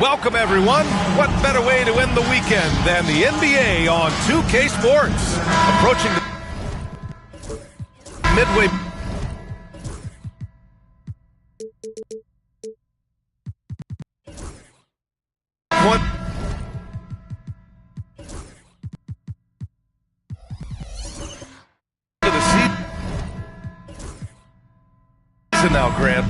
Welcome, everyone. What better way to end the weekend than the NBA on 2K Sports? Approaching the midway. One. To the season now, Grant.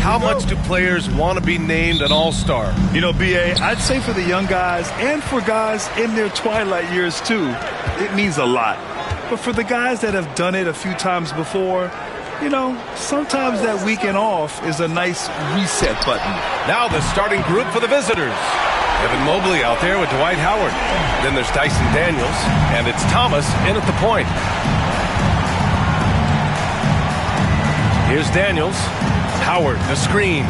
How much do players want to be named an all-star? You know, B.A., I'd say for the young guys and for guys in their twilight years, too, it means a lot. But for the guys that have done it a few times before, you know, sometimes that weekend off is a nice reset button. Now the starting group for the visitors. Evan Mobley out there with Dwight Howard. Then there's Dyson Daniels, and it's Thomas in at the point. Here's Daniels. Howard, the screen.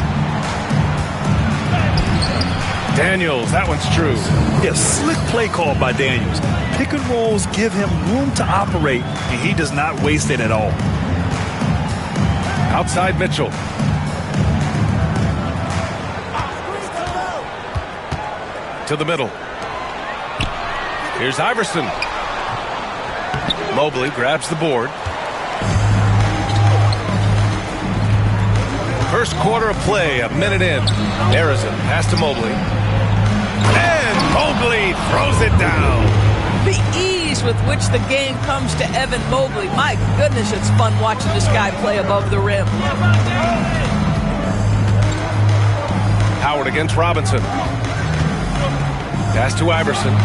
Daniels, that one's true. Yeah, slick play call by Daniels. Pick and rolls give him room to operate, and he does not waste it at all. Outside Mitchell. To the middle. Here's Iverson. Mobley grabs the board. First quarter of play, a minute in. Arizona pass to Mobley. And Mobley throws it down. The ease with which the game comes to Evan Mobley. My goodness, it's fun watching this guy play above the rim. Howard against Robinson. Pass to Iverson.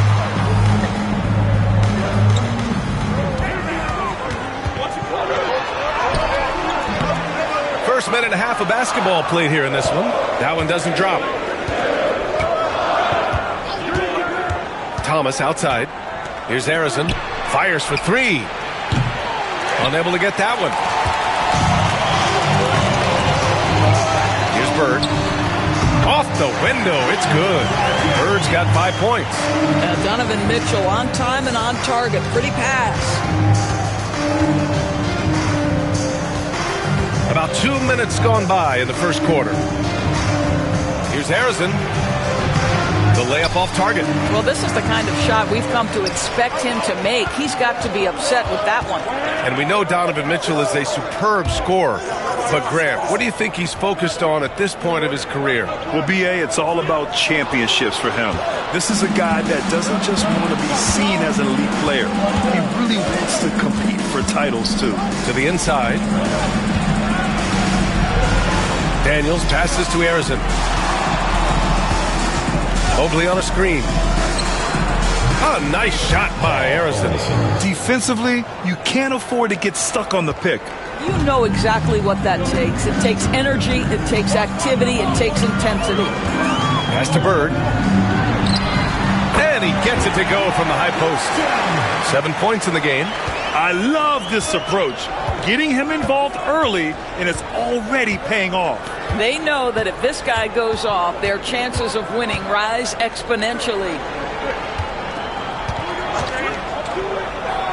First minute and a half of basketball played here in this one. That one doesn't drop. Thomas outside. Here's Arizona. Fires for three. Unable to get that one. Here's Bird. Off the window. It's good. Bird's got 5 points. Donovan Mitchell on time and on target. Pretty pass. About 2 minutes gone by in the first quarter. Here's Harrison. The layup off target. Well, this is the kind of shot we've come to expect him to make. He's got to be upset with that one. And we know Donovan Mitchell is a superb scorer. But, Grant, what do you think he's focused on at this point of his career? Well, B.A., it's all about championships for him. This is a guy that doesn't just want to be seen as an elite player. He really wants to compete for titles, too. To the inside. Daniels passes to Arizona. Mobley on a screen. A nice shot by Arizona. Defensively, you can't afford to get stuck on the pick. You know exactly what that takes. It takes energy, it takes activity, it takes intensity. Pass to Bird. And he gets it to go from the high post. 7 points in the game. I love this approach. Getting him involved early, and it's already paying off. They know that if this guy goes off, their chances of winning rise exponentially.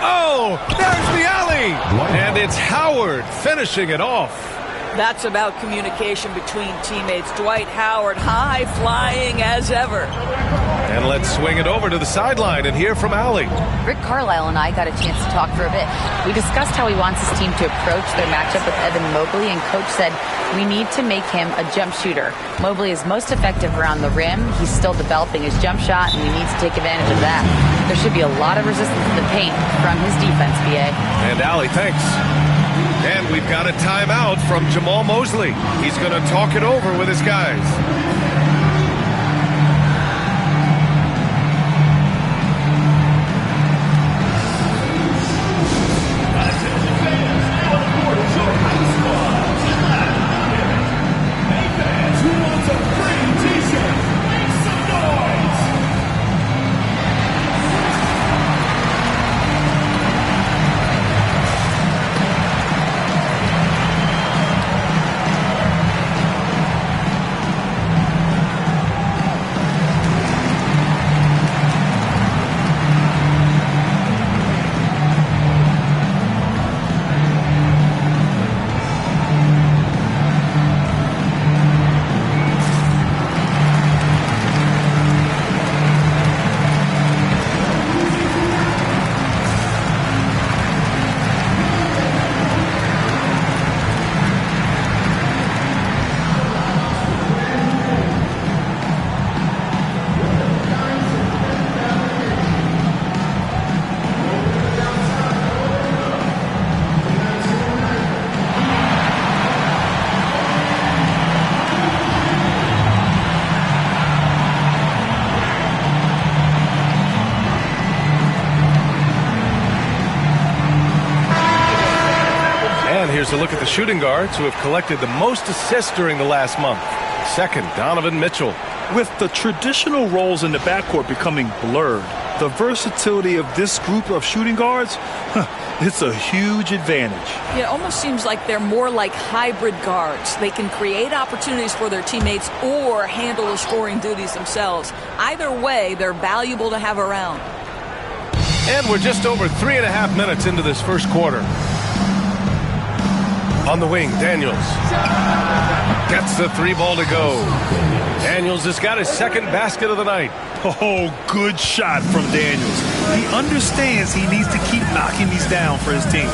Oh, there's the alley. And it's Howard finishing it off. That's about communication between teammates. Dwight Howard, high flying as ever. And let's swing it over to the sideline and hear from Allie. Rick Carlisle and I got a chance to talk for a bit. We discussed how he wants his team to approach their matchup with Evan Mobley, and Coach said we need to make him a jump shooter. Mobley is most effective around the rim. He's still developing his jump shot, and he needs to take advantage of that. There should be a lot of resistance in the paint from his defense, BA. And Allie, thanks. And we've got a timeout from Jamal Mosley. He's going to talk it over with his guys. Here's a look at the shooting guards who have collected the most assists during the last month. Second, Donovan Mitchell. With the traditional roles in the backcourt becoming blurred, the versatility of this group of shooting guards, it's a huge advantage. It almost seems like they're more like hybrid guards. They can create opportunities for their teammates or handle the scoring duties themselves. Either way, they're valuable to have around. And we're just over 3.5 minutes into this first quarter. On the wing, Daniels gets the 3 ball to go. Daniels has got his second basket of the night. Oh, good shot from Daniels. He understands he needs to keep knocking these down for his team.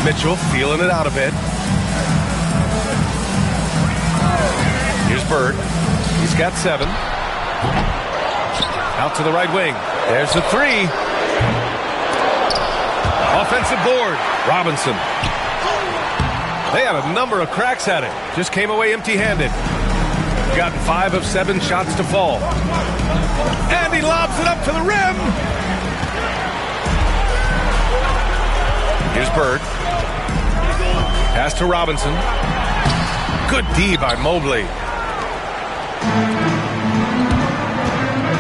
Mitchell feeling it out a bit. Here's Bird. He's got 7. Out to the right wing. There's the 3. Offensive board. Robinson. They had a number of cracks at it. Just came away empty-handed. Got 5 of 7 shots to fall. And he lobs it up to the rim. Here's Bird. Pass to Robinson. Good D by Mobley.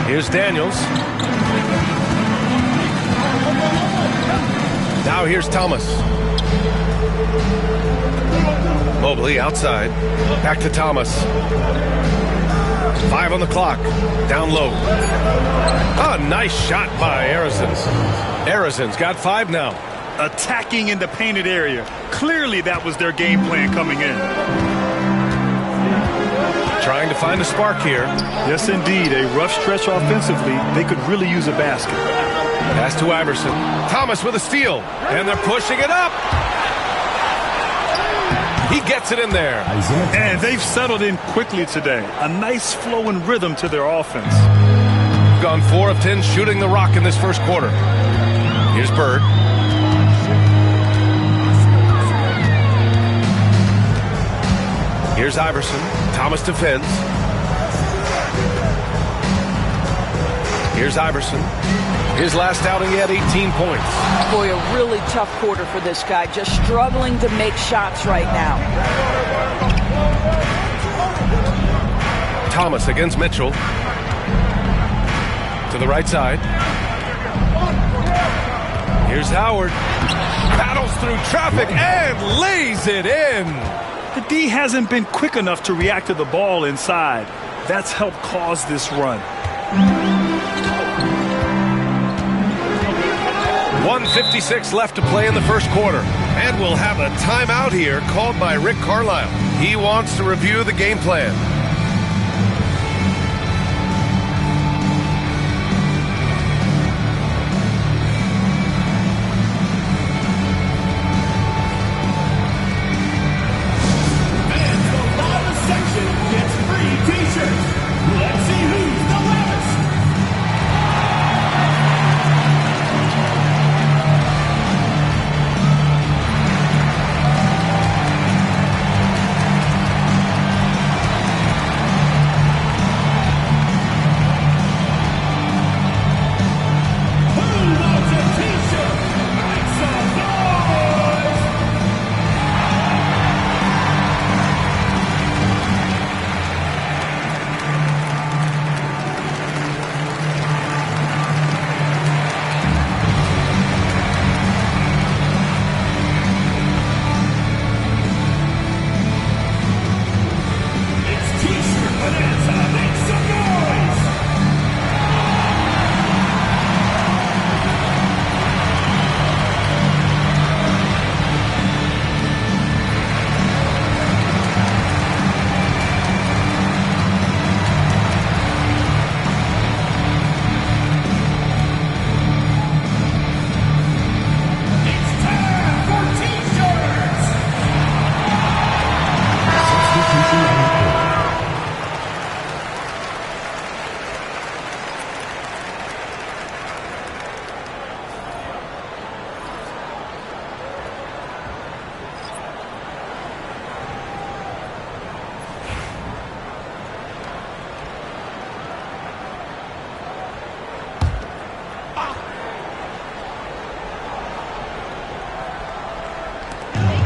Here's Daniels. Now here's Thomas. Mobley outside. Back to Thomas. 5 on the clock. Down low. A nice shot by Arizin. Arizin's got 5 now. Attacking in the painted area. Clearly that was their game plan coming in. Trying to find a spark here. Yes, indeed. A rough stretch offensively. They could really use a basket. Pass to Iverson. Thomas with a steal. And they're pushing it up. He gets it in there. And they've settled in quickly today. A nice flow and rhythm to their offense. Gone 4 of 10 shooting the rock in this first quarter. Here's Bird. Here's Iverson. Thomas defends. Here's Iverson. His last outing, he had 18 points. Boy, a really tough quarter for this guy. Just struggling to make shots right now. Thomas against Mitchell. To the right side. Here's Howard. Battles through traffic and lays it in. The D hasn't been quick enough to react to the ball inside. That's helped cause this run. 1:56 left to play in the first quarter. And we'll have a timeout here called by Rick Carlisle. He wants to review the game plan.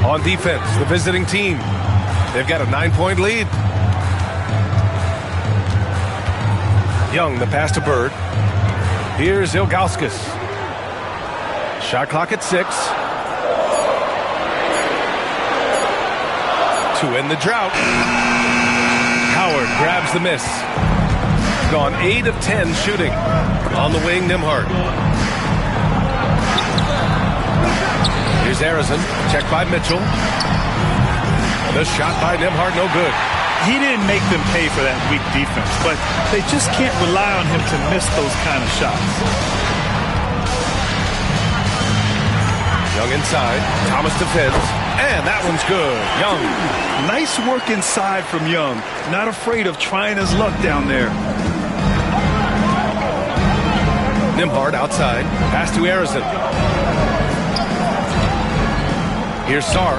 On defense, the visiting team. They've got a 9-point lead. Young, the pass to Bird. Here's Ilgauskas. Shot clock at 6. To end the drought. Howard grabs the miss. Gone 8 of 10 shooting. On the wing, Nembhard. Here's Arizin, checked by Mitchell. The shot by Nembhard, no good. He didn't make them pay for that weak defense, but they just can't rely on him to miss those kind of shots. Young inside, Thomas defends, and that one's good. Young. Nice work inside from Young. Not afraid of trying his luck down there. Nembhard outside, pass to Arizin. Here's Sarr.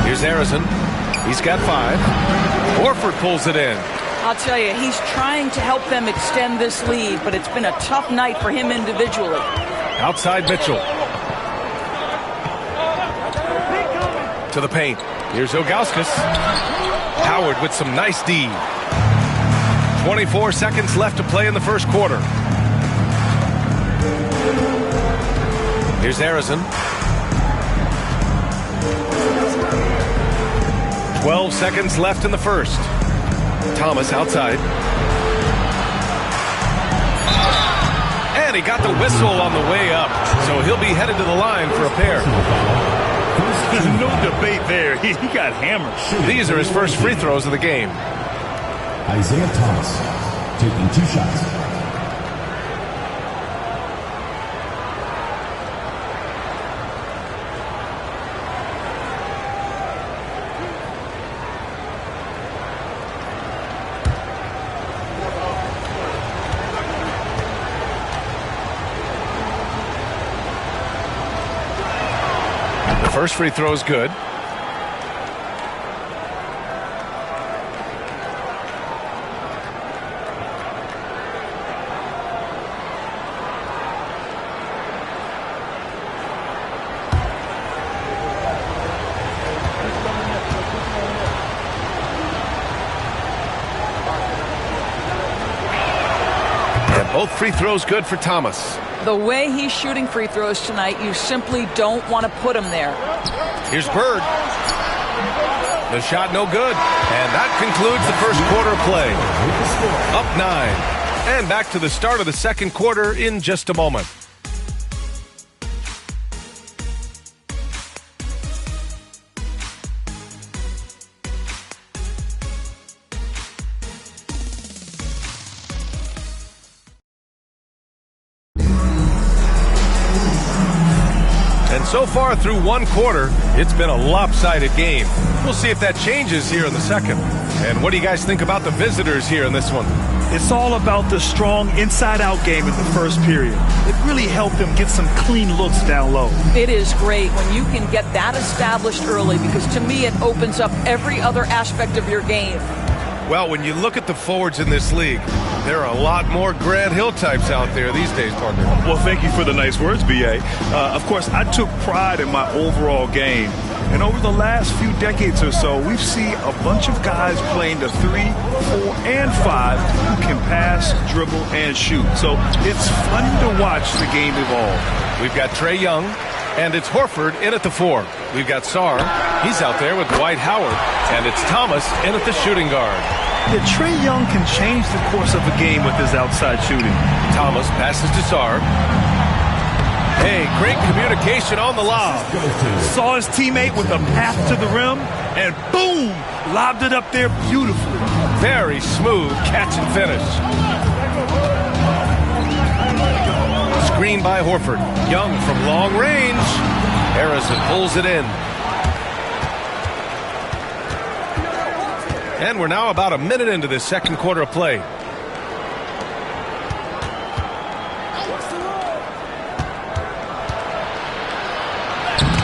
Here's Arizin. He's got 5. Horford pulls it in. I'll tell you, he's trying to help them extend this lead, but it's been a tough night for him individually. Outside Mitchell. To the paint. Here's Ilgauskas. Howard with some nice D. 24 seconds left to play in the first quarter. Here's Arizin. 12 seconds left in the first. Thomas outside. And he got the whistle on the way up, so he'll be headed to the line for a pair. No debate there. He got hammered. These are his first free throws of the game. Isaiah Thomas taking 2 shots. The first free throw is good. both free throws good for Thomas. The way he's shooting free throws tonight, you simply don't want to put him there. Here's Bird. The shot no good. And that concludes the first quarter play. Up 9. And back to the start of the second quarter in just a moment. So far through one quarter, it's been a lopsided game. We'll see if that changes here in the second. And what do you guys think about the visitors here in this one? It's all about the strong inside-out game in the first period. It really helped them get some clean looks down low. It is great when you can get that established early, because to me it opens up every other aspect of your game. Well, when you look at the forwards in this league, there are a lot more Grant Hill types out there these days, partner. Well, thank you for the nice words, B.A. Of course, I took pride in my overall game. And over the last few decades or so, we've seen a bunch of guys playing the 3, 4, and 5 who can pass, dribble, and shoot. So it's fun to watch the game evolve. We've got Trae Young, and it's Horford in at the 4. We've got Sarr. He's out there with Dwight Howard. And it's Thomas in at the shooting guard. Yeah, Trae Young can change the course of a game with his outside shooting. Thomas passes to Sarr. Hey, great communication on the lob. Saw his teammate with a path to the rim, and boom, lobbed it up there beautifully. Very smooth catch and finish. Screen by Horford. Young from long range. Harrison pulls it in. And we're now about a minute into this second quarter of play.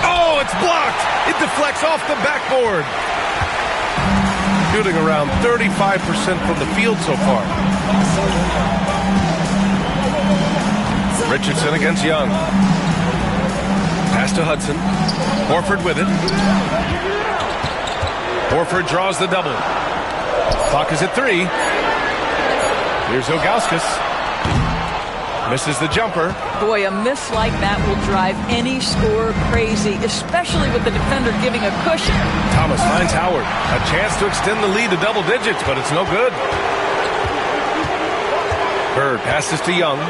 Oh, it's blocked. It deflects off the backboard. Shooting around 35% from the field so far. Richardson against Young. Pass to Hudson. Horford with it. Horford draws the double. Clock is at 3. Here's Ilgauskas. Misses the jumper. Boy, a miss like that will drive any scorer crazy, especially with the defender giving a cushion. Thomas finds Howard. A chance to extend the lead to double digits, but it's no good. Bird passes to Young.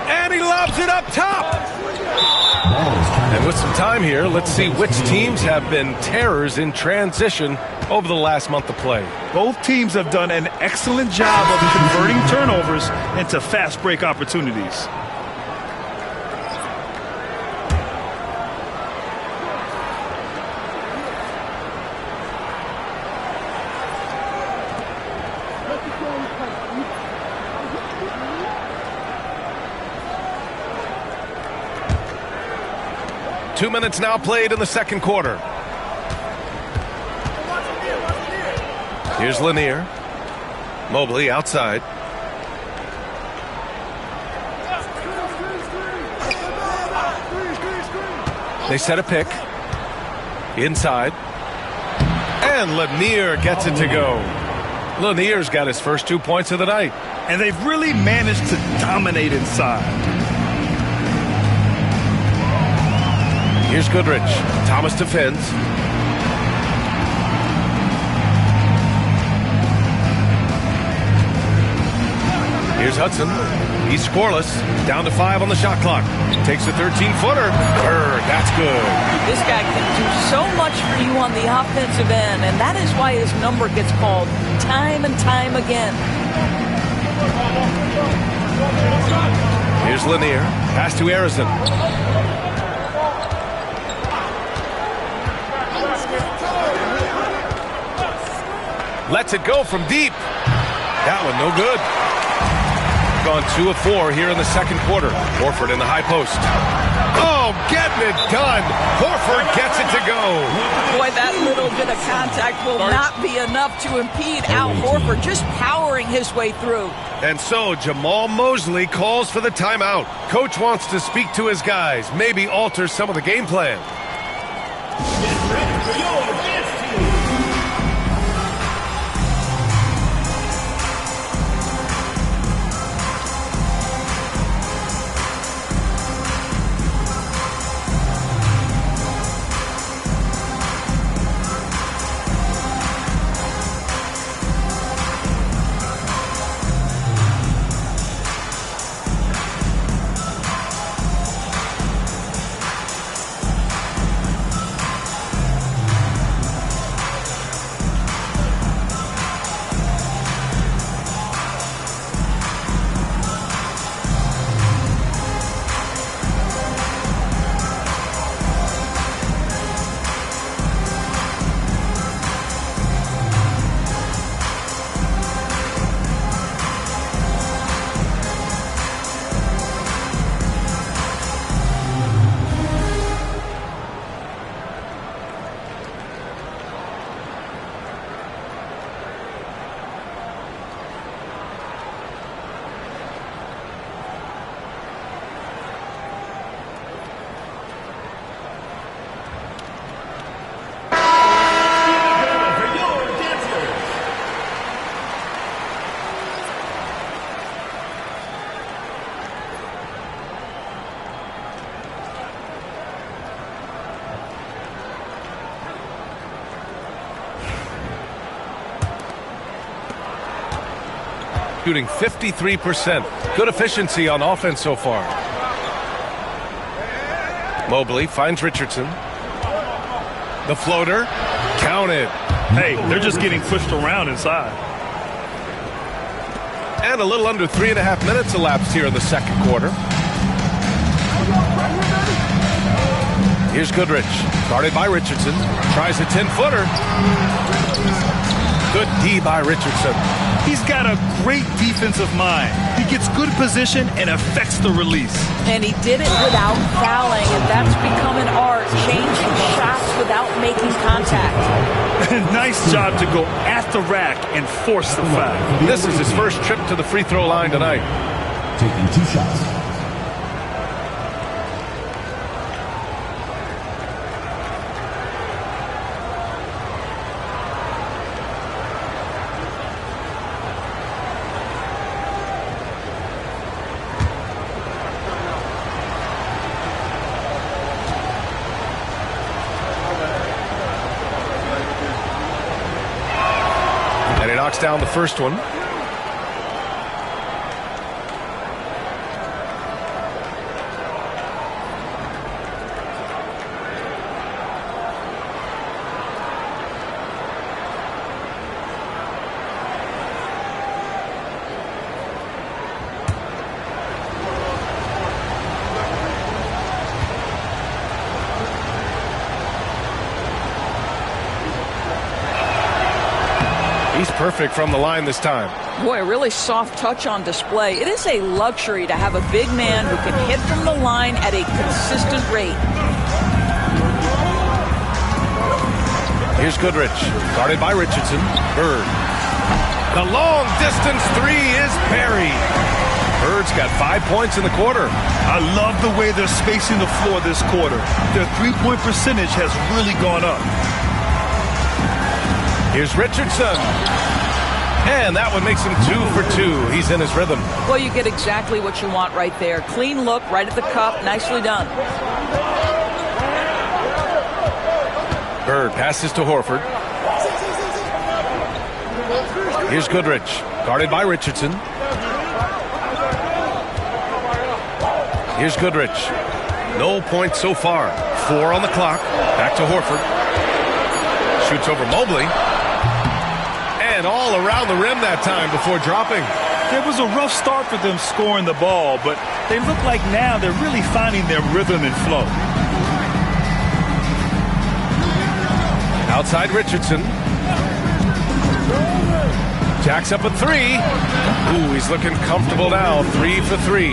And he lobs it up top. And with some time here, let's see which teams have been terrors in transition over the last month of play. Both teams have done an excellent job of converting turnovers into fast break opportunities. Two minutes now played in the second quarter. Here's Lanier. Mobley outside. They set a pick. Inside. And Lanier gets it to go. Lanier's got his first 2 points of the night. And they've really managed to dominate inside. Here's Goodrich. Thomas defends. Here's Hudson. He's scoreless. Down to 5 on the shot clock. Takes a 13-footer. That's good. This guy can do so much for you on the offensive end, and that is why his number gets called time and time again. Here's Lanier. Pass to Harrison. Lets it go from deep. That one no good. Gone 2 of 4 here in the second quarter. Horford in the high post. Oh, getting it done. Horford gets it to go. Boy, that little bit of contact will not be enough to impede Al Horford, just powering his way through. And so Jamal Mosley calls for the timeout. Coach wants to speak to his guys, maybe alter some of the game plan. shooting 53%. Good efficiency on offense so far. Mobley finds Richardson. The floater, counted. Hey, they're just getting pushed around inside. And a little under 3.5 minutes elapsed here in the second quarter. Here's Goodrich, guarded by Richardson. Tries a 10-footer. Good D by Richardson. He's got a great defensive mind. He gets good position and affects the release. And he did it without fouling, and that's become an art, changing shots without making contact. Nice job to go at the rack and force the foul. This is his first trip to the free throw line tonight. Taking 2 shots. Down the first one. He's perfect from the line this time. Boy, a really soft touch on display. It is a luxury to have a big man who can hit from the line at a consistent rate. Here's Goodrich, guarded by Richardson. Bird. The long distance three is buried. Bird's got 5 points in the quarter. I love the way they're spacing the floor this quarter. Their three-point percentage has really gone up. Here's Richardson. And that one makes him 2 for 2. He's in his rhythm. Well, you get exactly what you want right there. Clean look, right at the cup. Nicely done. Bird passes to Horford. Here's Goodrich, guarded by Richardson. Here's Goodrich. No points so far. 4 on the clock. Back to Horford. Shoots over Mobley. And all around the rim that time before dropping. It was a rough start for them scoring the ball, but they look like now they're really finding their rhythm and flow. Outside Richardson. Jacks up a 3. Ooh, he's looking comfortable now. 3 for 3.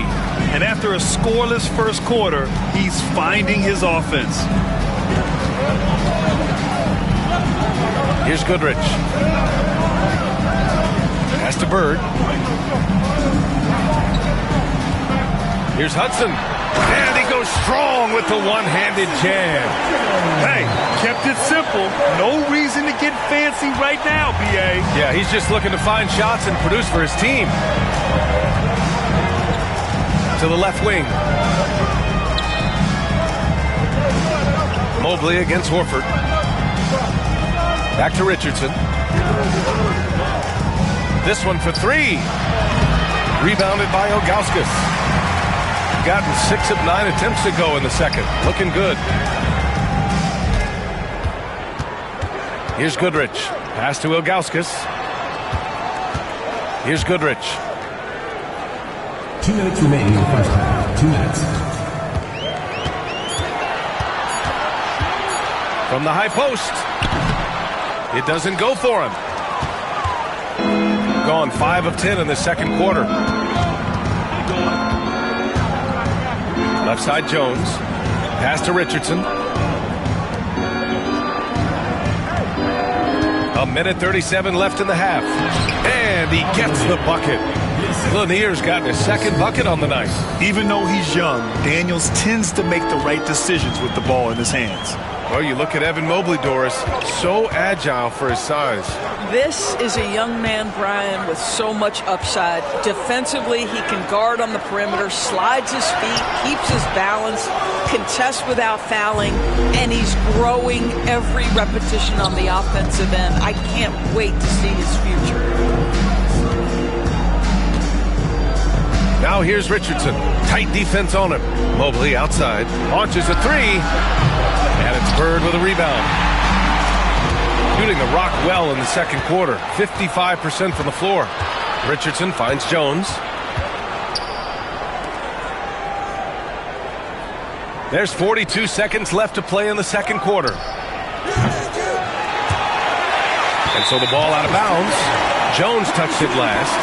And after a scoreless first quarter, he's finding his offense. Here's Goodrich. Pass to Bird. Here's Hudson. And he goes strong with the one-handed jam. Hey, kept it simple. No reason to get fancy right now, B.A. Yeah, he's just looking to find shots and produce for his team. To the left wing. Mobley against Horford. Back to Richardson. This one for 3. Rebounded by Ilgauskas. Gotten 6 of 9 attempts to go in the second. Looking good. Here's Goodrich. Pass to Ilgauskas. Here's Goodrich. 2 minutes remaining in the first half. 2 minutes. From the high post. It doesn't go for him. Gone 5 of 10 in the second quarter. Left side Jones. Pass to Richardson. A minute 37 left in the half. And he gets the bucket. Lanier's gotten his second bucket on the night. Even though he's young, Daniels tends to make the right decisions with the ball in his hands. Well, you look at Evan Mobley, Doris, so agile for his size. This is a young man, Brian, with so much upside. Defensively, he can guard on the perimeter, slides his feet, keeps his balance, contests without fouling, and he's growing every repetition on the offensive end. I can't wait to see his future. Now here's Richardson. Tight defense on him. Mobley outside. Launches a three. And it's Bird with a rebound. Shooting the rock well in the second quarter. 55% from the floor. Richardson finds Jones. There's 42 seconds left to play in the second quarter. And so the ball out of bounds. Jones touched it last.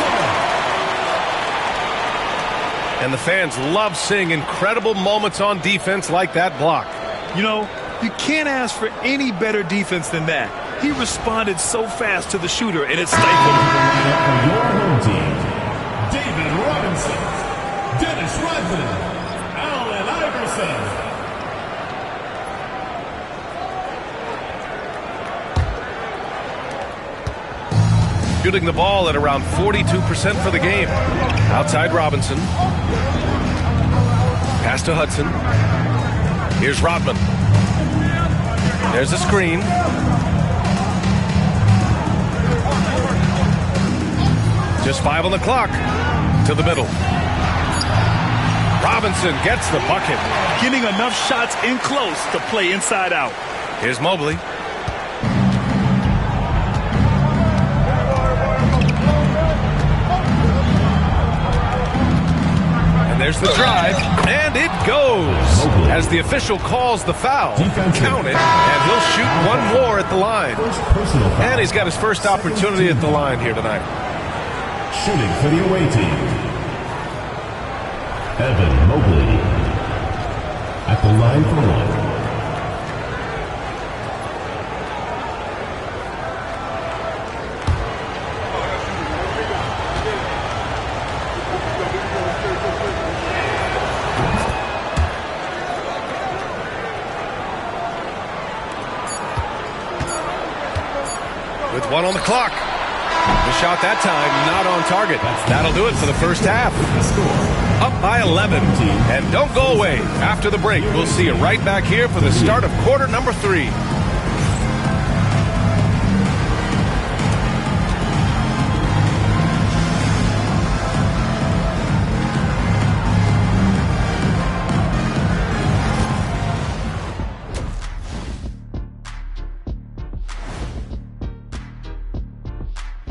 And the fans love seeing incredible moments on defense like that block. You know, you can't ask for any better defense than that. He responded so fast to the shooter, and it stifled him. Your home team, David Robinson, Dennis Rodman, Allen Iverson. Shooting the ball at around 42% for the game. Outside Robinson. Pass to Hudson. Here's Rodman. There's a screen. Just 5 on the clock. To the middle. Robinson gets the bucket. Getting enough shots in close to play inside out. Here's Mobley. And there's the drive. And it goes. As the official calls the foul. Count it. And he'll shoot one more at the line. And he's got his first opportunity at the line here tonight. Shooting for the away team, Evan Mobley. At the line for one. With 1 on the clock. The shot that time not on target. That'll do it for the first half. Up by 11. And don't go away. After the break, we'll see you right back here for the start of quarter number 3.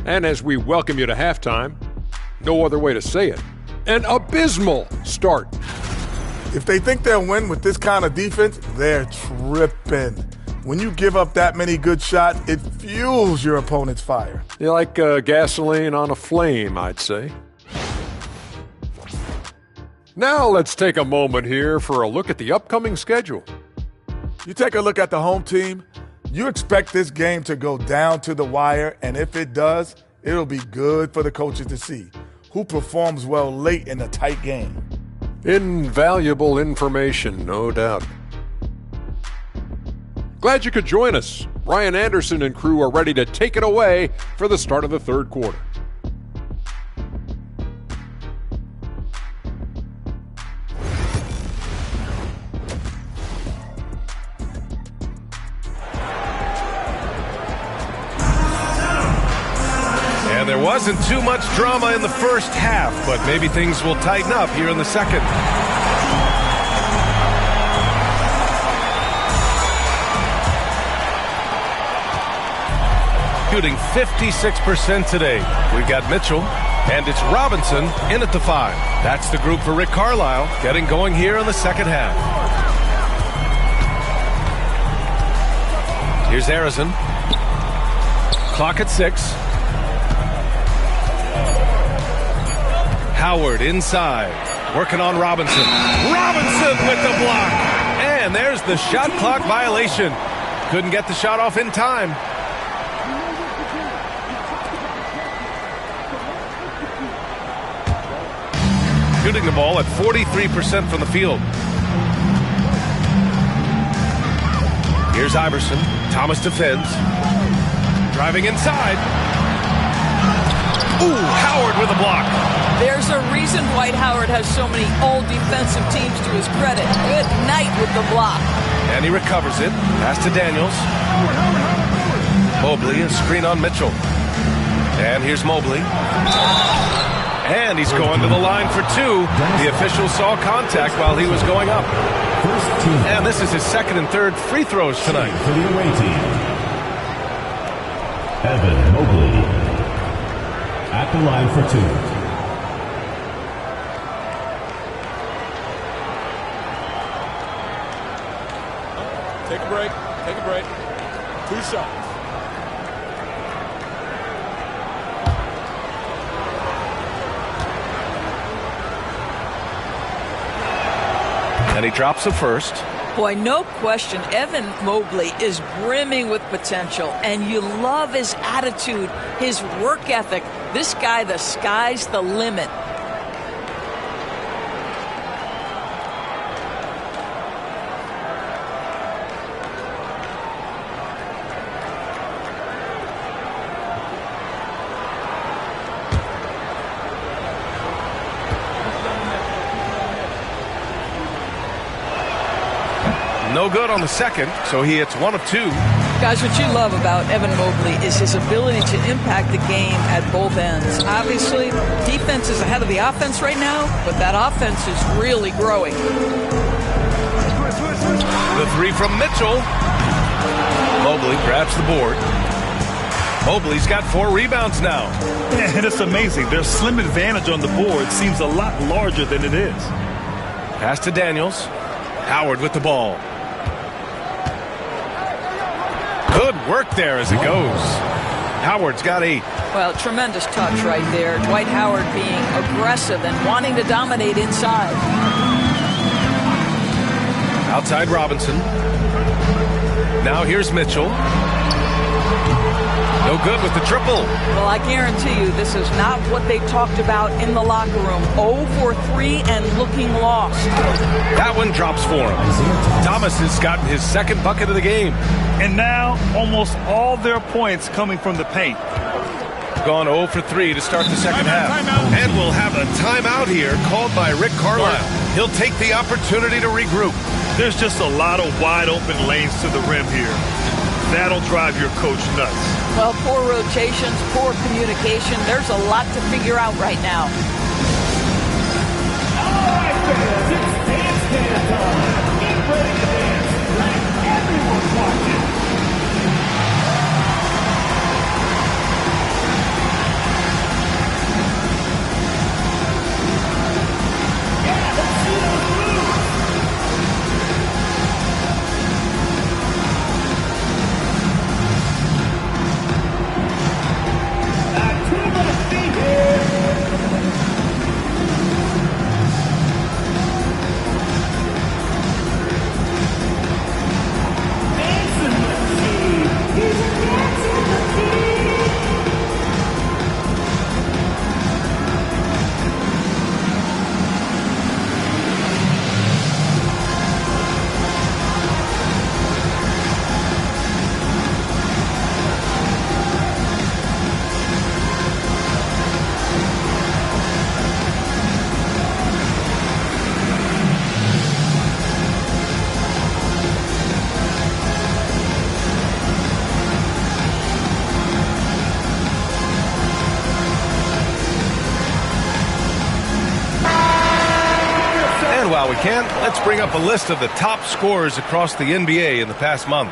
And as we welcome you to halftime, no other way to say it, an abysmal start. If they think they'll win with this kind of defense, they're tripping. When you give up that many good shots, it fuels your opponent's fire. You're like gasoline on a flame, I'd say. Now let's take a moment here for a look at the upcoming schedule. You take a look at the home team, you expect this game to go down to the wire, and if it does, it'll be good for the coaches to see who performs well late in a tight game. Invaluable information, no doubt. Glad you could join us. Ryan Anderson and crew are ready to take it away for the start of the third quarter. And there wasn't too much drama in the first half, but maybe things will tighten up here in the second. Shooting 56% today. We've got Mitchell, and it's Robinson in at the 5. That's the group for Rick Carlisle, getting going here in the second half. Here's Harrison. Clock at 6. Howard inside, working on Robinson. Robinson with the block. And there's the shot clock violation. Couldn't get the shot off in time. Shooting the ball at 43% from the field. Here's Iverson. Thomas defends. Driving inside. Ooh, Howard with a block. There's a reason Dwight Howard has so many all-defensive teams to his credit. Good night with the block. And he recovers it. Pass to Daniels. Mobley, a screen on Mitchell. And here's Mobley. And he's going to the line for two. The official saw contact while he was going up. And this is his second and third free throws tonight. For the away team, Evan Mobley at the line for two. Take a break. Take a break. 2 shots. And he drops the first. Boy, no question, Evan Mobley is brimming with potential, and you love his attitude, his work ethic. This guy, the sky's the limit. No good on the second, so he hits 1 of 2. Guys, what you love about Evan Mobley is his ability to impact the game at both ends. Obviously, defense is ahead of the offense right now, but that offense is really growing. The three from Mitchell. Mobley grabs the board. Mobley's got 4 rebounds now. And it's amazing. Their slim advantage on the board seems a lot larger than it is. Pass to Daniels. Howard with the ball. Good work there as it goes. Howard's got 8. Well, tremendous touch right there. Dwight Howard being aggressive and wanting to dominate inside. Outside Robinson. Now here's Mitchell. No good with the triple. Well, I guarantee you this is not what they talked about in the locker room. 0 for 3 and looking lost. That one drops for him. Thomas has gotten his second bucket of the game. And now almost all their points coming from the paint. Gone 0 for 3 to start the second half. And we'll have a timeout here called by Rick Carlisle. He'll take the opportunity to regroup. There's just a lot of wide open lanes to the rim here. That'll drive your coach nuts. Well, poor rotations, poor communication. There's a lot to figure out right now. All right, fans, it's dance time. Get ready to dance like everyone's watching. Yeah, let's see those moves. While we can, let's bring up a list of the top scorers across the NBA in the past month.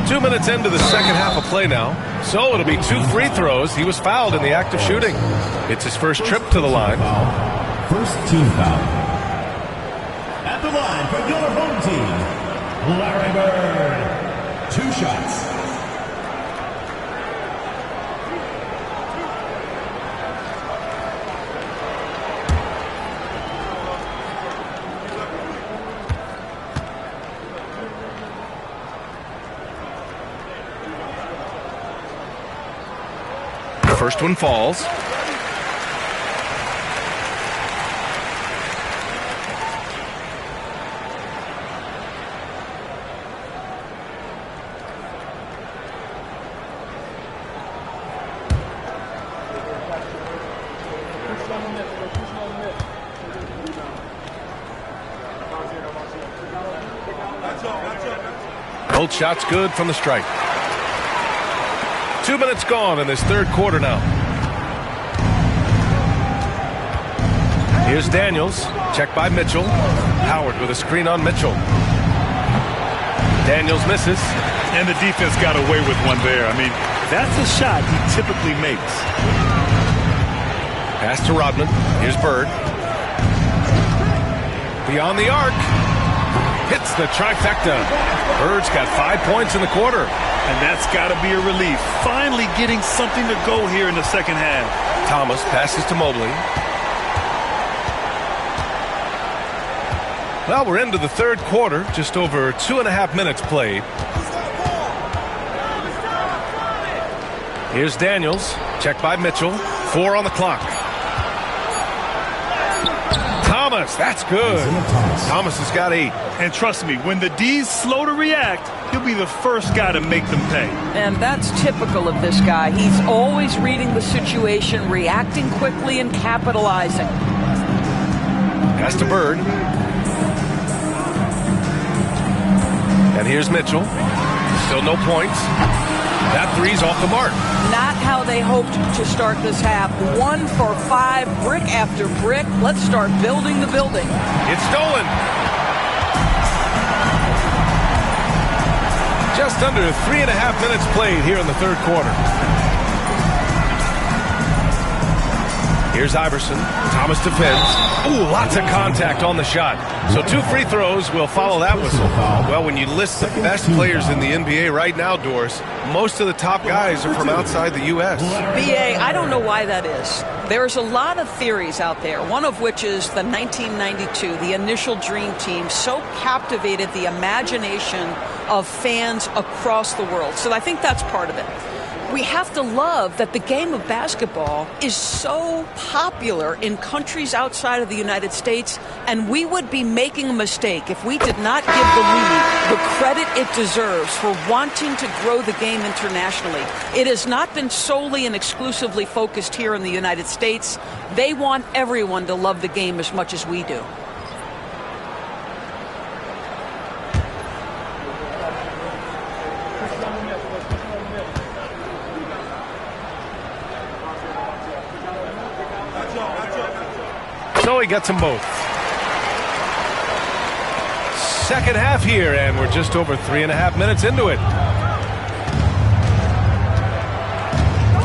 Two minutes into the second half of play now. So it'll be 2 free throws. He was fouled in the act of shooting. It's his first trip to the line. First team foul. At the line for your home team, Larry Bird. 2 shots. First one falls. Both shots good from the stripe. 2 minutes gone in this third quarter now. Here's Daniels. Checked by Mitchell. Howard with a screen on Mitchell. Daniels misses. And the defense got away with one there. I mean, that's a shot he typically makes. Pass to Rodman. Here's Bird. Beyond the arc. Hits the trifecta. Bird's got 5 points in the quarter. And that's got to be a relief. Finally getting something to go here in the second half. Thomas passes to Mobley. Well, we're into the third quarter. Just over 2.5 minutes played. Here's Daniels. Checked by Mitchell. 4 on the clock. Thomas, that's good. Thomas has got 8. And trust me, when the D's slow to react, he'll be the first guy to make them pay. And that's typical of this guy. He's always reading the situation, reacting quickly and capitalizing. Pass to Bird. And here's Mitchell. Still no points. That three's off the mark. Not how they hoped to start this half. 1 for 5, brick after brick. Let's start building the building. It's stolen. Just under 3.5 minutes played here in the third quarter. Here's Iverson. Thomas defends. Ooh, lots of contact on the shot. So 2 free throws will follow that whistle. Well, when you list the best players in the NBA right now, Doris, most of the top guys are from outside the U.S. BA, I don't know why that is. There's a lot of theories out there, one of which is the 1992, the initial Dream Team, so captivated the imagination of fans across the world. So I think that's part of it. We have to love that the game of basketball is so popular in countries outside of the United States, and we would be making a mistake if we did not give the league the credit it deserves for wanting to grow the game internationally. It has not been solely and exclusively focused here in the United States. They want everyone to love the game as much as we do. So he gets them both. Second half here, and we're just over 3.5 minutes into it.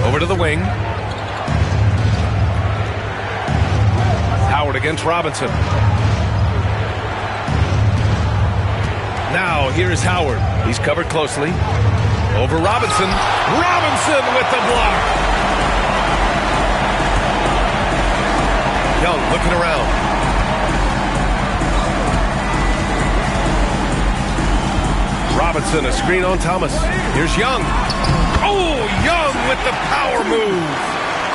Over to the wing. Howard against Robinson. Now here is Howard. He's covered closely. Over Robinson. Robinson with the block. Young looking around. Robinson, a screen on Thomas. Here's Young. Oh, Young with the power move.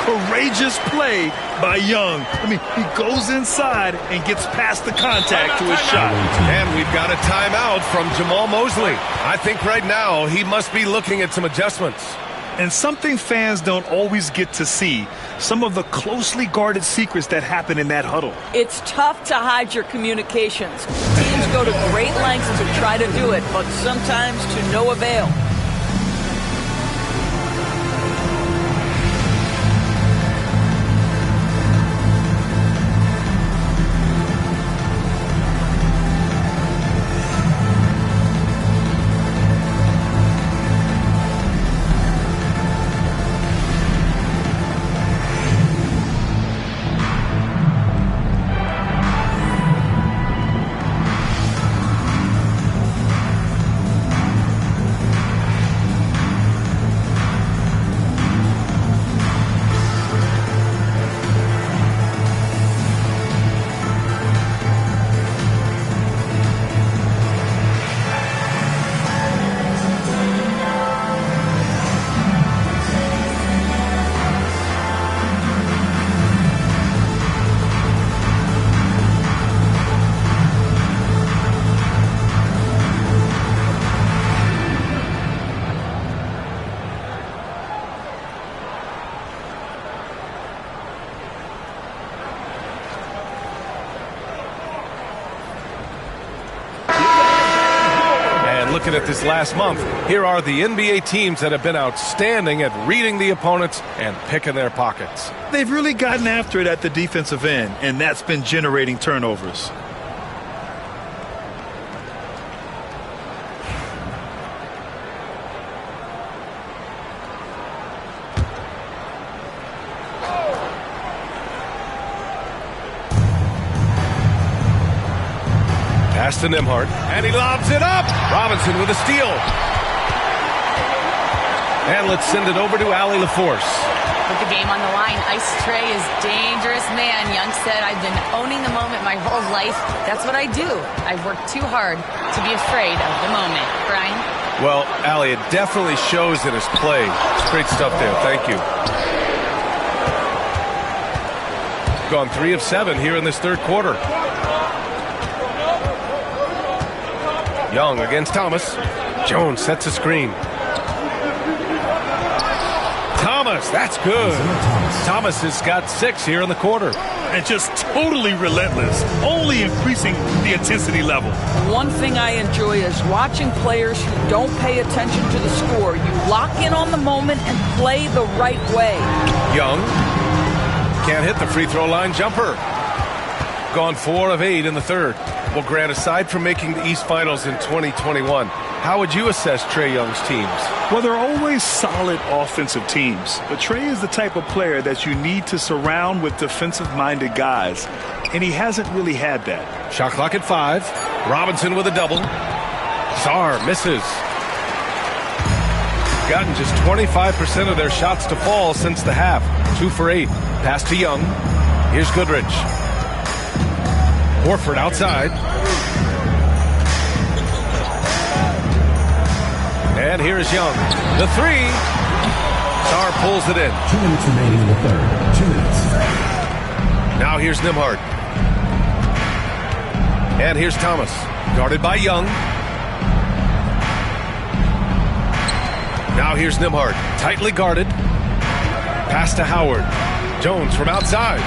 Courageous play by Young. I mean, he goes inside and gets past the contact to his shot. And we've got a timeout from Jamal Mosley. I think right now he must be looking at some adjustments. And something fans don't always get to see, some of the closely guarded secrets that happen in that huddle. It's tough to hide your communications. Teams go to great lengths to try to do it, but sometimes to no avail. looking at this last month, here are the NBA teams that have been outstanding at reading the opponents and picking their pockets. They've really gotten after it at the defensive end, and that's been generating turnovers. Pass to Nembhard, and he lobs it up. Robinson with a steal. And let's send it over to Allie LaForce. With the game on the line, Ice Trae is dangerous, man. Young said, I've been owning the moment my whole life. That's what I do. I've worked too hard to be afraid of the moment. Brian? Well, Allie, it definitely shows in his play. It's great stuff there. Thank you. Gone 3 of 7 here in this third quarter. Young against Thomas. Jones sets a screen. Thomas, that's good. Thomas has got 6 here in the quarter. And just totally relentless, only increasing the intensity level. One thing I enjoy is watching players who don't pay attention to the score. You lock in on the moment and play the right way. Young can't hit the free throw line jumper. Gone 4 of 8 in the third. Well, Grant, aside from making the East Finals in 2021, how would you assess Trae Young's teams? Well, they're always solid offensive teams, but Trae is the type of player that you need to surround with defensive-minded guys, and he hasn't really had that. Shot clock at 5. Robinson with a double. Sarr misses. Gotten just 25% of their shots to fall since the half. 2 for 8. Pass to Young. Here's Goodrich. Horford outside. And here is Young. The 3. Sarr pulls it in. 2 minutes remaining in the third. 2 minutes. Now here's Nembhard. And here's Thomas. Guarded by Young. Now here's Nembhard. Tightly guarded. Pass to Howard. Jones from outside.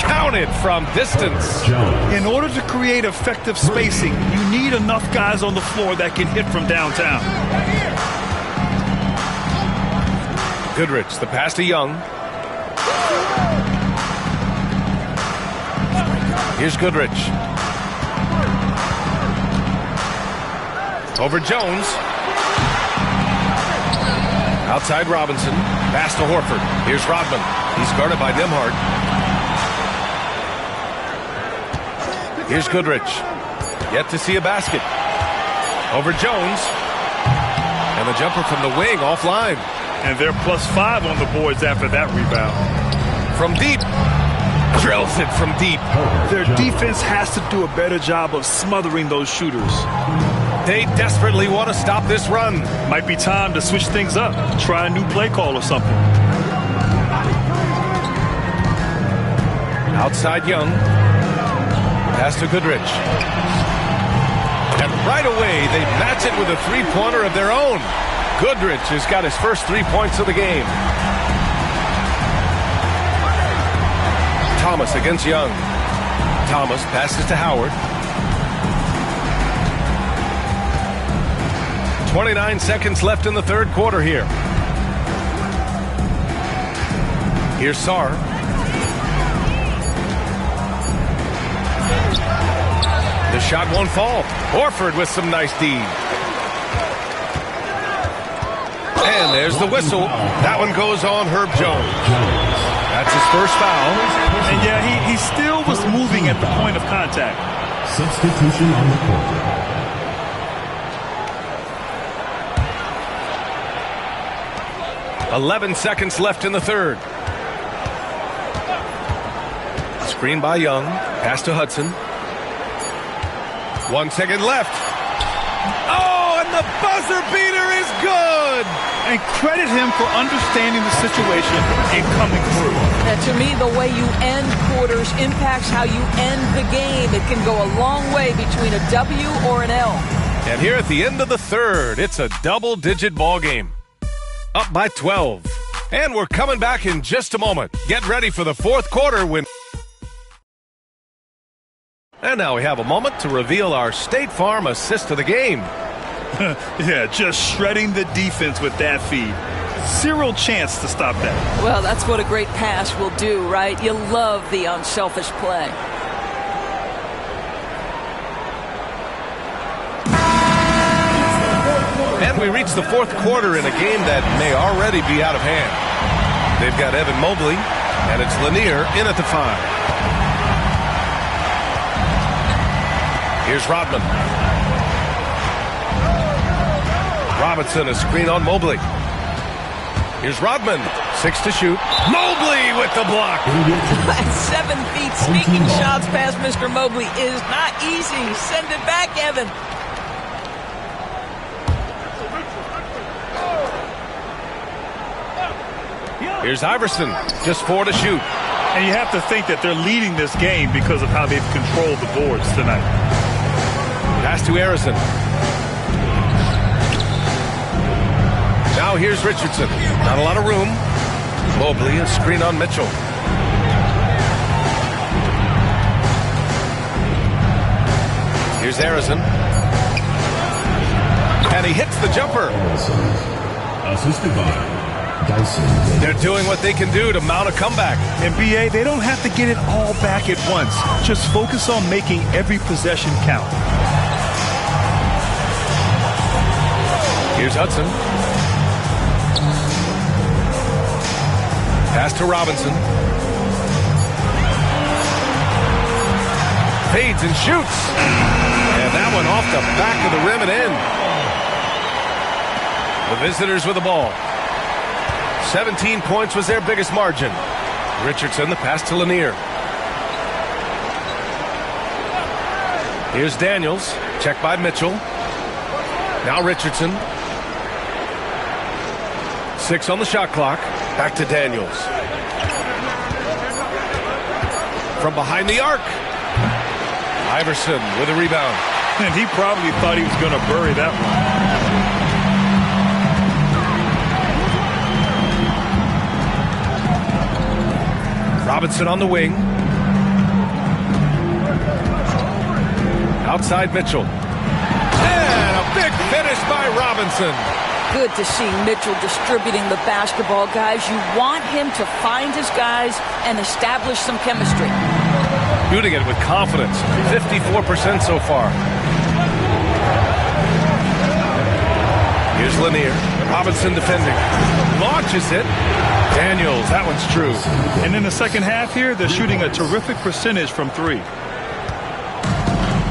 Counted from distance. In order to create effective spacing, you need enough guys on the floor that can hit from downtown. Goodrich, the pass to Young. Here's Goodrich. Over Jones. Outside Robinson. Pass to Horford. Here's Rodman. He's guarded by Nembhard. Here's Goodrich. Yet to see a basket. Over Jones. And the jumper from the wing offline. And they're +5 on the boards after that rebound. From deep. Drills it from deep. Their defense has to do a better job of smothering those shooters. They desperately want to stop this run. Might be time to switch things up. Try a new play call or something. Outside Young. Pass to Goodrich. And right away, they match it with a three-pointer of their own. Goodrich has got his first 3 points of the game. Thomas against Young. Thomas passes to Howard. 29 seconds left in the third quarter here. Here's Sarr. The shot won't fall. Horford with some nice D. And there's the whistle. That one goes on Herb Jones. That's his first foul. And yeah, he still was moving at the point of contact. Substitution on the court. 11 seconds left in the third. Screen by Young. Pass to Hudson. 1 second left. Oh, and the buzzer beater is good. And credit him for understanding the situation and coming through. To me, the way you end quarters impacts how you end the game. It can go a long way between a W or an L. And here at the end of the third, it's a double-digit ball game. Up by 12. And we're coming back in just a moment. Get ready for the fourth quarter when... And now we have a moment to reveal our State Farm assist of the game. Yeah, just shredding the defense with that feed. Zero chance to stop that. Well, that's what a great pass will do, right? You love the unselfish play. And we reach the fourth quarter in a game that may already be out of hand. They've got Evan Mobley, and it's Lanier in at the 5. Here's Rodman. Robinson, a screen on Mobley. Here's Rodman, 6 to shoot. Mobley with the block. At 7 feet, sneaking shots past Mr. Mobley is not easy. Send it back, Evan. Here's Iverson, just 4 to shoot. And you have to think that they're leading this game because of how they've controlled the boards tonight. Pass to Harrison. Now here's Richardson. Not a lot of room. Mobley, a screen on Mitchell. Here's Harrison. And he hits the jumper. Assisted by Dyson. They're doing what they can do to mount a comeback. And BA, they don't have to get it all back at once. Just focus on making every possession count. Here's Hudson. Pass to Robinson. Fades and shoots. And that one off the back of the rim and in. The visitors with the ball. 17 points was their biggest margin. Richardson, the pass to Lanier. Here's Daniels. Checked by Mitchell. Now Richardson. 6 on the shot clock. Back to Daniels. From behind the arc. Iverson with a rebound. And he probably thought he was going to bury that one. Robinson on the wing. Outside Mitchell. And a big finish by Robinson. Good to see Mitchell distributing the basketball, guys. You want him to find his guys and establish some chemistry. Shooting it with confidence. 54% so far. Here's Lanier. Robinson defending. Launches it. Daniels, that one's true. And in the second half here, they're shooting a terrific percentage from 3.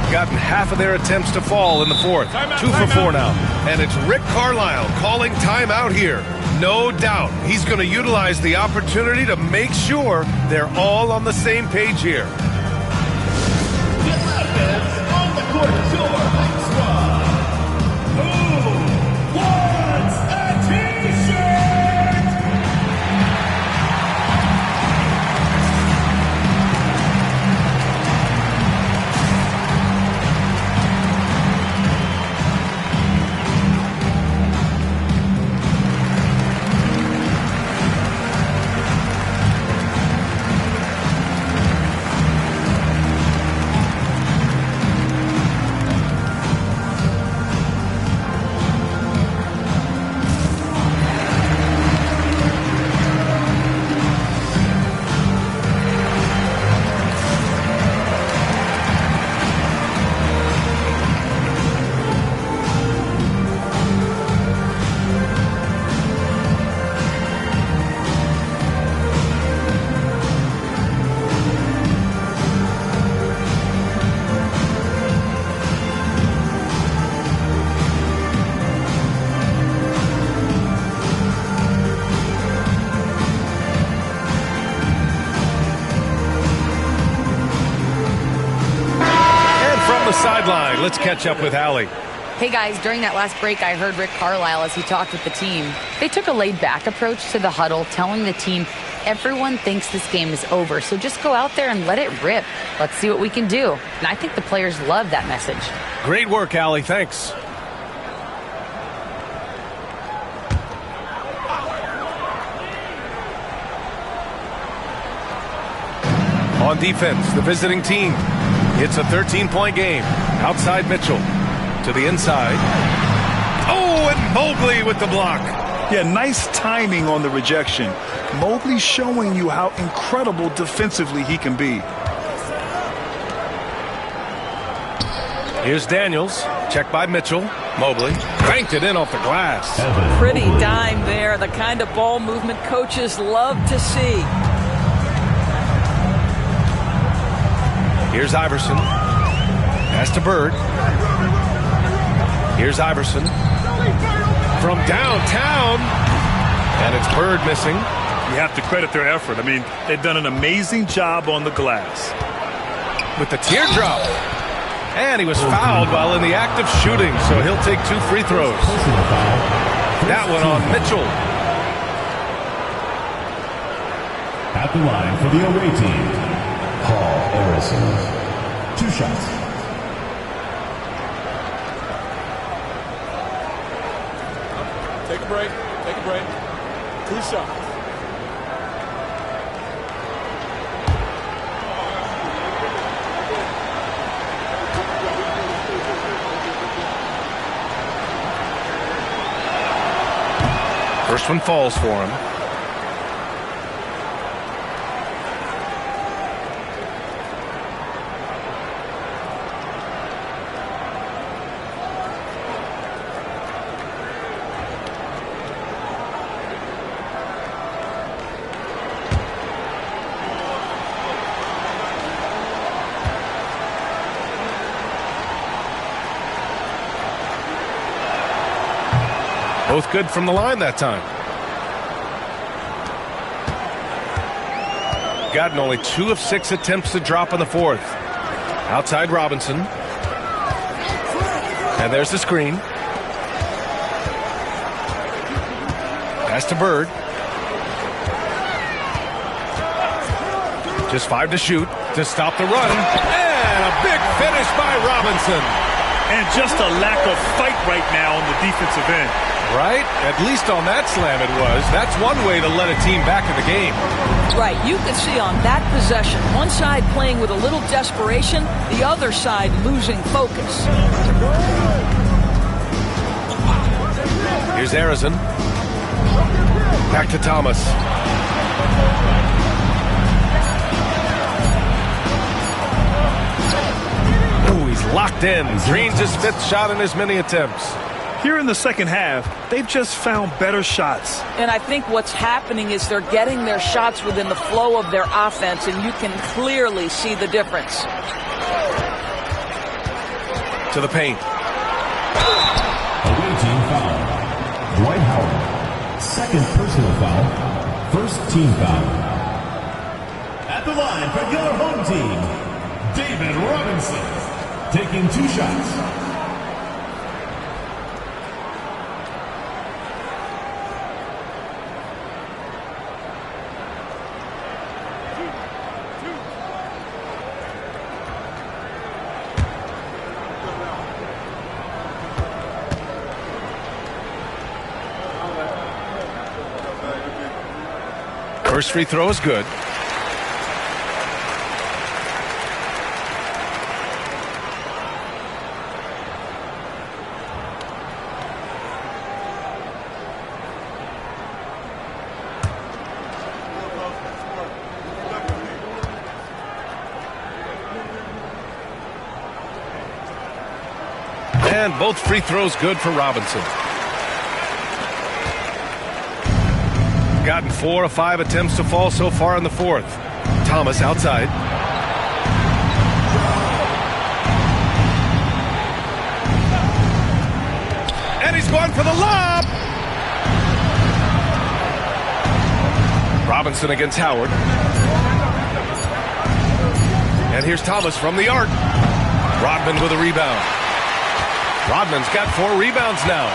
Gotten half of their attempts to fall in the fourth. 2 for 4 now. And it's Rick Carlisle calling timeout here. No doubt he's going to utilize the opportunity to make sure they're all on the same page here. On the court, your squad. Who wants a t-shirt? Sideline. Let's catch up with Allie. Hey guys, during that last break, I heard Rick Carlisle as he talked with the team. They took a laid-back approach to the huddle, telling the team everyone thinks this game is over, so just go out there and let it rip. Let's see what we can do. And I think the players love that message. Great work, Allie. Thanks. On defense, the visiting team. It's a 13-point game. Outside Mitchell. To the inside. and Mobley with the block. Yeah, nice timing on the rejection. Mobley showing you how incredible defensively he can be. Here's Daniels. Check by Mitchell. Mobley banked it in off the glass. Pretty dime there. The kind of ball movement coaches love to see. Here's Iverson. Pass to Bird. Here's Iverson. From downtown. And it's Bird missing. You have to credit their effort. I mean, they've done an amazing job on the glass. With the teardrop. And he was fouled while in the act of shooting, so he'll take 2 free throws. That one on Mitchell. At the line for the away team, Paul Harrison. 2 shots. Take a break. Take a break. 2 shots. First one falls for him. Both good from the line that time. Gotten only 2 of 6 attempts to drop in the fourth. Outside Robinson. And there's the screen. Pass to Bird. Just 5 to shoot to stop the run. And a big finish by Robinson. And just a lack of fight right now on the defensive end. Right? At least on that slam it was. That's one way to let a team back in the game. Right. You can see on that possession, one side playing with a little desperation, the other side losing focus. Here's Arizon. Back to Thomas. Ooh, he's locked in. Drains his 5th shot in as many attempts. Here in the second half, they've just found better shots. And I think what's happening is they're getting their shots within the flow of their offense, and you can clearly see the difference. To the paint. Away team foul. Dwight Howard. 2nd personal foul. 1st team foul. At the line for your home team, David Robinson. Taking 2 shots. First free throw is good. And both free throws good for Robinson. Gotten 4 of 5 attempts to fall so far in the fourth. Thomas outside. And he's going for the lob. Robinson against Howard. And here's Thomas from the arc. Rodman with a rebound. Rodman's got 4 rebounds now.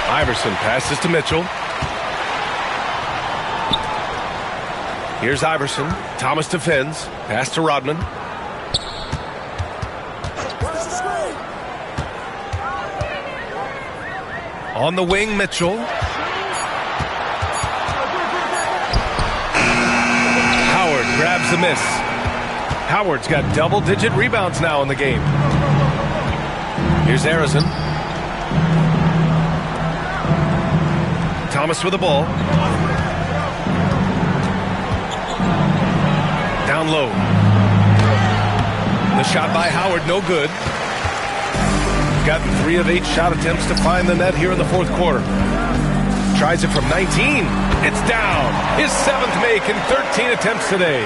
Iverson passes to Mitchell. Here's Iverson. Thomas defends. Pass to Rodman. On the wing, Mitchell. Howard grabs the miss. Howard's got double-digit rebounds now in the game. Here's Arizon. Thomas with the ball. Down low. The shot by Howard, no good. Got 3 of 8 shot attempts to find the net here in the fourth quarter. Tries it from 19. It's down. His 7th make in 13 attempts today.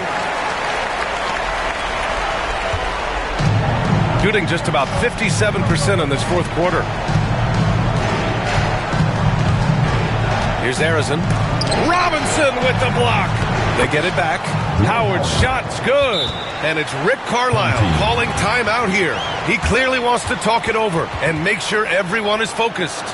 Shooting just about 57% in this fourth quarter. Here's Arizin. Robinson with the block. They get it back. Howard's shot's good. And it's Rick Carlisle calling timeout here. He clearly wants to talk it over and make sure everyone is focused.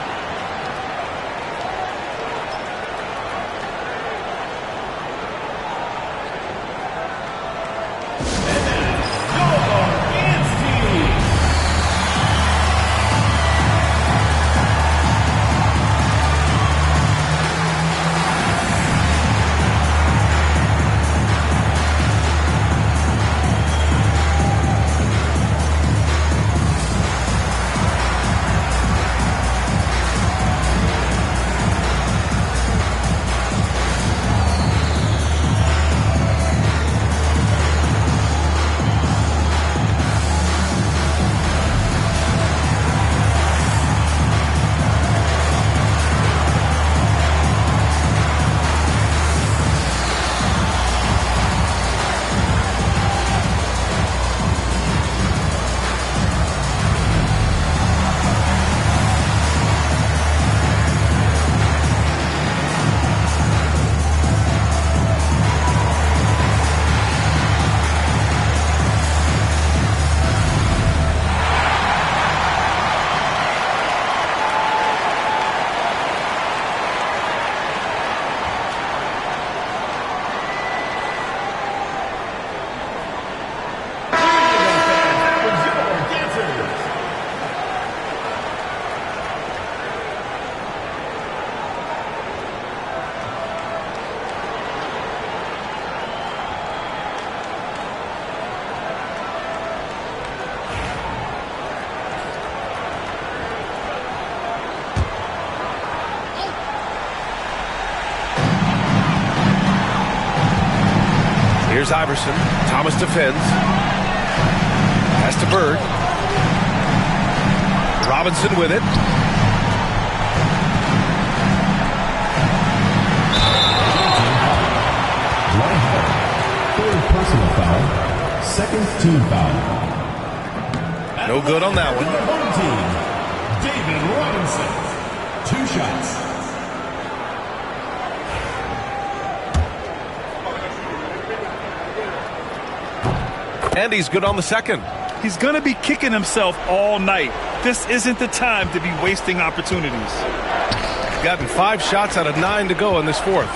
Here's Iverson. Thomas defends. Pass to Bird. Robinson with it. Third personal foul. Second team foul. No good on that one. Home team, David Robinson. 2 shots. And he's good on the second. He's going to be kicking himself all night. This isn't the time to be wasting opportunities. Gotten 5 shots out of 9 to go in this fourth.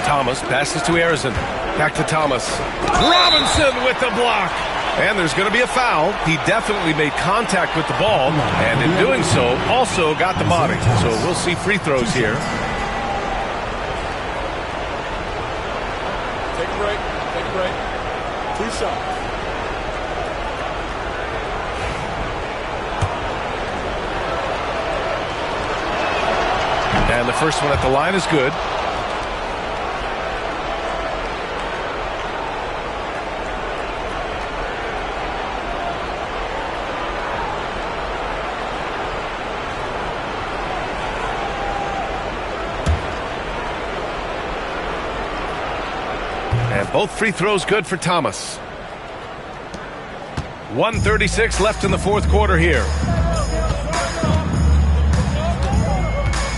Thomas passes to Arizin. Back to Thomas. Robinson with the block. And there's going to be a foul. He definitely made contact with the ball. And in doing so, also got the body. So we'll see free throws here. Take a break. Take a break. 2 shots. And the first one at the line is good. And both free throws good for Thomas. 1:36 left in the fourth quarter here.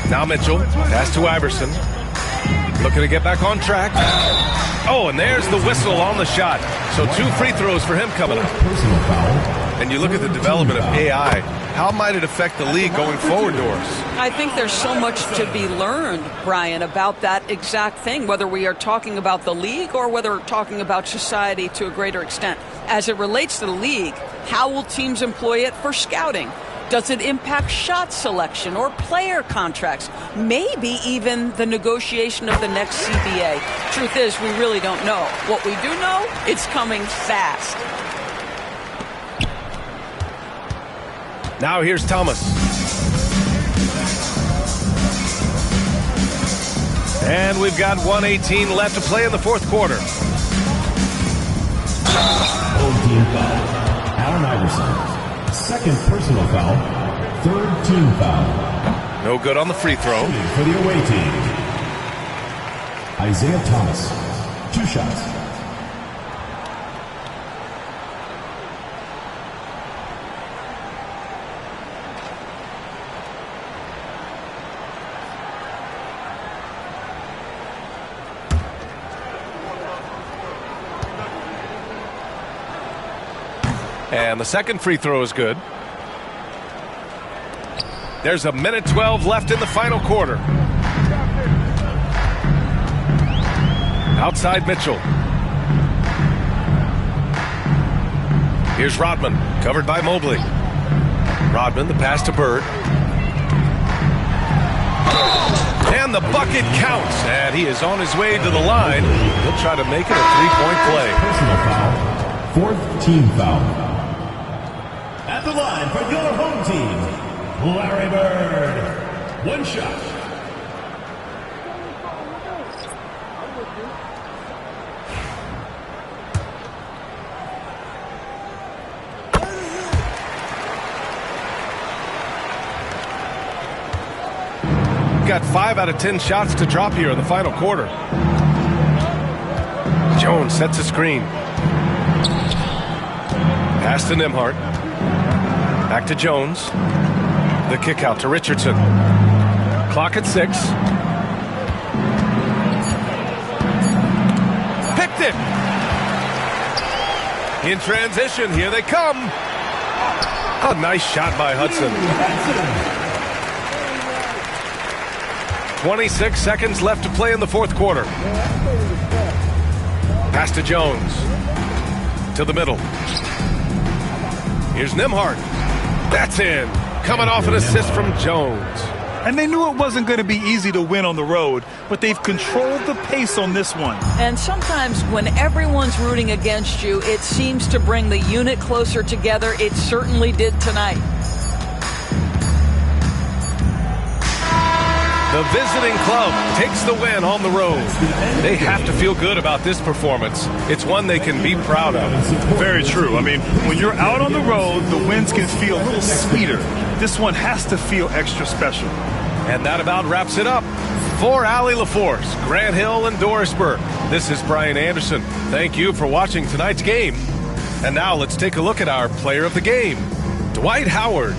Now Mitchell, pass to Iverson. Looking to get back on track. Oh, and there's the whistle on the shot. So 2 free throws for him coming up. And you look at the development of AI. How might it affect the league going forward, Doris? I think there's so much to be learned, Brian, about that exact thing, whether we are talking about the league or whether we're talking about society to a greater extent. As it relates to the league, how will teams employ it for scouting? Does it impact shot selection or player contracts? Maybe even the negotiation of the next CBA. Truth is, we really don't know. What we do know, it's coming fast. Now here's Thomas. And we've got 1:18 left to play in the fourth quarter. Home team foul. Allen Iverson. Second personal foul. Third team foul. No good on the free throw. For the away team, Isaiah Thomas. 2 shots. And the second free throw is good. There's 1:12 left in the final quarter. Outside Mitchell. Here's Rodman, covered by Mobley. Rodman, the pass to Bird. And the bucket counts. And he is on his way to the line. He'll try to make it a three-point play. Personal foul. Fourth team foul. At the line for your home team, Larry Bird. 1 shot. Got 5 out of 10 shots to drop here in the final quarter. Jones sets a screen. Pass to Nembhard. Back to Jones. The kick out to Richardson. Clock at 6. Picked it. In transition, here they come. A nice shot by Hudson. 26 seconds left to play in the fourth quarter. Pass to Jones. To the middle. Here's Nembhard. That's in. Coming off an assist from Jones. And they knew it wasn't going to be easy to win on the road, but they've controlled the pace on this one. And sometimes when everyone's rooting against you, it seems to bring the unit closer together. It certainly did tonight. The visiting club takes the win on the road. They have to feel good about this performance. It's one they can be proud of. Very true. I mean, when you're out on the road, the wins can feel a little sweeter. This one has to feel extra special. And that about wraps it up. For Allie LaForce, Grant Hill, and Doris Burke, this is Brian Anderson. Thank you for watching tonight's game. And now let's take a look at our player of the game, Dwight Howard.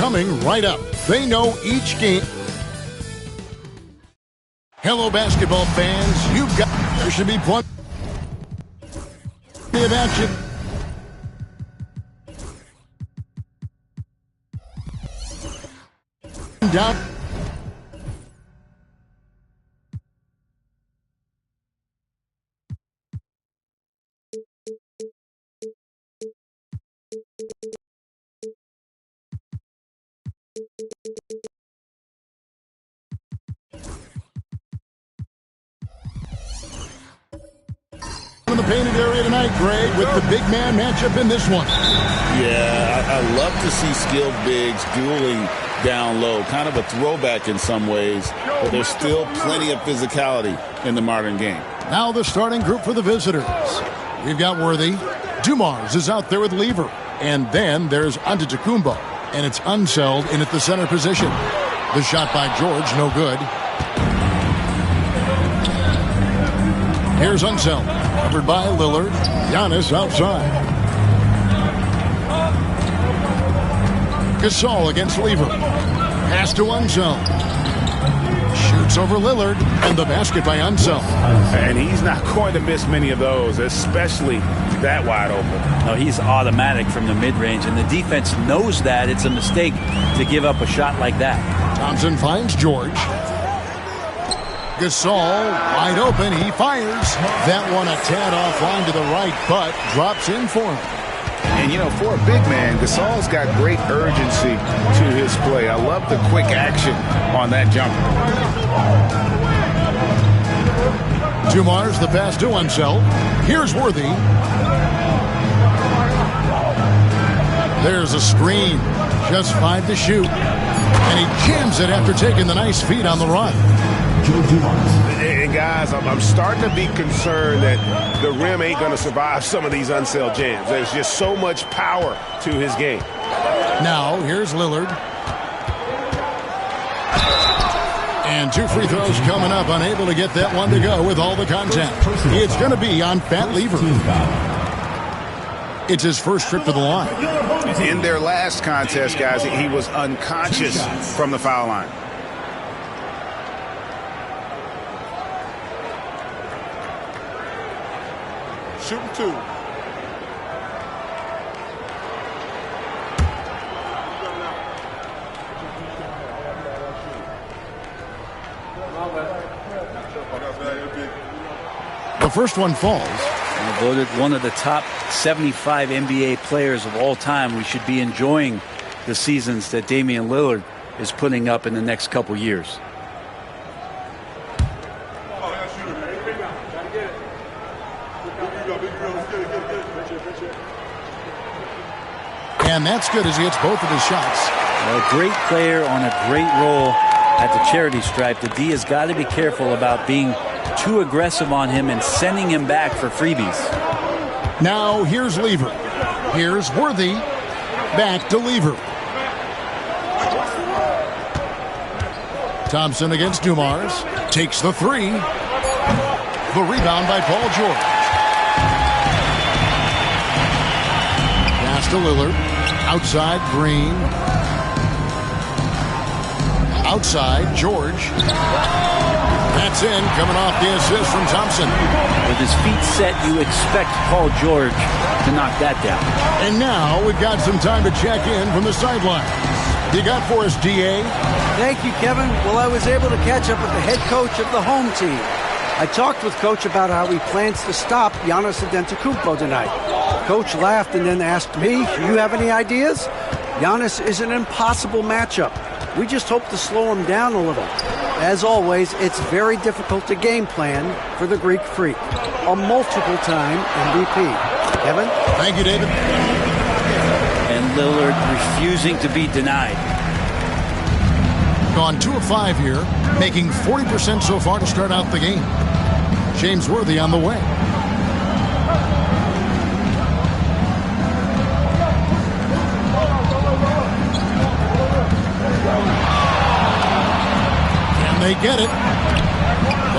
coming right up. They know each game. Hello, basketball fans. You've got... There should be plenty of action. Down. In the painted area tonight, Greg, with the big man matchup in this one. Yeah, I love to see skilled bigs dueling down low. Kind of a throwback in some ways, but there's still plenty of physicality in the modern game. Now the starting group for the visitors. We've got Worthy. Dumars is out there with Lever. And then there's Antetokounmpo. And it's Unseld in at the center position. The shot by George, no good. Here's Unseld, covered by Lillard. Giannis outside. Gasol against Lever. Pass to Unseld. Shoots over Lillard, and the basket by Unseld. And he's not going to miss many of those, especially that wide open. No, he's automatic from the mid-range, and the defense knows that it's a mistake to give up a shot like that. Thompson finds George. Gasol wide open. He fires. That one a tad offline to the right, but drops in for him. And, you know, for a big man, Gasol's got great urgency to his play. I love the quick action on that jumper. Dumars, the pass to Unseld. Here's Worthy. There's a screen. Just 5 to shoot. And he jams it after taking the nice feed on the run. And guys, I'm starting to be concerned that the rim ain't going to survive some of these Unseld jams. There's just so much power to his game. Now, here's Lillard. And 2 free throws coming up, unable to get that one to go with all the contact. It's going to be on Pat Lever. It's his first trip to the line. In their last contest, guys, he was unconscious from the foul line. Shooting 2. The first one falls. And voted one of the top 75 NBA players of all time. We should be enjoying the seasons that Damian Lillard is putting up in the next couple years. And that's good as he hits both of his shots. A great player on a great role at the charity stripe. The D has got to be careful about being too aggressive on him and sending him back for freebies. Now here's Lever. Here's Worthy. Back to Lever. Thompson against Dumars. Takes the 3. The rebound by Paul George. Pass to Lillard. Outside Green. Outside George. That's in, coming off the assist from Thompson. With his feet set, you expect Paul George to knock that down. And now we've got some time to check in from the sideline. You got for us, DA? Thank you, Kevin. Well, I was able to catch up with the head coach of the home team. I talked with Coach about how he plans to stop Giannis Antetokounmpo tonight. Coach laughed and then asked me, "You have any ideas?" Giannis is an impossible matchup. We just hope to slow him down a little. As always, it's very difficult to game plan for the Greek Freak, a multiple-time MVP. Kevin? Thank you, David. And Lillard refusing to be denied. Gone 2 of 5 here, making 40% so far to start out the game. James Worthy on the way. Can they get it?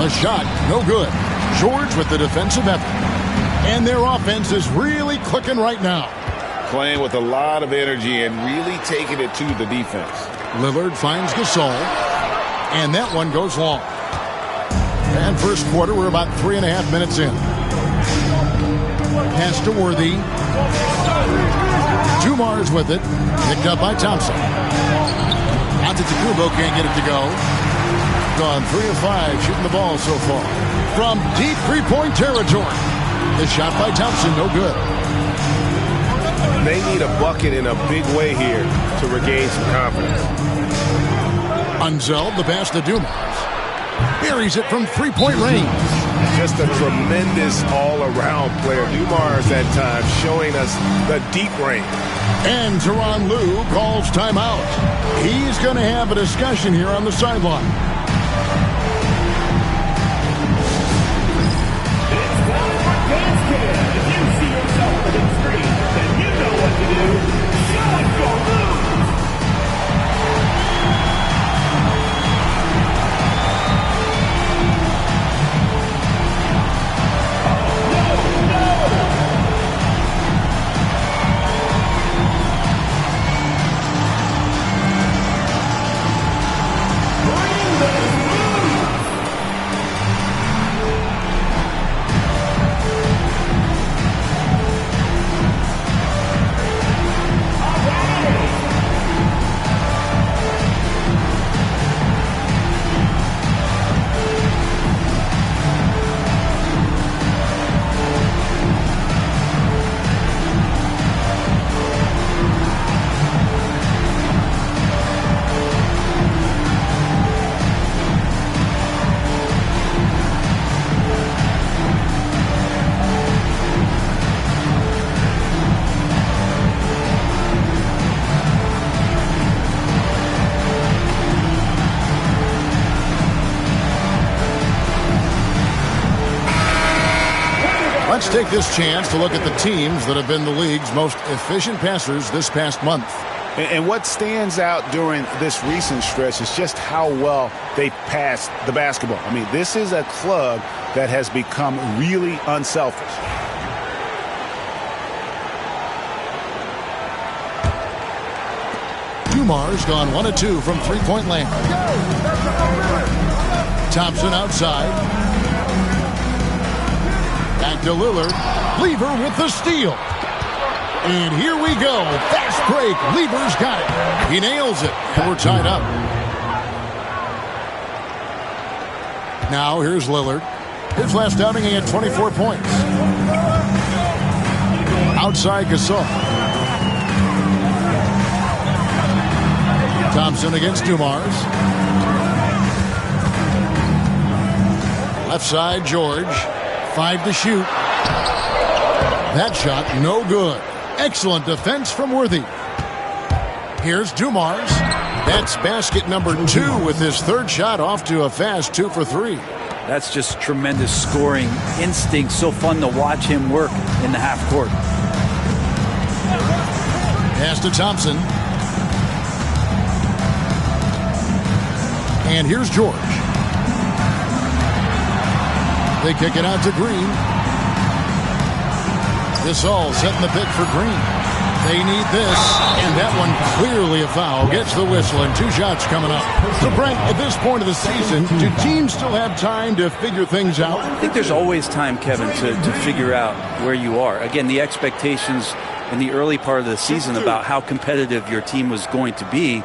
The shot, no good. George with the defensive effort. And their offense is really clicking right now. Playing with a lot of energy and really taking it to the defense. Lillard finds Gasol, and that one goes long. And first quarter, we're about 3.5 minutes in. Pass to Worthy. Dumars with it. Picked up by Thompson. Antetokounmpo can't get it to go. Gone 3 of 5 shooting the ball so far. From deep three-point territory. The shot by Thompson, no good. They need a bucket in a big way here to regain some confidence. Unseld, the pass to Dumars. Buries it from three-point range. Just a tremendous all-around player. Dumars at times showing us the deep range. And Tyronn Lue calls timeout. He's going to have a discussion here on the sideline. It's time for Dance Cam. If you see yourself on the big screen, then you know what to do. Show us your moves. Let's take this chance to look at the teams that have been the league's most efficient passers this past month. And what stands out during this recent stretch is just how well they passed the basketball. I mean, this is a club that has become really unselfish. Dumars gone 1 of 2 from three-point land. Thompson outside. Back to Lillard. Lever with the steal. And here we go. Fast break. Lever's got it. He nails it. And we're tied up. Now here's Lillard. His last outing, he had 24 points. Outside Gasol. Thompson against Dumars. Left side, George. 5 to shoot. That shot, no good. Excellent defense from Worthy. Here's Dumars. That's basket number 2 with his third shot off to a fast 2 for 3. That's just tremendous scoring instinct. So fun to watch him work in the half court. Pass to Thompson. And here's George. They kick it out to Green. This all setting the pick for Green. They need this, and that one clearly a foul. Gets the whistle, and 2 shots coming up. So, Brent, at this point of the season, do teams still have time to figure things out? I think there's always time, Kevin, to figure out where you are. Again, the expectations in the early part of the season about how competitive your team was going to be,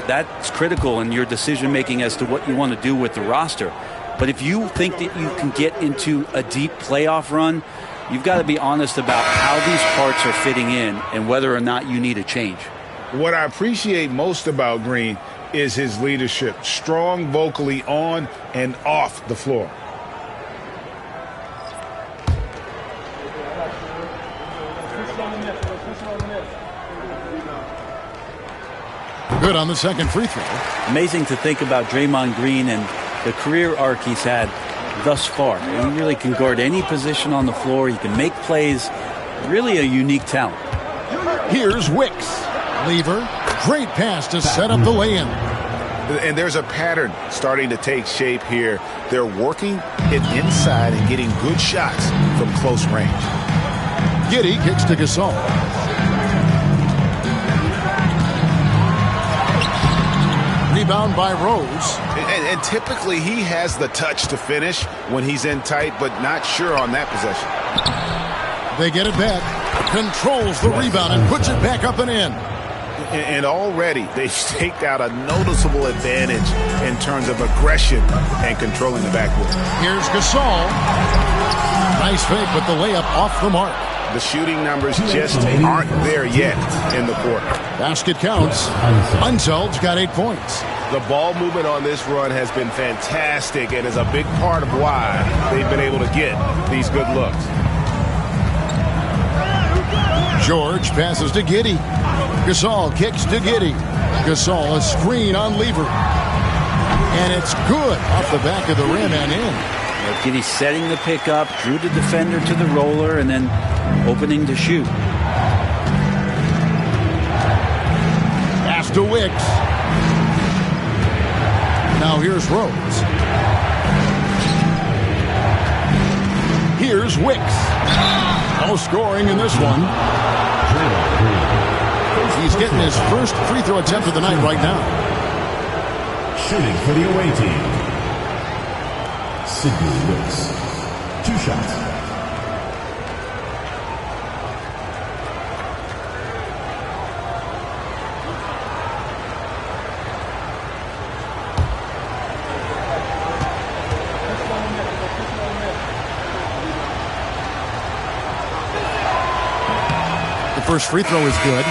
that's critical in your decision-making as to what you want to do with the roster. But if you think that you can get into a deep playoff run, you've got to be honest about how these parts are fitting in and whether or not you need a change. What I appreciate most about Green is his leadership, strong vocally on and off the floor. Good on the second free throw. Amazing to think about Draymond Green and the career arc he's had thus far. He really can guard any position on the floor. He can make plays. Really a unique talent. Here's Wicks. Lever. Great pass to set up the lay-in. And there's a pattern starting to take shape here. They're working it inside and getting good shots from close range. Giddey kicks to Gasol. Rebound by Rose. And typically he has the touch to finish when he's in tight, but not sure on that possession. They get it back. Controls the rebound and puts it back up and in. And already they've staked out a noticeable advantage in terms of aggression and controlling the backcourt. Here's Gasol. Nice fake, but the layup off the mark. The shooting numbers just aren't there yet in the quarter. Basket counts. Unseld's got 8 points. The ball movement on this run has been fantastic and is a big part of why they've been able to get these good looks. George passes to Giddey. Gasol kicks to Giddey. Gasol a screen on Lever. And it's good off the back of the rim and in. Giddey setting the pick up, drew the defender to the roller, and then opening to shoot. Pass to Wicks. Now here's Rose. Here's Wicks. No scoring in this one. He's getting his first free throw attempt of the night right now. Shooting for the away team, Sidney Wicks. 2 shots. The first free throw is good.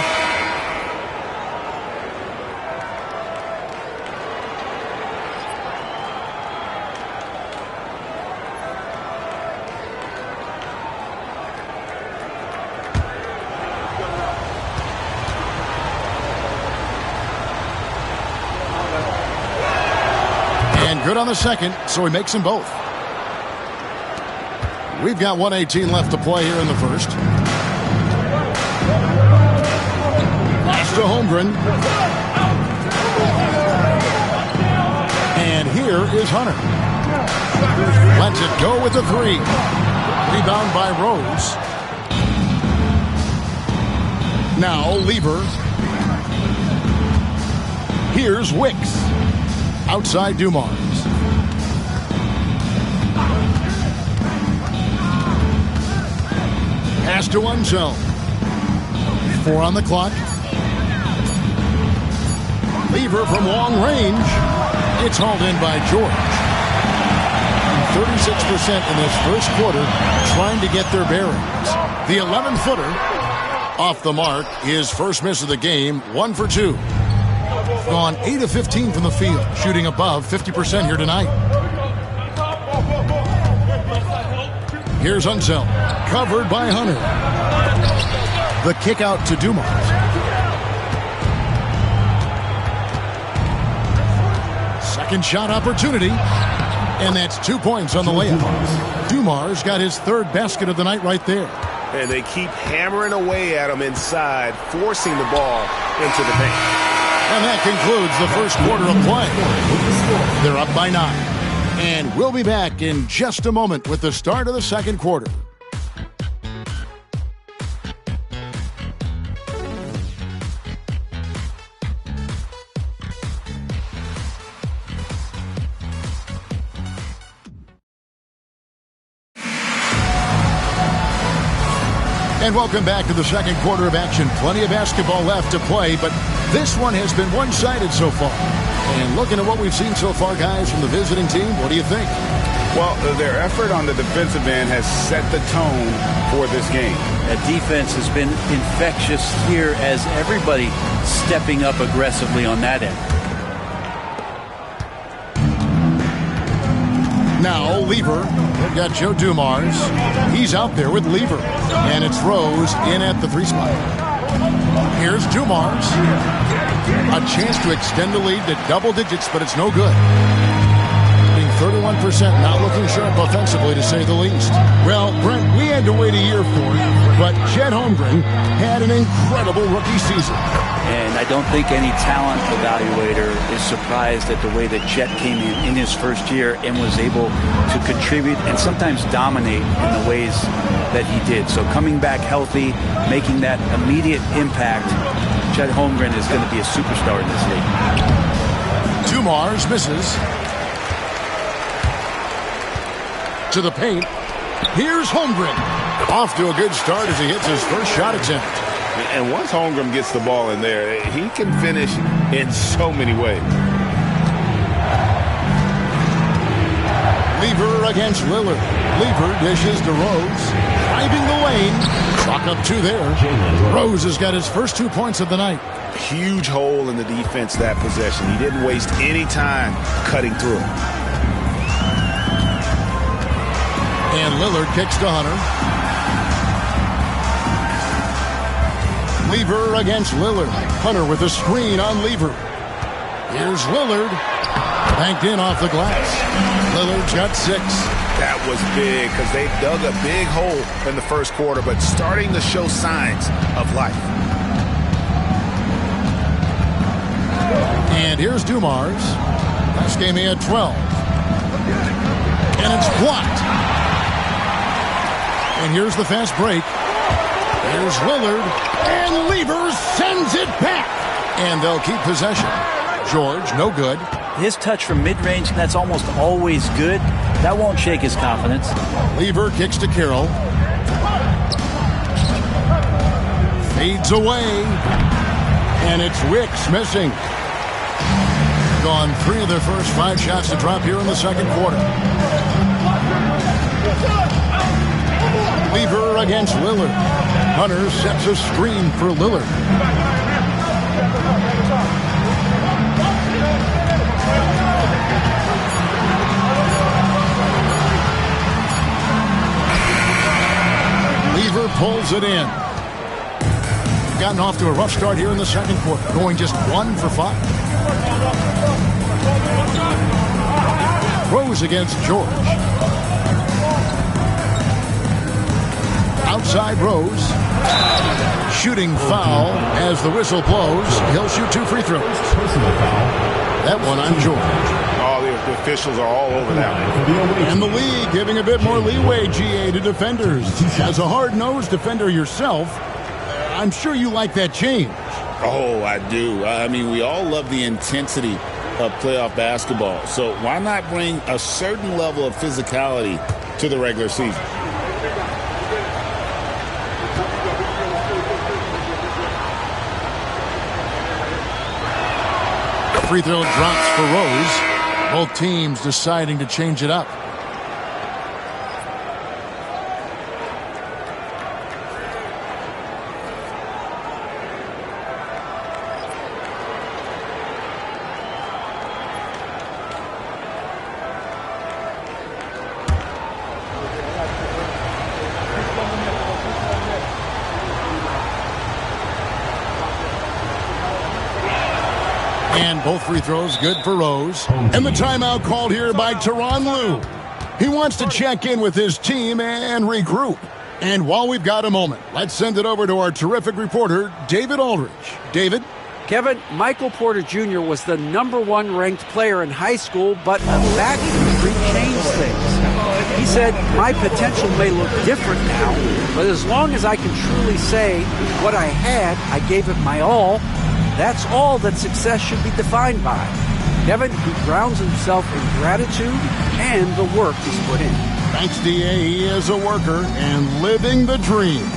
Good on the second, so he makes them both. We've got 1:18 left to play here in the first. Pass to Holmgren. And here is Hunter. Lets it go with the 3. Rebound by Rose. Now Lever. Here's Wicks. Outside Dumars. Pass to Unseld. 4 on the clock. Lever from long range. It's hauled in by George. 36% in this first quarter trying to get their bearings. The 11-footer off the mark. His first miss of the game. 1 for 2. Gone 8 of 15 from the field. Shooting above 50% here tonight. Here's Unseld. Covered by Hunter. The kick out to Dumars. Second shot opportunity. And that's 2 points on the layup. Dumars got his 3rd basket of the night right there. And they keep hammering away at him inside, forcing the ball into the paint. And that concludes the first quarter of play. They're up by 9. And we'll be back in just a moment with the start of the second quarter. And welcome back to the second quarter of action. Plenty of basketball left to play, but this one has been one-sided so far. And looking at what we've seen so far, guys, from the visiting team, what do you think? Well, their effort on the defensive end has set the tone for this game. That defense has been infectious here as everybody stepping up aggressively on that end. Now Lever. They've got Joe Dumars. He's out there with Lever. And it's Rose in at the 3 spot. Here's Dumars. A chance to extend the lead to double digits, but it's no good. Being 31%, not looking sharp offensively, to say the least. Well, Brent, we had to wait a year for it, but Chet Holmgren had an incredible rookie season. And I don't think any talent evaluator is surprised at the way that Chet came in his first year and was able to contribute and sometimes dominate in the ways that he did. So coming back healthy, making that immediate impact, Chet Holmgren is going to be a superstar in this league. Dumars misses. To the paint. Here's Holmgren. Off to a good start as he hits his first shot attempt. And once Holmgren gets the ball in there, he can finish in so many ways. Lever against Lillard. Lever dishes to Rose. Driving the lane. Clock up 2 there. Rose has got his first 2 points of the night. Huge hole in the defense that possession. He didn't waste any time cutting through it. And Lillard kicks to Hunter. Lever against Lillard. Hunter with a screen on Lever. Here's Lillard. Banked in off the glass. Lillard's got 6. That was big because they dug a big hole in the first quarter, but starting to show signs of life. And here's Dumars. Last game he had 12. And it's blocked. And here's the fast break. Here's Lillard. And Lever sends it back. And they'll keep possession. George, no good. His touch from mid-range, that's almost always good. That won't shake his confidence. Lever kicks to Carroll. Fades away. And it's Wicks missing. Gone 3 of their first 5 shots to drop here in the second quarter. Lever against Lillard. Hunter sets a screen for Lillard. Lever pulls it in. Gotten off to a rough start here in the second quarter, going just 1 for 5. Rose against George. Outside Rose. Shooting foul as the whistle blows. He'll shoot 2 free throws. That one on George. Oh, the officials are all over that one. And the league giving a bit more leeway, GA, to defenders. As a hard-nosed defender yourself, I'm sure you like that change. Oh, I do. I mean, we all love the intensity of playoff basketball. So why not bring a certain level of physicality to the regular season? Free throw drops for Rose. Both teams deciding to change it up. And both free throws good for Rose. And the timeout called here by Tyronn Lue. He wants to check in with his team and regroup. And while we've got a moment, let's send it over to our terrific reporter, David Aldridge. David? Kevin, Michael Porter Jr. was the #1 ranked player in high school, but a back injury changed things. He said, my potential may look different now, but as long as I can truly say what I had, I gave it my all. That's all that success should be defined by. Kevin, he grounds himself in gratitude and the work he's put in. Thanks, D.A. He is a worker and living the dream.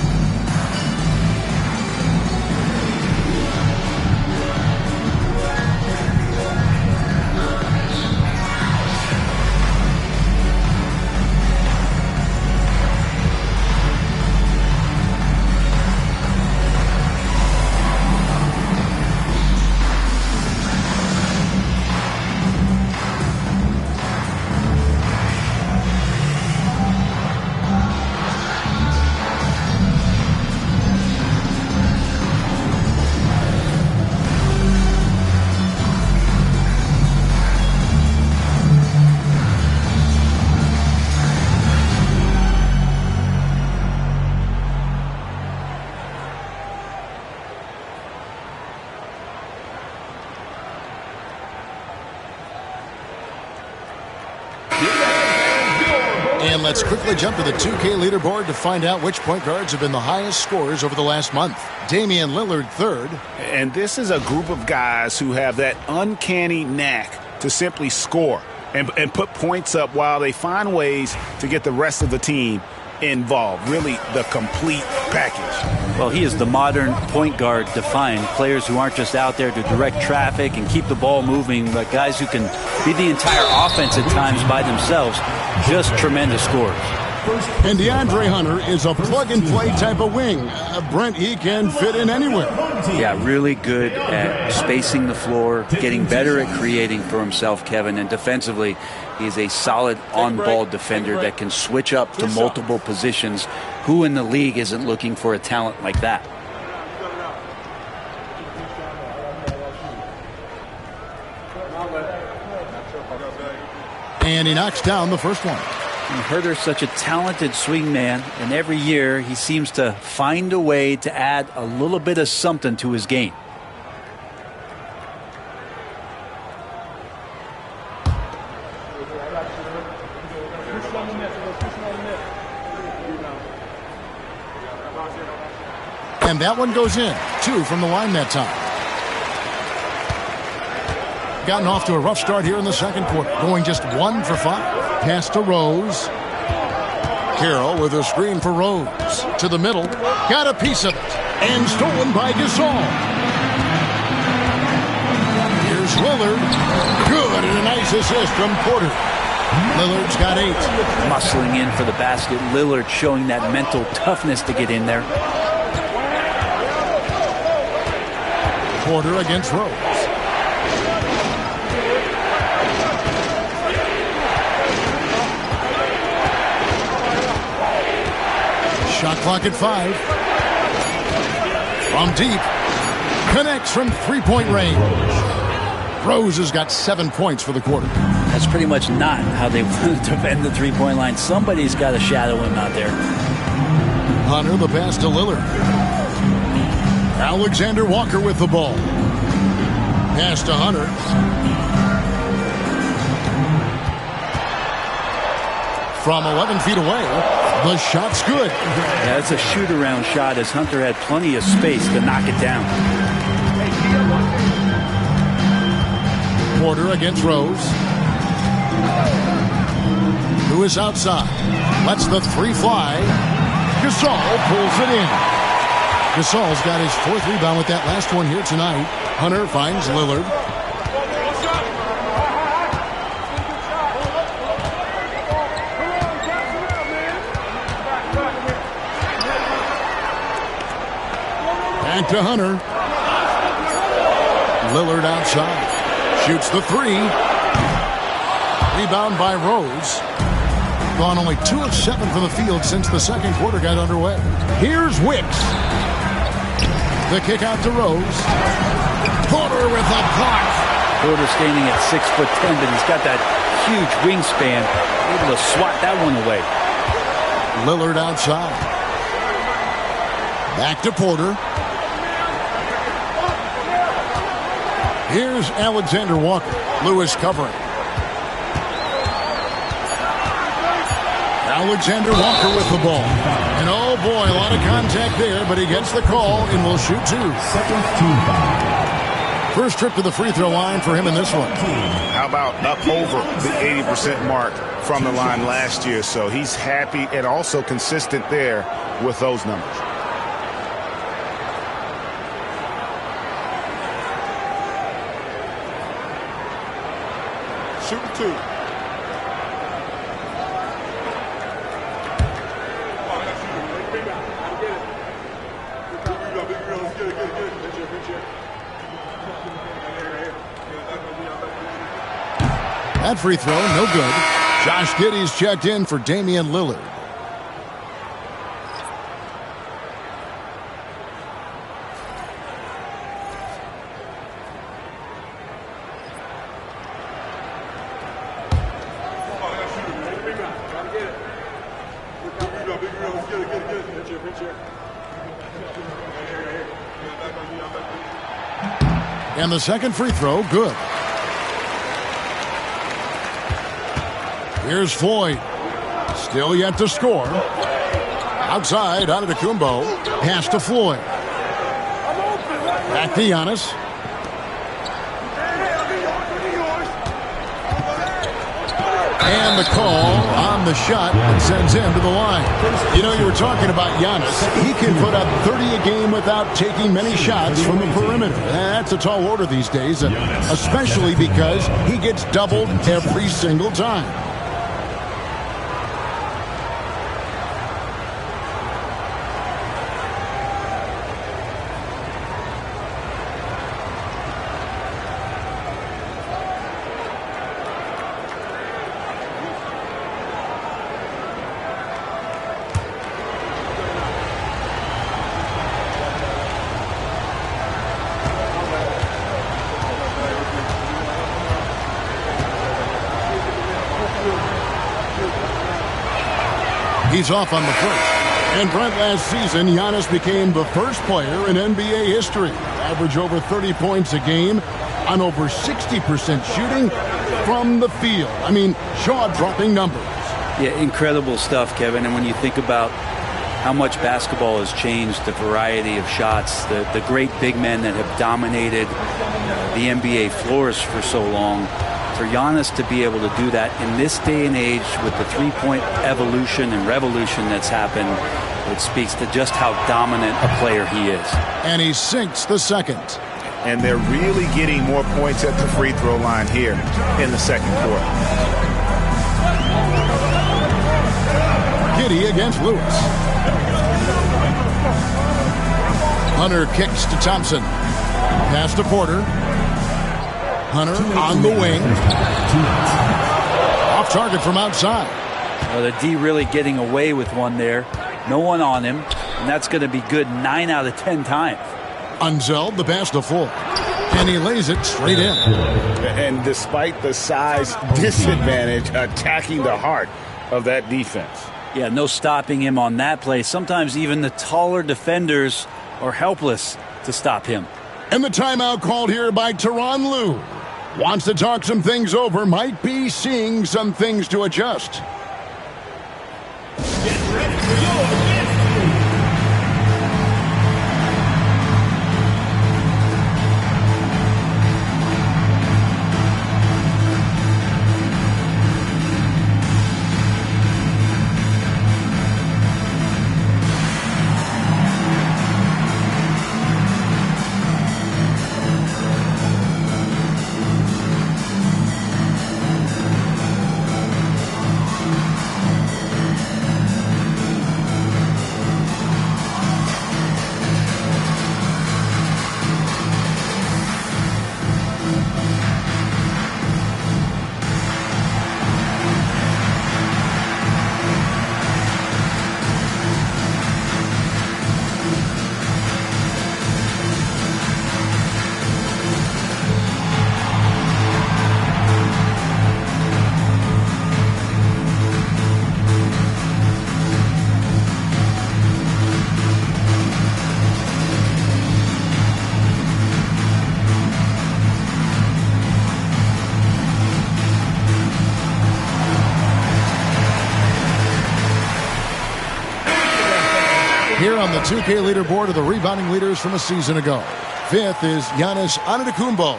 let's quickly jump to the 2K leaderboard to find out which point guards have been the highest scorers over the last month. Damian Lillard third. And this is a group of guys who have that uncanny knack to simply score and put points up while they find ways to get the rest of the team involved. Really the complete package. Well, he is the modern point guard defined. Players who aren't just out there to direct traffic and keep the ball moving, but guys who can be the entire offense at times by themselves. Just tremendous scorers. And DeAndre Hunter is a plug-and-play type of wing. Brent, he can fit in anywhere. Yeah, really good at spacing the floor, getting better at creating for himself, Kevin. And defensively, he's a solid on-ball defender that can switch up to multiple positions. Who in the league isn't looking for a talent like that? And he knocks down the first one. And Huerter's such a talented swing man, and every year he seems to find a way to add a little bit of something to his game. And that one goes in. 2 from the line that time. Gotten off to a rough start here in the second quarter. Going just 1 for 5. Pass to Rose. Carroll with a screen for Rose. To the middle. Got a piece of it. And stolen by Gasol. Here's Lillard. Good, and a nice assist from Porter. Lillard's got 8. Muscling in for the basket. Lillard showing that mental toughness to get in there. Porter against Rose. Shot clock at 5. From deep. Connects from three-point range. Rose has got 7 points for the quarter. That's pretty much not how they want to defend the three-point line. Somebody's got to shadow him out there. Hunter, the pass to Lillard. Alexander Walker with the ball. Pass to Hunter. From 11 feet away, the shot's good. Yeah, it's a shoot-around shot as Hunter had plenty of space to knock it down. Porter against Rose. Who is outside. Lets the 3 fly. Gasol pulls it in. Gasol's got his 4th rebound with that last one here tonight. Hunter finds Lillard. Back to Hunter. Lillard outside. Shoots the 3. Rebound by Rose. Gone only 2 of 7 from the field since the second quarter got underway. Here's Wicks. The kick out to Rose. Porter with a block. Porter standing at 6'10", but he's got that huge wingspan, able to swat that one away. Lillard outside. Back to Porter. Here's Alexander Walker. Lewis covering. Alexander Walker with the ball. And oh boy, a lot of contact there, but he gets the call and will shoot 2. First trip to the free throw line for him in this one. How about up over the 80% mark from the line last year? So he's happy and also consistent there with those numbers. Shooting 2. That free throw, no good. Josh Giddey's checked in for Damian Lillard. And the second free throw, good. Here's Floyd. Still yet to score. Outside, Antetokounmpo. Pass to Floyd. Back to Giannis. And the call on the shot that sends him to the line. You know, you were talking about Giannis. He can put up 30 a game without taking many shots from the perimeter. That's a tall order these days, especially because he gets doubled every single time. He's off on the first. And Brent, last season, Giannis became the first player in NBA history. Average over 30 points a game on over 60% shooting from the field. I mean, jaw-dropping numbers. Yeah, incredible stuff, Kevin. And when you think about how much basketball has changed, the variety of shots, the great big men that have dominated the NBA floors for so long, for Giannis to be able to do that in this day and age with the three-point evolution and revolution that's happened, it speaks to just how dominant a player he is. And he sinks the second. And they're really getting more points at the free throw line here in the second quarter. Giddey against Lewis. Hunter kicks to Thompson. Pass to Porter. Hunter on the wing. Off target from outside. Well, the D really getting away with one there. No one on him. And that's going to be good 9 out of 10 times. Unseld the pass to Full. And he lays it straight in. And despite the size disadvantage, attacking the heart of that defense. Yeah, no stopping him on that play. Sometimes even the taller defenders are helpless to stop him. And the timeout called here by Tyronn Lue. Wants to talk some things over, might be seeing some things to adjust. Get ready for your dance. Here on the 2K leaderboard are the rebounding leaders from a season ago. Fifth is Giannis Antetokounmpo.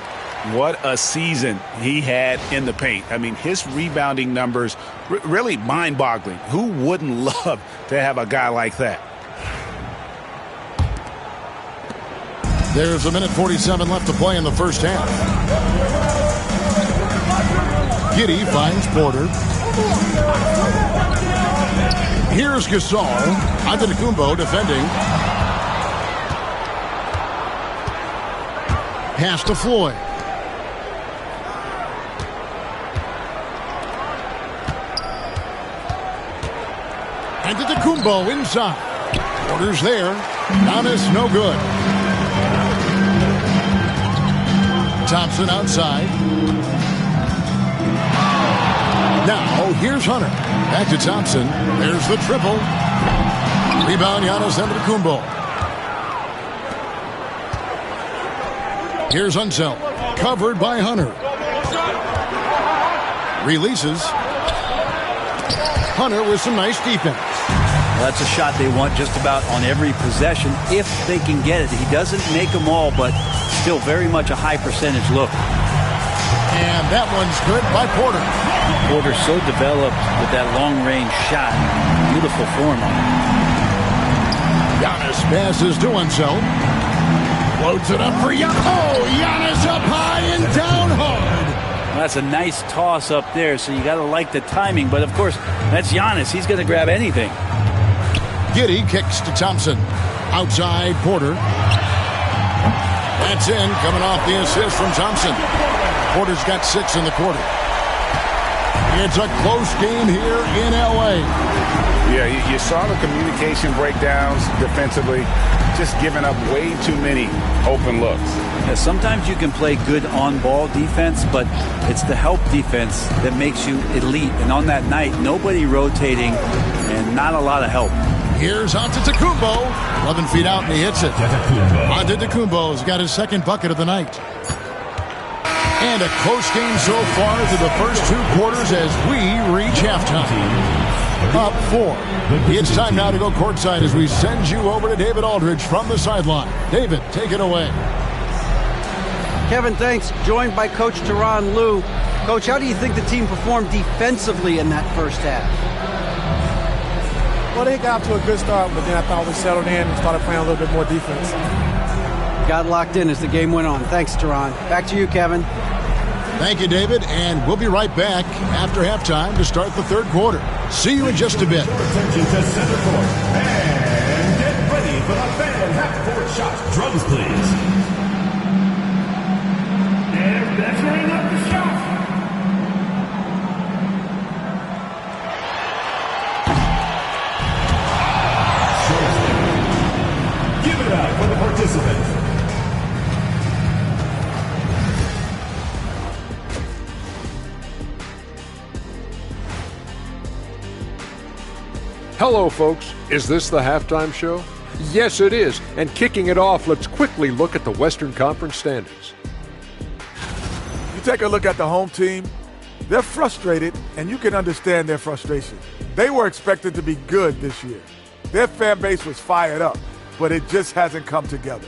What a season he had in the paint. I mean, his rebounding numbers really mind-boggling. Who wouldn't love to have a guy like that? There's a minute 47 left to play in the first half. Giddey finds Porter. Here's Gasol. Antetokounmpo defending. Pass to Floyd. Antetokounmpo inside. Porter's there. Giannis no good. Thompson outside. Now here's Hunter. Back to Thompson. There's the triple. Rebound Giannis Antetokounmpo. Here's Unseld. Covered by Hunter. Releases. Hunter with some nice defense. Well, that's a shot they want just about on every possession if they can get it. He doesn't make them all, but still very much a high percentage look. And that one's good by Porter. Porter's so developed with that long-range shot. Beautiful form on it. Giannis passes to Unseld. Loads it up for Giannis. Oh, Giannis up high and down hard. Well, that's a nice toss up there, so you got to like the timing. But, of course, that's Giannis. He's going to grab anything. Giddey kicks to Thompson. Outside Porter. That's in, coming off the assist from Thompson. Porter's got 6 in the quarter. It's a close game here in L.A. Yeah, you saw the communication breakdowns defensively, just giving up way too many open looks. Yeah, sometimes you can play good on-ball defense, but it's the help defense that makes you elite. And on that night, nobody rotating and not a lot of help. Here's Antetokounmpo. 11 feet out, and he hits it. Antetokounmpo's got his second bucket of the night. And a close game so far through the first 2 quarters as we reach halftime. Up 4. It's time now to go courtside as we send you over to David Aldridge from the sideline. David, take it away. Kevin, thanks. Joined by Coach Tyronn Lue. Coach, how do you think the team performed defensively in that first half? Well, they got off to a good start, but then I thought we settled in and started playing a little bit more defense. Got locked in as the game went on. Thanks, Tyronn. Back to you, Kevin. Thank you, David, and we'll be right back after halftime to start the third quarter. See you in just a bit. Attention to center court. And get ready for the fan half-court shot. Drums, please. And measuring up the shot. Give it up for the participants. Hello, folks. Is this the halftime show? Yes, it is. And kicking it off, let's quickly look at the Western Conference standings. You take a look at the home team, they're frustrated, and you can understand their frustration. They were expected to be good this year. Their fan base was fired up, but it just hasn't come together.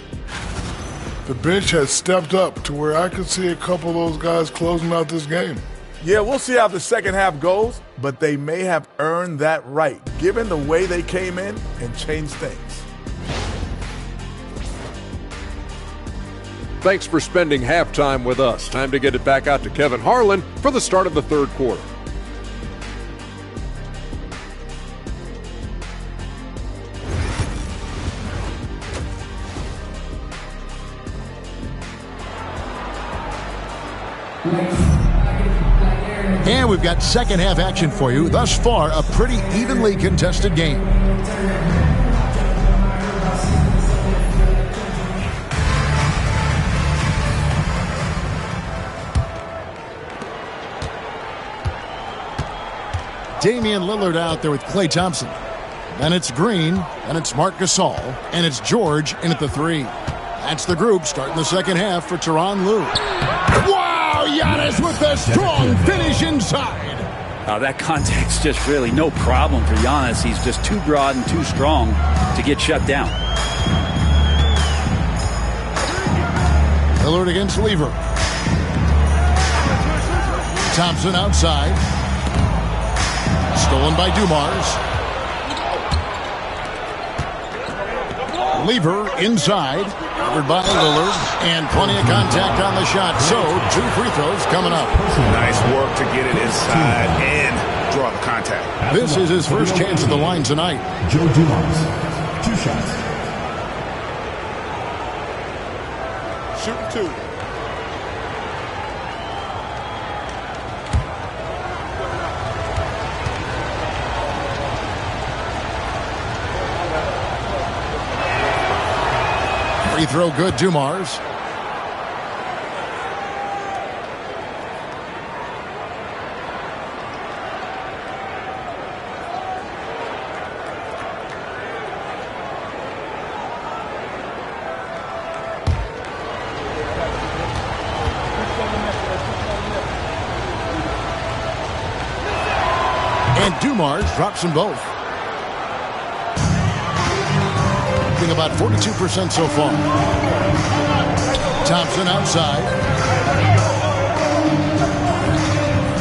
The bench has stepped up to where I could see a couple of those guys closing out this game. Yeah, we'll see how the second half goes, but they may have earned that right, given the way they came in and changed things. Thanks for spending halftime with us. Time to get it back out to Kevin Harlan for the start of the third quarter. And we've got second half action for you. Thus far, a pretty evenly contested game. Damian Lillard out there with Klay Thompson. Then it's Green, and it's Marc Gasol, and it's George in at the 3. That's the group starting the second half for Tyronn Lue. Wow, Giannis with the strong finish inside. That contact's just really no problem for Giannis. He's just too broad and too strong to get shut down. Lillard against Lever. Thompson outside. Stolen by Dumars. Lever inside. Covered by Lillard. And plenty of contact on the shot. So, 2 free throws coming up. Nice work to get it inside and draw the contact. This is his first chance at the line tonight. Joe Dumars, 2 shots. Shoot 2. Free throw good, Dumars. And Dumars drops them both. Shooting about 42% so far. Thompson outside.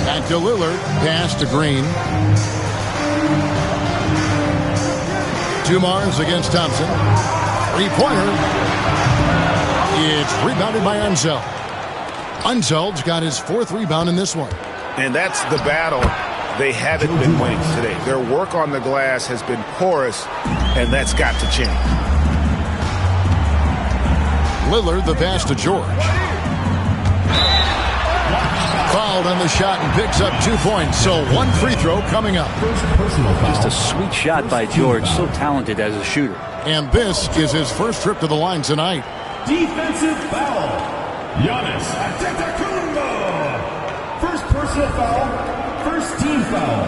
Back to Lillard. Pass to Green. Dumars against Thompson. Three-pointer. It's rebounded by Unseld. Unseld's got his 4th rebound in this one. And that's the battle they haven't been winning today. Their work on the glass has been porous, and that's got to change. Lillard, the pass to George. Fouled on the shot and picks up 2 points. So 1 free throw coming up. Just a sweet shot by George. So talented as a shooter. And this is his first trip to the line tonight. Defensive foul. Giannis Antetokounmpo. First personal foul. First team foul.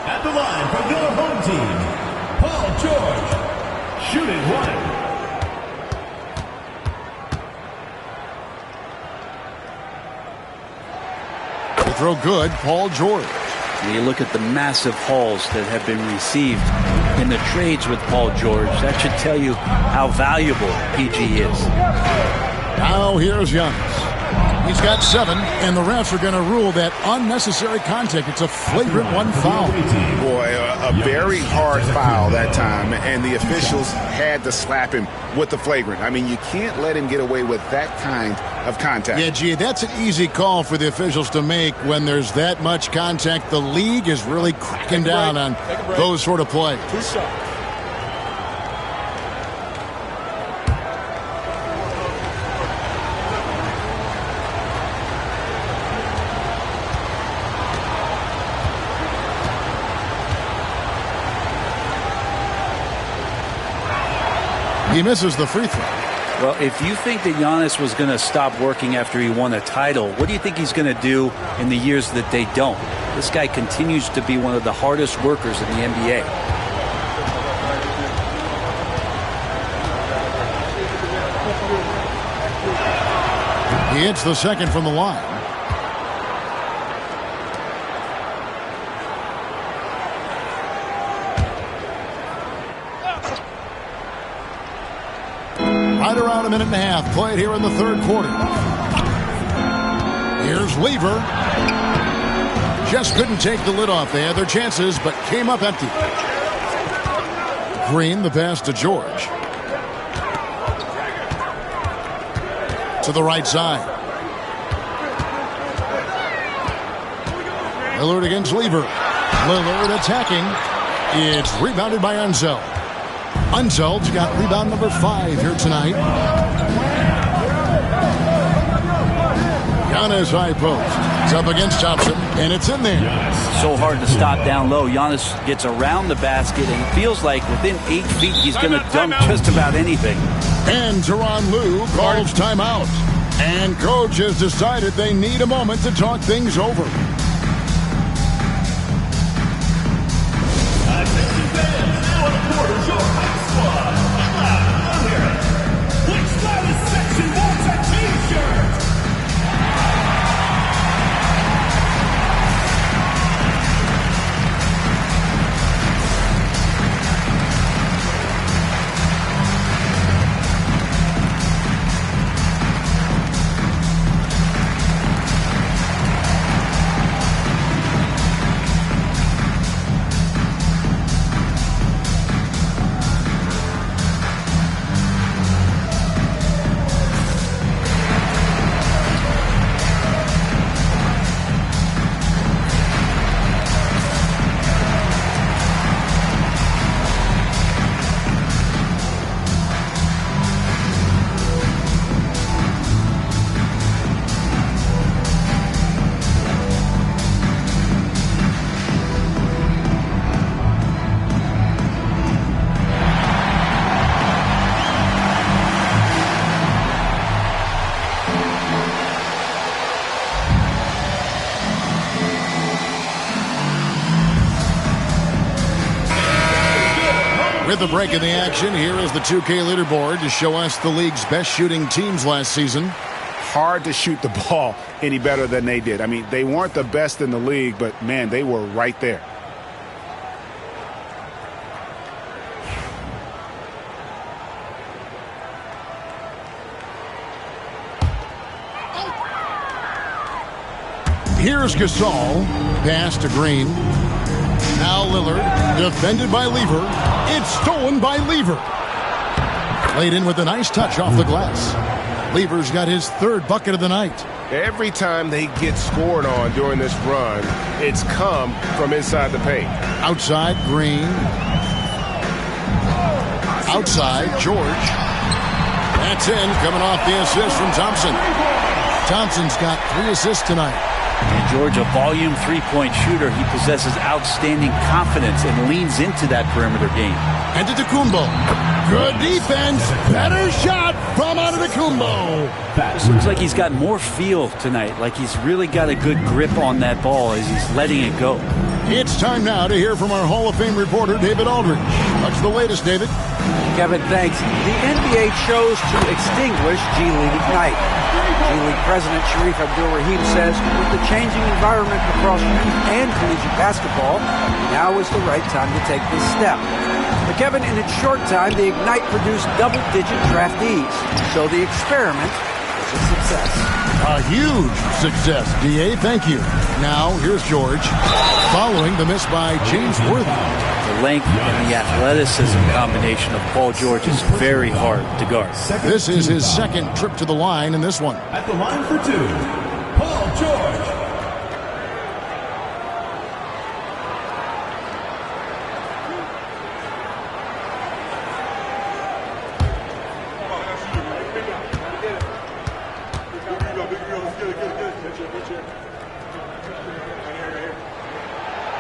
At the line for your home team, Paul George. Shooting 1. Throw good, Paul George. And you look at the massive hauls that have been received in the trades with Paul George. That should tell you how valuable PG is. Now here's Giannis. He's got 7, and the refs are going to rule that unnecessary contact. It's a flagrant 1 foul. Boy, a very hard foul that time, and the officials had to slap him with the flagrant. I mean, you can't let him get away with that kind of contact. Yeah, gee, that's an easy call for the officials to make when there's that much contact. The league is really cracking down on those sort of plays. 2 shots. He misses the free throw. Well, if you think that Giannis was going to stop working after he won a title, what do you think he's going to do in the years that they don't? This guy continues to be one of the hardest workers in the NBA. He hits the second from the line. Right around a minute and a half played here in the 3rd quarter. Here's Lever. Just couldn't take the lid off. They had their chances, but came up empty. Green, the pass to George. To the right side. Lillard against Lever. Lillard attacking. It's rebounded by Unseld. Unseld's got rebound number 5 here tonight. Giannis high post. It's up against Thompson, and it's in there. So hard to stop down low. Giannis gets around the basket, and it feels like within 8 feet he's going to dunk just about anything. And Tyronn Lue calls timeout. And coach has decided they need a moment to talk things over. Attention fans, now the quarters, your high squad. Loud, hear it. Which loudest section wants a t-shirt? With the break in the action, here is the 2K leaderboard to show us the league's best shooting teams last season. hard to shoot the ball any better than they did. I mean, they weren't the best in the league, but, man, they were right there. Here's Gasol. Pass to Green. Now Lillard. Defended by Lever. It's stolen by Lever. Laid in with a nice touch off the glass. Lever's got his third bucket of the night. Every time they get scored on during this run, it's come from inside the paint. Outside, Green. Outside, George. That's in, coming off the assist from Thompson. Thompson's got 3 assists tonight. And George, a volume three-point shooter. He possesses outstanding confidence and leans into that perimeter game. Antetokounmpo. Good defense. Better shot from Antetokounmpo. This looks like he's got more feel tonight, like he's really got a good grip on that ball as he's letting it go. It's time now to hear from our Hall of Fame reporter, David Aldridge. What's the latest, David? Kevin, thanks. The NBA chose to extinguish G League Ignite. G League President Sharif Abdul-Rahim says with the changing environment across youth and collegiate basketball, now is the right time to take this step. But Kevin, in its short time, the Ignite produced double-digit draftees, so the experiment was a success. A huge success, D.A. Thank you. Now, here's George, following the miss by James Worthy. The length and the athleticism combination of Paul George is very hard to guard. This is his second trip to the line in this one. At the line for 2, Paul George.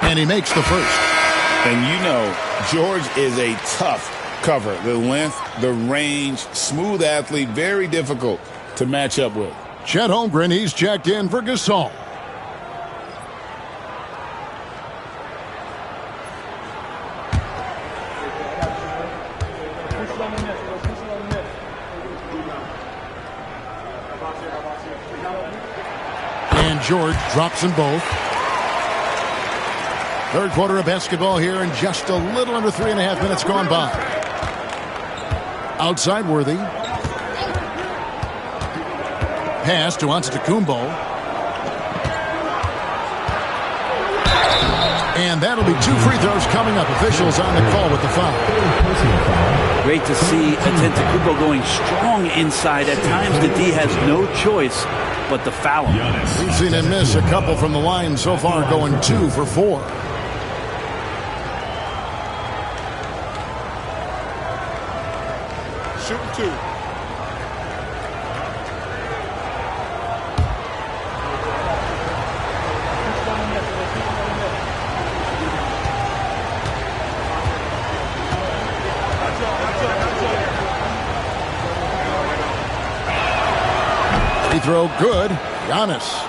And he makes the first. And you know, George is a tough cover. The length, the range, smooth athlete, very difficult to match up with. Chet Holmgren, he's checked in for Gasol. And George drops them both. Third quarter of basketball here, and just a little under 3.5 minutes gone by. Outside Worthy. Pass to Antetokounmpo. And that'll be 2 free throws coming up. Officials on the call with the foul. Great to see Antetokounmpo going strong inside. At times the D has no choice but to foul him. We've seen him miss a couple from the line so far, going 2 for 4. Shooting 2. Free throw good. Giannis.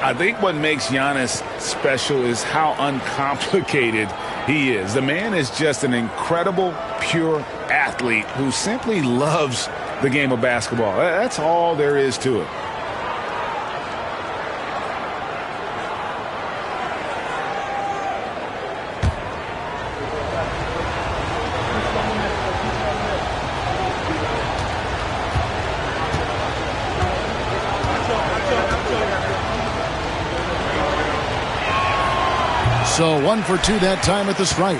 I think what makes Giannis special is how uncomplicated he is. The man is just an incredible, pure athlete who simply loves the game of basketball. That's all there is to it. So 1 for 2 that time at the stripe.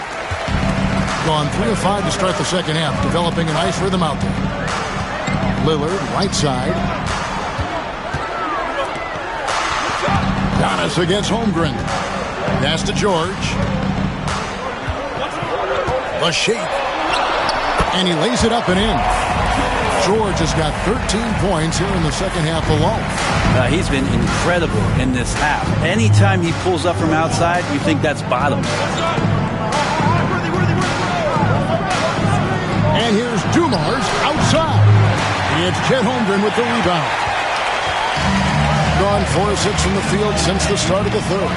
Gone 3 of 5 to start the second half, developing a nice rhythm out there. Lillard, right side. Giannis against Holmgren. Pass to George. The shake. And he lays it up and in. George has got 13 points here in the second half alone. He's been incredible in this half. Anytime he pulls up from outside, you think that's bottom. And here's Dumars outside. It's Chet Holmgren with the rebound. Gone 4 of 6 from the field since the start of the third.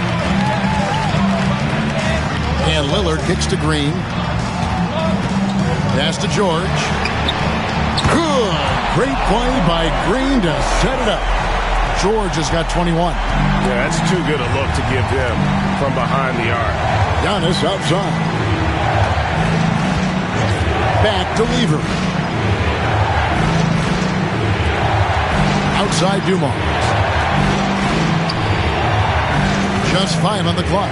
And Lillard kicks to Green. Pass to George. Good. Great play by Green to set it up. George has got 21. Yeah, that's too good a look to give him from behind the arc. Giannis outside. Back to Lever. Outside Dumars. Just 5 on the clock.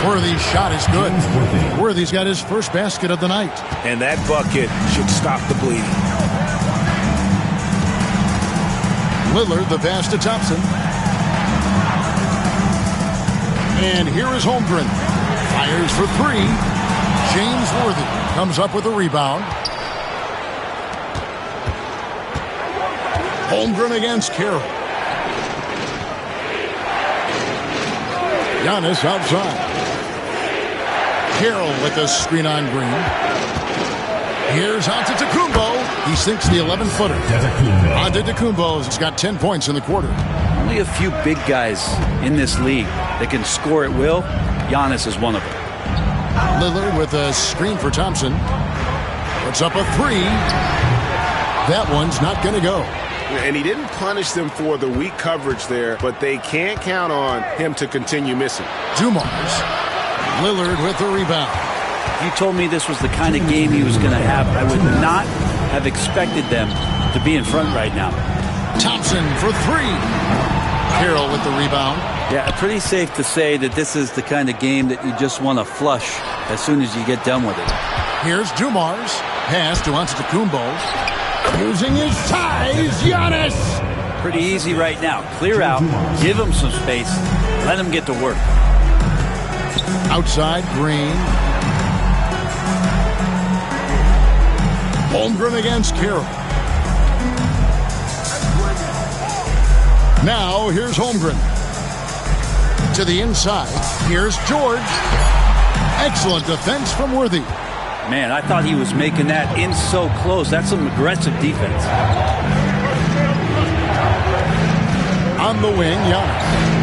Worthy's shot is good. Worthy's got his first basket of the night. And that bucket should stop the bleeding. Lillard, the pass to Thompson. And here is Holmgren. Fires for 3. James Worthy comes up with a rebound. Holmgren against Carroll. Giannis outside. Carroll with the screen on Green. Here's Antetokounmpo. He sinks the 11-footer. Antetokounmpo's got 10 points in the quarter. Only a few big guys in this league that can score at will. Giannis is one of them. Lillard with a screen for Thompson. Puts up a 3. That one's not going to go. And he didn't punish them for the weak coverage there, but they can't count on him to continue missing. Dumars. Lillard with the rebound. If you told me this was the kind of game he was going to have, I would not have expected them to be in front right now. Thompson for 3. Carroll with the rebound. Yeah, pretty safe to say that this is the kind of game that you just want to flush as soon as you get done with it. Here's Dumars. Pass to Antetokounmpo. Using his size, Giannis. Pretty easy right now. Clear out, give him some space, let him get to work. Outside, Green. Holmgren against Carroll. Now, here's Holmgren. To the inside. Here's George. Excellent defense from Worthy. Man, I thought he was making that in so close. That's some aggressive defense. On the wing, Giannis.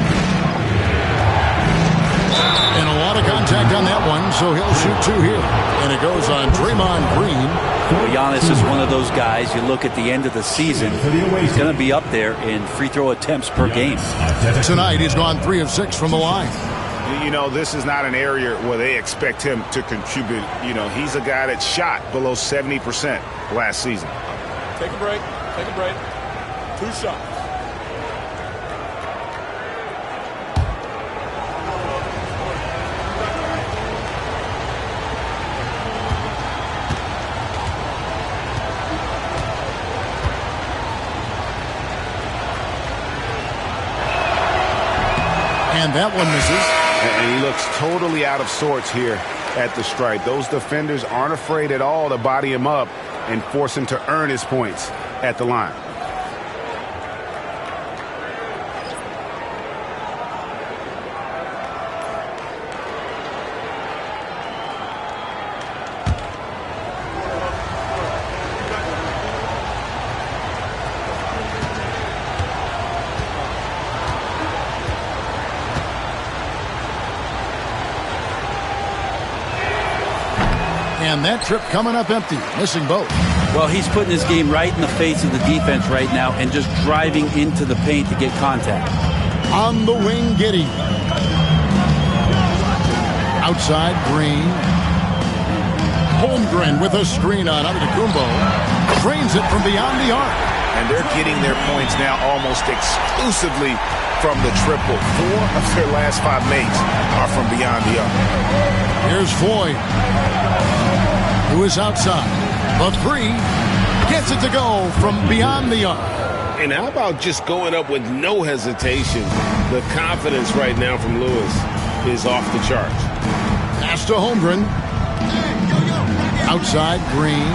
And a lot of contact on that one, so he'll shoot 2 here. And it goes on Draymond Green. Well, Giannis is one of those guys, you look at the end of the season, he's going to be up there in free throw attempts per game. Tonight, he's gone 3 of 6 from the line. You know, this is not an area where they expect him to contribute. You know, he's a guy that shot below 70% last season. Take a break. Take a break. 2 shots. And that one misses. And he looks totally out of sorts here at the stripe. Those defenders aren't afraid at all to body him up and force him to earn his points at the line. And that trip coming up empty, missing both. Well, he's putting his game right in the face of the defense right now and just driving into the paint to get contact. On the wing, Giddey. Outside, Green. Holmgren with a screen on Antetokounmpo. Drains it from beyond the arc. And they're getting their points now almost exclusively from the triple. 4 of their last 5 makes are from beyond the arc. Here's Floyd, who is outside. The 3 gets it to go from beyond the arc. And how about just going up with no hesitation? The confidence right now from Lewis is off the charts. Pass to Holmgren. Outside, Green.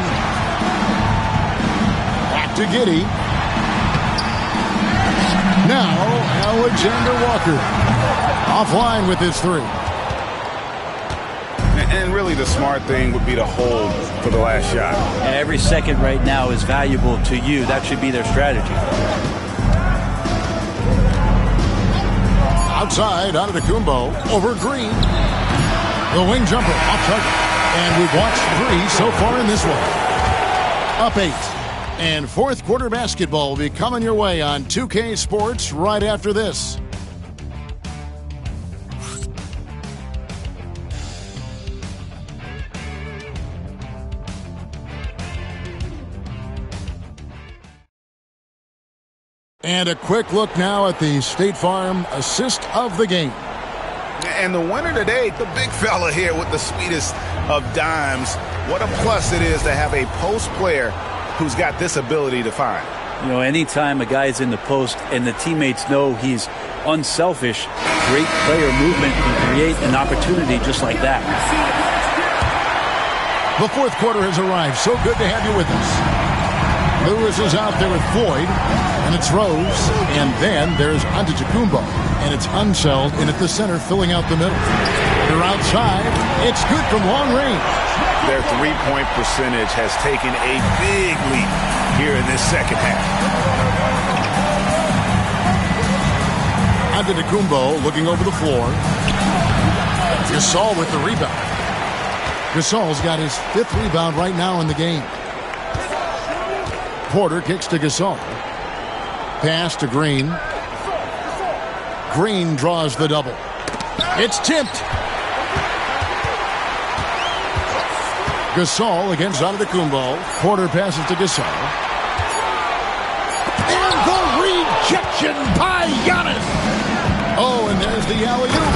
Back to Giddey. Now, Alexander Walker. Offline with his 3. And really the smart thing would be to hold for the last shot. Every second right now is valuable to you. That should be their strategy. Outside, Antetokounmpo over Green. The wing jumper off target. And we've watched 3 so far in this one. Up 8. And fourth quarter basketball will be coming your way on 2K Sports right after this. And a quick look now at the State Farm assist of the game. And the winner today, the big fella here with the sweetest of dimes. What a plus it is to have a post player who's got this ability to find. You know, anytime a guy's in the post and the teammates know he's unselfish, great player movement can create an opportunity just like that. The fourth quarter has arrived. So good to have you with us. Lewis is out there with Floyd, and it's Rose, and then there's Antetokounmpo, and it's Unseld in at the center, filling out the middle. They're outside. It's good from long range. Their three-point percentage has taken a big leap here in this second half. Antetokounmpo looking over the floor. Gasol with the rebound. Gasol's got his 5th rebound right now in the game. Porter kicks to Gasol. Pass to Green. Green draws the double. It's tipped. Gasol against Antetokounmpo. Porter passes to Gasol. And the rejection by Giannis. Oh, and there's the alley-oop.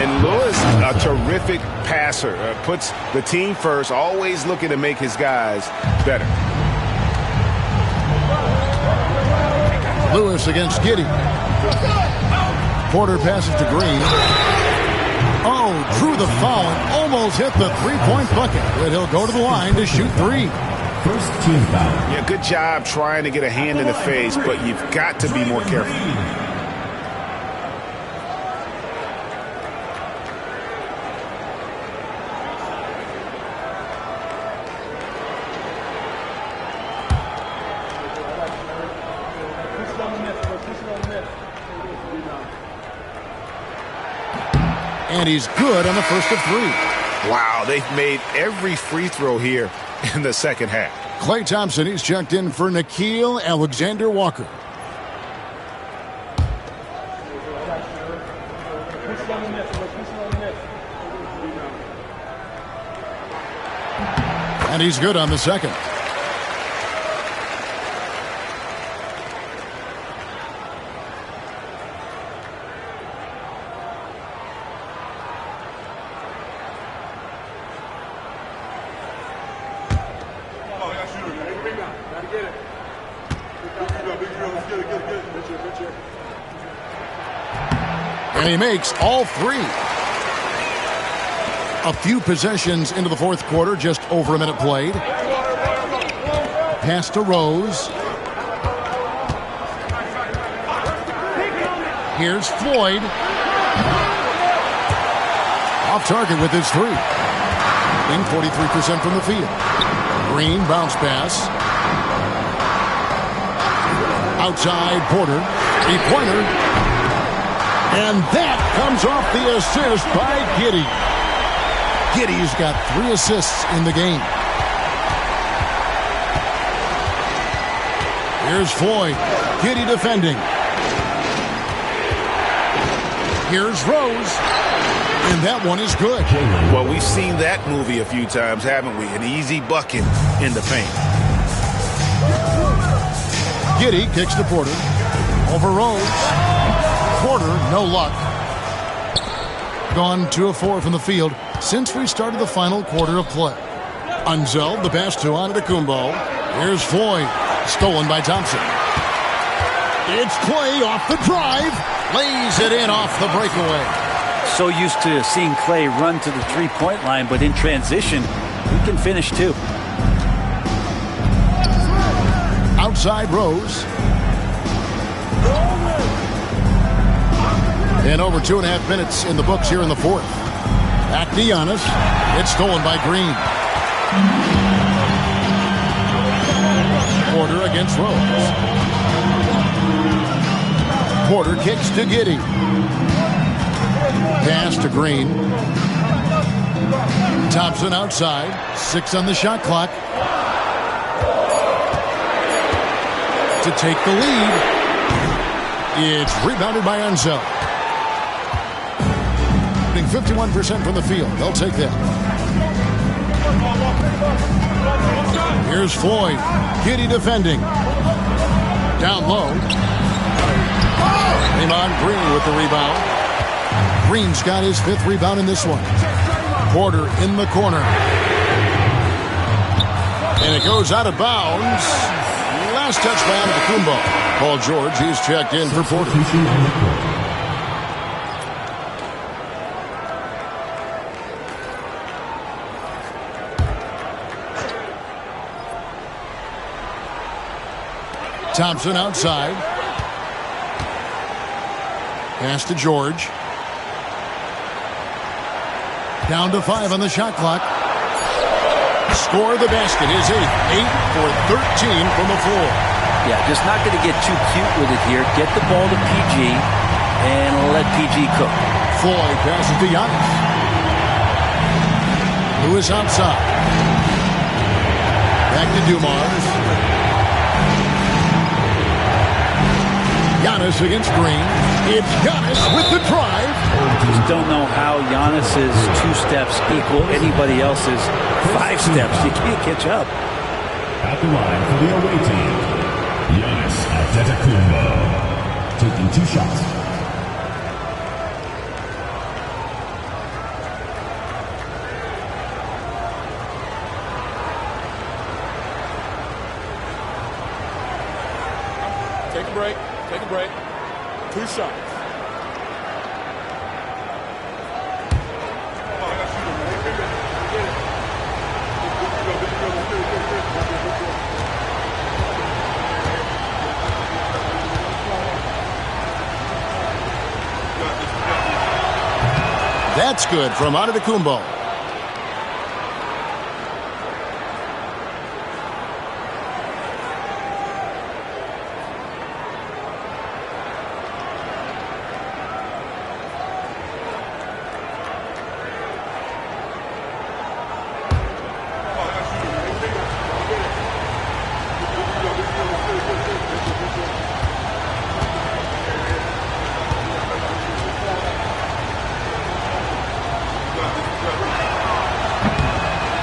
And Lewis, a terrific passer, puts the team first, always looking to make his guys better. Lewis against Giddey. Porter passes to Green. Oh, drew the foul and almost hit the three-point bucket. But he'll go to the line to shoot 3. First team foul. Yeah, good job trying to get a hand in the face, but you've got to be more careful. And he's good on the first of 3. Wow, they've made every free throw here in the second half. Klay Thompson, he's checked in for Nickeil Alexander-Walker. And he's good on the second. And he makes all 3. A few possessions into the fourth quarter, just over a minute played. Pass to Rose. Here's Floyd. Off target with his 3. In 43% from the field. Green bounce pass. Outside Porter. 3-pointer. And that comes off the assist by Giddey. Giddey's got 3 assists in the game. Here's Floyd. Giddey defending. Here's Rose. And that one is good. Well, we've seen that movie a few times, haven't we? An easy bucket in the paint. Giddey kicks to Porter. Over Rose. Porter, no luck. Gone 2 of 4 from the field since we started the final quarter of play. Unseld, the pass to Antetokounmpo. Here's Floyd. Stolen by Thompson. It's Klay off the drive. Lays it in off the breakaway. So used to seeing Klay run to the three-point line, but in transition, he can finish too. Outside Rose. And over 2.5 minutes in the books here in the fourth. Back to Giannis. It's stolen by Green. Porter against Rose. Porter kicks to Giddey. Pass to Green. Thompson outside. 6 on the shot clock. to take the lead. It's rebounded by Ansel. 51% from the field. They'll take that. Here's Floyd. Giddey defending. Down low. Draymond Green with the rebound. Green's got his 5th rebound in this one. Porter in the corner. And it goes out of bounds. Last touch by Antetokounmpo. Paul George, he's checked in for Porter. Thompson outside. Pass to George. Down to 5 on the shot clock. Score the basket. His 8th. 8 for 13 from the floor. Yeah, just not going to get too cute with it here. Get the ball to PG and let PG cook. Floyd passes to Giannis. Lewis outside. Back to Dumars. Giannis against Green. It's Giannis with the drive. Just don't know how Giannis's 2 steps equal anybody else's 5 steps. You can't catch up. At the line for the away team, Giannis Antetokounmpo, taking 2 shots. Take a break. Take a break. 2 shots. That's good from Antetokounmpo.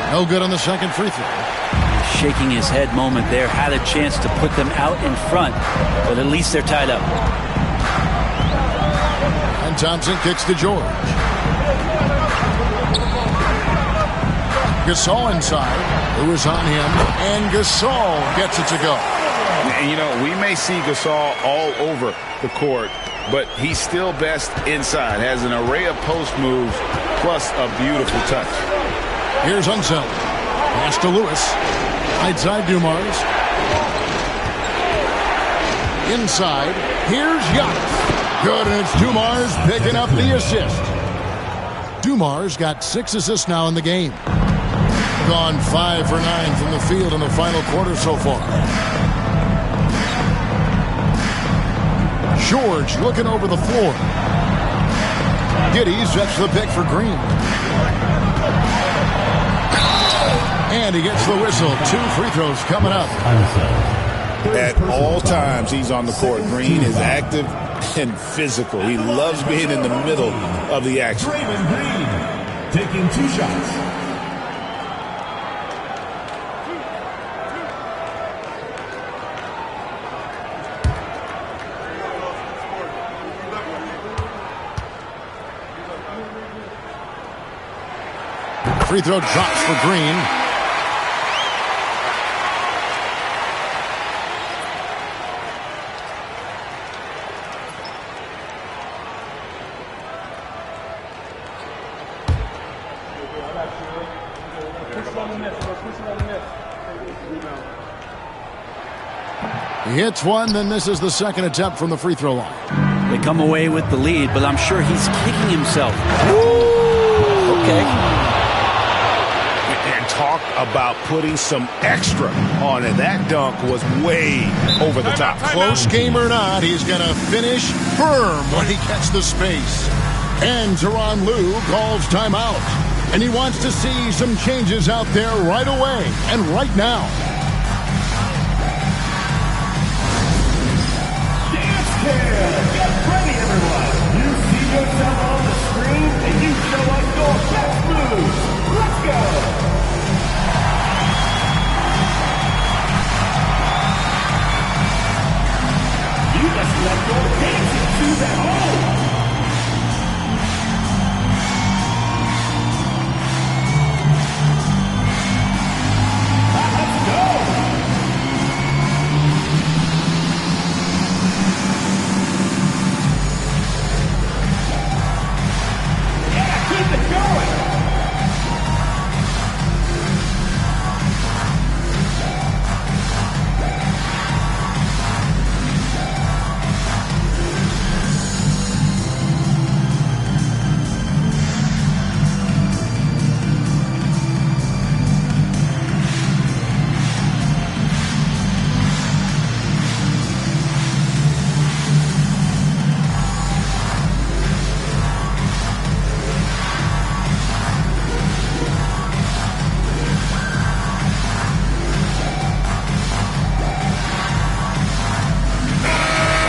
No good on the second free throw. Shaking his head moment there. Had a chance to put them out in front, but at least they're tied up. And Thompson kicks to George. Gasol inside. Lewis on him. And Gasol gets it to go. And, you know, we may see Gasol all over the court, but he's still best inside. Has an array of post moves plus a beautiful touch. Here's Unseld. Pass to Lewis. Outside Dumars. Inside. Here's Giannis. Good, and it's Dumars picking up the assist. Dumars got 6 assists now in the game. Gone 5 for 9 from the field in the final quarter so far. George looking over the floor. Giddey sets the pick for Green. And he gets the whistle. 2 free throws coming up. At all times, he's on the court. Green is active and physical. He loves being in the middle of the action. Draymond Green, taking 2 shots. Free throw drops for Green. He hits one, then misses the second attempt from the free throw line. They come away with the lead, but I'm sure he's kicking himself. Ooh, okay. Talk about putting some extra on it. That dunk was way over the top. Close game or not, he's going to finish firm when he gets the space. And Tyronn Lue calls timeout. And he wants to see some changes out there right away and right now.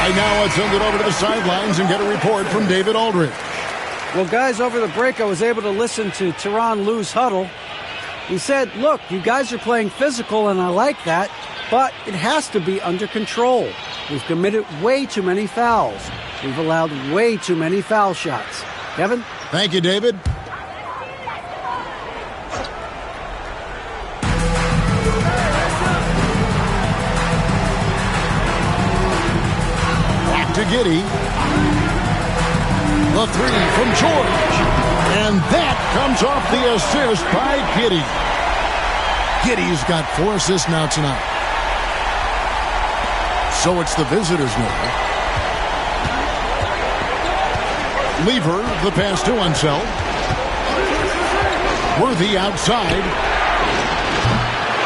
Right now, let's send it over to the sidelines and get a report from David Aldridge. Well, guys, over the break, I was able to listen to Tyronn Lue's huddle. He said, look, you guys are playing physical, and I like that, but it has to be under control. We've committed way too many fouls. We've allowed way too many foul shots. Kevin? Thank you, David. Back to Giddey. The three from George. And that comes off the assist by Giddey. Giddey's got 4 assists now tonight. So it's the visitors now. Lever, the pass to Unseld. Worthy outside.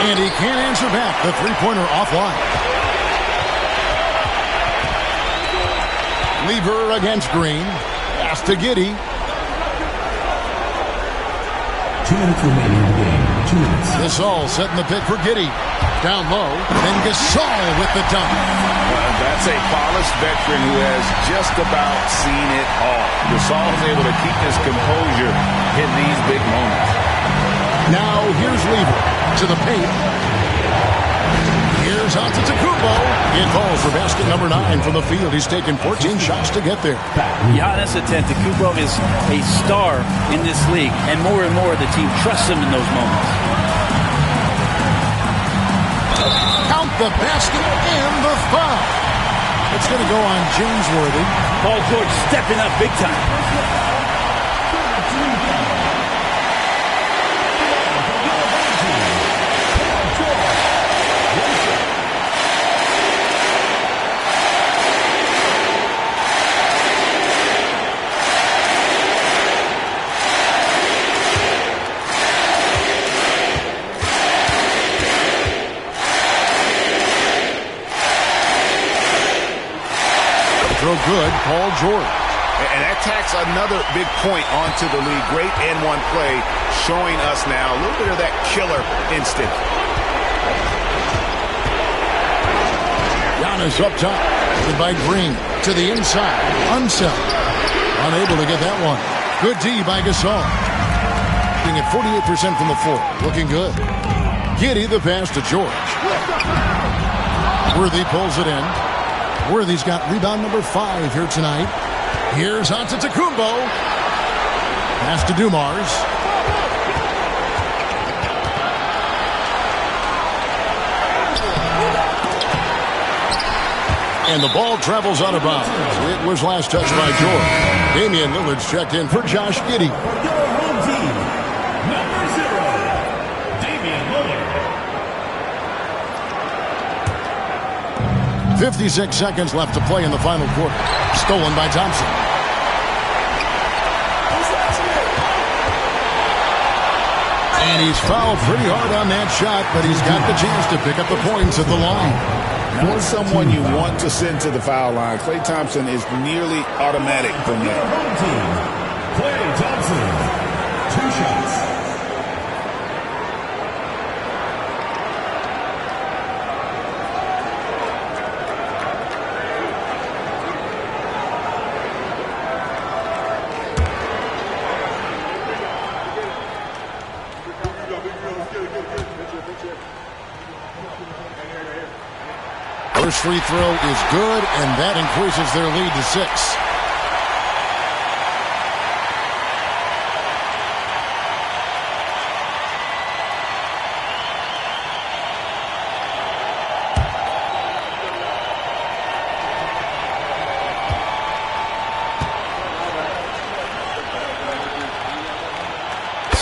And he can't answer back. The three-pointer offline. Lever against Green. Pass to Giddey. 2 minutes remaining in the game. 2 minutes. Gasol setting the pick for Giddey. Down low. Then Gasol with the dunk. That's a polished veteran who has just about seen it all. Gasol is able to keep his composure in these big moments. Now here's Lever to the paint. Here's Antetokounmpo. It falls for basket number 9 from the field. He's taken 14 shots to get there. Giannis Antetokounmpo is a star in this league, and more the team trusts him in those moments. Count the basket and the foul. It's going to go on James Worthy. Paul George stepping up big time. Throw good, Paul George. And that tacks another big point onto the league. Great N1 play, showing us now a little bit of that killer instinct. Giannis up top. By Green to the inside. Unseld. Unable to get that one. Good D by Gasol. Being at 48% from the floor. Looking good. Giddey the pass to George. Worthy pulls it in. Worthy's got rebound number 5 here tonight. Here's Antetokounmpo. Pass to Dumars. And the ball travels out of bounds. It was last touched by George. Damian Lillard's checked in for Josh Giddey. Your home team, number 0, Damian Lillard. 56 seconds left to play in the final quarter. Stolen by Thompson. And he's fouled pretty hard on that shot, but he's got the chance to pick up the points at the line. Not someone you want to send to the foul line. Klay Thompson is nearly automatic from Your there. home team, Klay Thompson. 2 shots. First free throw is good, and that increases their lead to 6.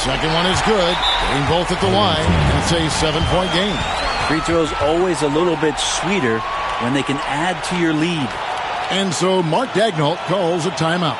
Second one is good. Getting both at the line, and it's a 7-point game. Free throws always a little bit sweeter when they can add to your lead. And so Mark Daigneault calls a timeout.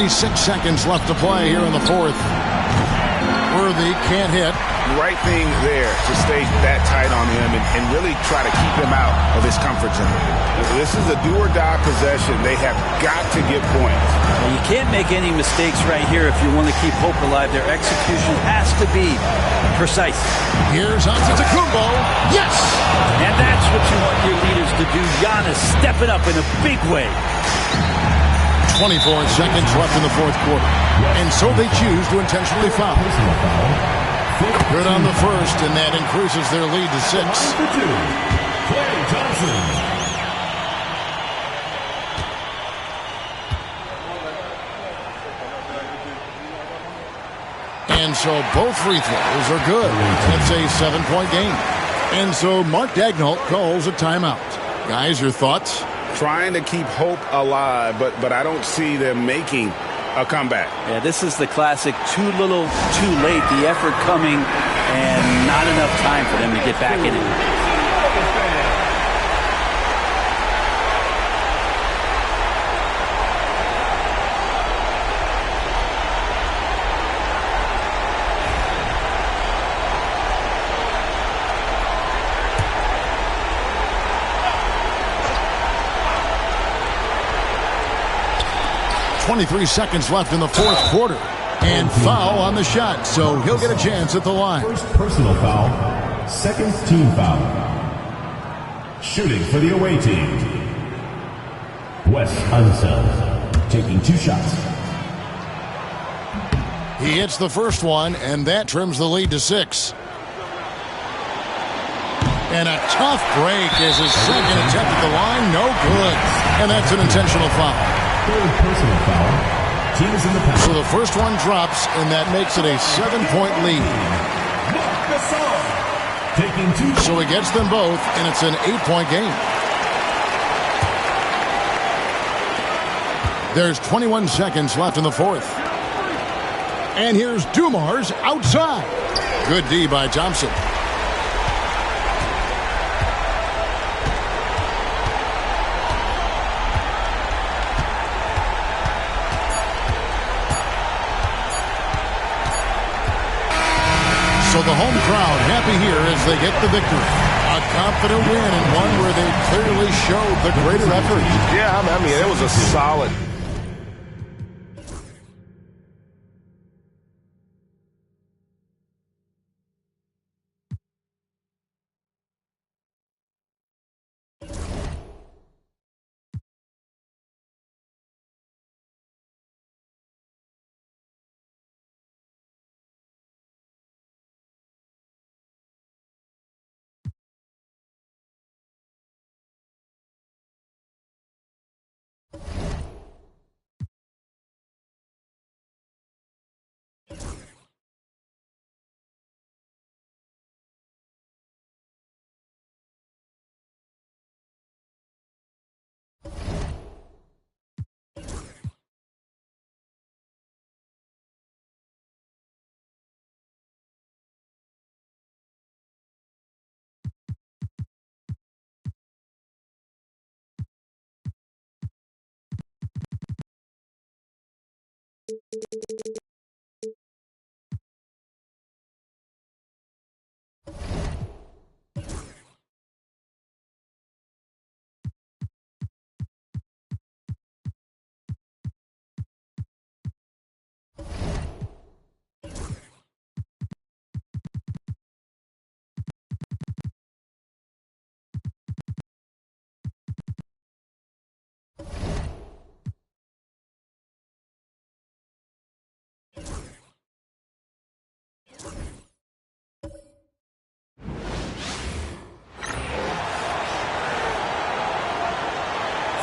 36 seconds left to play here in the fourth. Worthy can't hit. Right thing there to stay that tight on him and really try to keep him out of his comfort zone. This is a do-or-die possession. They have got to get points. Well, you can't make any mistakes right here if you want to keep hope alive. Their execution has to be precise. Here's Antetokounmpo. Yes! And that's what you want your leaders to do. Giannis stepping up in a big way. 24 seconds left in the fourth quarter. And so they choose to intentionally foul. Good on the first, and that increases their lead to 6. Klay Thompson. And so both free throws are good. It's a 7-point game. And so Mark Daigneault calls a timeout. Guys, your thoughts? Trying to keep hope alive, but I don't see them making a comeback. Yeah, this is the classic too little, too late. The effort coming and not enough time for them to get back in it. .23 seconds left in the fourth quarter. And foul on the shot, so he'll get a chance at the line. First personal foul, second team foul. Shooting for the away team, Wes Unseld, taking 2 shots. He hits the first one, and that trims the lead to 6. And a tough break is his second attempt at the line. No good. And that's an intentional foul. Third personal foul. Teams in the pass. So the first one drops, and that makes it a 7-point lead. Taking 2. So he gets them both, and it's an 8-point game. There's 21 seconds left in the fourth. And here's Dumars outside. Good D by Thompson. So the home crowd happy here as they get the victory. A confident win and one where they clearly showed the greater effort. Yeah, I mean, it was a solid.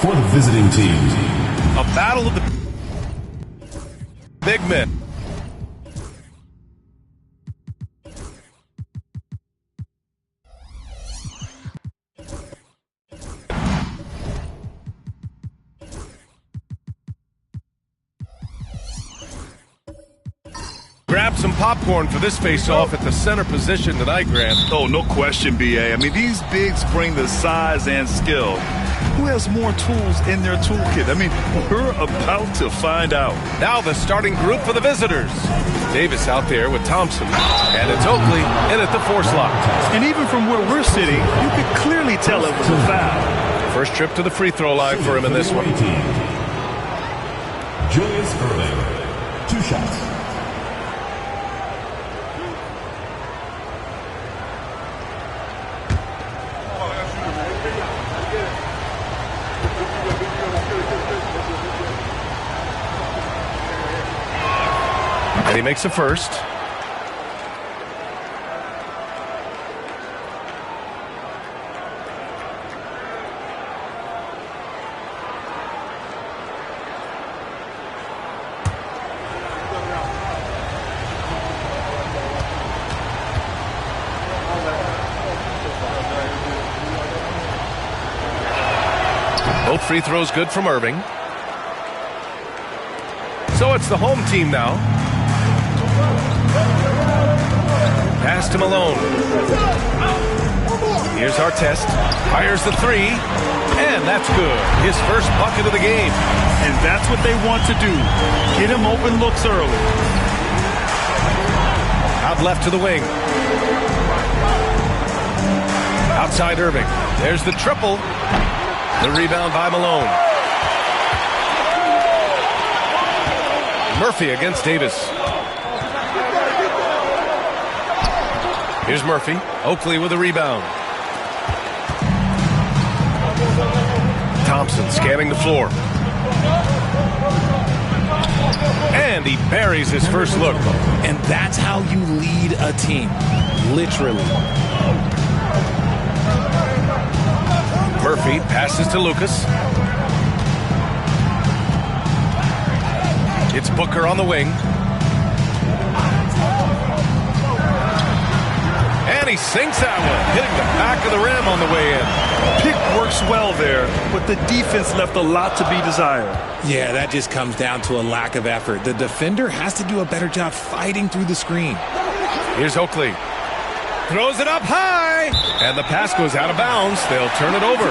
For the visiting team, a battle of the big men. Grab some popcorn for this face-off at the center position tonight, Grant. Oh, no question, B.A. I mean, these bigs bring the size and skill. Who has more tools in their toolkit? I mean, we're about to find out. Now the starting group for the visitors. Davis out there with Thompson. And it's Oakley in at the 4 slot. And even from where we're sitting, you could clearly tell it was a foul. First trip to the free throw line for him in this one. Julius Erving, 2 shots. And he makes a first. Both free throws good from Irving. So it's the home team now. Pass to Malone. Here's Artest. Fires the 3. And that's good. His first bucket of the game. And that's what they want to do. Get him open looks early. Out left to the wing. Outside Irving. There's the triple. The rebound by Malone. Murphy against Davis. Here's Murphy. Oakley with a rebound. Thompson scanning the floor. And he buries his first look. And that's how you lead a team. Literally. Murphy passes to Lucas. It's Booker on the wing. And he sinks that one, hitting the back of the rim on the way in. Pick works well there, but the defense left a lot to be desired. Yeah, that just comes down to a lack of effort. The defender has to do a better job fighting through the screen. Here's Oakley. Throws it up high, and the pass goes out of bounds. They'll turn it over.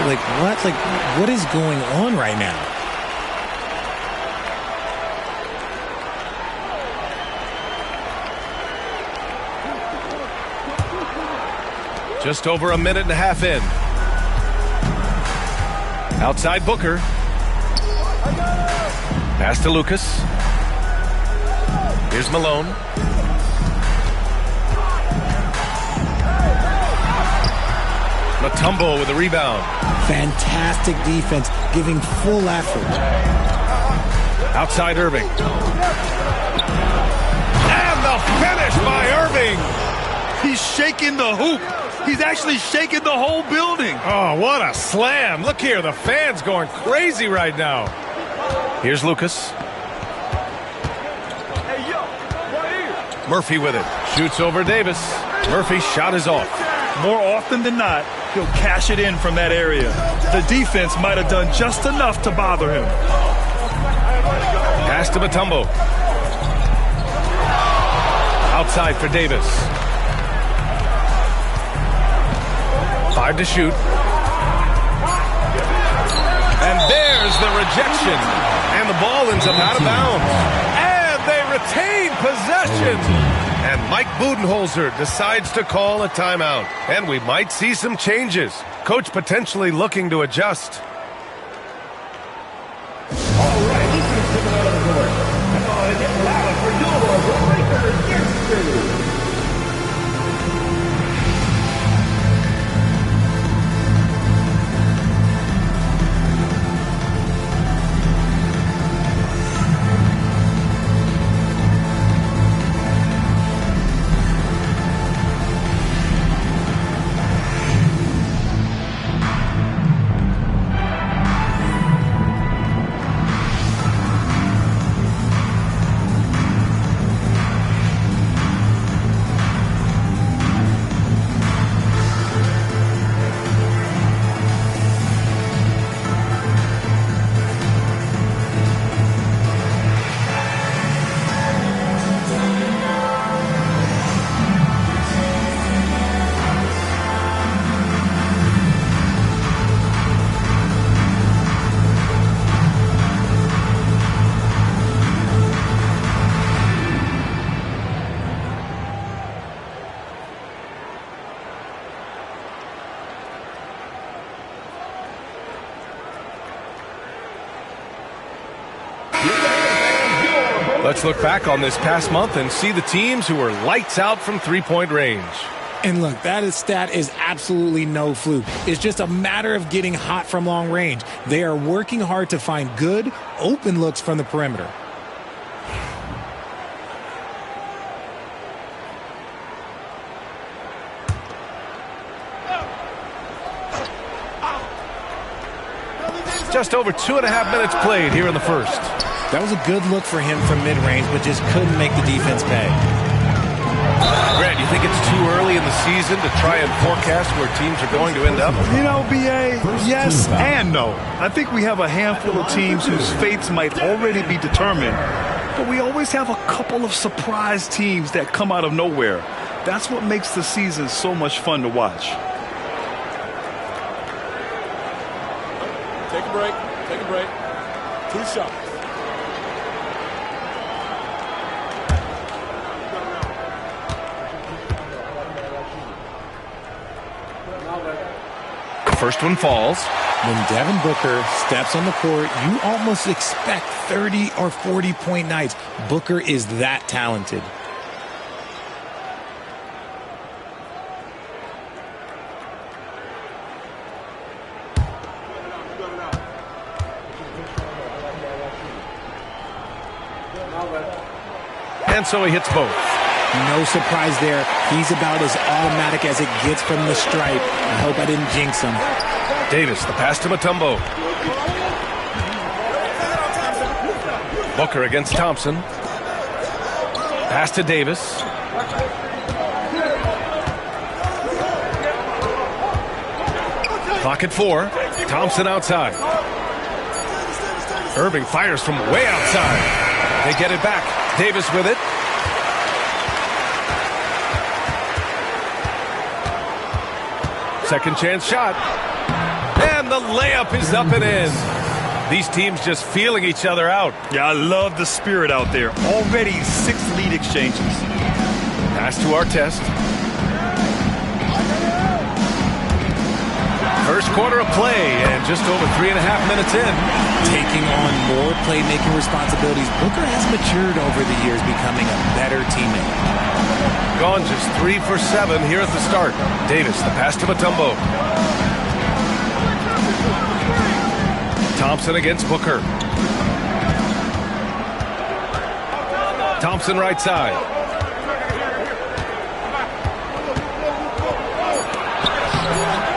Like what? Like, what is going on right now? Just over a minute and a half in. Outside Booker. Pass to Lucas. Here's Malone. Mutombo with a rebound. Fantastic defense, giving full effort. Outside Irving. And the finish by Irving. He's shaking the hoop. He's actually shaking the whole building. Oh, what a slam. Look here, the fans going crazy right now. Here's Lucas. Murphy with it. Shoots over Davis. Murphy's shot is off. More often than not, he'll cash it in from that area. The defense might have done just enough to bother him. Pass to Mutombo. Outside for Davis. 5 to shoot. And there's the rejection. And the ball ends up out of bounds. And they retain possession. And Mike Budenholzer decides to call a timeout. And we might see some changes. Coach potentially looking to adjust. All right, he's going to take it out of the court. Come on and get loud for your Lakers. Yes, Let's look back on this past month and see the teams who were lights out from three-point range. And look, that stat is absolutely no fluke. It's just a matter of getting hot from long range. They are working hard to find good, open looks from the perimeter. Just over 2.5 minutes played here in the first. That was a good look for him from mid-range, but just couldn't make the defense pay. Grant, you think it's too early in the season to try and forecast where teams are going to end up? You know, B.A., yes and no. I think we have a handful of teams whose fates might already be determined, but we always have a couple of surprise teams that come out of nowhere. That's what makes the season so much fun to watch. Take a break. Take a break. 2 shots. First one falls. When Devin Booker steps on the court, you almost expect 30 or 40-point nights. Booker is that talented. And so he hits both. No surprise there. He's about as automatic as it gets from the stripe. I hope I didn't jinx him. Davis, the pass to Mutombo. Booker against Thompson. Pass to Davis. Clock at 4. Thompson outside. Irving fires from way outside. They get it back. Davis with it. Second chance shot. And the layup is up and in. These teams just feeling each other out. Yeah, I love the spirit out there. Already 6 lead exchanges. Pass to Artest. First quarter of play and just over 3.5 minutes in. Taking on more playmaking responsibilities, Booker has matured over the years, becoming a better teammate. Gone just 3 for 7 here at the start. Davis, the pass to Mutombo. Thompson against Booker. Thompson right side.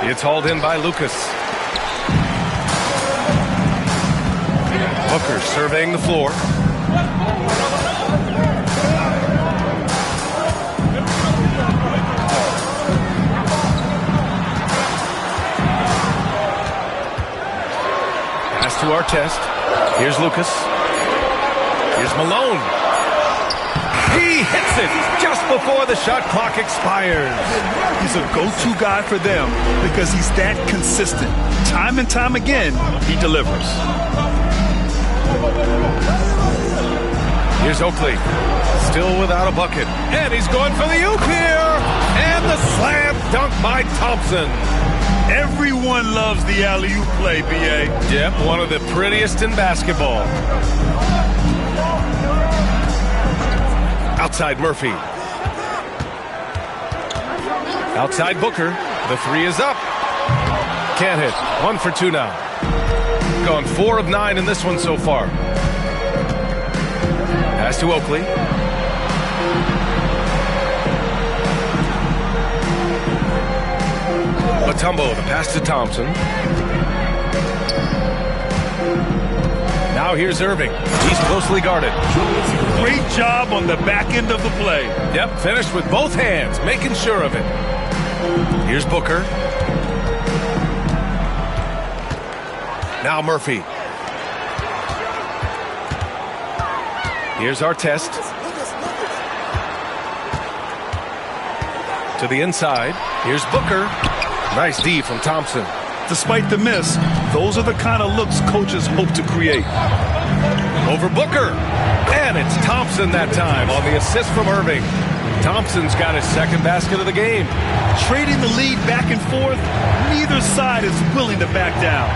It's hauled in by Lucas. Booker surveying the floor. To Artest. Here's Lucas. Here's Malone. He hits it just before the shot clock expires. He's a go-to guy for them because he's that consistent. Time and time again, he delivers. Here's Oakley. Still without a bucket. And he's going for the oop here. And the slam dunk by Thompson. Everyone loves the alley-oop play, B.A. Yep, one of the prettiest in basketball. Outside Murphy. Outside Booker. The 3 is up. Can't hit. 1 for 2 now. Gone 4 of 9 in this one so far. Pass to Oakley. Mutombo, the pass to Thompson. Now here's Irving. He's closely guarded. Great job on the back end of the play. Yep, finished with both hands, making sure of it. Here's Booker. Now Murphy. Here's Artest. To the inside. Here's Booker. Nice D from Thompson. Despite the miss, those are the kind of looks coaches hope to create. Over Booker. And it's Thompson that time on the assist from Irving. Thompson's got his second basket of the game. Trading the lead back and forth, neither side is willing to back down.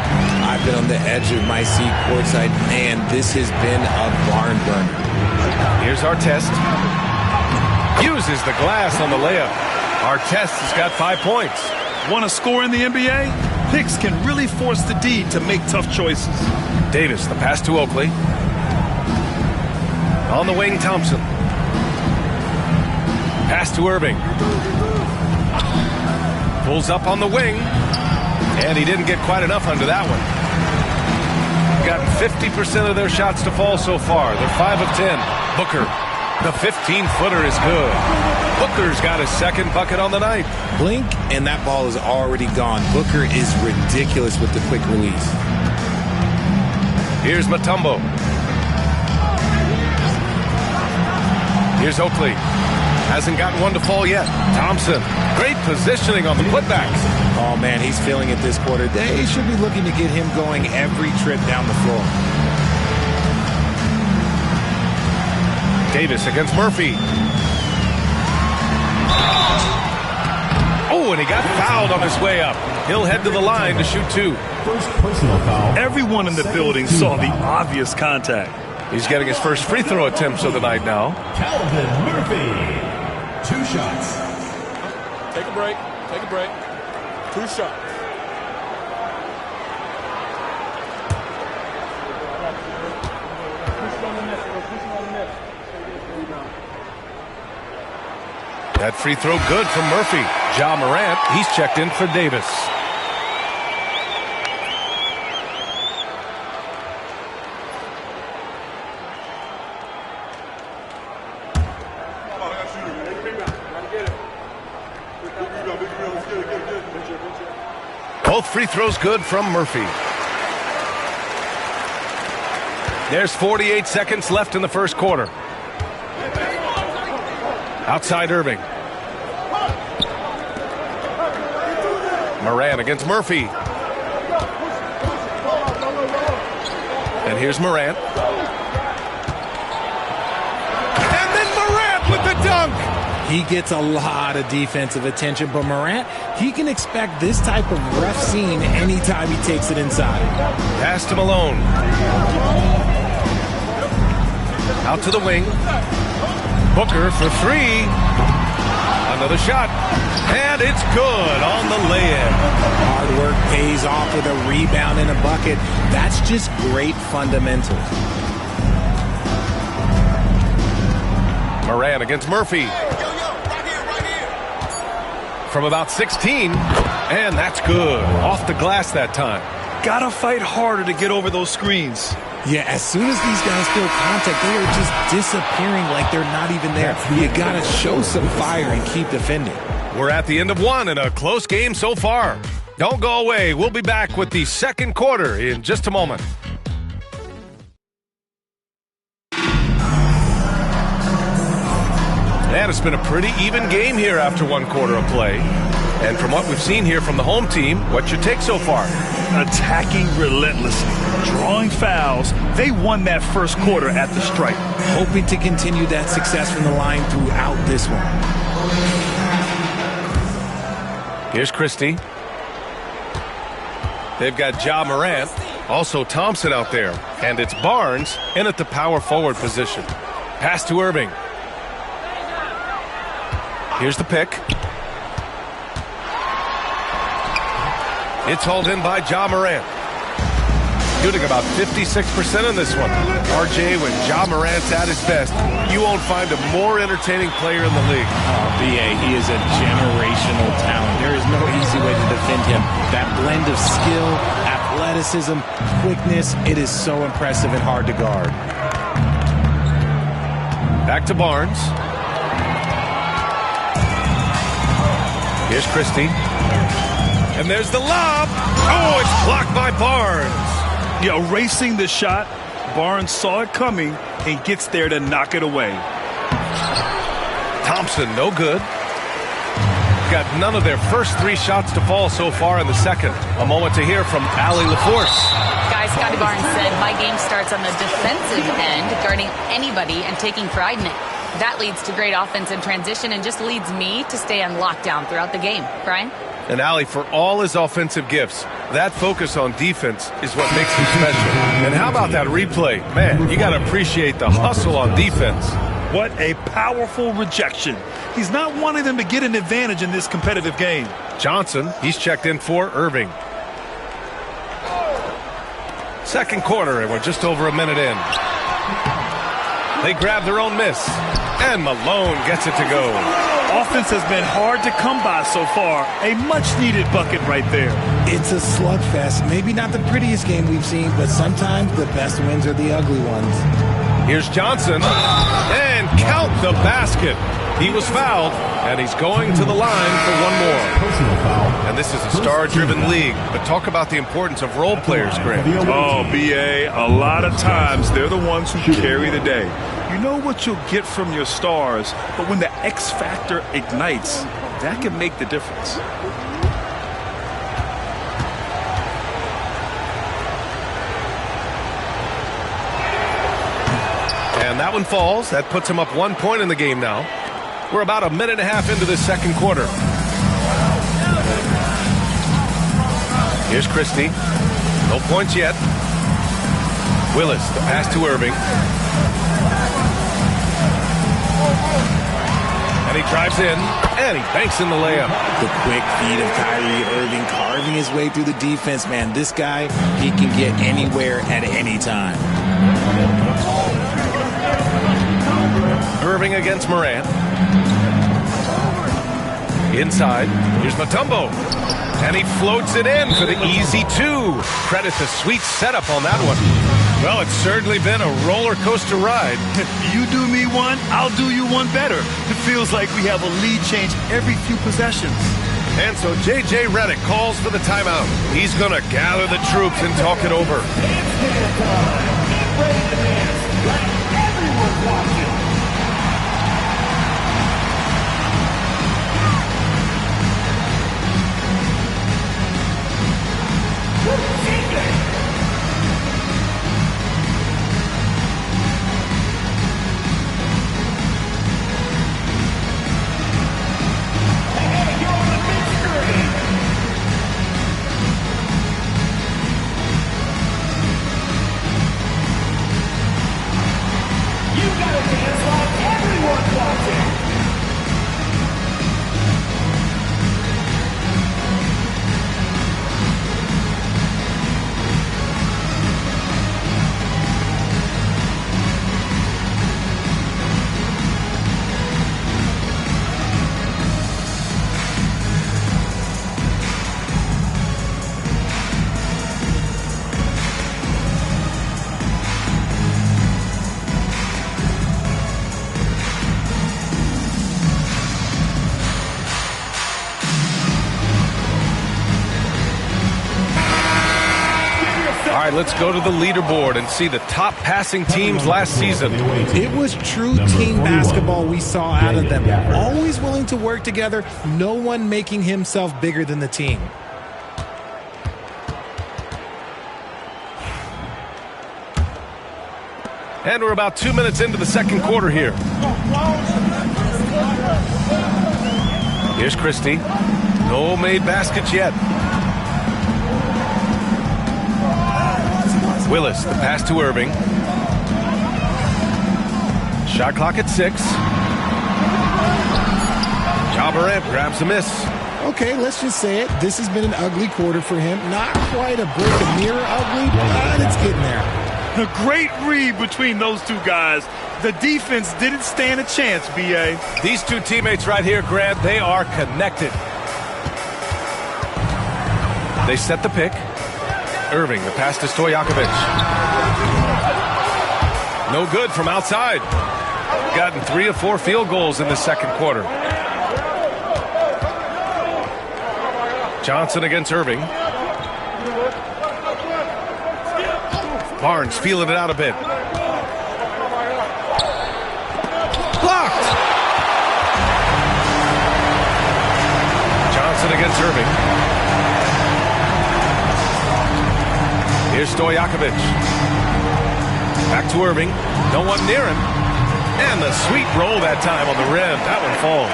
I've been on the edge of my seat courtside. Man, this has been a barn burner. Here's Artest. Uses the glass on the layup. Artest has got 5 points. Want to score in the NBA? Picks can really force the D to make tough choices. Davis, the pass to Oakley. On the wing, Thompson. Pass to Irving. Pulls up on the wing. And he didn't get quite enough under that one. Gotten 50% of their shots to fall so far. They're 5 of 10. Booker, the 15-footer is good. Booker's got his second bucket on the night. Blink, and that ball is already gone. Booker is ridiculous with the quick release. Here's Mutombo. Here's Oakley. Hasn't gotten one to fall yet. Thompson, great positioning on the putback. Oh, man, he's feeling it this quarter. They should be looking to get him going every trip down the floor. Davis against Murphy. Oh, and he got fouled on his way up. He'll head to the line to shoot 2. First personal foul. Everyone in the building saw the obvious contact. He's getting his first free throw attempts of the night now. Calvin Murphy. 2 shots. Take a break. Take a break. 2 shots. That free throw good from Murphy. Ja Morant, he's checked in for Davis. Both free throws good from Murphy. There's 48 seconds left in the first quarter. Outside Irving. Morant against Murphy. And here's Morant. And then Morant with the dunk. He gets a lot of defensive attention, but Morant, he can expect this type of rough scene anytime he takes it inside. Pass to Malone. Out to the wing. Booker for 3. Another shot. And it's good on the lay-in. Hard work pays off with a rebound and a bucket. That's just great fundamentals. Morant against Murphy. From about 16. And that's good. Off the glass that time. Gotta fight harder to get over those screens. Yeah, as soon as these guys feel contact, they are just disappearing like they're not even there. You gotta show some fire and keep defending. We're at the end of one in a close game so far. Don't go away. We'll be back with the second quarter in just a moment. And it's been a pretty even game here after one quarter of play. And from what we've seen here from the home team, what's your take so far? Attacking relentlessly, drawing fouls. They won that first quarter at the stripe. Hoping to continue that success from the line throughout this one. Here's Christie. They've got Ja Morant, also Thompson out there. And it's Barnes in at the power forward position. Pass to Irving. Here's the pick. It's hauled in by Ja Morant. Shooting about 56% in this one. RJ, when Ja Morant's at his best, you won't find a more entertaining player in the league. BA, he is a generational talent. There is no easy way to defend him. That blend of skill, athleticism, quickness, it is so impressive and hard to guard. Back to Barnes. Here's Christie. And there's the lob. Oh, it's blocked by Barnes. Yeah, erasing the shot. Barnes saw it coming and gets there to knock it away. Thompson, no good. Got none of their first 3 shots to fall so far in the second. A moment to hear from Allie LaForce. Guys, Scotty Barnes said, my game starts on the defensive end, guarding anybody and taking pride in it. That leads to great offense in transition and just leads me to stay on lockdown throughout the game. Brian? And Allie, for all his offensive gifts, that focus on defense is what makes him special. And how about that replay? Man, you got to appreciate the hustle on defense. What a powerful rejection. He's not wanting them to get an advantage in this competitive game. Johnson, he's checked in for Irving. Second quarter, and we're just over a minute in. They grab their own miss, and Malone gets it to go. Offense has been hard to come by so far. A much-needed bucket right there. It's a slugfest. Maybe not the prettiest game we've seen, but sometimes the best wins are the ugly ones. Here's Johnson, and count the basket. He was fouled, and he's going to the line for one more. And this is a star-driven league, but talk about the importance of role players, Grant. Oh, B.A., a lot of times they're the ones who carry the day. You know what you'll get from your stars, but when the X factor ignites, that can make the difference. And that one falls. That puts him up 1 point in the game now. We're about a minute and a half into this second quarter. Here's Christie. No points yet. Willis, the pass to Irving. And he drives in, and he banks in the layup. The quick feed of Kyrie Irving carving his way through the defense, man. This guy, he can get anywhere at any time. Irving against Morant. Inside, here's Mutombo. And he floats it in for the easy two. Credit the sweet setup on that one. Well, it's certainly been a roller coaster ride. You do me one, I'll do you one better. It feels like we have a lead change every few possessions. And so J.J. Redick calls for the timeout. He's going to gather the troops and talk it over. Get ready to dance like everyone's watching. All right, let's go to the leaderboard and see the top passing teams last season. It was true team basketball we saw out of them. Always willing to work together, no one making himself bigger than the team. And we're about 2 minutes into the second quarter here. Here's Christie. No made baskets yet. Willis, the pass to Irving. Shot clock at 6. Ja Morant grabs a miss. Okay, let's just say it. This has been an ugly quarter for him. Not quite a break of mirror ugly, but it's getting there. A great read between those two guys. The defense didn't stand a chance, B.A. These two teammates right here, Grant, they are connected. They set the pick. Irving, the pass to Stojakovic. No good from outside. Gotten 3 of 4 field goals in the second quarter. Johnson against Irving. Barnes feeling it out a bit. Blocked! Johnson against Irving. Here's Stojakovic. Back to Irving. No one near him. And the sweet roll that time on the rim. That one falls.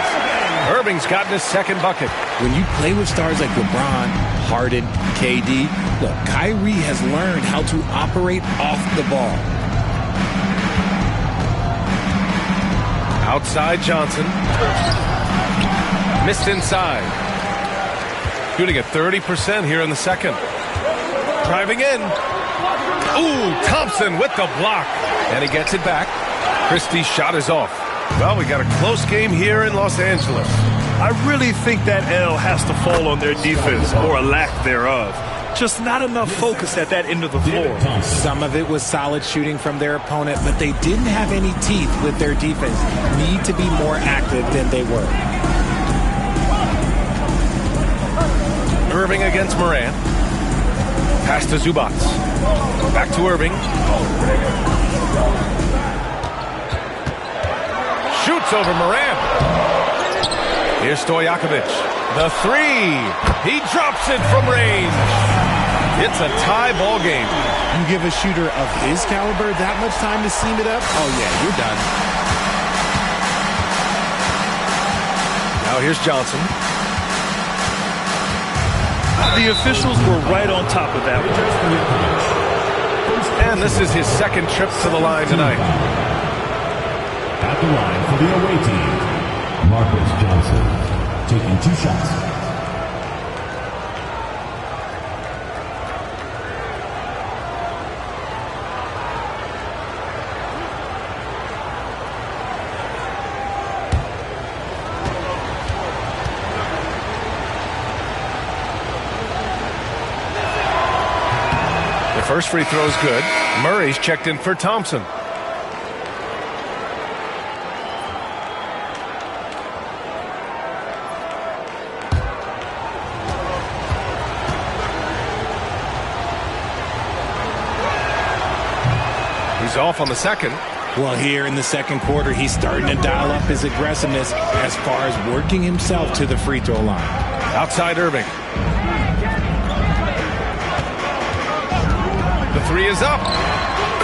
Irving's gotten his second bucket. When you play with stars like LeBron, Harden, KD, look, Kyrie has learned how to operate off the ball. Outside Johnson. Missed inside. Shooting at 30% here in the second. Driving in. Ooh, Thompson with the block. And he gets it back. Christie's shot is off. Well, we got a close game here in Los Angeles. I really think that L has to fall on their defense, or a lack thereof. Just not enough focus at that end of the floor. Some of it was solid shooting from their opponent, but they didn't have any teeth with their defense. Need to be more active than they were. Irving against Morant. Pass to Zubac. Back to Irving. Shoots over Morant. Here's Stojakovic. The three. He drops it from range. It's a tie ball game. You give a shooter of his caliber that much time to seam it up? Oh, yeah, you're done. Now here's Johnson. The officials were right on top of that one. And this is his second trip to the line tonight. At the line for the away team, Marcus Johnson, taking 2 shots. The first free throw is good. Murray's checked in for Thompson. He's off on the second. Well, here in the second quarter, he's starting to dial up his aggressiveness as far as working himself to the free throw line. Outside Irving. The three is up.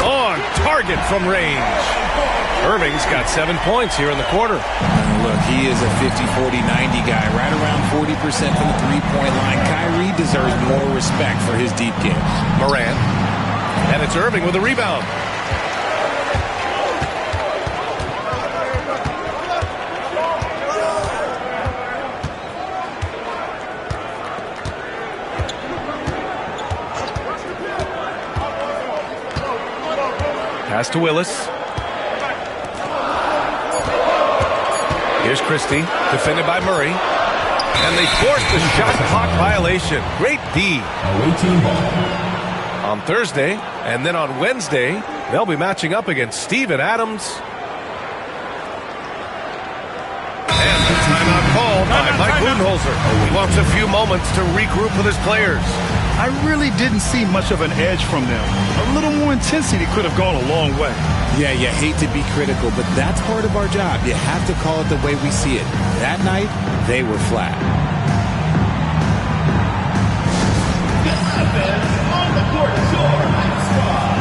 On target from range. Irving's got 7 points here in the quarter. Look, he is a 50-40-90 guy, right around 40% from the three-point line. Kyrie deserves more respect for his deep game. Morant. And it's Irving with a rebound. Pass to Willis. Here's Christie, defended by Murray. And they forced the shot clock violation. Great D. On Thursday, and then on Wednesday, they'll be matching up against Steven Adams. And the timeout called by Mike Budenholzer. He wants a few moments to regroup with his players. I really didn't see much of an edge from them. A little more intensity could have gone a long way. Yeah, you hate to be critical, but that's part of our job. You have to call it the way we see it. That night, they were flat. On the court, your hype squad.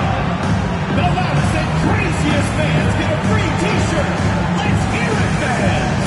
The loudest and craziest fans get a free t-shirt. Let's hear it, fans.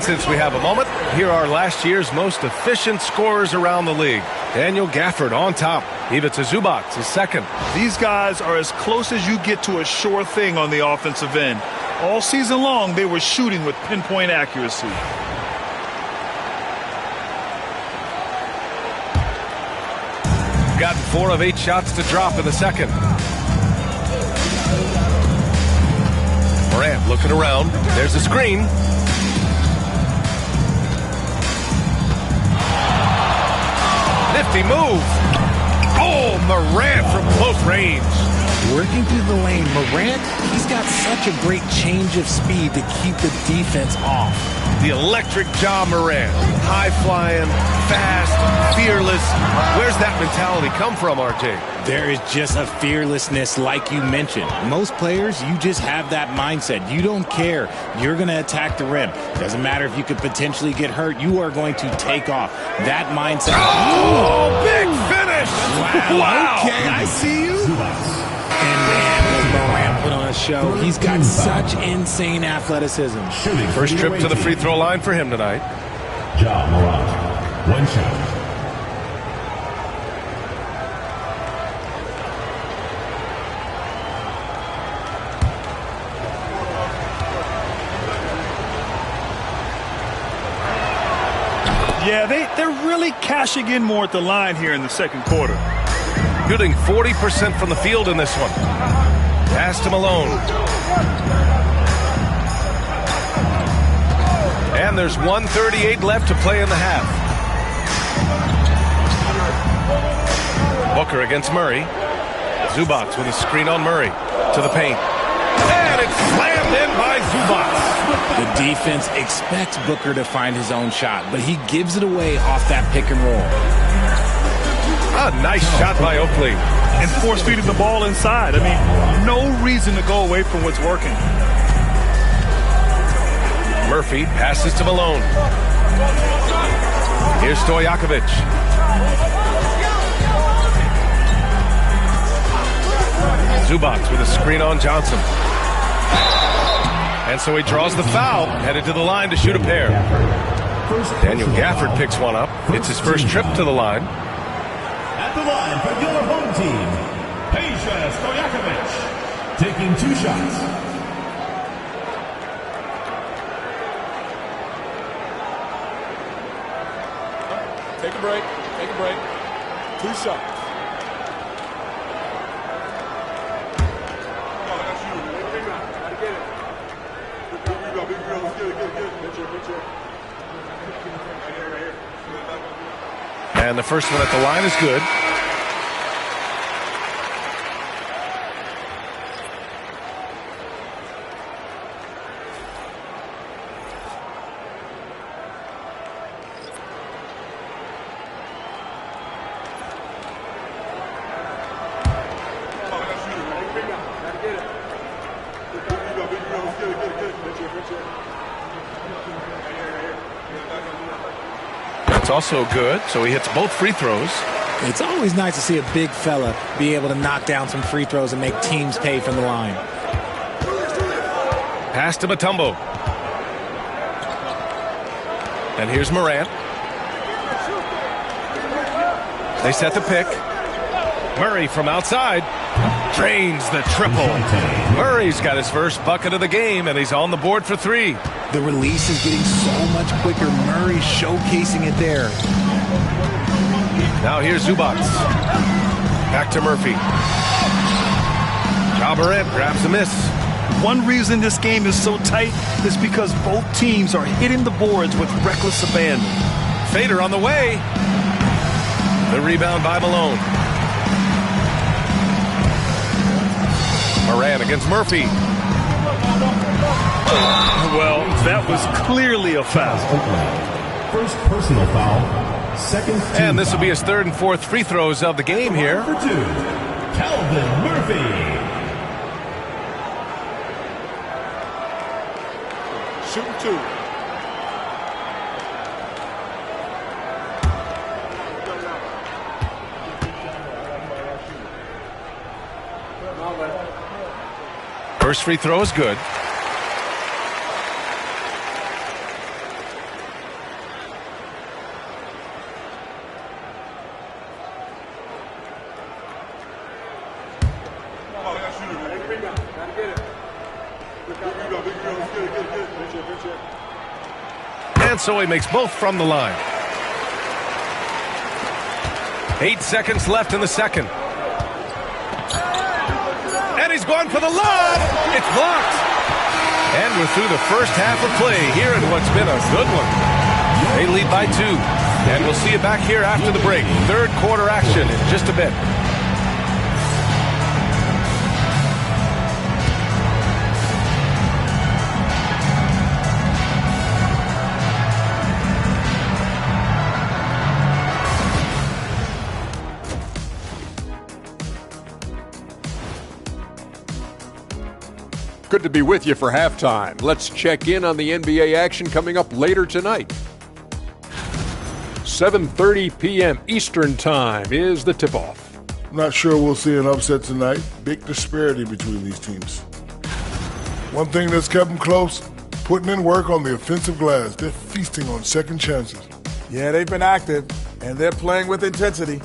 And since we have a moment, here are last year's most efficient scorers around the league. Daniel Gafford on top. Ivica Zubac is second. These guys are as close as you get to a sure thing on the offensive end. All season long, they were shooting with pinpoint accuracy. Gotten 4 of 8 shots to drop in the second. Morant looking around. There's a screen. Nifty move. Oh, Morant from close range. Working through the lane, Morant, he's got such a great change of speed to keep the defense off. The electric Ja Morant. High-flying, fast, fearless. Where's that mentality come from, RJ? There is just a fearlessness like you mentioned. Most players, you just have that mindset. You don't care. You're going to attack the rim. Doesn't matter if you could potentially get hurt. You are going to take off. That mindset. Oh, big finish! Wow. Okay, I see you. And man, does Morant put on a show. He's got such insane athleticism. First trip to the free throw line for him tonight. Ja Morant, 1 shot. Yeah, they're really cashing in more at the line here in the second quarter. Shooting 40% from the field in this one. Pass to Malone. And there's 1:38 left to play in the half. Booker against Murray. Zubac with a screen on Murray. To the paint. And it's slammed in by Zubac. The defense expects Booker to find his own shot, but he gives it away off that pick and roll. A nice shot by Oakley. And force-feeding the ball inside. I mean, no reason to go away from what's working. Murphy passes to Malone. Here's Stojakovic. Zubac with a screen on Johnson. And so he draws the foul, headed to the line to shoot a pair. Daniel Gafford picks one up. It's his first trip to the line. At the line for your home team, Peja Stojakovic, taking 2 shots. Take a break. Take a break. 2 shots. And the first one at the line is good. That's also good, so he hits both free throws. It's always nice to see a big fella be able to knock down some free throws and make teams pay from the line. Pass to Mutombo. And here's Morant. They set the pick. Murray from outside drains the triple. Murray's got his first bucket of the game, and he's on the board for 3. The release is getting so much quicker. Murray showcasing it there. Now here's Zubac. Back to Murphy. Ja Morant grabs a miss. One reason this game is so tight is because both teams are hitting the boards with reckless abandon. Fader on the way. The rebound by Malone. Morant against Murphy. Well, that was clearly a foul. First personal foul, second team And this will be foul. his 3rd and 4th free throws of the game here. For 2, Calvin Murphy. Shooting 2. First free throw is good. And so he makes both from the line. 8 seconds left in the second. And he's going for the lob. It's blocked. And we're through the first half of play here in what's been a good one. They lead by 2. And we'll see you back here after the break. Third quarter action in just a bit. Good to be with you for halftime. Let's check in on the NBA action coming up later tonight. 7:30 p.m. Eastern Time is the tip-off. Not sure we'll see an upset tonight. Big disparity between these teams. One thing that's kept them close, putting in work on the offensive glass. They're feasting on second chances. Yeah, they've been active, and they're playing with intensity.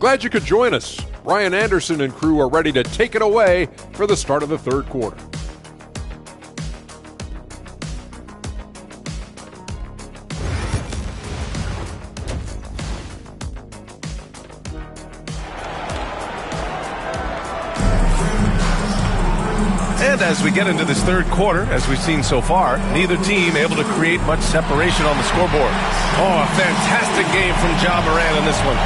Glad you could join us. Ryan Anderson and crew are ready to take it away for the start of the third quarter. And as we get into this third quarter, as we've seen so far, neither team able to create much separation on the scoreboard. Oh, a fantastic game from Ja Morant in this one.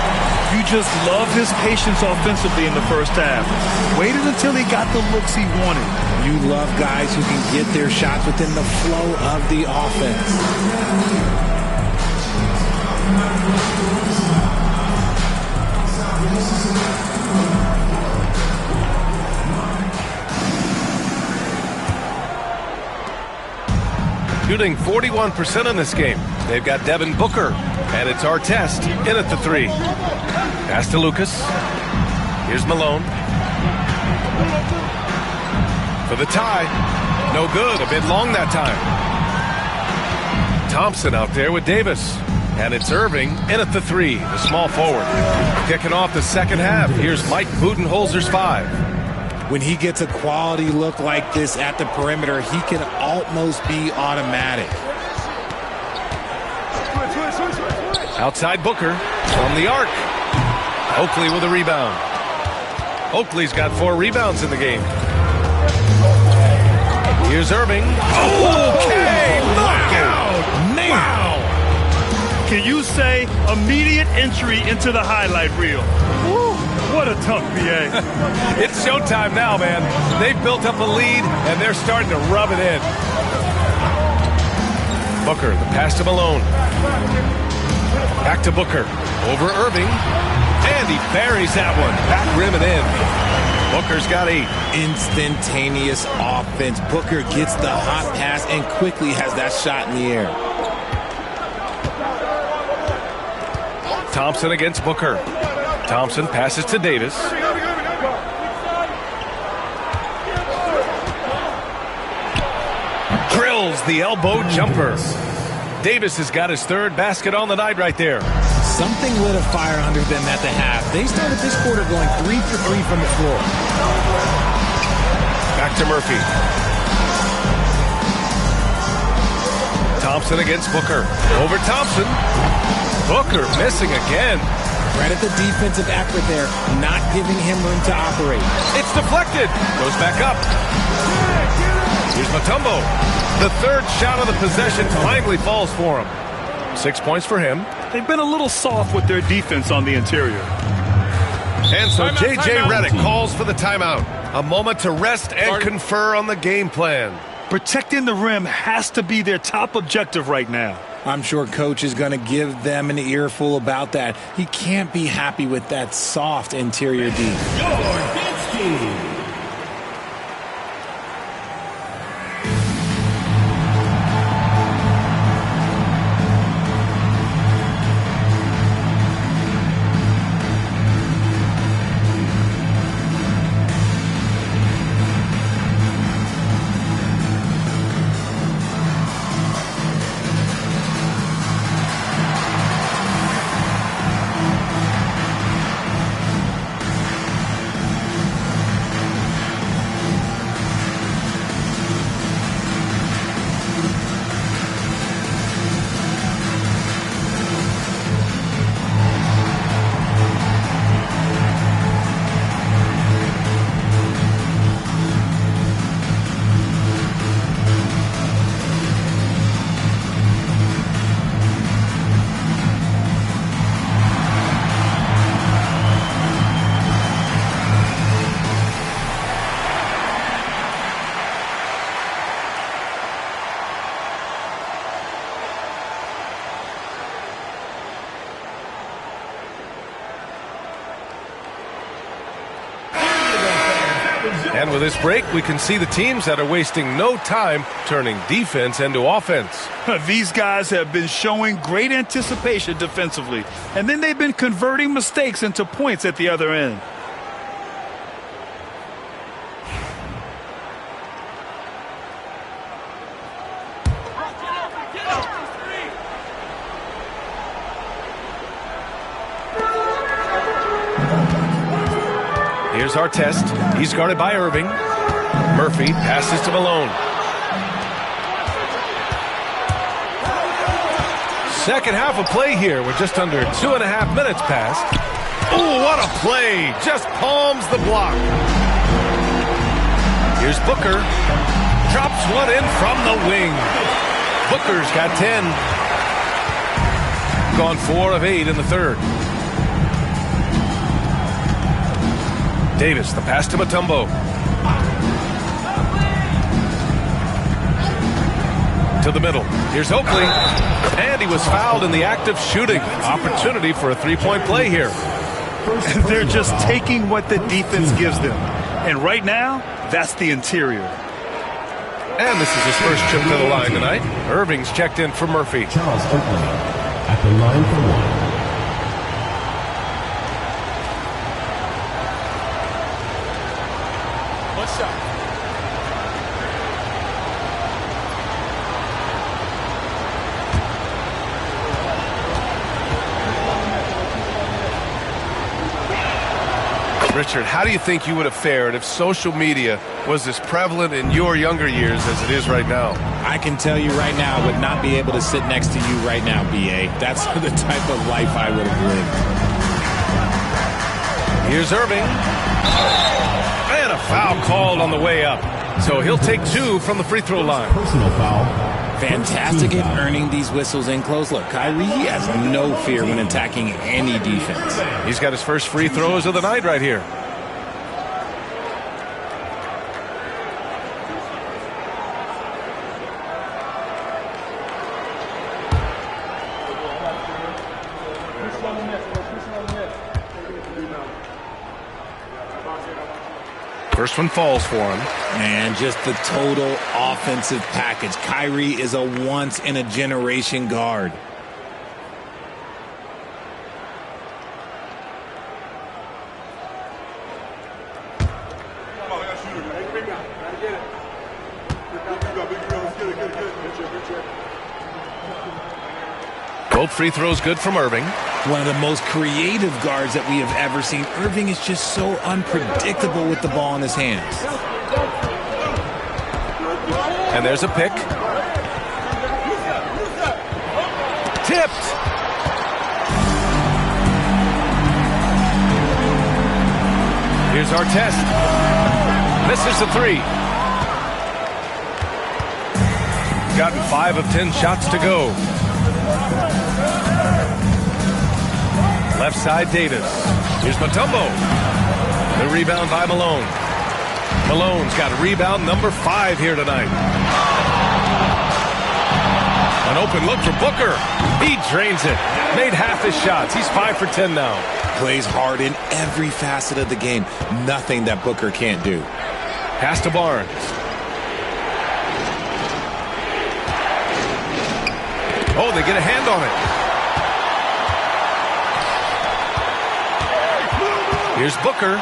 You just love his patience offensively in the first half. Waited until he got the looks he wanted. You love guys who can get their shots within the flow of the offense. Shooting 41% in this game. They've got Devin Booker, and it's Artest in at the 3. Pass to Lucas. Here's Malone. For the tie. No good. A bit long that time. Thompson out there with Davis. And it's Irving in at the 3, the small forward. Kicking off the second half. Here's Mike Budenholzer's 5. When he gets a quality look like this at the perimeter, he can almost be automatic. Outside Booker from the arc. Oakley with a rebound. Oakley's got 4 rebounds in the game. Here's Irving. Okay, knockout. Wow. Can you say immediate entry into the highlight reel? Woo, what a tough BA. It's showtime now, man. They've built up a lead, and they're starting to rub it in. Booker, the pass to Malone. Back to Booker. Over Irving. And he buries that one. Back rim and in. Booker's got 8. Instantaneous offense. Booker gets the hot pass and quickly has that shot in the air. Thompson against Booker. Thompson passes to Davis. Drills the elbow jumper. Davis has got his 3rd basket on the night right there. Something lit a fire under them at the half. They started this quarter going 3 for 3 from the floor. Back to Murphy. Thompson against Booker. Over Thompson. Booker missing again. Credit the defensive effort there, not giving him room to operate. It's deflected. Goes back up. Here's Mutombo. The 3rd shot of the possession finally falls for him. 6 points for him. They've been a little soft with their defense on the interior. And so J.J. Redick calls for the timeout. A moment to rest and confer on the game plan. Protecting the rim has to be their top objective right now. I'm sure Coach is going to give them an earful about that. He can't be happy with that soft interior D. And with this break, we can see the teams that are wasting no time turning defense into offense. These guys have been showing great anticipation defensively, and then they've been converting mistakes into points at the other end. Here's Artest. He's guarded by Irving. Murphy passes to Malone. Second half of play here. We're just under 2.5 minutes past. Oh, what a play. Just palms the block. Here's Booker. Drops one in from the wing. Booker's got 10. Gone 4 of 8 in the third. Davis, the pass to Mutombo. To the middle. Here's Oakley. And he was fouled in the act of shooting. Opportunity for a three-point play here. They're just taking what the defense gives them. And right now, that's the interior. And this is his first trip to the line tonight. Irving's checked in for Murphy. Charles Oakley at the line for one. Richard, how do you think you would have fared if social media was as prevalent in your younger years as it is right now? I can tell you right now, I would not be able to sit next to you right now, B.A. That's the type of life I would have lived. Here's Irving. And a foul called on the way up. So he'll take 2 from the free throw line. Personal foul. Fantastic at earning these whistles in close. Look, Kyrie, he has no fear when attacking any defense. He's got his first free throws of the night right here. First one falls for him. And just the total offensive package. Kyrie is a once-in-a-generation guard. Both free throws good from Irving. One of the most creative guards that we have ever seen. Irving is just so unpredictable with the ball in his hands. And there's a pick. Tipped. Here's Artest. Misses the 3. Gotten 5 of 10 shots to go. Left side, Davis. Here's Mutombo. The rebound by Malone. Malone's got rebound number 5 here tonight. An open look for Booker. He drains it. Made half his shots. He's 5 for 10 now. Plays hard in every facet of the game. Nothing that Booker can't do. Pass to Barnes. Oh, they get a hand on it. Here's Booker.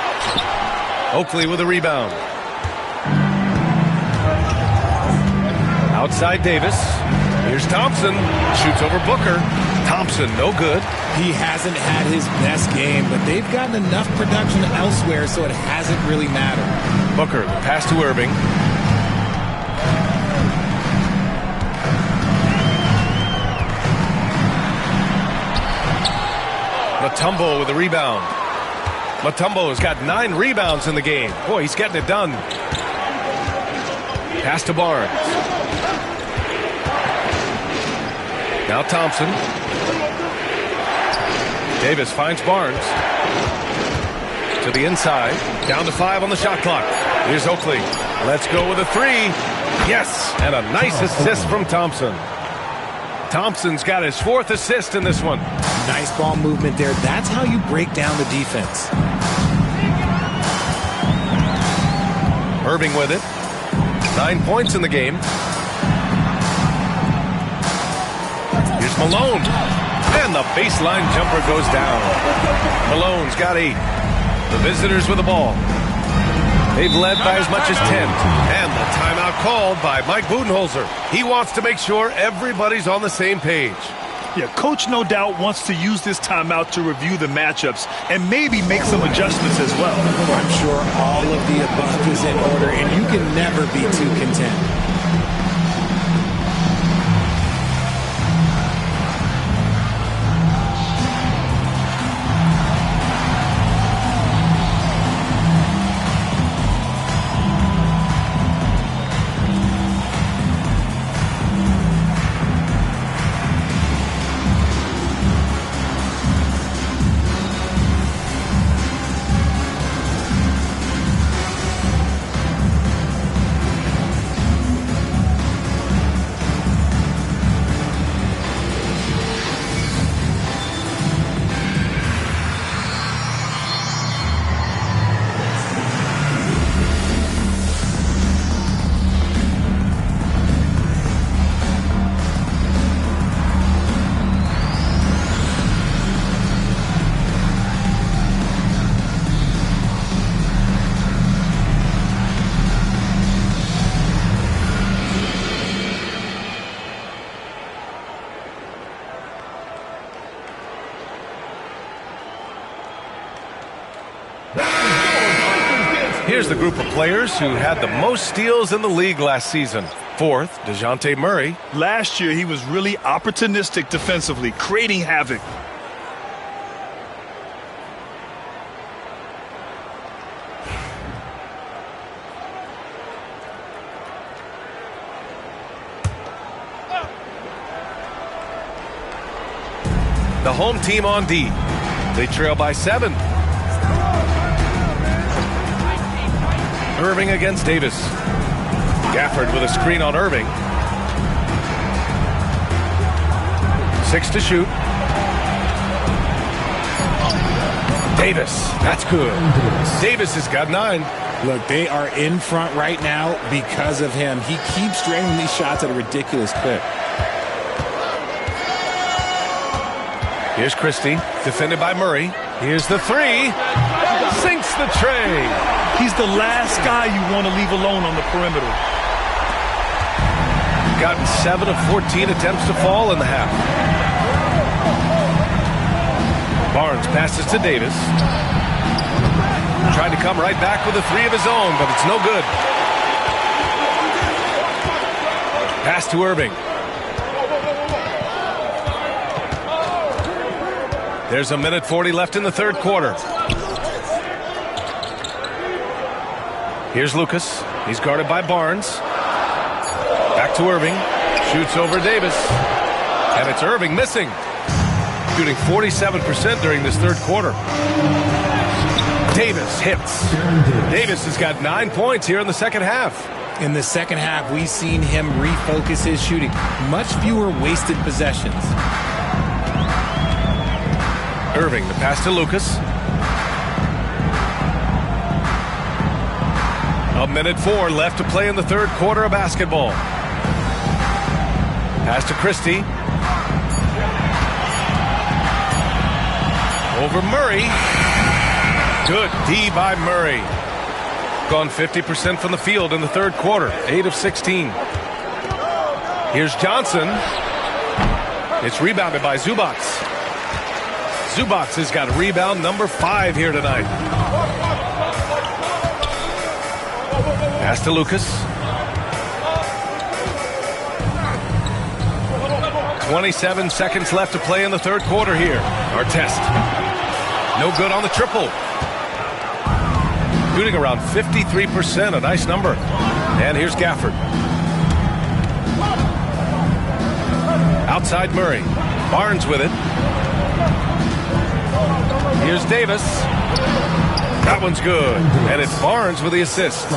Oakley with a rebound. Outside Davis. Here's Thompson. Shoots over Booker. Thompson, no good. He hasn't had his best game, but they've gotten enough production elsewhere, so it hasn't really mattered. Booker, pass to Irving. Mutombo with a rebound. Mutombo has got 9 rebounds in the game. Boy, he's getting it done. Pass to Barnes. Now Thompson. Davis finds Barnes. To the inside. Down to 5 on the shot clock. Here's Oakley. Let's go with a 3. Yes, and a nice assist from Thompson. Thompson's got his 4th assist in this one. Nice ball movement there. That's how you break down the defense. Irving with it. 9 points in the game. Here's Malone. And the baseline jumper goes down. Malone's got 8. The visitors with the ball. They've led by as much as 10. And the timeout called by Mike Budenholzer. He wants to make sure everybody's on the same page. Yeah, Coach no doubt wants to use this timeout to review the matchups and maybe make some adjustments as well. I'm sure all of the above is in order, and you can never be too content. Here's the group of players who had the most steals in the league last season. 4th, DeJounte Murray. Last year, he was really opportunistic defensively, creating havoc. The home team on D. They trail by 7. Irving against Davis. Gafford with a screen on Irving. 6 to shoot. Davis, that's good. Davis has got 9. Look, they are in front right now because of him. He keeps draining these shots at a ridiculous clip. Here's Christie, defended by Murray. Here's the 3. Sinks the tray. He's the last guy you want to leave alone on the perimeter. Gotten 7 of 14 attempts to fall in the half. Barnes passes to Davis. Tried to come right back with a 3 of his own, but it's no good. Pass to Irving. There's a minute 40 left in the third quarter. Here's Lucas. He's guarded by Barnes. Back to Irving. Shoots over Davis. And it's Irving missing. Shooting 47% during this third quarter. Davis hits. Davis has got 9 points here in the second half. In the second half, we've seen him refocus his shooting. Much fewer wasted possessions. Irving, the pass to Lucas. A minute 4 left to play in the third quarter of basketball. Pass to Christie. Over Murray. Good D by Murray. Gone 50% from the field in the third quarter. 8 of 16. Here's Johnson. It's rebounded by Zubac. Zubac has got rebound number 5 here tonight. Pass to Lucas. 27 seconds left to play in the third quarter here. Artest. No good on the triple. Shooting around 53%, a nice number. And here's Gafford. Outside Murray. Barnes with it. Here's Davis. That one's good. And it's Barnes with the assist.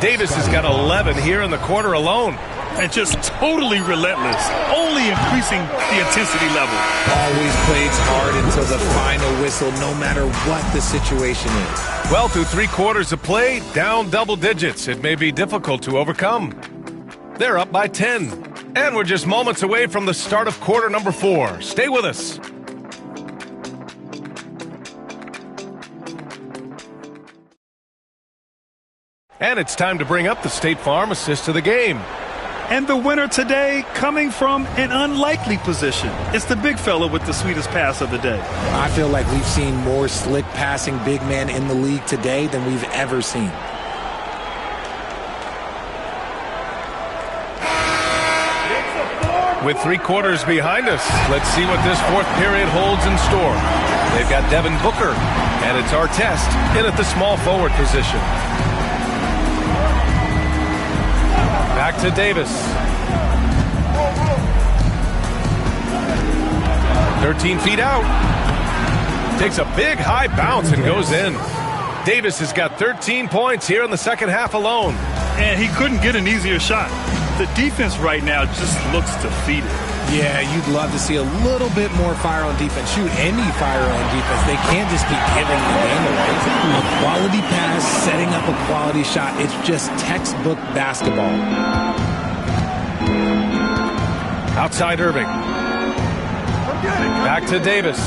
Davis has got 11 here in the quarter alone. And just totally relentless, only increasing the intensity level. Always plays hard until the final whistle, no matter what the situation is. Well, through 3 quarters of play, down double digits. It may be difficult to overcome. They're up by 10. And we're just moments away from the start of quarter number 4. Stay with us. And it's time to bring up the State Farm assist of the game. And the winner today coming from an unlikely position. It's the big fella with the sweetest pass of the day. I feel like we've seen more slick passing big men in the league today than we've ever seen. With 3 quarters behind us, let's see what this 4th period holds in store. They've got Devin Booker, and it's Artest in at the small forward position. Back to Davis. 13 feet out. Takes a big high bounce and goes in. Davis has got 13 points here in the second half alone. And he couldn't get an easier shot. The defense right now just looks defeated. Yeah, you'd love to see a little bit more fire on defense. Shoot, any fire on defense. They can't just be giving the game away. A quality pass, setting up a quality shot. It's just textbook basketball. Outside Irving. Back to Davis.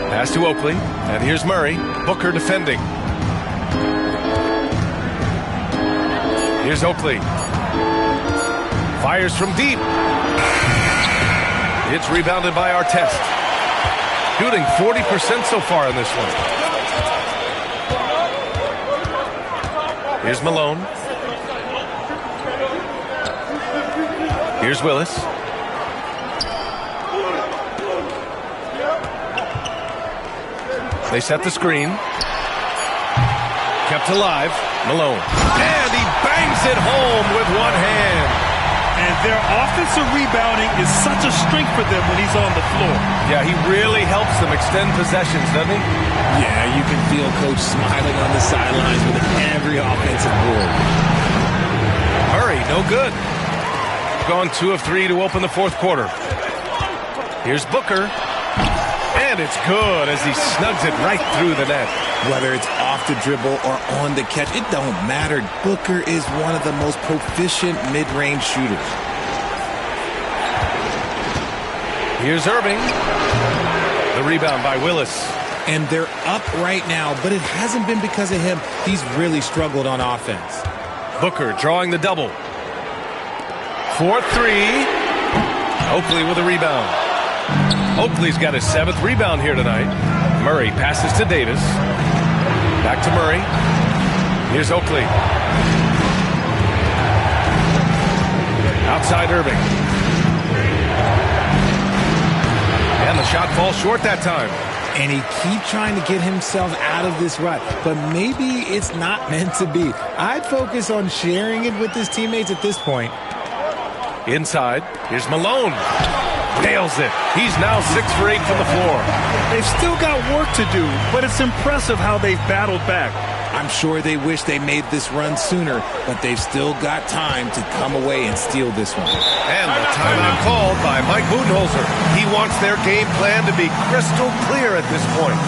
Pass to Oakley. And here's Murray. Booker defending. Here's Oakley. Fires from deep. It's rebounded by Artest. Shooting 40% so far in this one. Here's Malone. Here's Willis. They set the screen. Kept alive. Malone. And he bangs it home with one hand. And their offensive rebounding is such a strength for them when he's on the floor. Yeah, he really helps them extend possessions, doesn't he? Yeah, you can feel Coach smiling on the sidelines with every offensive board. Murray, no good. Gone 2 of 3 to open the 4th quarter. Here's Booker. And it's good as he snugs it right through the net. Whether it's off the dribble or on the catch, it don't matter. Booker is one of the most proficient mid-range shooters. Here's Irving. The rebound by Willis. And they're up right now, but it hasn't been because of him. He's really struggled on offense. Booker drawing the double. 4-3. Oakley with a rebound. Oakley's got his 7th rebound here tonight. Murray passes to Davis. Back to Murray. Here's Oakley. Outside Irving. And the shot falls short that time. And he keeps trying to get himself out of this rut. But maybe it's not meant to be. I'd focus on sharing it with his teammates at this point. Inside. Here's Malone. Nails it. He's now 6 for 8 from the floor. They've still got work to do, but it's impressive how they've battled back. I'm sure they wish they made this run sooner, but they've still got time to come away and steal this one. And the timeout called by Mike Budenholzer. He wants their game plan to be crystal clear at this point.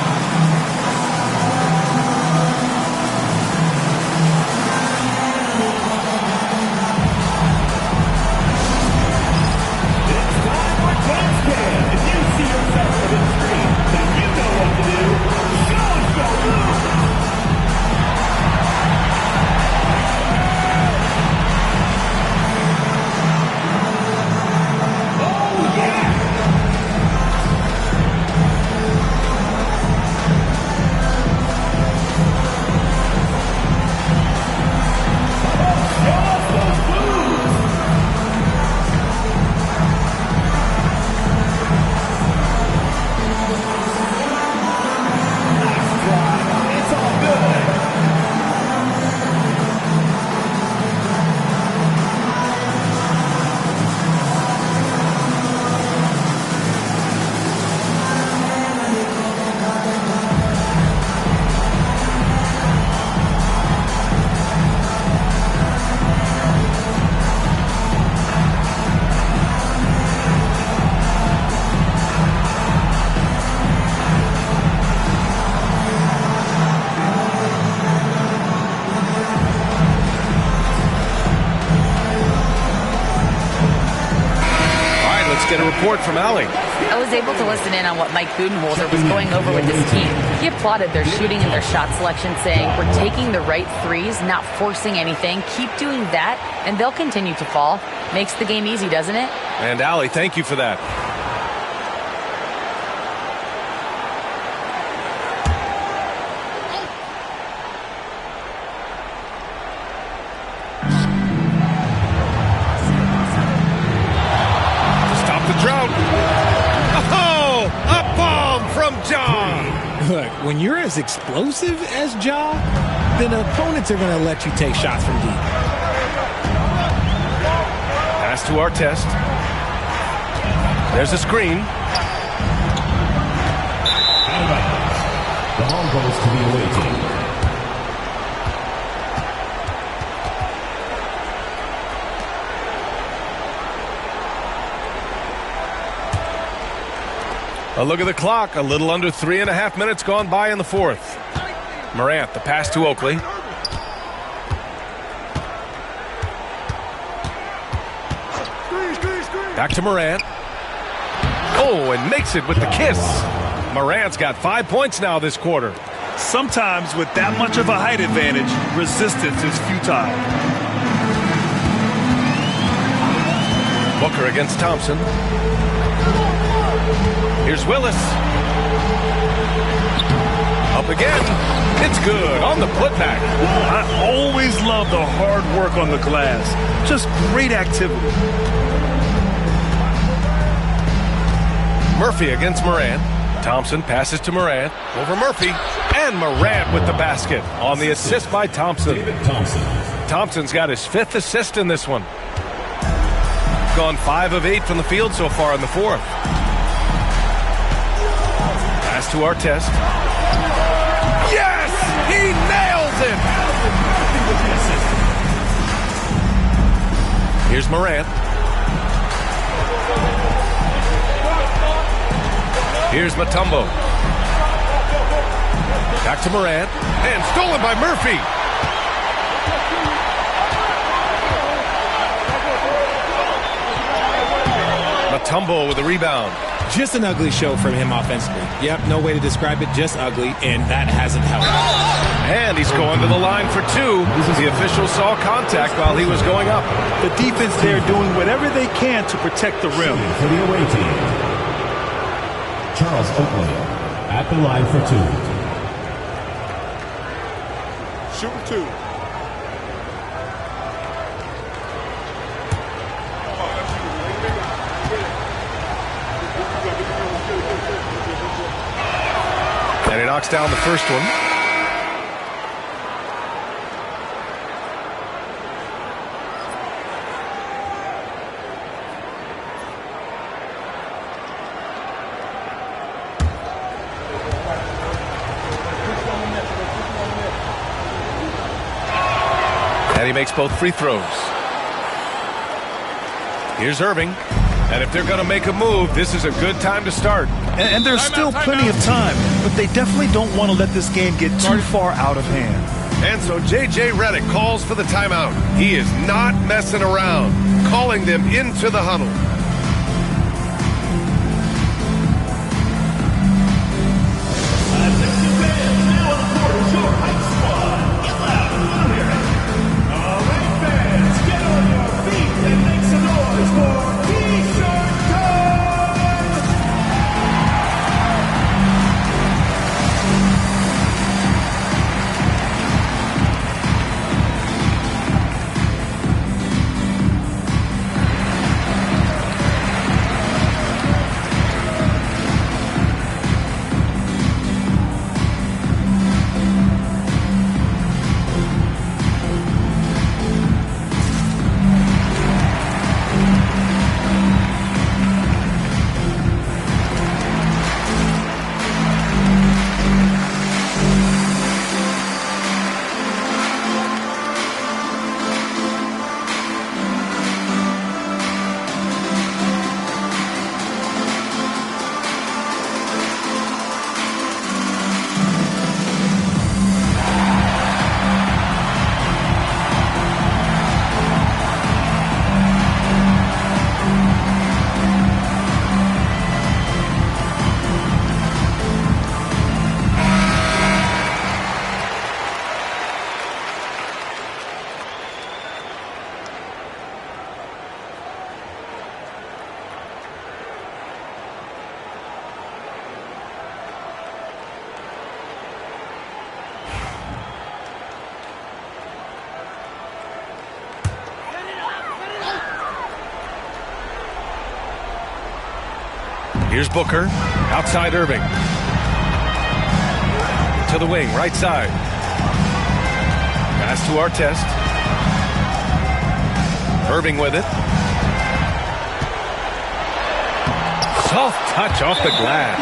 get a report from Allie. I was able to listen in on what Mike Budenholzer was going over with his team. He applauded their shooting and their shot selection, saying, "We're taking the right threes, not forcing anything. Keep doing that, and they'll continue to fall." Makes the game easy, doesn't it? And Allie, thank you for that. Look, when you're as explosive as Ja, then opponents are going to let you take shots from deep. Pass to Artest. There's a screen. The ball goes to the away team. A look at the clock. A little under 3.5 minutes gone by in the fourth. Morant, the pass to Oakley. Back to Morant. Oh, and makes it with the kiss. Morant's got 5 points now this quarter. Sometimes with that much of a height advantage, resistance is futile. Booker against Thompson. Here's Willis. Up again. It's good on the putback. I always love the hard work on the glass. Just great activity. Murphy against Morant. Thompson passes to Morant. Over Murphy. And Morant with the basket on the assist by Thompson. Thompson's got his 5th assist in this one. Gone 5 of 8 from the field so far in the fourth. Pass to Artest. Yes! He nails it! Here's Morant. Here's Mutombo. Back to Morant. And stolen by Murphy. Mutombo with a rebound. Just an ugly show from him offensively. Yep, no way to describe it, just ugly, and that hasn't helped. And he's going to the line for 2. The official saw contact while he was going up. The defense there doing whatever they can to protect the rim. For the away team, Charles Oakley at the line for 2. Shooting 2. And he knocks down the first one. And he makes both free throws. Here's Irving. And if they're going to make a move, this is a good time to start. And there's still plenty of time, but they definitely don't want to let this game get too far out of hand. And so J.J. Redick calls for the timeout. He is not messing around, calling them into the huddle. Here's Booker. Outside Irving. To the wing, right side. Pass to Artest. Irving with it. Soft touch off the glass.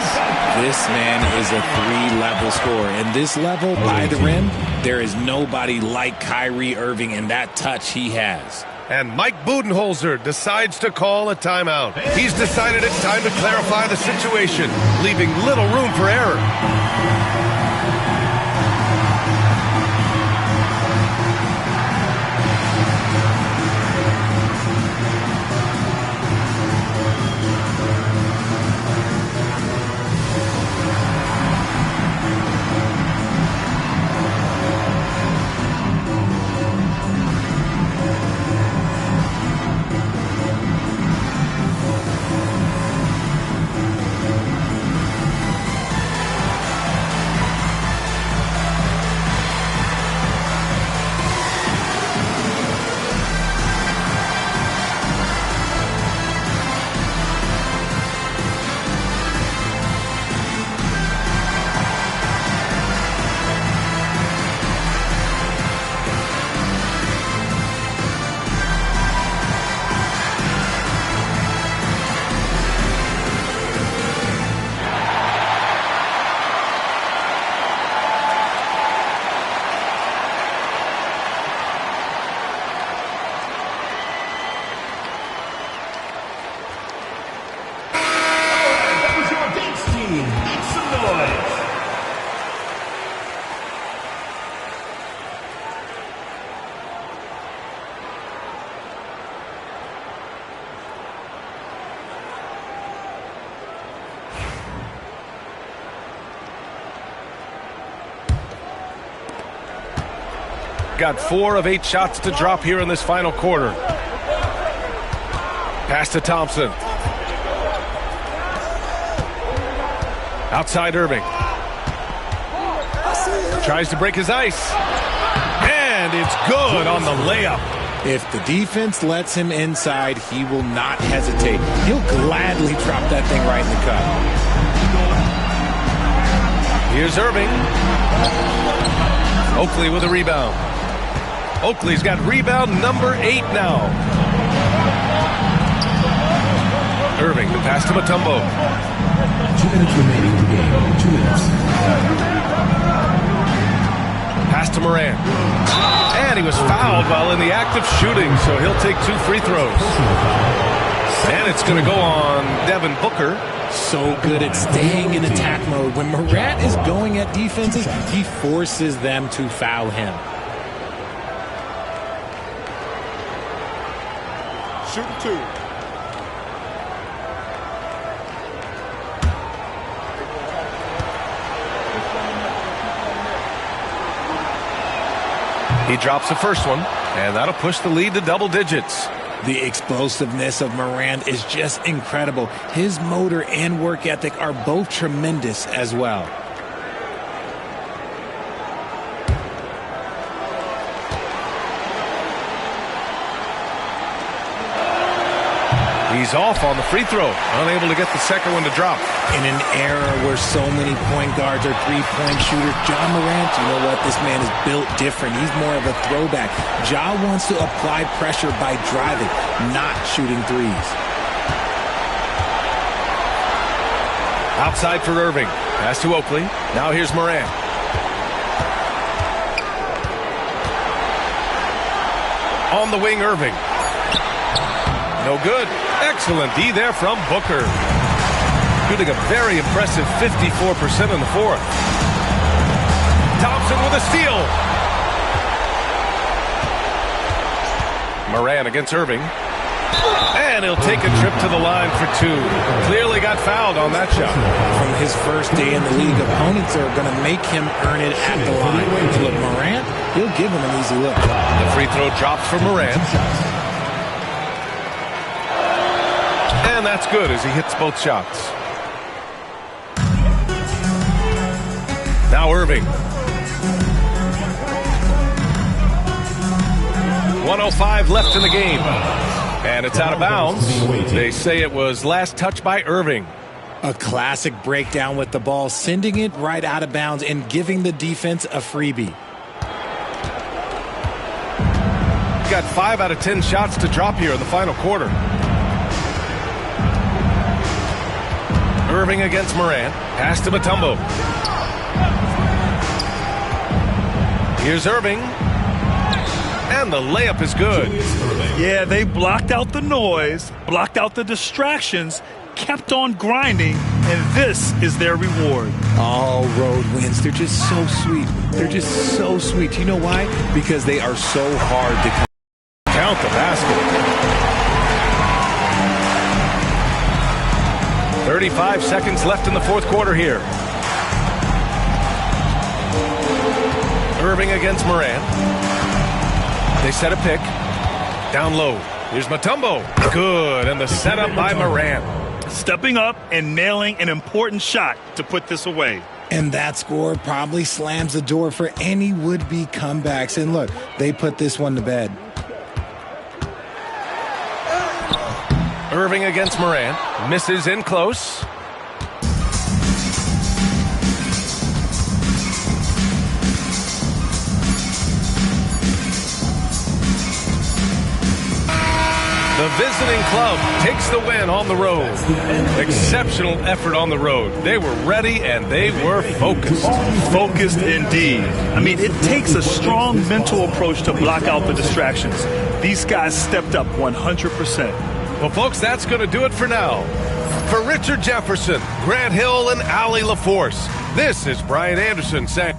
This man is a 3-level scorer. And this level by the rim, there is nobody like Kyrie Irving in that touch he has. And Mike Budenholzer decides to call a timeout. He's decided it's time to clarify the situation, leaving little room for error. Got 4 of 8 shots to drop here in this final quarter. Pass to Thompson. Outside Irving. Tries to break his ice. And it's good on the layup. If the defense lets him inside, he will not hesitate. He'll gladly drop that thing right in the cup. Here's Irving. Oakley with a rebound. Oakley's got rebound number 8 now. Irving, the pass to Mutombo. 2 minutes remaining in the game. 2 minutes. Pass to Moran. And he was fouled while in the act of shooting, so he'll take 2 free throws. And it's going to go on Devin Booker. So good at staying in attack mode. When Morant is going at defenses, he forces them to foul him. Shooting 2. He drops the first one, and that'll push the lead to double digits. The explosiveness of Morant is just incredible. His motor and work ethic are both tremendous as well. He's off on the free throw, unable to get the second one to drop. In an era where so many point guards are three-point shooters, Ja Morant, you know what? This man is built different. He's more of a throwback. Ja wants to apply pressure by driving, not shooting threes. Outside for Irving. Pass to Oakley. Now here's Morant. On the wing, Irving. No good. Excellent D there from Booker. Shooting a very impressive 54% in the fourth. Thompson with a steal. Moran against Irving. And he'll take a trip to the line for 2. Clearly got fouled on that shot. From his first day in the league, opponents are going to make him earn it at the line. Look, Morant, he'll give him an easy look. The free throw drops for Morant. And that's good as he hits both shots. Now Irving. 1:05 left in the game. And it's out of bounds. They say it was last touch by Irving. A classic breakdown with the ball, sending it right out of bounds and giving the defense a freebie. Got 5 out of 10 shots to drop here in the final quarter. Irving against Morant. Pass to Mutombo. Here's Irving. And the layup is good. Yeah, they blocked out the noise, blocked out the distractions, kept on grinding, and this is their reward. All road wins. They're just so sweet. They're just so sweet. You know why? Because they are so hard to count the basket. 35 seconds left in the fourth quarter here. Irving against Morant. They set a pick. Down low. Here's Mutombo. Good. And the setup by Morant. Stepping up and nailing an important shot to put this away. And that score probably slams the door for any would-be comebacks. And look, they put this one to bed. Irving against Morant. Misses in close. The visiting club takes the win on the road. Exceptional effort on the road. They were ready and they were focused. Focused indeed. I mean, it takes a strong mental approach to block out the distractions. These guys stepped up 100%. Well, folks, that's going to do it for now. For Richard Jefferson, Grant Hill, and Allie LaForce, this is Brian Anderson saying...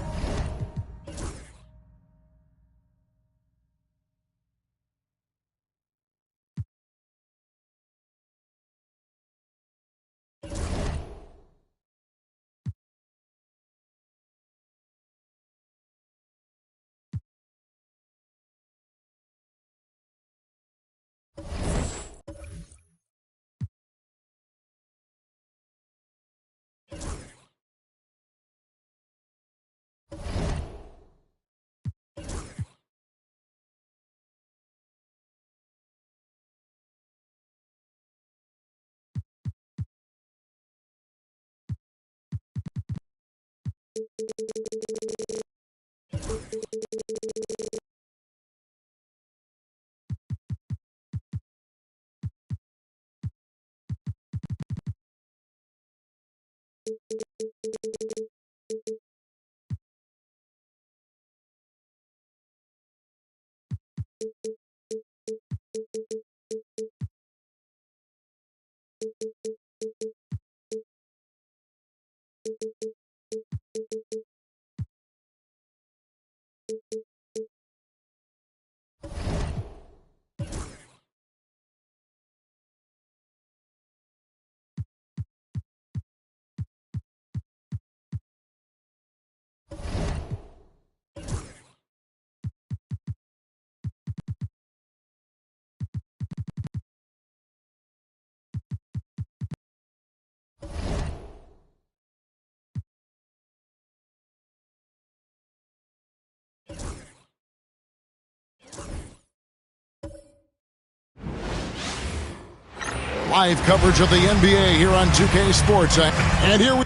Live coverage of the NBA here on 2K Sports. And here we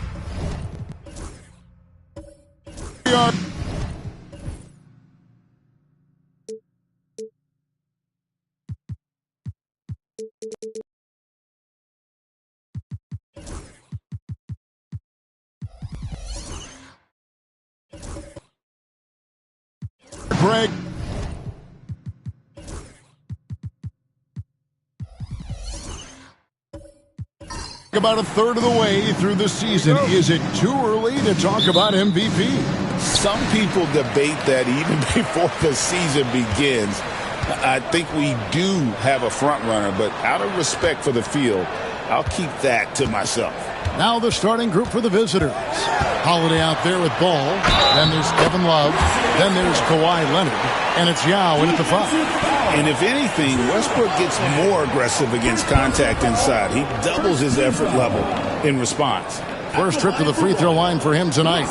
are. Greg. About a third of the way through the season. Is it too early to talk about MVP? Some people debate that even before the season begins. I think we do have a front runner, but out of respect for the field, I'll keep that to myself. Now the starting group for the visitors. Holiday out there with ball. Then there's Kevin Love. Then there's Kawhi Leonard. And it's Yao in at the 5. And if anything, Westbrook gets more aggressive against contact inside. He doubles his effort level in response. First trip to the free throw line for him tonight.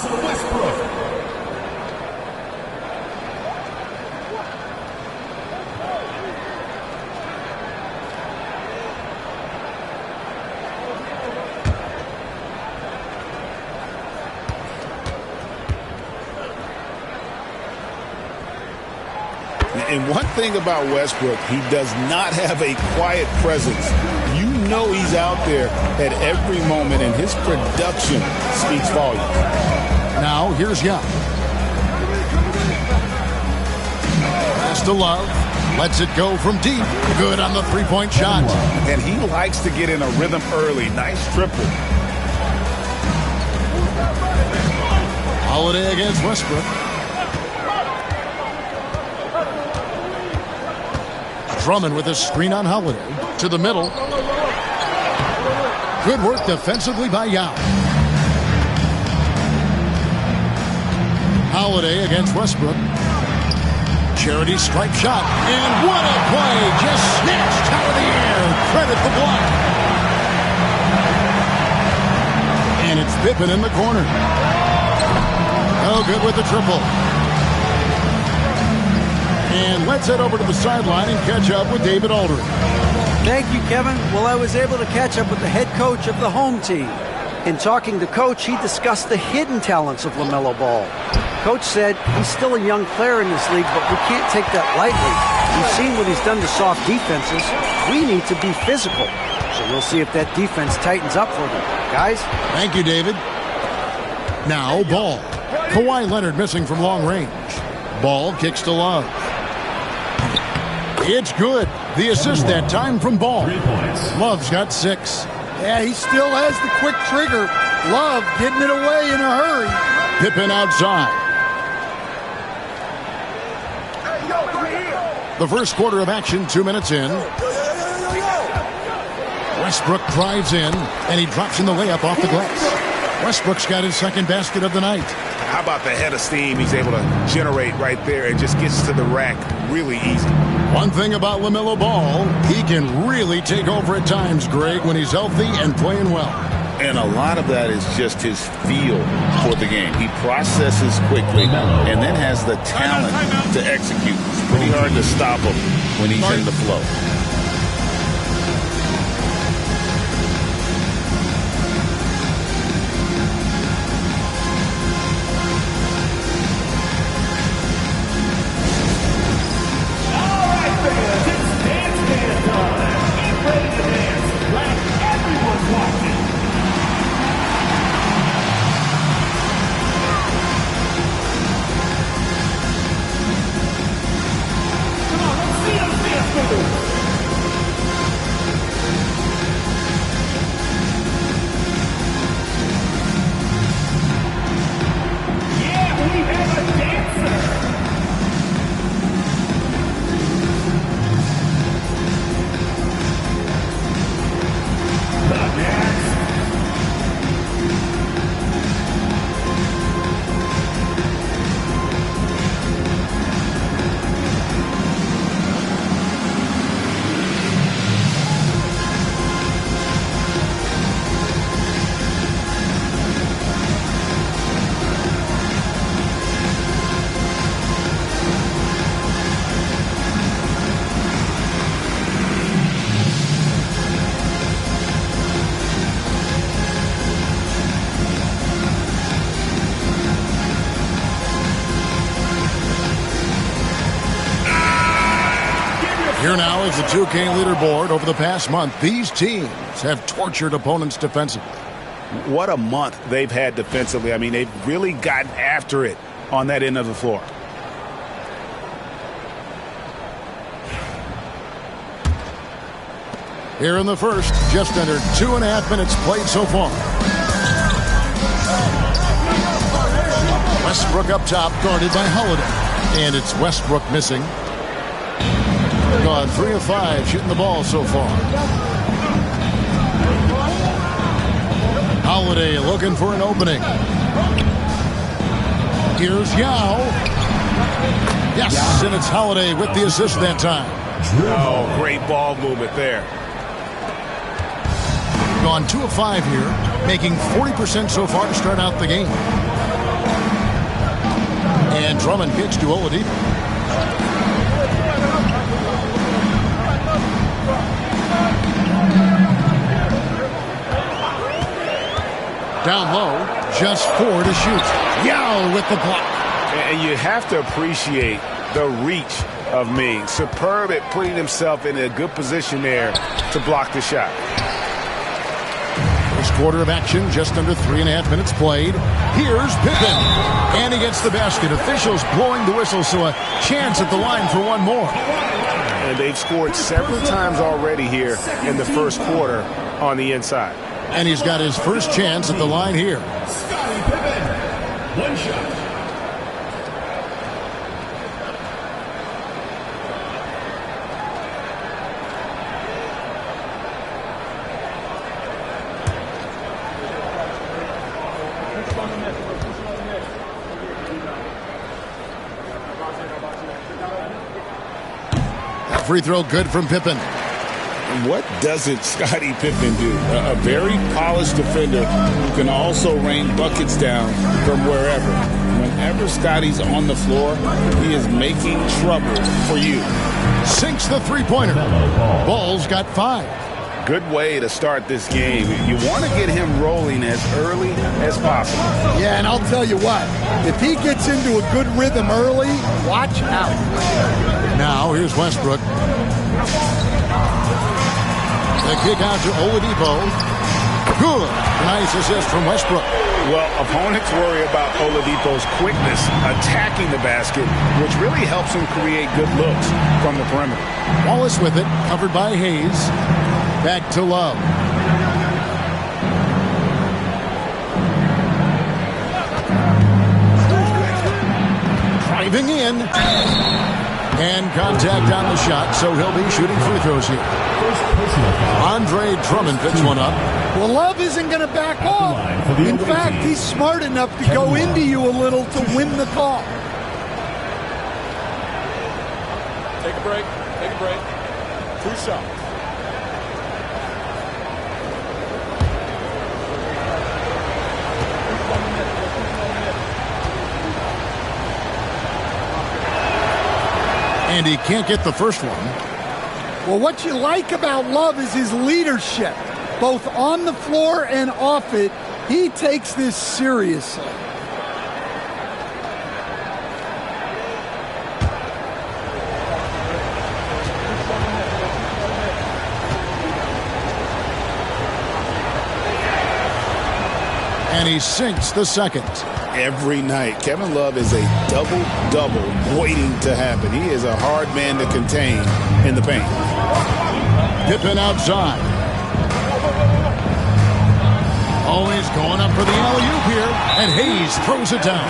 And one thing about Westbrook, he does not have a quiet presence. You know he's out there at every moment, and his production speaks volumes. Now, here's Young. Pass to Love. Lets it go from deep. Good on the three-point shot. And he likes to get in a rhythm early. Nice triple. Holiday against Westbrook. Drummond with a screen on Holiday. To the middle. Good work defensively by Yao. Holiday against Westbrook. Charity stripe shot. And what a play. Just snatched out of the air. Credit the block. And it's Pippen in the corner. Oh, good with the triple. And let's head over to the sideline and catch up with David Aldridge. Thank you, Kevin. Well, I was able to catch up with the head coach of the home team. In talking to Coach, he discussed the hidden talents of LaMelo Ball. Coach said he's still a young player in this league, but we can't take that lightly. We've seen what he's done to soft defenses. We need to be physical. So we'll see if that defense tightens up for them. Guys? Thank you, David. Now, Ball. Kawhi Leonard missing from long range. Ball kicks to Love. It's good. The assist that time from Ball. Love's got 6. Yeah, he still has the quick trigger. Love getting it away in a hurry. Pippen outside. The first quarter of action, 2 minutes in. Westbrook drives in, and he drops in the layup off the glass. Westbrook's got his second basket of the night. How about the head of steam he's able to generate right there and just gets to the rack really easy. One thing about LaMelo Ball, he can really take over at times, Greg, when he's healthy and playing well. And a lot of that is just his feel for the game. He processes quickly and then has the talent to execute. It's pretty hard to stop him when he's in the flow. Here now is the 2K leaderboard. Over the past month, these teams have tortured opponents defensively. What a month they've had defensively. I mean, they've really gotten after it on that end of the floor. Here in the first, just under 2.5 minutes played so far. Westbrook up top, guarded by Holiday. And it's Westbrook missing. Gone 3 of 5 shooting the ball so far. Holiday looking for an opening. Here's Yao. Yes, and it's Holiday with the assist that time. Oh, great ball movement there. Gone 2 of 5 here, making 40% so far to start out the game. And Drummond kicks to Oladipo. Down low, just 4 to shoot. Yao with the block. And you have to appreciate the reach of me. Superb at putting himself in a good position there to block the shot. First quarter of action, just under 3.5 minutes played. Here's Pippen. And he gets the basket. Officials blowing the whistle, so a chance at the line for one more. And they've scored several times already here in the first quarter on the inside. And he's got his first chance at the line here. Scottie Pippen. One shot. Free throw good from Pippen. What doesn't Scottie Pippen do? A very polished defender who can also rain buckets down from wherever. Whenever Scottie's on the floor, he is making trouble for you. Sinks the three-pointer. Ball's got 5. Good way to start this game. You want to get him rolling as early as possible. Yeah, and I'll tell you what, if he gets into a good rhythm early, watch out. Now, here's Westbrook. The kick out to Oladipo. Good. Nice assist from Westbrook. Well, opponents worry about Oladipo's quickness attacking the basket, which really helps him create good looks from the perimeter. Wallace with it, covered by Hayes. Back to Love. Driving in. And contact on the shot, so he'll be shooting free throws here. Andre Drummond picks one up. Well, Love isn't going to back off. In fact, he's smart enough to go into you a little to win the call. Take a break. Take a break. 2 shots. And he can't get the first one. Well, what you like about Love is his leadership. Both on the floor and off it, he takes this seriously. And he sinks the second. Every night, Kevin Love is a double-double waiting to happen. He is a hard man to contain in the paint. Pippen outside. Always going up for the alley-oop here, and Hayes throws it down.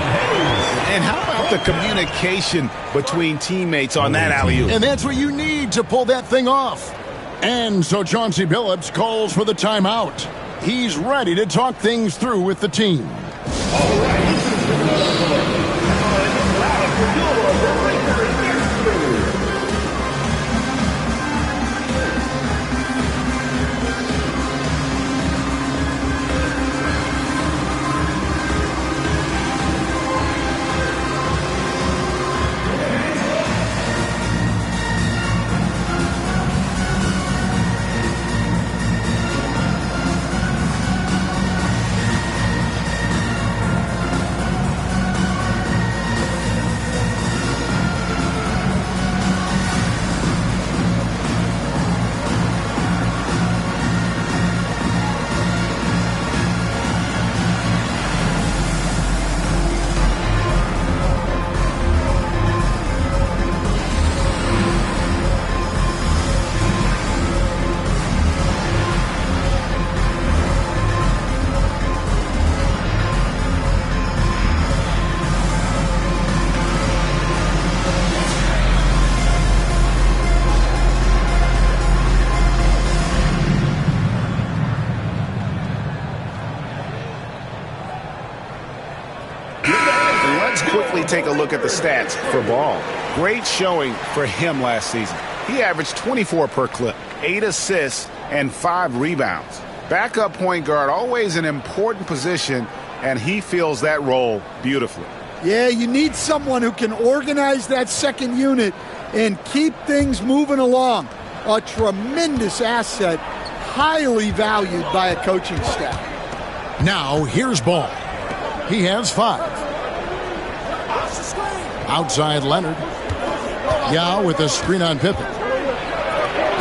And how about the communication between teammates on that alley-oop? And that's what you need to pull that thing off. And so Chauncey Billups calls for the timeout. He's ready to talk things through with the team. All right. Take a look at the stats for Ball. Great showing for him last season. He averaged 24 per clip, 8 assists, and 5 rebounds. Backup point guard, always an important position, and he fills that role beautifully. Yeah, you need someone who can organize that second unit and keep things moving along. A tremendous asset, highly valued by a coaching staff. Now, here's Ball. He has 5. Outside Leonard. Yao with a screen on Pippen.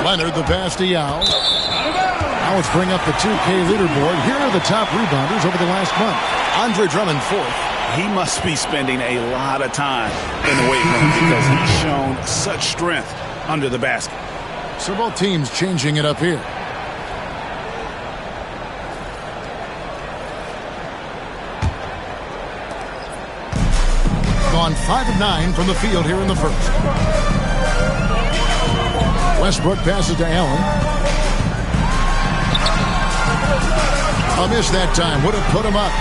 Leonard the pass to Yao. Now let's bring up the 2K leaderboard. Here are the top rebounders over the last month. Andre Drummond fourth. He must be spending a lot of time in the weight room because he's shown such strength under the basket. So both teams changing it up here. Gone 5 of 9 from the field here in the first. Westbrook passes to Allen. A miss that time. Would have put him up.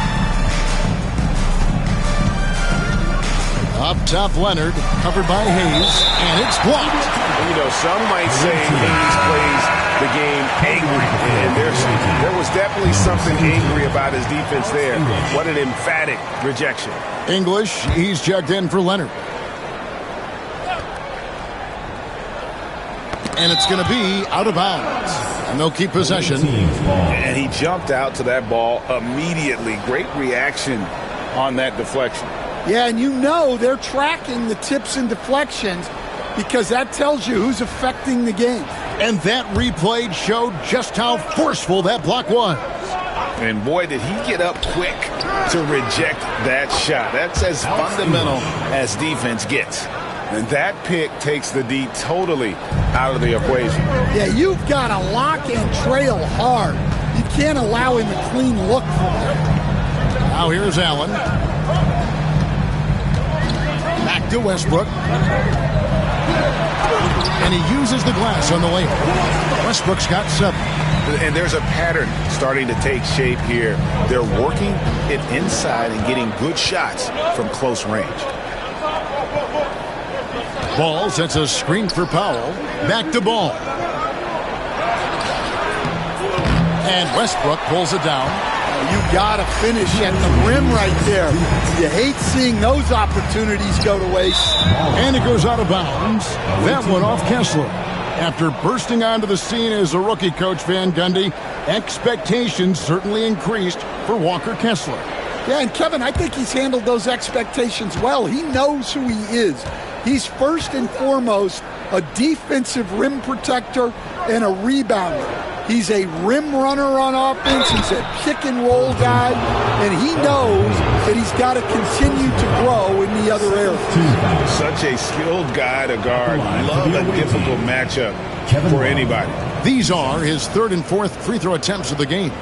Up top, Leonard, covered by Hayes, and it's blocked. You know, some might say Hayes plays the game angry, and there was definitely something angry about his defense there. What an emphatic rejection. English, he's checked in for Leonard. And it's going to be out of bounds. And they'll keep possession. And he jumped out to that ball immediately. Great reaction on that deflection. Yeah, and you know they're tracking the tips and deflections because that tells you who's affecting the game. And that replay showed just how forceful that block was. And boy, did he get up quick to reject that shot. That's as fundamental as defense gets. And that pick takes the D totally out of the equation. Yeah, you've got to lock and trail hard. You can't allow him a clean look from there. Now here's Allen. Back to Westbrook. And he uses the glass on the layup. Westbrook's got 7. And there's a pattern starting to take shape here. They're working it inside and getting good shots from close range. Ball sets a screen for Powell. Back to Ball. And Westbrook pulls it down. You got to finish at the rim right there. You hate seeing those opportunities go to waste. And it goes out of bounds. That one off Kessler. After bursting onto the scene as a rookie, Coach Van Gundy, expectations certainly increased for Walker Kessler. Yeah, and Kevin, I think he's handled those expectations well. He knows who he is. He's first and foremost a defensive rim protector and a rebounder. He's a rim runner on offense. He's a pick and roll guy, and he knows that he's got to continue to grow in the other areas. Such a skilled guy to guard. Love a difficult matchup for anybody. These are his 3rd and 4th free throw attempts of the game.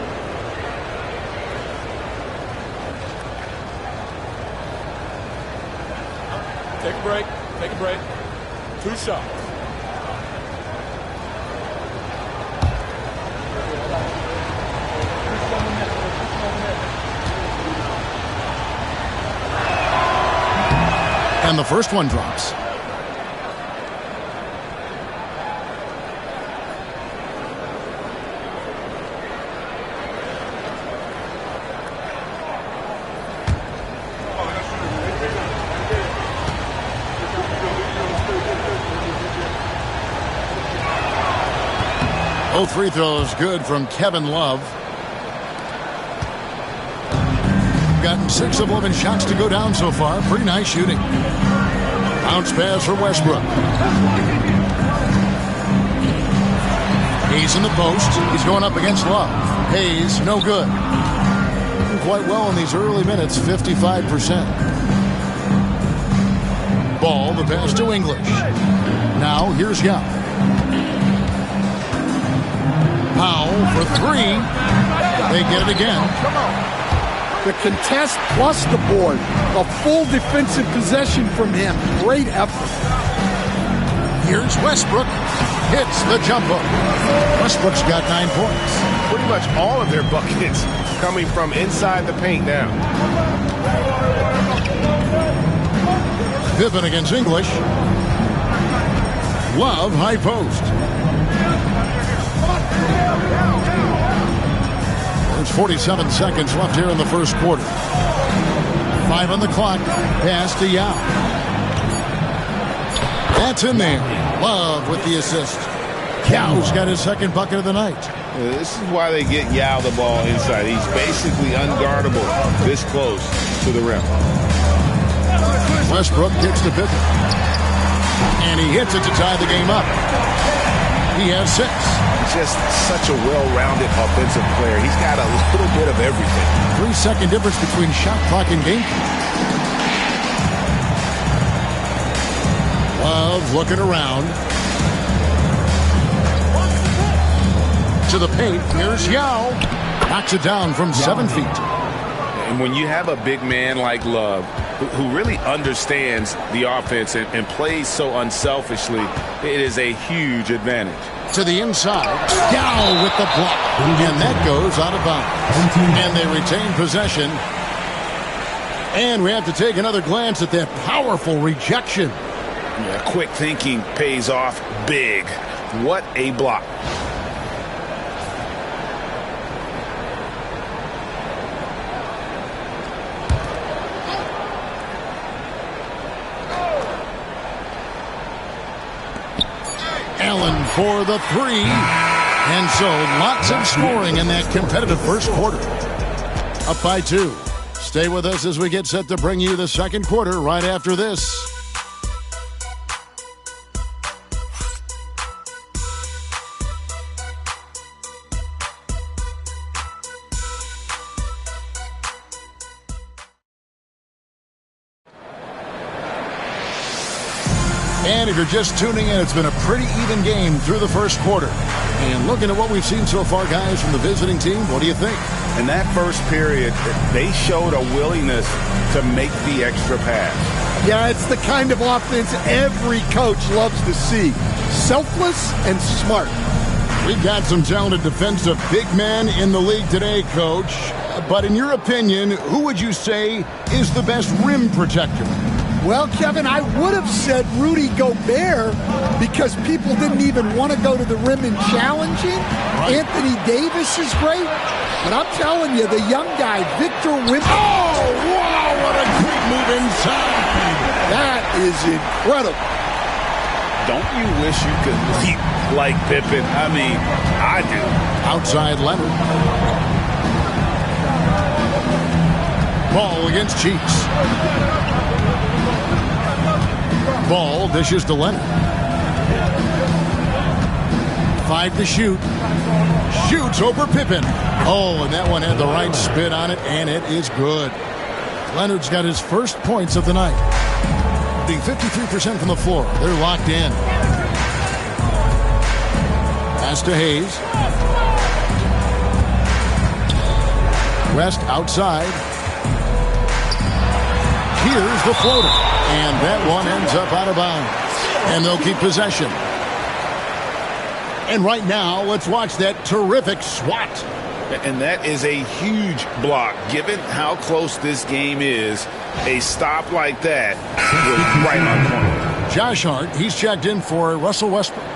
Take a break. Take a break. 2 shots. And the first one drops. Both free throws good from Kevin Love. Gotten 6 of 11 shots to go down so far. Pretty nice shooting. Bounce pass for Westbrook. Hayes in the post. He's going up against Love. Hayes, no good. Doing quite well in these early minutes, 55%. Ball, the pass to English. Now, here's Young. Powell for 3. They get it again. Come on. The contest plus the board. A full defensive possession from him. Great effort. Here's Westbrook. Hits the jump hook. Westbrook's got 9 points. Pretty much all of their buckets coming from inside the paint now. Pippen against English. Love, high post. There's 47 seconds left here in the first quarter. 5 on the clock. Pass to Yao. That's in there. Love with the assist. Yao's got his 2nd bucket of the night. This is why they get Yao the ball inside. He's basically unguardable this close to the rim. Westbrook gets to Pippen. And he hits it to tie the game up. He has 6. Just such a well-rounded offensive player. He's got a little bit of everything. 3-second difference between shot clock and game clock. Love looking around. To the paint. Here's Yao. Knocks it down from 7 feet. And when you have a big man like Love, who really understands the offense and plays so unselfishly, it is a huge advantage. To the inside. Yao with the block. And that goes out of bounds. And they retain possession. And we have to take another glance at that powerful rejection. Yeah, quick thinking pays off big. What a block. Allen for the 3. And so lots of scoring in that competitive first quarter. Up by 2. Stay with us as we get set to bring you the second quarter right after this. And if you're just tuning in, it's been a pretty even game through the first quarter. And looking at what we've seen so far, guys, from the visiting team, what do you think? In that first period, they showed a willingness to make the extra pass. Yeah, it's the kind of offense every coach loves to see. Selfless and smart. We've got some talented defensive big men in the league today, Coach. But in your opinion, who would you say is the best rim protector? Well, Kevin, I would have said Rudy Gobert because people didn't even want to go to the rim and challenge him. Right. Anthony Davis is great. But I'm telling you, the young guy, Victor Wembanyama. Oh, wow, what a great move inside. That is incredible. Don't you wish you could leap like Pippen? I mean, I do. Outside Leonard. Ball against Cheeks. Ball dishes to Leonard. 5 to shoot. Shoots over Pippen. Oh, and that one had the right spin on it, and it is good. Leonard's got his first points of the night. Being 53% from the floor. They're locked in. Pass to Hayes. West outside. Here's the floater. And that one ends up out of bounds. And they'll keep possession. And right now, let's watch that terrific swat. And that is a huge block. Given how close this game is, a stop like that was right on point. Josh Hart, he's checked in for Russell Westbrook.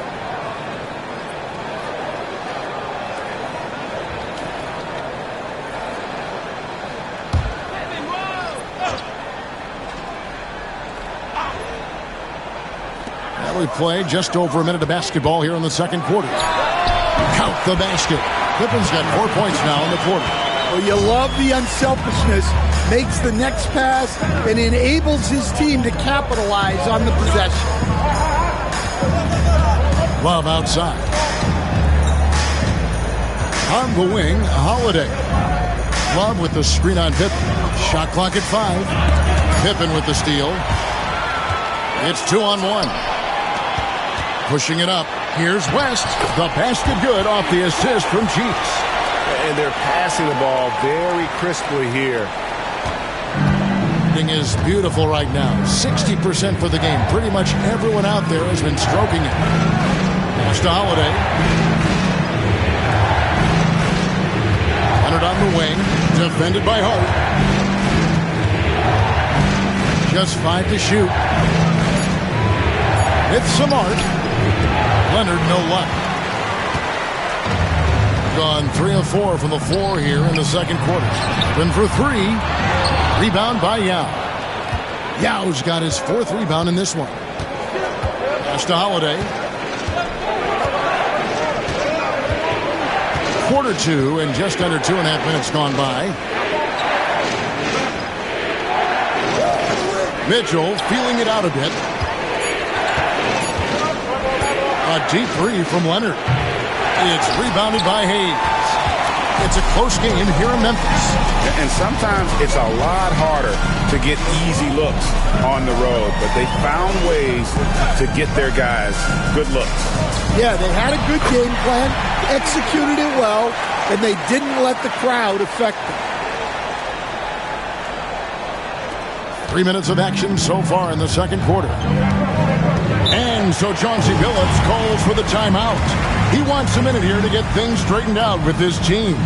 We played just over a minute of basketball here in the second quarter. Count the basket. Pippen's got 4 points now in the quarter. Well, you love the unselfishness. Makes the next pass and enables his team to capitalize on the possession. Love outside. On the wing, Holiday. Love with the screen on Pippen. Shot clock at 5. Pippen with the steal. It's 2-on-1. Pushing it up. Here's West. The basket good off the assist from Cheeks. And they're passing the ball very crisply here. Thing is beautiful right now. 60% for the game. Pretty much everyone out there has been stroking it. Pass to Holiday. Leonard on the wing. Defended by Hart. Just 5 to shoot. With some art. Leonard, no luck. Gone 3 of 4 from the floor here in the second quarter. Then for 3. Rebound by Yao. Yao's got his 4th rebound in this one. Pass to Holiday. Quarter 2 and just under 2.5 minutes gone by. Mitchell feeling it out a bit. A deep three from Leonard. It's rebounded by Hayes. It's a close game here in Memphis. And sometimes it's a lot harder to get easy looks on the road, but they found ways to get their guys good looks. Yeah, they had a good game plan, executed it well, and they didn't let the crowd affect them. 3 minutes of action so far in the second quarter. And so Chauncey Billups calls for the timeout. He wants a minute here to get things straightened out with his team.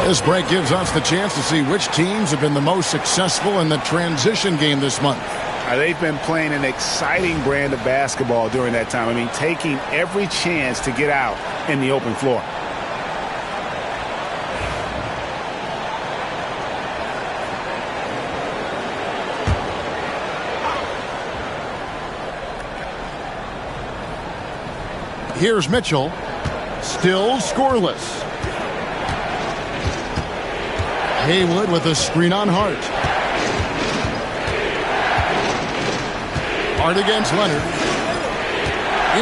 This break gives us the chance to see which teams have been the most successful in the transition game this month. They've been playing an exciting brand of basketball during that time. I mean, taking every chance to get out in the open floor. Here's Mitchell, still scoreless. Haywood with a screen on Hart. Hart against Leonard.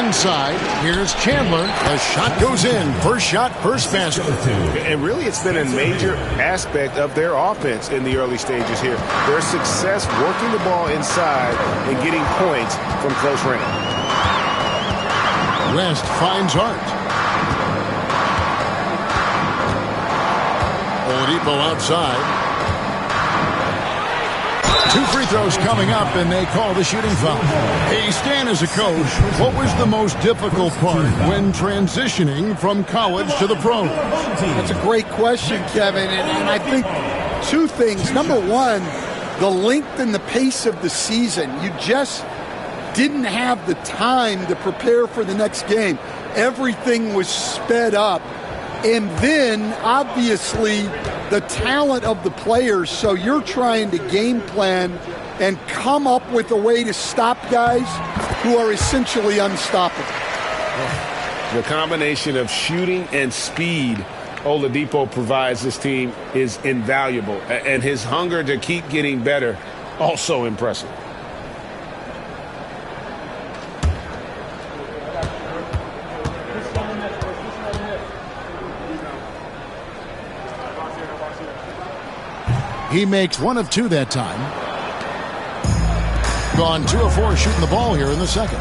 Inside, here's Chandler. The shot goes in. First shot, first basket. And really, it's been a major aspect of their offense in the early stages here. Their success working the ball inside and getting points from close range. West finds Hart. Oladipo outside. 2 free throws coming up, and they call the shooting foul. Hey, Stan, as a coach, what was the most difficult part when transitioning from college to the pros? That's a great question, Kevin, and I think 2 things. Number one, the length and the pace of the season. You just didn't have the time to prepare for the next game. Everything was sped up. And then, obviously, the talent of the players. So you're trying to game plan and come up with a way to stop guys who are essentially unstoppable. The combination of shooting and speed Oladipo provides this team is invaluable. And his hunger to keep getting better, also impressive. He makes 1 of 2 that time. Gone 2 of 4 shooting the ball here in the second.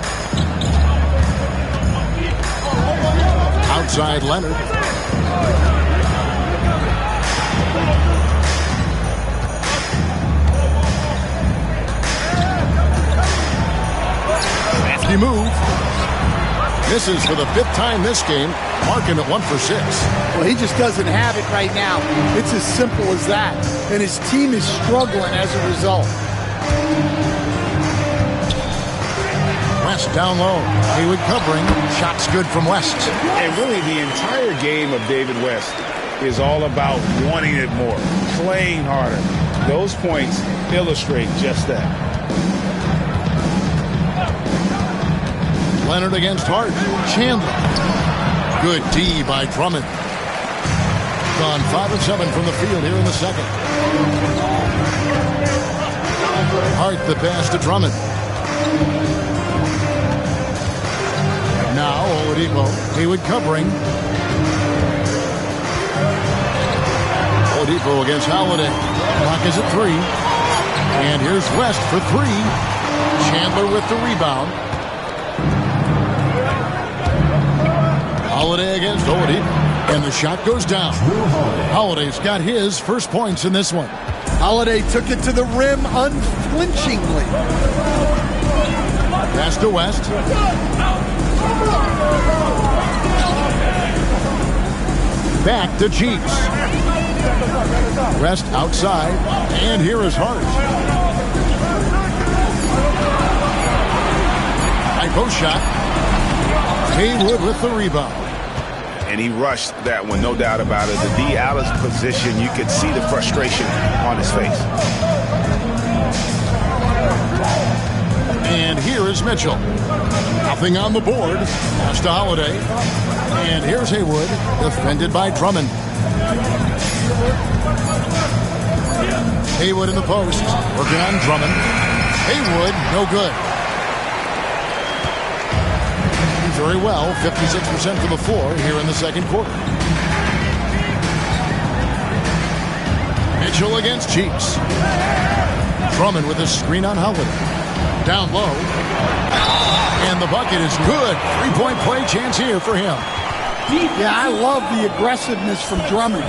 Outside Leonard. Nasty move. Misses for the 5th time this game, marking it 1 for 6. Well, he just doesn't have it right now. It's as simple as that. And his team is struggling as a result. West down low. Haywood covering. Shots good from West. And really, the entire game of David West is all about wanting it more, playing harder. Those points illustrate just that. Leonard against Hart. Chandler. Good D by Drummond. Gone 5 of 7 from the field here in the second. Hart the pass to Drummond. Now Oladipo. Haywood covering. Oladipo against Holiday. Clock is at 3. And here's West for 3. Chandler with the rebound. Holiday against Oladipo. And the shot goes down. Holiday's got his first points in this one. Holiday took it to the rim unflinchingly. Pass to West. Back to Cheeks. West outside. And here is Hart. High post shot. Haywood with the rebound. And he rushed that one, no doubt about it. The D out of position, you could see the frustration on his face. And here is Mitchell. Nothing on the board. Pass to Holiday. And here's Haywood, defended by Drummond. Haywood in the post, working on Drummond. Haywood, no good. Very well, 56% from the floor here in the second quarter. Mitchell against Cheeks. Drummond with a screen on Howard. Down low. And the bucket is good. Three-point play chance here for him. Yeah, I love the aggressiveness from Drummond.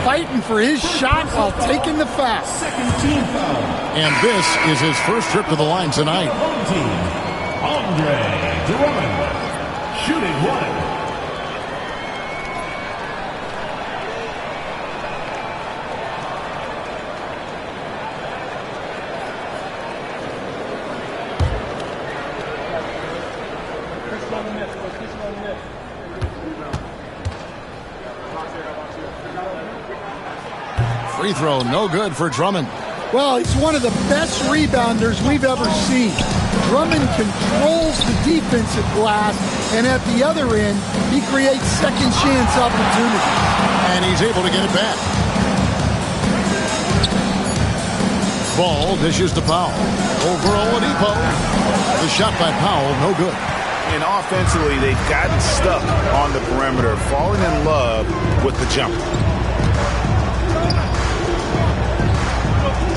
Fighting for his shot while taking the foul. And this is his first trip to the line tonight. Andre Drummond. Shooting one. Free throw, no good for Drummond. Well, he's one of the best rebounders we've ever seen. Drummond controls the defensive glass, and at the other end, he creates second chance opportunities. And he's able to get it back. Ball dishes to Powell. Over Oladipo. The shot by Powell, no good. And offensively, they've gotten stuck on the perimeter, falling in love with the jumper.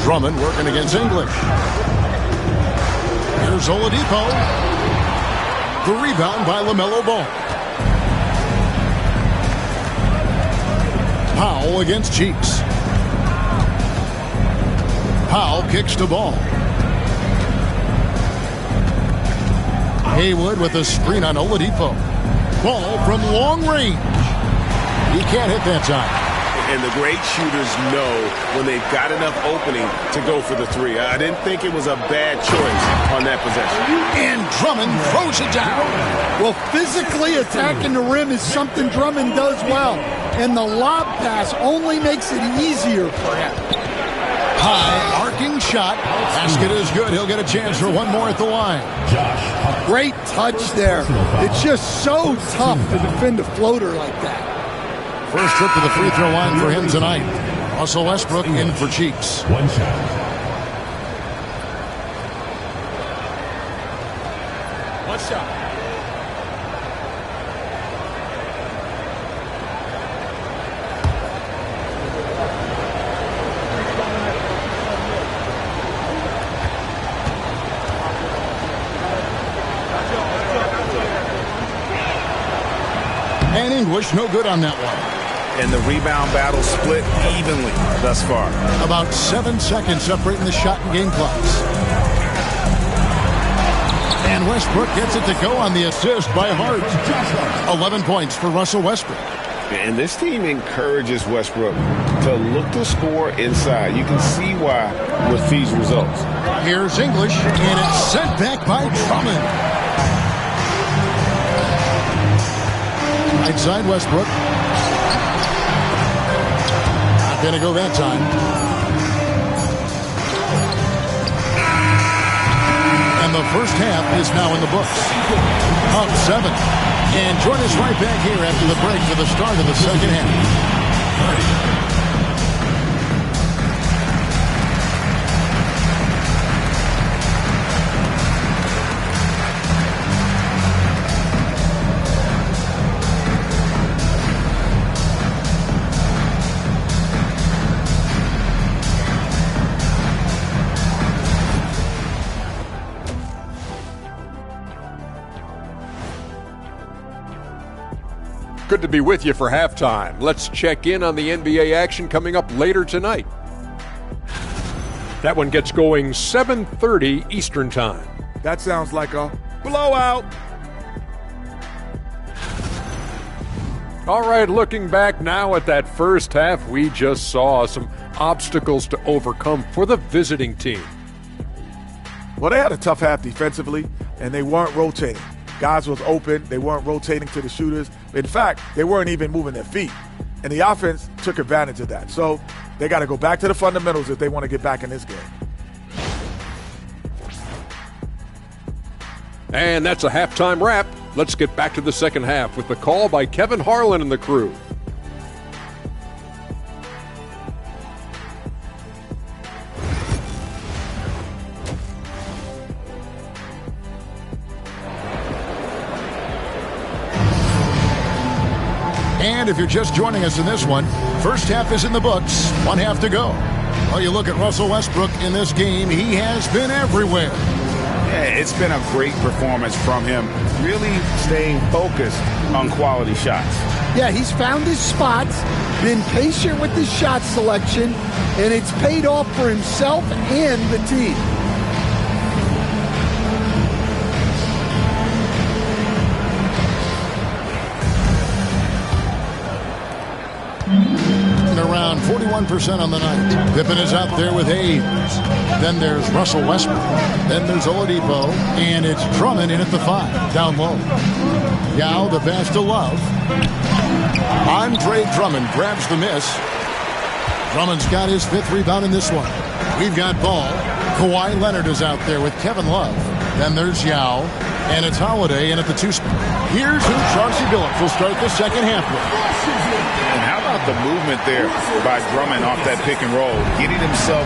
Drummond working against English. Here's Oladipo. The rebound by LaMelo Ball. Powell against Cheeks. Powell kicks to Ball. Haywood with a screen on Oladipo. Ball from long range. He can't hit that time. And the great shooters know when they've got enough opening to go for the three. I didn't think it was a bad choice on that possession. And Drummond throws it down. Well, physically attacking the rim is something Drummond does well. And the lob pass only makes it easier for him. High arcing shot. Basket is good. He'll get a chance for one more at the line. Great touch there. It's just so tough to defend a floater like that. First trip to the free throw line for him tonight. Russell Westbrook in for Cheeks. One shot. One shot. And English, no good on that one. And the rebound battle split evenly thus far. About 7 seconds separating the shot and game clocks. And Westbrook gets it to go on the assist by Hart. 11 points for Russell Westbrook. And this team encourages Westbrook to look to score inside. You can see why with these results. Here's English, and it's sent back by Drummond. Right side Westbrook. Not going to go that time. And the first half is now in the books. Up 7. And join us right back here after the break for the start of the second half. Good to be with you for halftime. Let's check in on the NBA action coming up later tonight. That one gets going 7:30 Eastern Time. That sounds like a blowout. All right, looking back now at that first half, we just saw some obstacles to overcome for the visiting team. Well, they had a tough half defensively, and they weren't rotating. Guys was open. They weren't rotating to the shooters. In fact, they weren't even moving their feet. And the offense took advantage of that. So they got to go back to the fundamentals if they want to get back in this game. And that's a halftime wrap. Let's get back to the second half with the call by Kevin Harlan and the crew. And if you're just joining us in this one, first half is in the books, one half to go. Well, you look at Russell Westbrook in this game, he has been everywhere. Yeah, it's been a great performance from him, really staying focused on quality shots. Yeah, he's found his spots, been patient with his shot selection, and it's paid off for himself and the team. Around 41% on the night. Pippen is out there with Hayes. Then there's Russell Westbrook. Then there's Oladipo. And it's Drummond in at the 5, down low. Yao, the pass to Love. Andre Drummond grabs the miss. Drummond's got his 5th rebound in this one. We've got ball. Kawhi Leonard is out there with Kevin Love. Then there's Yao. And it's Holiday in at the 2 spot. Here's who Chauncey Billups will start the second half with. And how about the movement there by Drummond off that pick and roll, getting himself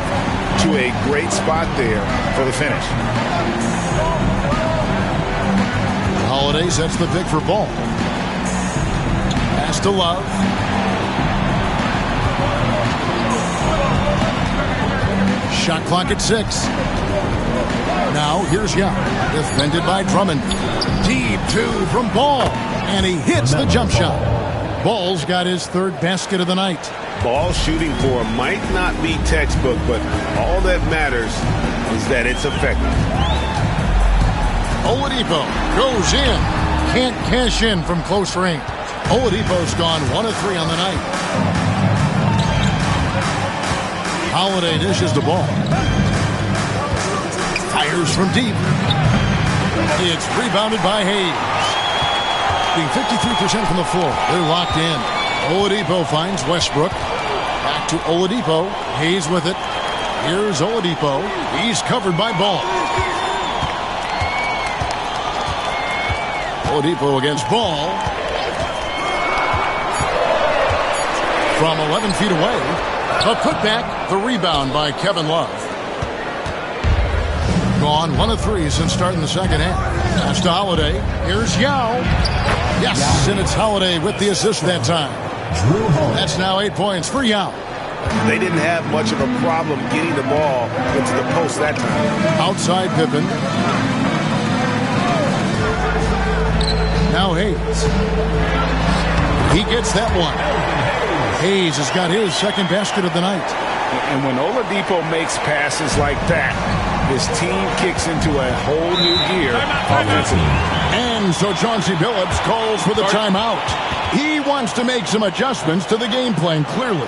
to a great spot there for the finish. Holiday sets the pick for Ball. Pass to Love. Shot clock at 6. Now here's Young, defended by Drummond. Deep 2 from Ball, and he hits the jump shot. Ball's got his 3rd basket of the night. Ball shooting for might not be textbook, but all that matters is that it's effective. Oladipo goes in. Can't cash in from close range. Oladipo's gone 1 of 3 on the night. Holiday dishes the ball. Fires from deep. It's rebounded by Hayes. Being 53% from the floor. They're locked in. Oladipo finds Westbrook. Back to Oladipo. Hayes with it. Here's Oladipo. He's covered by Ball. Oladipo against Ball. From 11 feet away. A putback. The rebound by Kevin Love. Gone 1 of 3 since starting the second half. Pass to Holiday. Here's Yao. Yes, and it's Holiday with the assist that time. That's now 8 points for Yao. They didn't have much of a problem getting the ball into the post that time. Outside Pippen. Now Hayes. He gets that one. Hayes has got his 2nd basket of the night. And when Oladipo makes passes like that, his team kicks into a whole new gear offensively. And so Chauncey Billups calls for the timeout. He wants to make some adjustments to the game plan, clearly.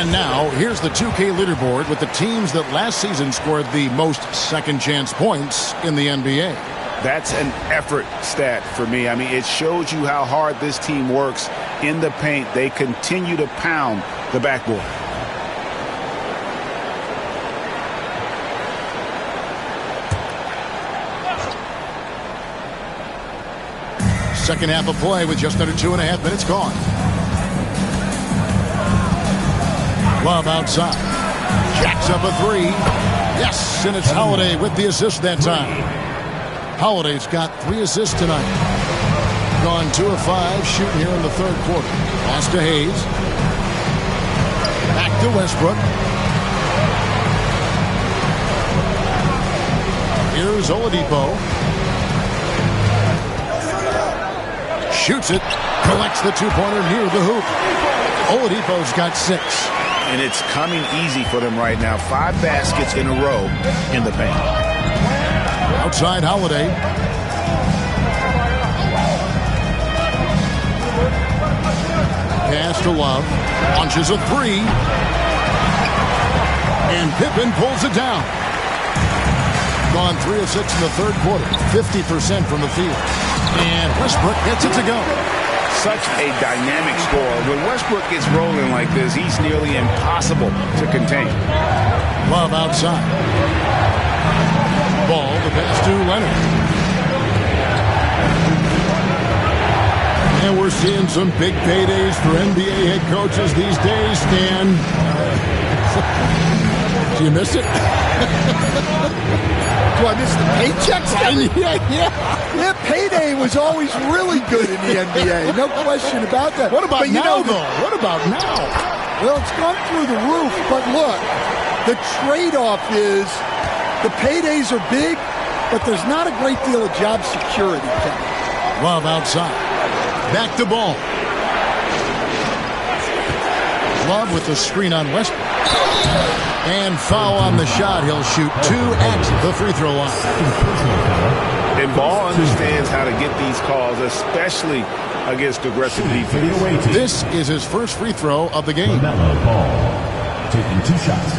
And now, here's the 2K leaderboard with the teams that last season scored the most second-chance points in the NBA. That's an effort stat for me. I mean, it shows you how hard this team works in the paint. They continue to pound the backboard. Second half of play with just under 2.5 minutes gone. Love outside. Jacks up a three. Yes, and it's Holiday with the assist that time. Holiday's got 3 assists tonight. Gone 2 of 5 shooting here in the third quarter. Pass to Hayes. Back to Westbrook. Here's Oladipo. Shoots it. Collects the two-pointer near the hoop. Oladipo's got 6. And it's coming easy for them right now. 5 baskets in a row in the paint. Outside Holiday. Pass to Love. Launches a 3. And Pippen pulls it down. Gone 3 of 6 in the third quarter. 50% from the field. And Westbrook gets it to go. Such a dynamic scorer. When Westbrook gets rolling like this, he's nearly impossible to contain. Love outside. Ball to pass to Leonard. And we're seeing some big paydays for NBA head coaches these days, Stan. Do you miss it? Do I miss the paychecks? Yeah, payday was always really good in the NBA. No question about that. What about now, though? What about now? Well, it's gone through the roof, but look, the trade-off is the paydays are big, but there's not a great deal of job security, Kevin. Love outside. Back to Ball. Love with the screen on Westbrook. And foul on the shot. He'll shoot 2 at the free throw line. And Ball understands how to get these calls, especially against aggressive defense. This is his first free throw of the game. LaMelo Ball taking 2 shots.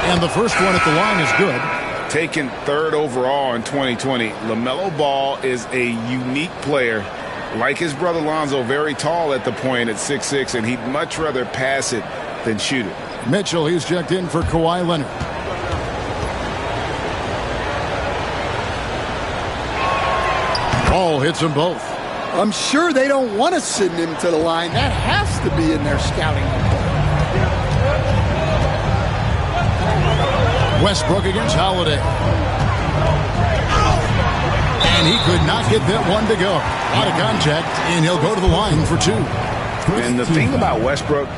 And the first one at the line is good. Taken 3rd overall in 2020, LaMelo Ball is a unique player. Like his brother Lonzo, very tall at the point at 6'6", and he'd much rather pass it than shoot it. Mitchell, he's checked in for Kawhi Leonard. Ball hits them both. I'm sure they don't want to send him to the line. That has to be in their scouting report. Westbrook against Holiday. And he could not get that one to go. Out of contact, and he'll go to the line for 2. And the thing about Westbrook,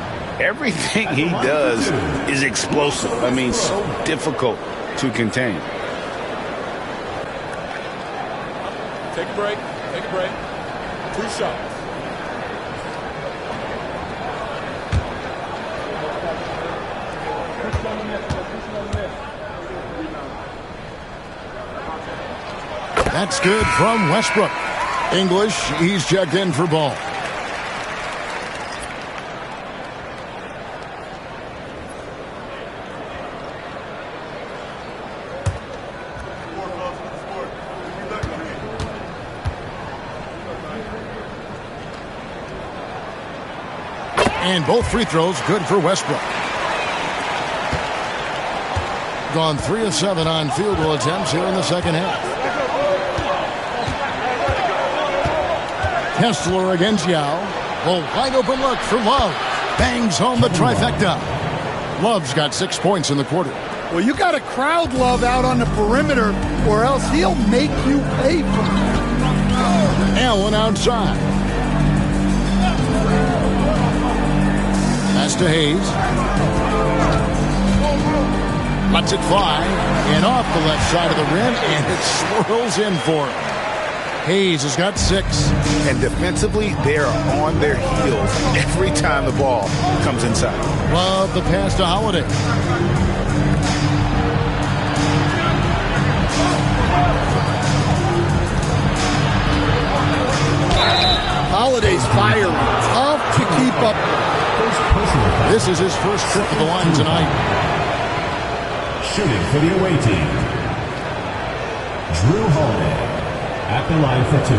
everything he does is explosive. I mean, so difficult to contain. Take a break. Take a break. 2 shots. That's good from Westbrook. English, he's checked in for Ball. And both free throws good for Westbrook. Gone 3 of 7 on field goal attempts here in the second half. Kessler against Yao. A wide open look for Love. Bangs home the trifecta. Love's got 6 points in the quarter. Well, you got to crowd Love out on the perimeter, or else he'll make you pay for it. Allen outside. Pass to Hayes. Lets it fly. And off the left side of the rim, and it swirls in for him. Hayes has got 6. And defensively, they are on their heels every time the ball comes inside. Love the pass to Holiday. Holiday's firing. Tough to keep up. This is his first trip to the line tonight. Shooting for the away team, Drew Holiday at the line for 2.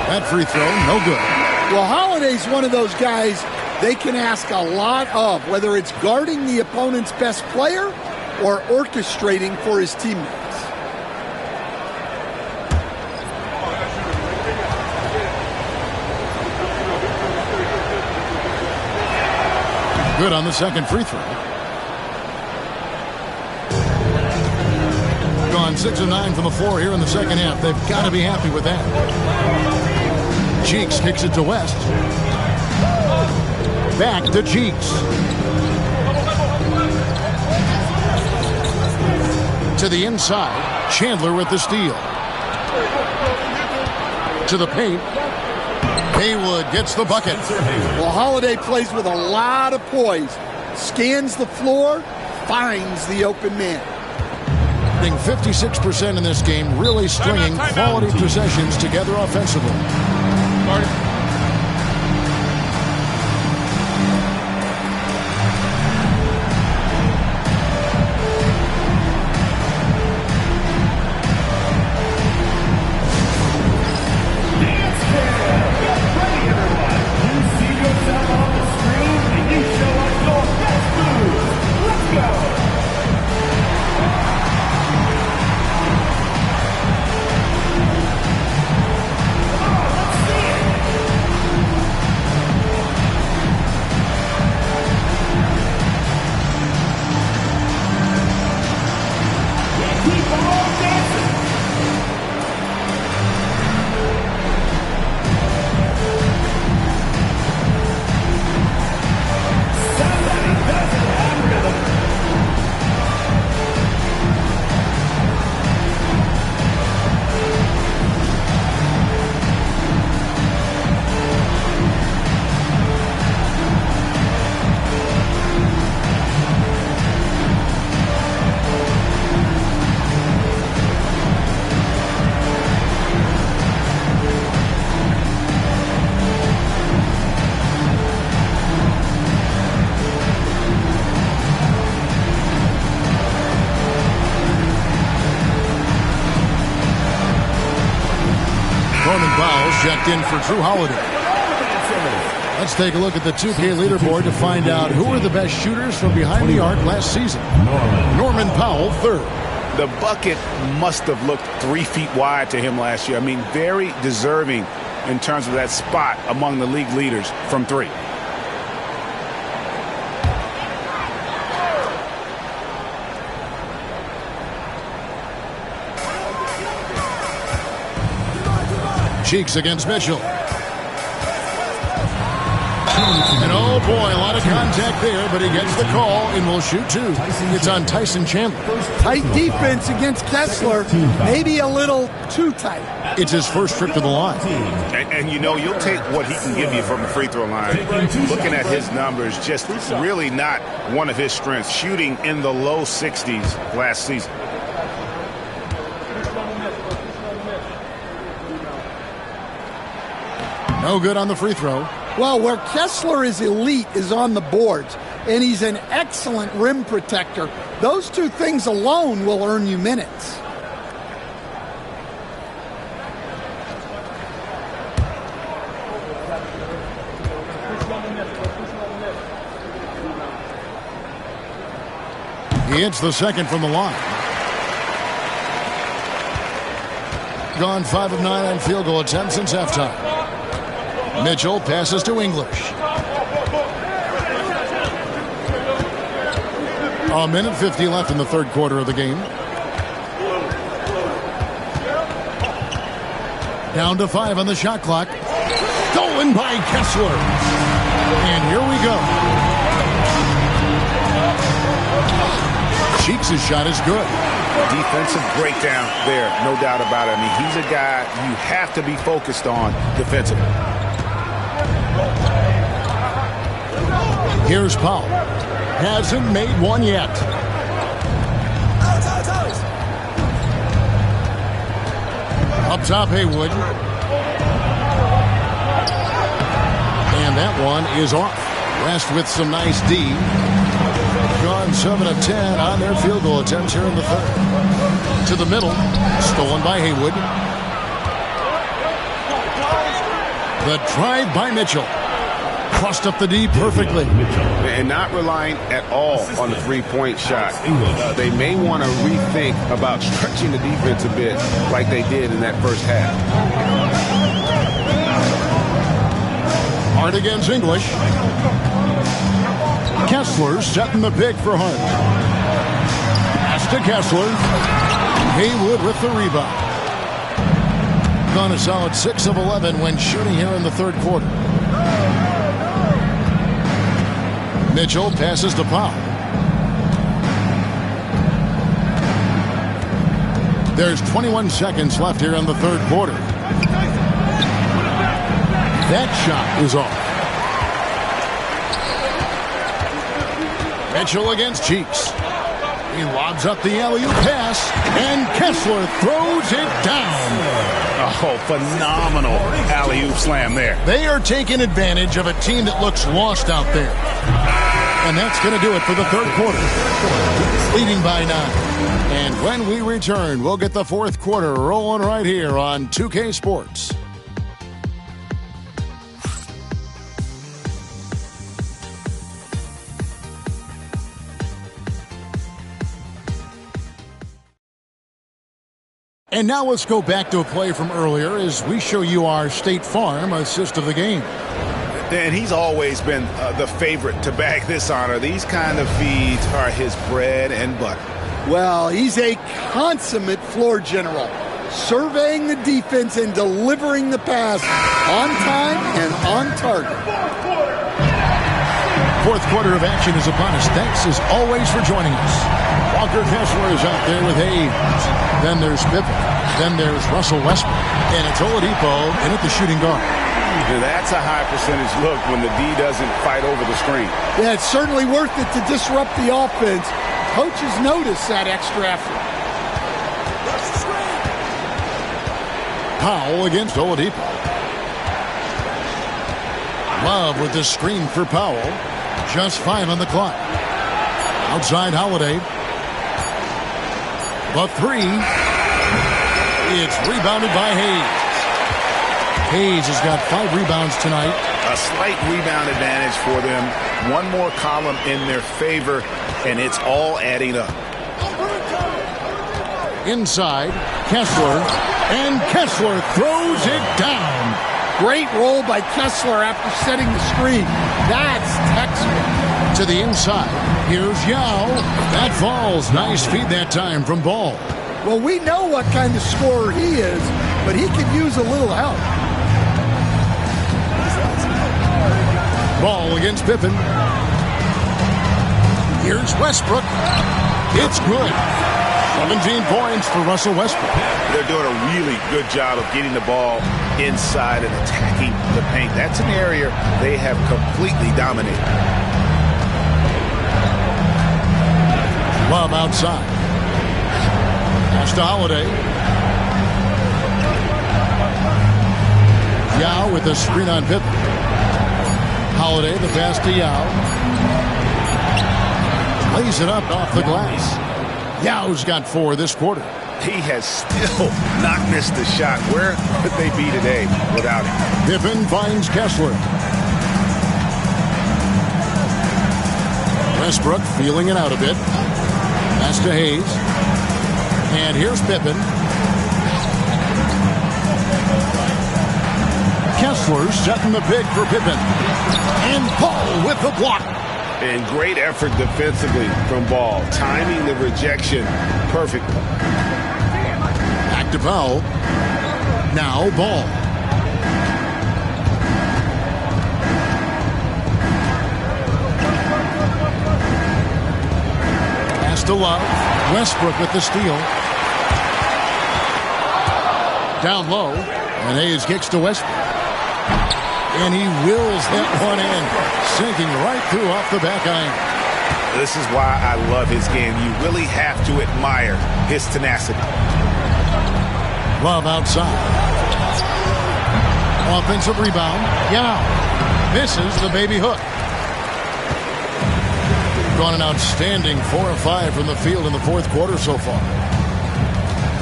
That free throw, no good. Well, Holiday's one of those guys they can ask a lot of, whether it's guarding the opponent's best player or orchestrating for his teammates. Good on the second free throw. Gone 6 of 9 from the floor here in the second half. They've got to be happy with that. Cheeks kicks it to West. Back to Cheeks. To the inside. Chandler with the steal. To the paint. Haywood gets the bucket. Well, Holiday plays with a lot of poise. Scans the floor, finds the open man. 56% in this game, really stringing quality possessions together offensively. Checked in for Drew Holiday. Let's take a look at the 2K leaderboard to find out who are the best shooters from behind the arc last season. Norman Powell, 3rd. The bucket must have looked 3 feet wide to him last year. I mean, very deserving in terms of that spot among the league leaders from 3. Cheeks against Mitchell. And oh boy, a lot of contact there, but he gets the call and will shoot 2. It's on Tyson Chandler. Tight defense against Kessler, maybe a little too tight. It's his first trip to the line. And you know, you'll take what he can give you from the free throw line. Looking at his numbers, just really not one of his strengths. Shooting in the low 60s last season. No good on the free throw. Well, where Kessler is elite is on the boards, and he's an excellent rim protector. Those 2 things alone will earn you minutes. He hits the second from the line. Gone 5 of 9 on field goal attempts since halftime. Mitchell passes to English. A minute 50 left in the third quarter of the game. Down to 5 on the shot clock. Stolen by Kessler. And here we go. Cheeks' shot is good. Defensive breakdown there, no doubt about it. I mean, he's a guy you have to be focused on defensively. Here's Powell. Hasn't made one yet. Up top, Haywood. And that one is off. West with some nice D. Gone 7 of 10 on their field goal attempts here in the third. To the middle. Stolen by Haywood. The drive by Mitchell. Crossed up the D perfectly. And not relying at all on the three-point shot. They may want to rethink about stretching the defense a bit like they did in that first half. Hart against English. Kessler setting the pick for Hart. Pass to Kessler. Haywood with the rebound. Gone a solid 6 of 11 when shooting here in the third quarter. Mitchell passes to Powell. There's 21 seconds left here in the third quarter. That shot is off. Mitchell against Cheeks. He lobs up the alley-oop pass, and Kessler throws it down. Oh, phenomenal alley-oop slam there. They are taking advantage of a team that looks lost out there. And that's going to do it for the third quarter. Leading by 9. And when we return, we'll get the fourth quarter rolling right here on 2K Sports. And now let's go back to a play from earlier as we show you our State Farm assist of the game. And he's always been the favorite to bag this honor. These kind of feeds are his bread and butter. Well, he's a consummate floor general, surveying the defense and delivering the pass on time and on target. Fourth quarter of action is upon us. Thanks as always for joining us. Walker Kessler is out there with Hayes. Then there's Pippen. Then there's Russell Westbrook. And it's Oladipo in at the shooting guard. That's a high percentage look when the D doesn't fight over the screen. Yeah, it's certainly worth it to disrupt the offense. Coaches notice that extra effort. Powell against Oladipo. Love with the screen for Powell. Just 5 on the clock. Outside Holiday. The 3. It's rebounded by Hayes. Hayes has got 5 rebounds tonight. A slight rebound advantage for them. One more column in their favor, and it's all adding up. Inside, Kessler, and Kessler throws it down. Great roll by Kessler after setting the screen. That's textbook. To the inside, here's Yao. That falls. Nice feed that time from Ball. Well, we know what kind of scorer he is, but he could use a little help. Ball against Pippen. Here's Westbrook. It's good. 17 points for Russell Westbrook. They're doing a really good job of getting the ball inside and attacking the paint. That's an area they have completely dominated. Love outside. Pass to Holiday. Yao with the screen on Pippen. Holiday, the pass to Yao. Lays it up off the glass. Yao's got 4 this quarter. He has still not missed a shot. Where would they be today without him? Pippen finds Kessler. Westbrook feeling it out a bit. Pass to Hayes. And here's Pippen. Kessler setting the pick for Pippen. And Paul with the block. And great effort defensively from Ball. Timing the rejection perfectly. Back to Powell. Now Ball. Pass to Love. Westbrook with the steal. Down low. And Hayes kicks to Westbrook. And he wills that one in. Sinking right through off the back iron. This is why I love his game. You really have to admire his tenacity. Love outside. Offensive rebound. Yao misses the baby hook. Gone an outstanding 4 of 5 from the field in the fourth quarter so far.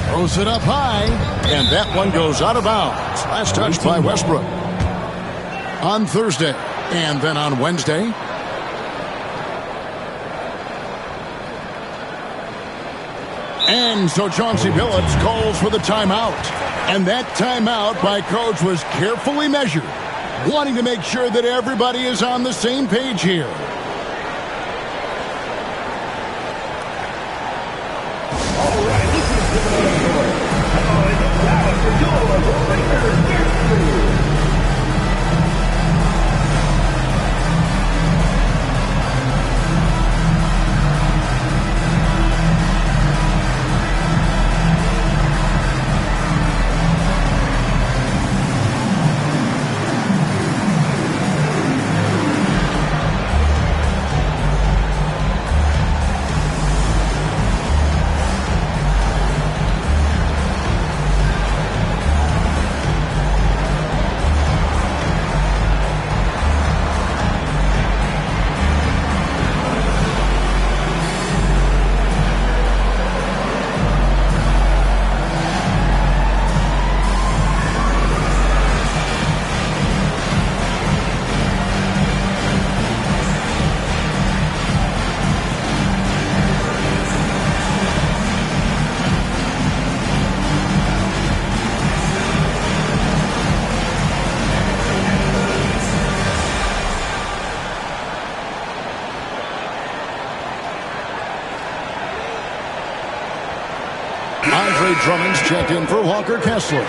Throws it up high, and that one goes out of bounds. Last touch by Westbrook. On Thursday, and then on Wednesday. And so Chauncey Billups calls for the timeout. And that timeout by Coach was carefully measured, wanting to make sure that everybody is on the same page here. Drummond's checked in for Walker Kessler.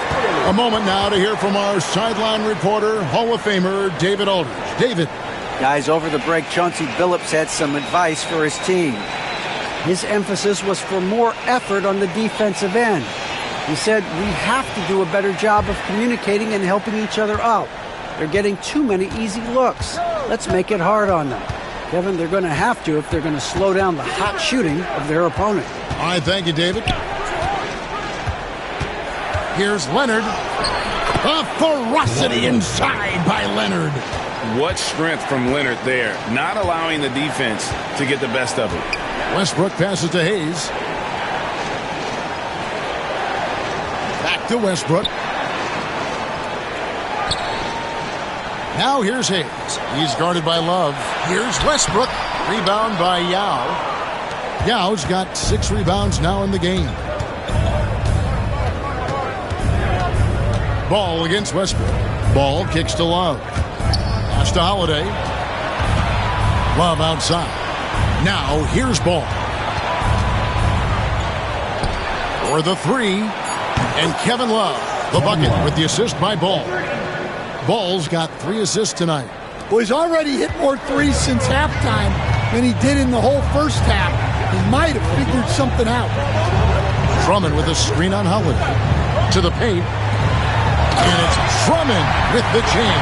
A moment now to hear from our sideline reporter, Hall of Famer David Aldridge. David. Guys, over the break, Chauncey Billups had some advice for his team. His emphasis was for more effort on the defensive end. He said, we have to do a better job of communicating and helping each other out. They're getting too many easy looks. Let's make it hard on them. Kevin, they're going to have to if they're going to slow down the hot shooting of their opponent. All right, thank you, David. Here's Leonard. A ferocity inside by Leonard. What strength from Leonard there, not allowing the defense to get the best of it. Westbrook passes to Hayes. Back to Westbrook. Now here's Hayes. He's guarded by Love. Here's Westbrook. Rebound by Yao. Yao's got 6 rebounds now in the game. Ball against Westbrook. Ball kicks to Love. Pass to Holiday. Love outside. Now here's Ball. For the 3. And Kevin Love, the bucket with the assist by Ball. Ball's got 3 assists tonight. Well, he's already hit more threes since halftime than he did in the whole first half. He might have figured something out. Drummond with a screen on Holiday. To the paint. And it's Drummond with the jam.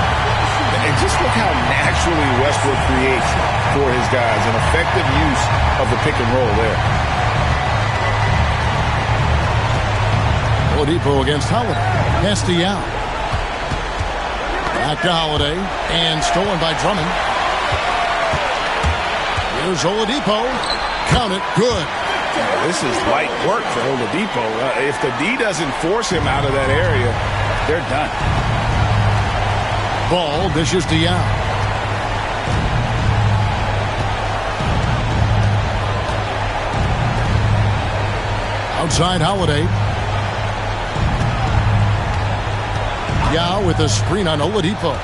And just look how naturally Westbrook creates for his guys. An effective use of the pick and roll there. Oladipo against Holiday. Pass to Yao. Back to Holiday. And stolen by Drummond. Here's Oladipo. Count it. Good. This is light work for Oladipo. If the D doesn't force him out of that area, they're done. Ball dishes to Yao. Outside Holiday. Yao with a screen on Oladipo.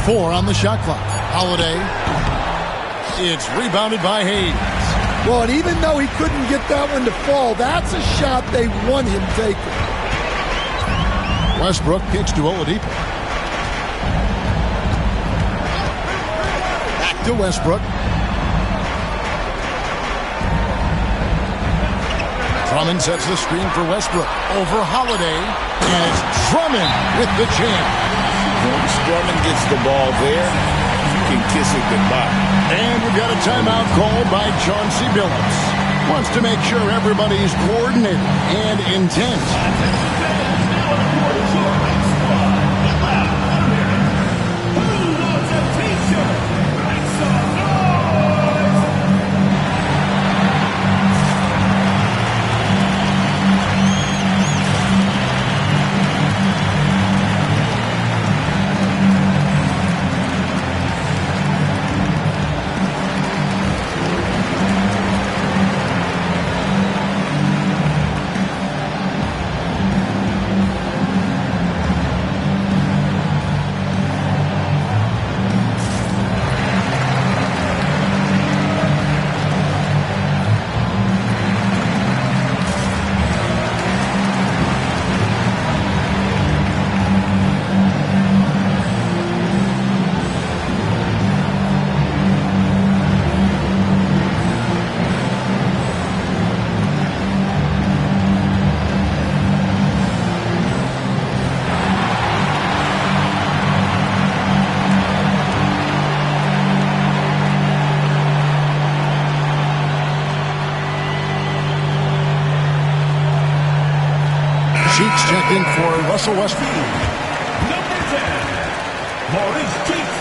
4 on the shot clock. Holiday. It's rebounded by Hayes. Well, and even though he couldn't get that one to fall, that's a shot they want him taking. Westbrook kicks to Oladipo. Back to Westbrook. Drummond sets the screen for Westbrook. Over Holiday. And it's Drummond with the jam. Once Drummond gets the ball there, you can kiss it goodbye. And we've got a timeout called by Chauncey Billups. Wants to make sure everybody's coordinated and intent. Cheeks checked in for Russell Westbrook. Number 10, Maurice Cheeks.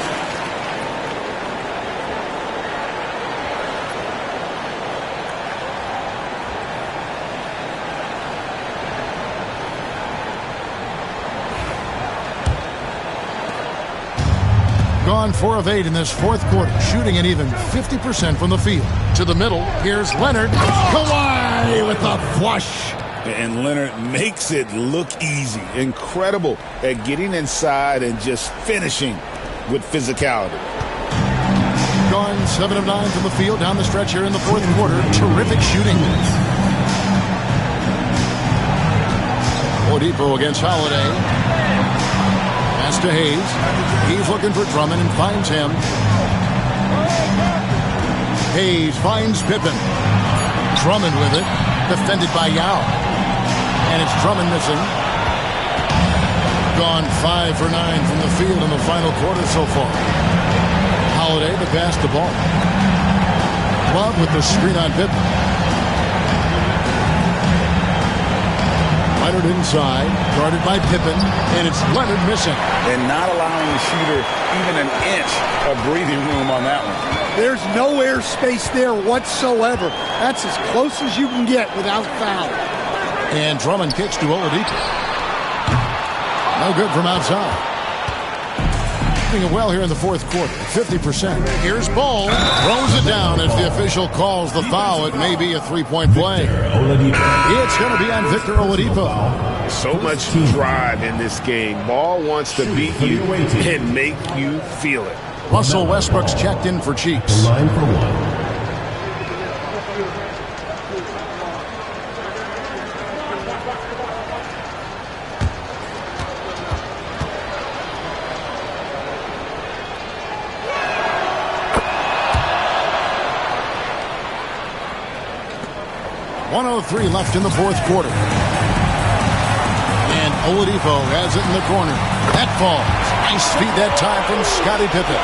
Gone 4 of 8 in this fourth quarter, shooting an even 50% from the field. To the middle, here's Leonard. Kawhi with the flush. And Leonard makes it look easy. Incredible at getting inside and just finishing with physicality. Gone 7 of 9 from the field down the stretch here in the fourth quarter. Terrific shooting. Oladipo against Holiday. Pass to Hayes. He's looking for Drummond and finds him. Hayes finds Pippen. Drummond with it. Defended by Yao. And it's Drummond missing. Gone 5 for 9 from the field in the final quarter so far. Holiday to pass the ball. Love with the screen on Pippen. Leonard inside, guarded by Pippen, and it's Leonard missing. And not allowing the shooter even an inch of breathing room on that one. There's no air space there whatsoever. That's as close as you can get without foul. And Drummond kicks to Oladipo. No good from outside. Doing it well here in the fourth quarter, 50%. Here's Ball, throws it down as the official calls the foul. It may be a three-point play. It's going to be on Victor Oladipo. So much drive in this game. Ball wants to beat you and make you feel it. Russell Westbrook's checked in for Cheeks. Line for one. .103 left in the fourth quarter. And Oladipo has it in the corner. That falls. Nice speed that time from Scottie Pippen.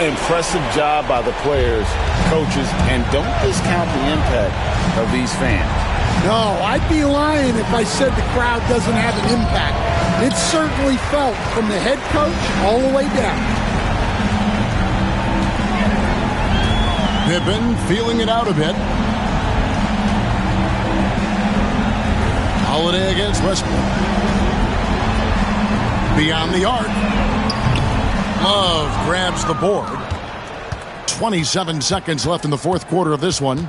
Impressive job by the players, coaches, and don't discount the impact of these fans. No, I'd be lying if I said the crowd doesn't have an impact. It's certainly felt from the head coach all the way down. Pippen feeling it out a bit. Holiday against Westbrook. Beyond the arc. Love grabs the board. 27 seconds left in the fourth quarter of this one.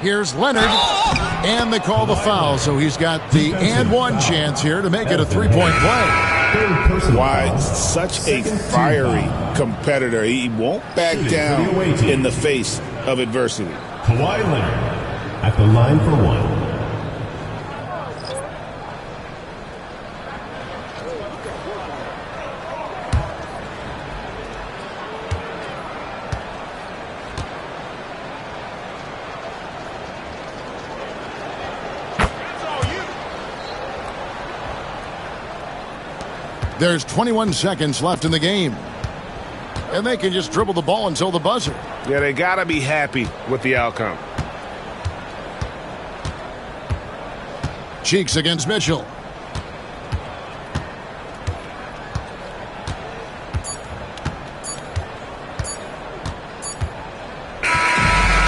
Here's Leonard. And they call the foul, so he's got the and one chance here to make it a three-point play. Why, such a fiery competitor. He won't back down in the face of adversity. Kawhi Leonard at the line for one. There's 21 seconds left in the game. And they can just dribble the ball until the buzzer. Yeah, they got to be happy with the outcome. Cheeks against Mitchell.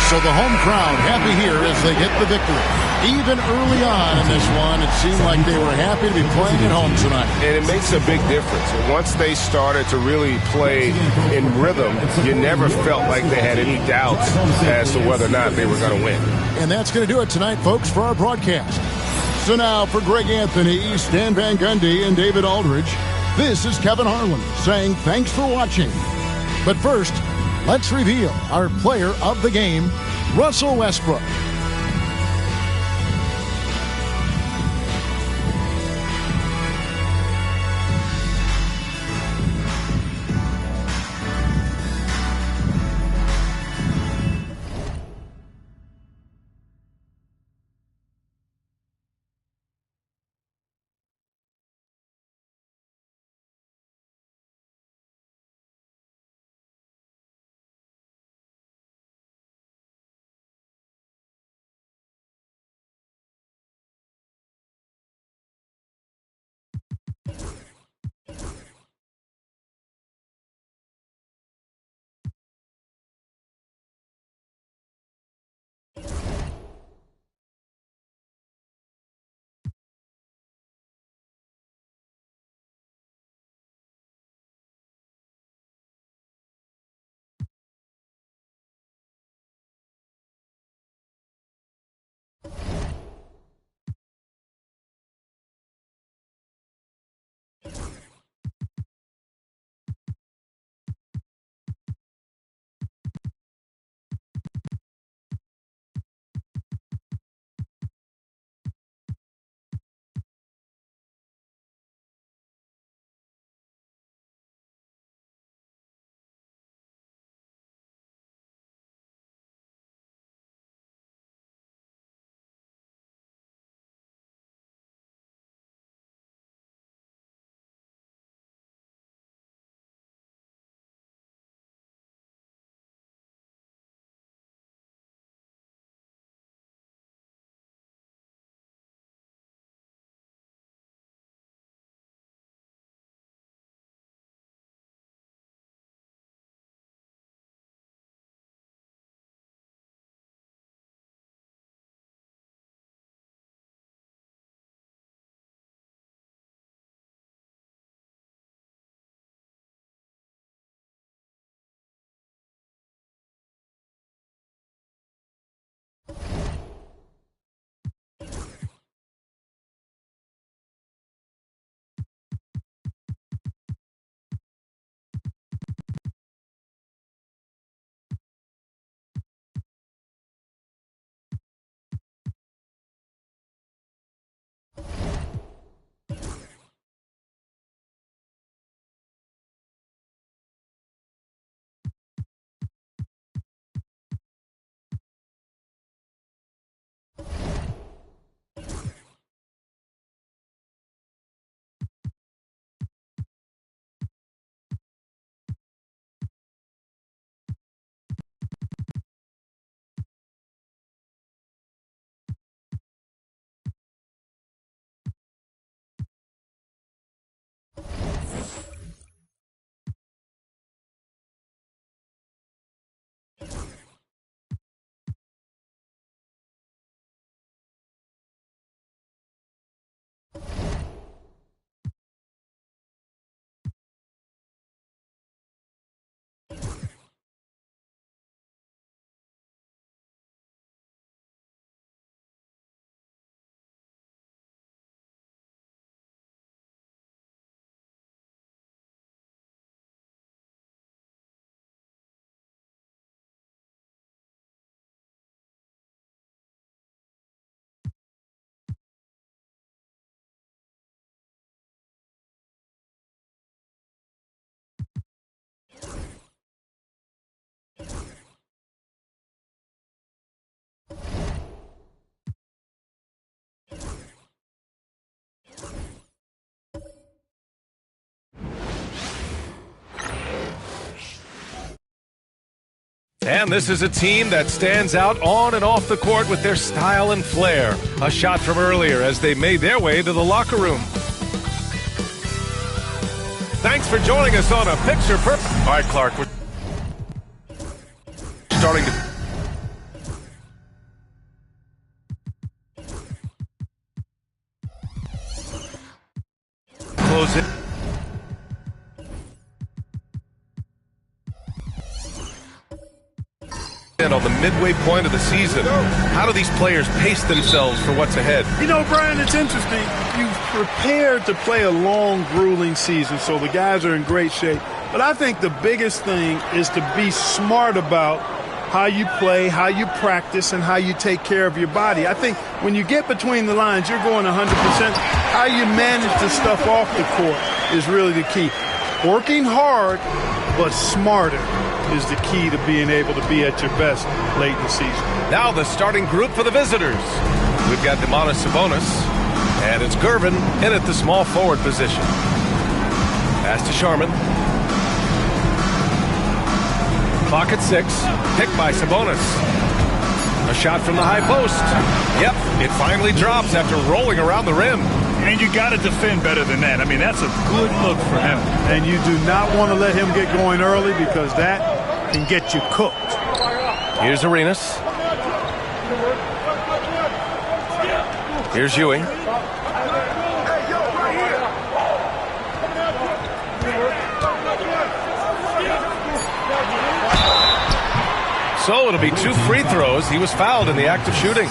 So the home crowd happy here as they get the victory. Even early on in this one, it seemed like they were happy to be playing at home tonight. And it makes a big difference. Once they started to really play in rhythm, you never felt like they had any doubts as to whether or not they were going to win. And that's going to do it tonight, folks, for our broadcast. So now for Greg Anthony, Stan Van Gundy, and David Aldridge, this is Kevin Harlan saying thanks for watching. But first, let's reveal our player of the game, Russell Westbrook. And this is a team that stands out on and off the court with their style and flair. A shot from earlier as they made their way to the locker room. Thanks for joining us on A Picture Perfect. All right, Clark, we're starting to... close it. And on the midway point of the season, how do these players pace themselves for what's ahead? You know, Brian, it's interesting. You've prepared to play a long, grueling season, so the guys are in great shape. But I think the biggest thing is to be smart about how you play, how you practice, and how you take care of your body. I think when you get between the lines, you're going 100%. How you manage the stuff off the court is really the key. Working hard, but smarter is the key to being able to be at your best late in the season. Now the starting group for the visitors. We've got Domantas Sabonis, and it's Gervin in at the small forward position. Pass to Sharman. Clock at 6. Picked by Sabonis. A shot from the high post. Yep, it finally drops after rolling around the rim. And you got to defend better than that. I mean, that's a good look for him. And you do not want to let him get going early because that can get you cooked. Here's Arenas. Here's Ewing. So it'll be 2 free throws. He was fouled in the act of shooting.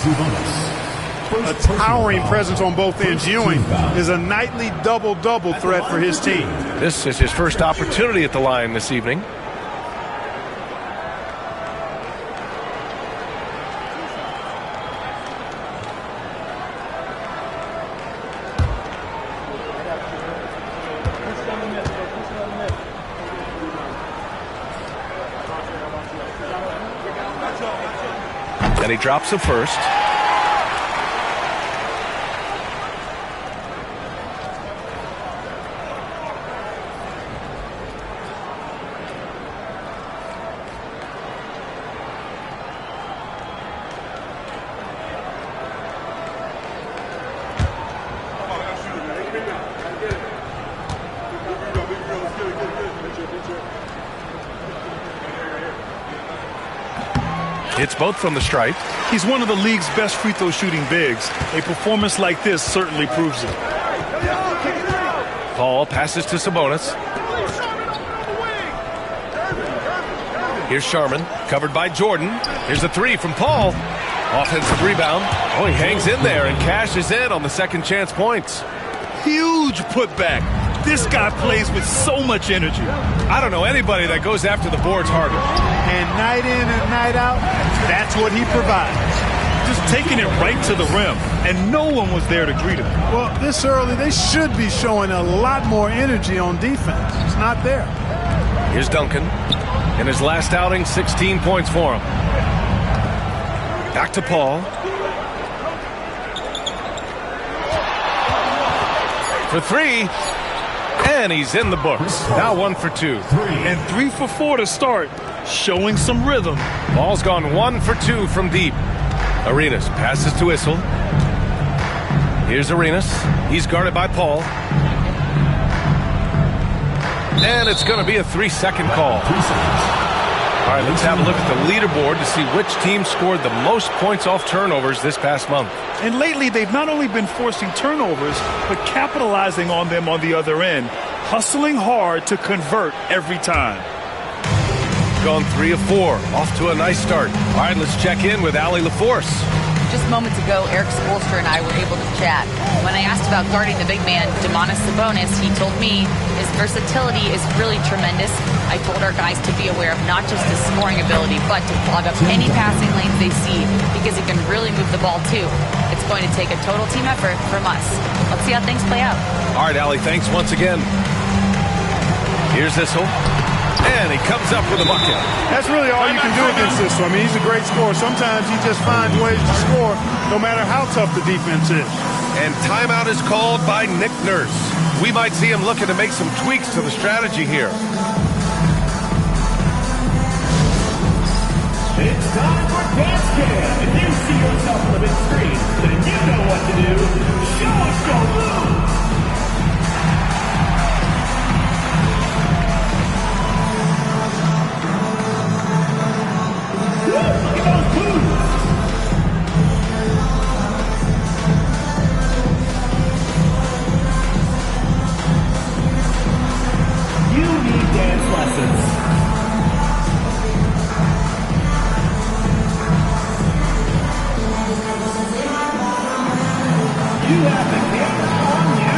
A towering presence on both ends. Ewing is a nightly double-double threat for his team. This is his first opportunity at the line this evening. And he drops the first. It's both from the stripe. He's one of the league's best free throw shooting bigs. A performance like this certainly proves it. Paul passes to Sabonis. Here's Sharman, covered by Jordan. Here's a 3 from Paul. Offensive rebound. Oh, he hangs in there and cashes in on the second chance points. Huge putback. This guy plays with so much energy. I don't know anybody that goes after the boards harder. And night in and night out, that's what he provides. Just taking it right to the rim, and no one was there to greet him. Well, this early, they should be showing a lot more energy on defense. It's not there. Here's Duncan. In his last outing, 16 points for him. Back to Paul. For 3. And he's in the books. Now 1 for 2. And 3 for 4 to start. Showing some rhythm. Ball's gone 1 for 2 from deep. Arenas passes to Issel. Here's Arenas. He's guarded by Paul. And it's going to be a 3-second call. All right, let's have a look at the leaderboard to see which team scored the most points off turnovers this past month. And lately, they've not only been forcing turnovers, but capitalizing on them on the other end. Hustling hard to convert every time. Gone 3 of 4. Off to a nice start. All right, let's check in with Allie LaForce. Just moments ago, Eric Spoelstra and I were able to chat. When I asked about guarding the big man, Domantas Sabonis, he told me his versatility is really tremendous. I told our guys to be aware of not just his scoring ability, but to clog up any passing lanes they see, because he can really move the ball too. It's going to take a total team effort from us. Let's see how things play out. All right, Allie, thanks once again. Here's Issel. And he comes up with a bucket. That's really all you can do against this. I mean, he's a great scorer. Sometimes he just finds ways to score no matter how tough the defense is. And timeout is called by Nick Nurse. We might see him looking to make some tweaks to the strategy here. It's time for Dance Cam. If you see yourself on the big screen, then you know what to do. Show us your moves. Look at those moves. You need dance lessons. You have the camera on you.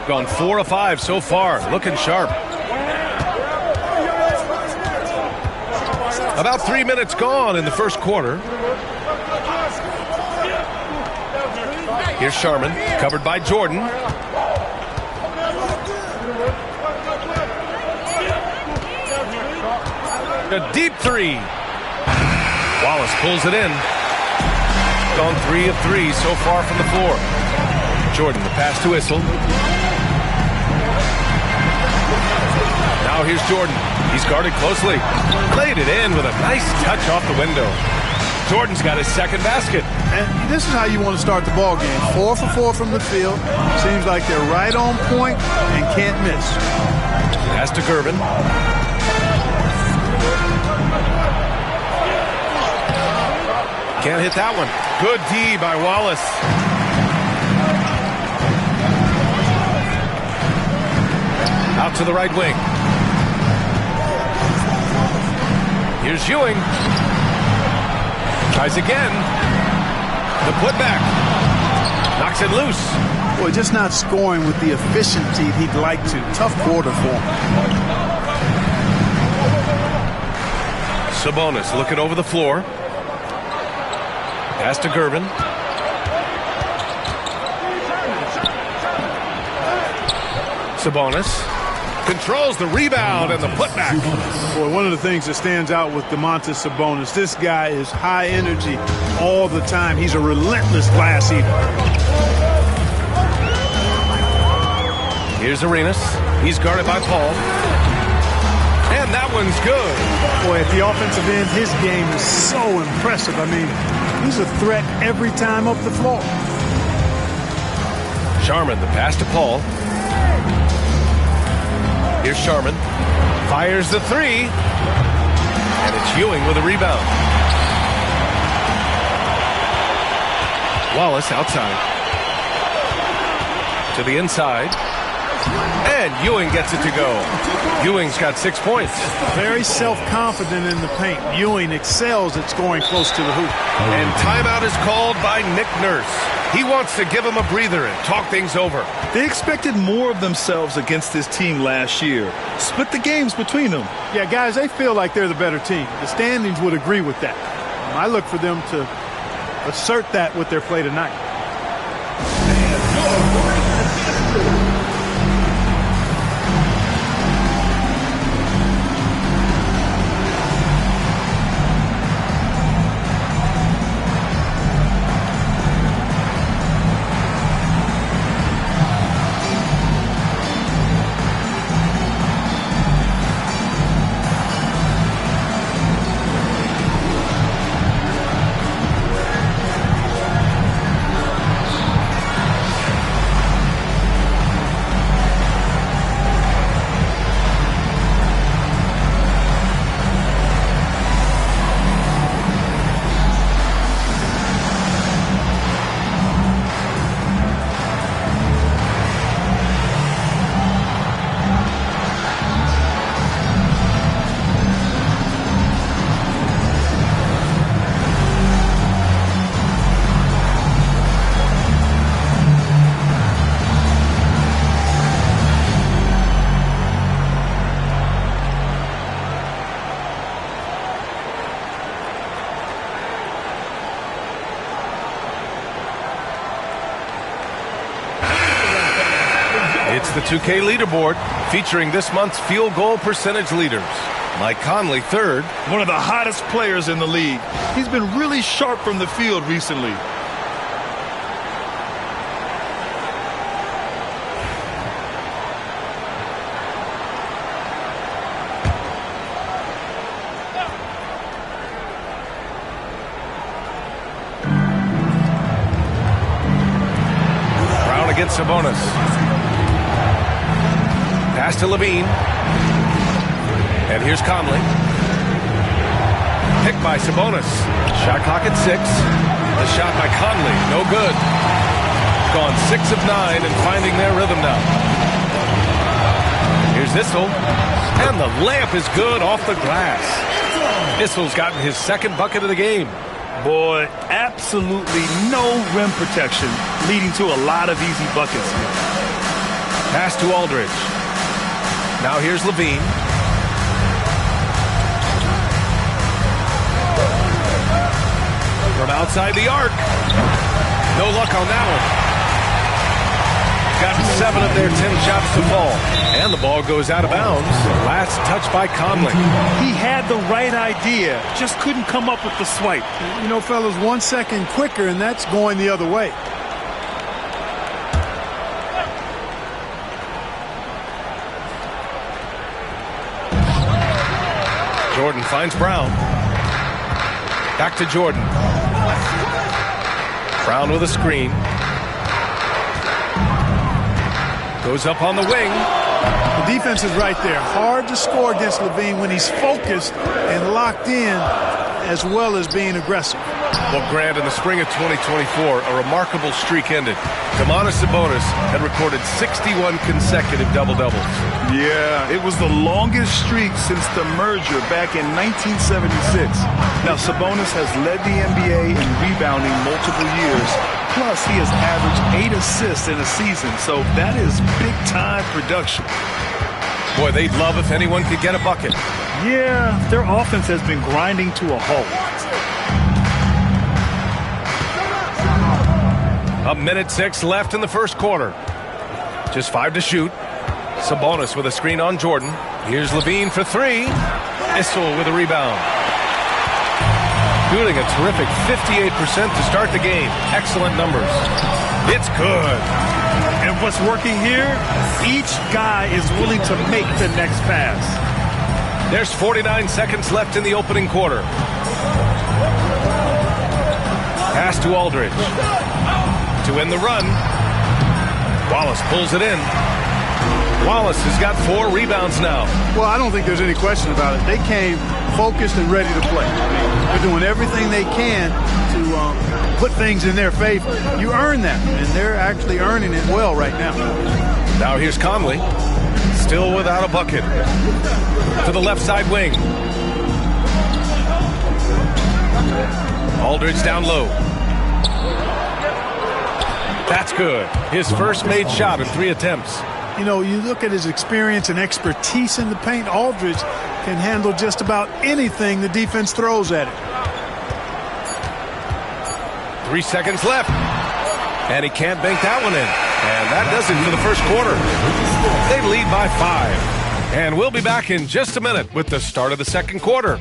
Gone 4 of 5 so far, looking sharp. About 3 minutes gone in the first quarter. Here's Sharman, covered by Jordan. A deep three. Wallace pulls it in. Gone 3 of 3 so far from the floor. Jordan, the pass to Issel. Now here's Jordan. He's guarded closely. Laid it in with a nice touch off the window. Jordan's got his second basket. And this is how you want to start the ball game. 4 for 4 from the field. Seems like they're right on point and can't miss. Pass to Gervin. Can't hit that one. Good D by Wallace. Out to the right wing. Here's Ewing. Tries again. The putback. Knocks it loose. Boy, just not scoring with the efficiency he'd like to. Tough quarter for him. Sabonis looking over the floor. Pass to Gervin. Sabonis controls the rebound and the putback. Boy, one of the things that stands out with Domantas Sabonis, this guy is high energy all the time. He's a relentless glass eater. Here's Arenas. He's guarded by Paul. And that one's good. Boy, at the offensive end, his game is so impressive. I mean, he's a threat every time up the floor. Sharman, the pass to Paul. Here's Sharman. Fires the three. And it's Ewing with a rebound. Wallace outside. To the inside. And Ewing gets it to go. Ewing's got 6 points. Very self-confident in the paint. Ewing excels at scoring close to the hoop. And timeout is called by Nick Nurse. He wants to give them a breather and talk things over. They expected more of themselves against this team last year. Split the games between them. Yeah, guys, they feel like they're the better team. The standings would agree with that. I look for them to assert that with their play tonight. It's the 2K leaderboard featuring this month's field goal percentage leaders. Mike Conley, third. One of the hottest players in the league. He's been really sharp from the field recently. Brown against Sabonis. Pass to Levine. And here's Conley. Picked by Sabonis. Shot clock at 6. The shot by Conley, no good. Gone 6 of 9 and finding their rhythm now. Here's Issel. And the layup is good off the glass. Issel's gotten his second bucket of the game. Boy, absolutely no rim protection, leading to a lot of easy buckets. Pass to Aldridge. Now here's Levine. From outside the arc. No luck on that one. Gotten 7 of their 10 shots to fall. And the ball goes out of bounds. Last touch by Conley. He had the right idea, just couldn't come up with the swipe. You know, fellas, 1 second quicker, and that's going the other way. Jordan finds Brown. Back to Jordan. Brown with a screen. Goes up on the wing. The defense is right there. Hard to score against Levine when he's focused and locked in, as well as being aggressive. Well, Grant, in the spring of 2024, a remarkable streak ended. Domantas Sabonis had recorded 61 consecutive double-doubles. Yeah, it was the longest streak since the merger back in 1976. Now, Sabonis has led the NBA in rebounding multiple years. Plus, he has averaged 8 assists in a season, so that is big-time production. Boy, they'd love if anyone could get a bucket. Yeah, their offense has been grinding to a halt. A minute 6 left in the first quarter. Just 5 to shoot. Sabonis with a screen on Jordan. Here's Levine for 3. Issel with a rebound. Shooting a terrific 58% to start the game. Excellent numbers. It's good. And what's working here, each guy is willing to make the next pass. There's 49 seconds left in the opening quarter. Pass to Aldridge. To end the run. Wallace pulls it in. Wallace has got 4 rebounds now. Well, I don't think there's any question about it. They came focused and ready to play. They're doing everything they can to put things in their favor. You earn that, and they're actually earning it well right now. Now here's Conley. Still without a bucket. To the left side wing. Aldridge down low. That's good. His first made shot in 3 attempts. You know, you look at his experience and expertise in the paint, Aldridge can handle just about anything the defense throws at him. 3 seconds left. And he can't bank that one in. And that does it for the first quarter. They lead by 5. And we'll be back in just a minute with the start of the second quarter.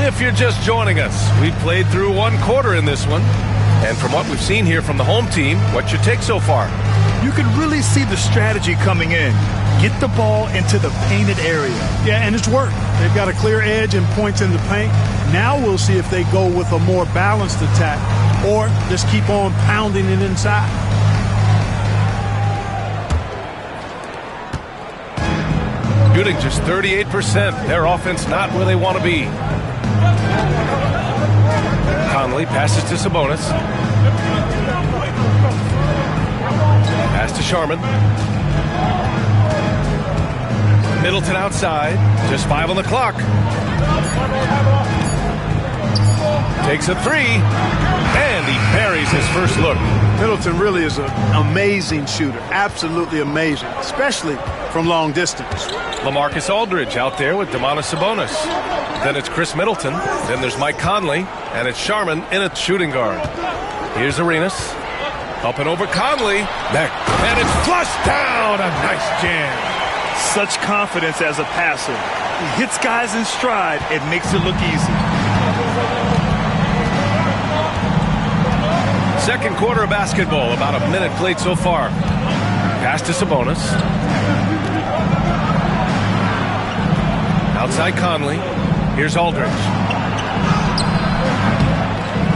If you're just joining us, we've played through 1 quarter in this one. And from what we've seen here from the home team, what's your take so far? You can really see the strategy coming in. Get the ball into the painted area. Yeah, and it's worked. They've got a clear edge and points in the paint. Now we'll see if they go with a more balanced attack or just keep on pounding it inside. Shooting just 38%. Their offense not where they want to be. Conley passes to Sabonis. Pass to Sharman. Middleton outside. Just 5 on the clock. Takes a 3. And he buries his first look. Middleton really is an amazing shooter. Absolutely amazing, especially from long distance. LaMarcus Aldridge out there with Domantas Sabonis. Then it's Chris Middleton. Then there's Mike Conley. And it's Sharman in at shooting guard. Here's Arenas. Up and over Conley. Back. And it's flushed down. A nice jam. Such confidence as a passer. He hits guys in stride. It makes it look easy. Second quarter of basketball. About a minute played so far. Pass to Sabonis. Outside Conley. Here's Aldridge.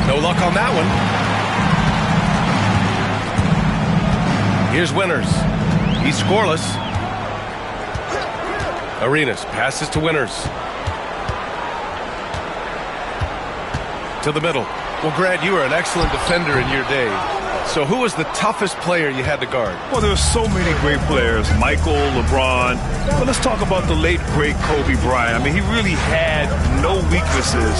No luck on that one. Here's Winters. He's scoreless. Arenas passes to Winters. To the middle. Well, Grant, you were an excellent defender in your day. So who was the toughest player you had to guard? Well, there were so many great players. Michael, LeBron. But let's talk about the late, great Kobe Bryant. I mean, he really had no weaknesses.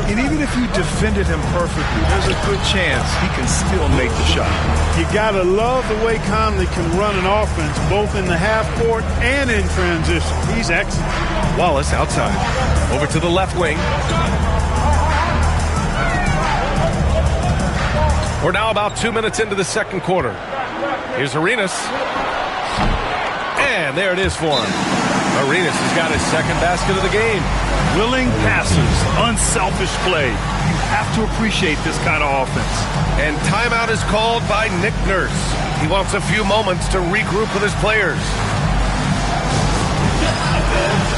And even if you defended him perfectly, there's a good chance he can still make the shot. You got to love the way Conley can run an offense, both in the half court and in transition. He's excellent. Wallace outside. Over to the left wing. We're now about 2 minutes into the second quarter. Here's Arenas. And there it is for him. Arenas has got his second basket of the game. Willing passes, unselfish play. You have to appreciate this kind of offense. And timeout is called by Nick Nurse. He wants a few moments to regroup with his players.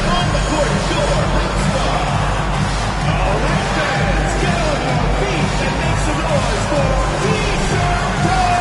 On the court, all right, fans, get on your feet and make some noise for T-shirt time!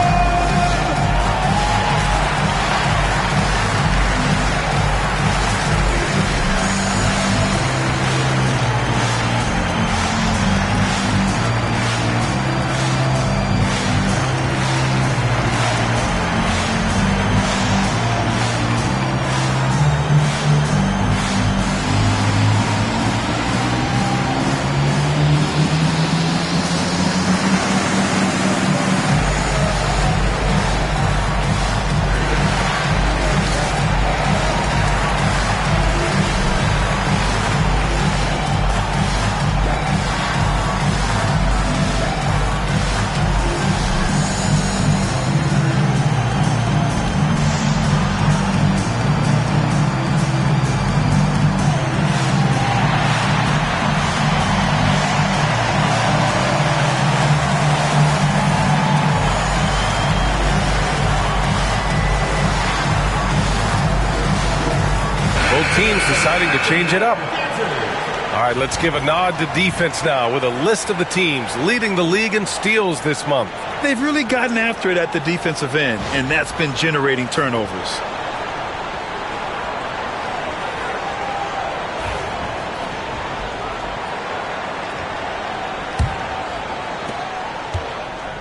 Teams deciding to change it up. All right, let's give a nod to defense now with a list of the teams leading the league in steals this month. They've really gotten after it at the defensive end, and that's been generating turnovers.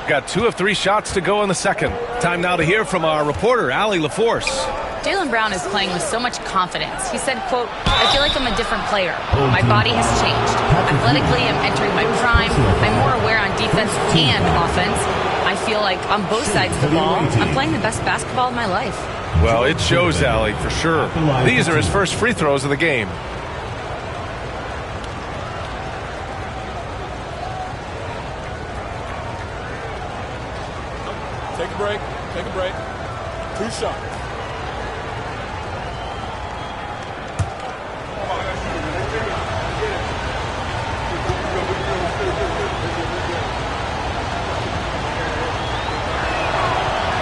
Got 2 of 3 shots to go in the second. Time now to hear from our reporter, Allie LaForce. Jaylen Brown is playing with so much confidence. He said, quote, I feel like I'm a different player. My body has changed. Athletically, I'm entering my prime. I'm more aware on defense and offense. I feel like on both sides of the ball, I'm playing the best basketball of my life. Well, it shows, Allie, for sure. These are his first free throws of the game. Take a break. Take a break. 2 shots.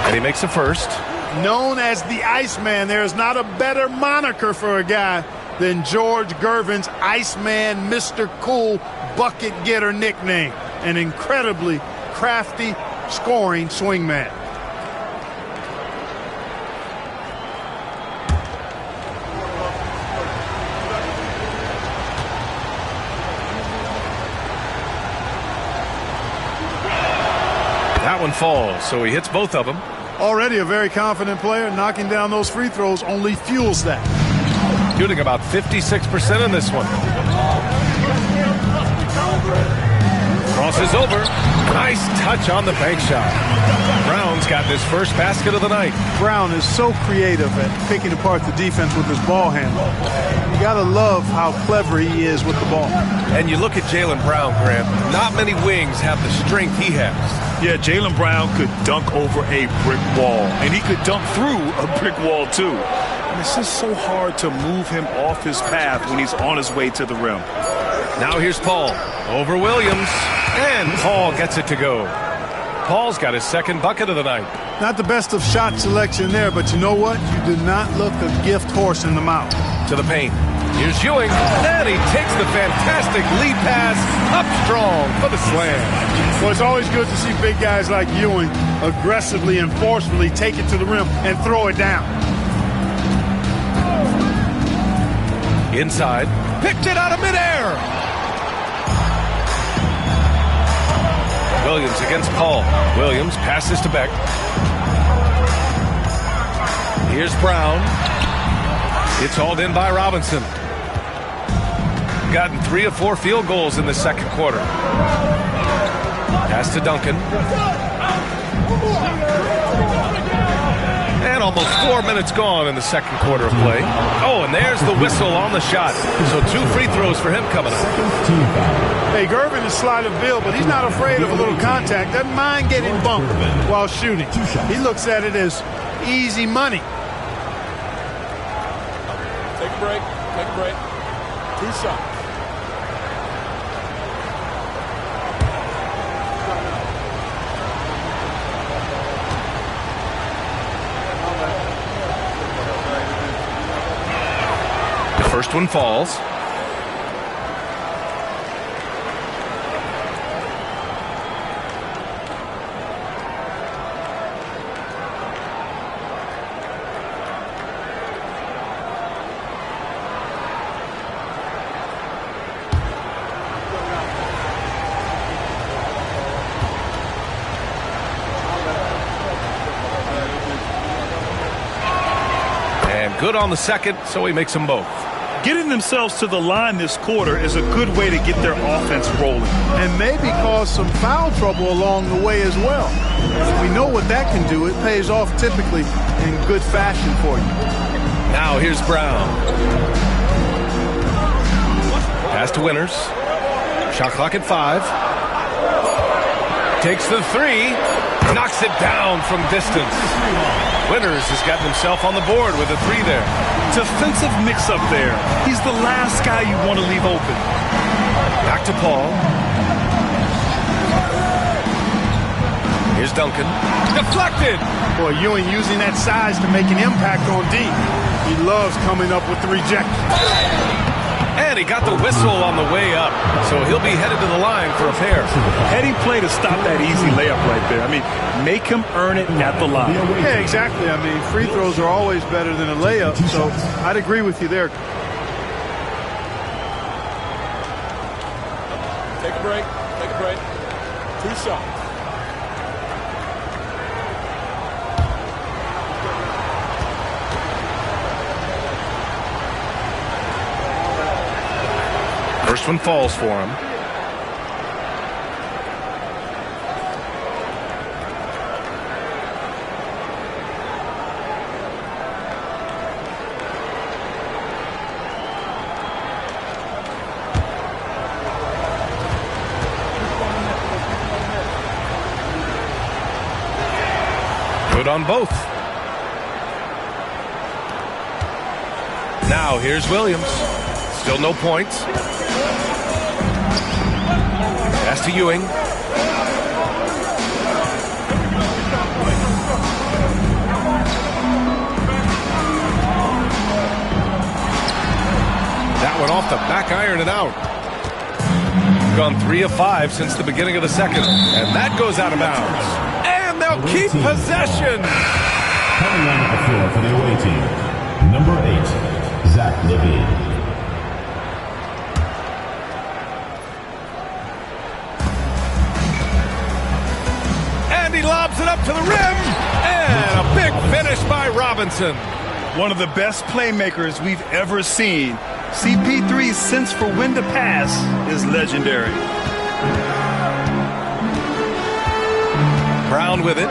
And he makes a first. Known as the Iceman, there's not a better moniker for a guy than George Gervin's Iceman Mr. Cool bucket getter nickname. An incredibly crafty scoring swingman. That one falls, so he hits both of them. Already a very confident player. Knocking down those free throws only fuels that. Shooting about 56% in this one. Crosses over. Nice touch on the bank shot. Brown's got his first basket of the night. Brown is so creative at picking apart the defense with his ball handle. You got to love how clever he is with the ball. And you look at Jaylen Brown, Grant. Not many wings have the strength he has. Yeah, Jaylen Brown could dunk over a brick wall, and he could dunk through a brick wall, too. And it's just so hard to move him off his path when he's on his way to the rim. Now here's Paul over Williams, and Paul gets it to go. Paul's got his second bucket of the night. Not the best of shot selection there, but you know what? You did not look a gift horse in the mouth. To the paint. Here's Ewing, and he takes the fantastic lead pass up strong for the slam. Well, it's always good to see big guys like Ewing aggressively and forcefully take it to the rim and throw it down. Inside, picked it out of midair. Williams against Paul. Williams passes to Beck. Here's Brown. It's hauled in by Robinson. Gotten 3 of 4 field goals in the second quarter. Pass to Duncan. And almost 4 minutes gone in the second quarter of play. Oh, and there's the whistle on the shot. So 2 free throws for him coming up. Hey, Gervin is slight of build, but he's not afraid of a little contact. Doesn't mind getting bumped while shooting. He looks at it as easy money. Take a break. Take a break. 2 shots. The first one falls. Good on the second, so he makes them both. Getting themselves to the line this quarter is a good way to get their offense rolling. And maybe cause some foul trouble along the way as well. We know what that can do. It pays off typically in good fashion for you. Now here's Brown. Pass to Winters. Shot clock at 5. Takes the 3. Knocks it down from distance. Winters has gotten himself on the board with a 3 there. Defensive mix-up there. He's the last guy you want to leave open. Back to Paul. Here's Duncan. Deflected! Boy, Ewing using that size to make an impact on D. He loves coming up with the rejection. And he got the whistle on the way up, so he'll be headed to the line for a pair. Heady play to stop that easy layup right there. I mean, make him earn it at the line. Yeah, exactly. I mean, free throws are always better than a layup, so I'd agree with you there. Take a break. Take a break. 2 shots. First one falls for him. Good on both. Now here's Williams. Still no points. Pass to Ewing. That one off the back iron and out. Gone 3 of 5 since the beginning of the second. And that goes out of bounds. And they'll keep possession. Coming on the floor for the away team, number 8, Zach LaVine. He lobs it up to the rim, and a big finish by Robinson. One of the best playmakers we've ever seen. CP3's sense for when to pass is legendary. Brown with it.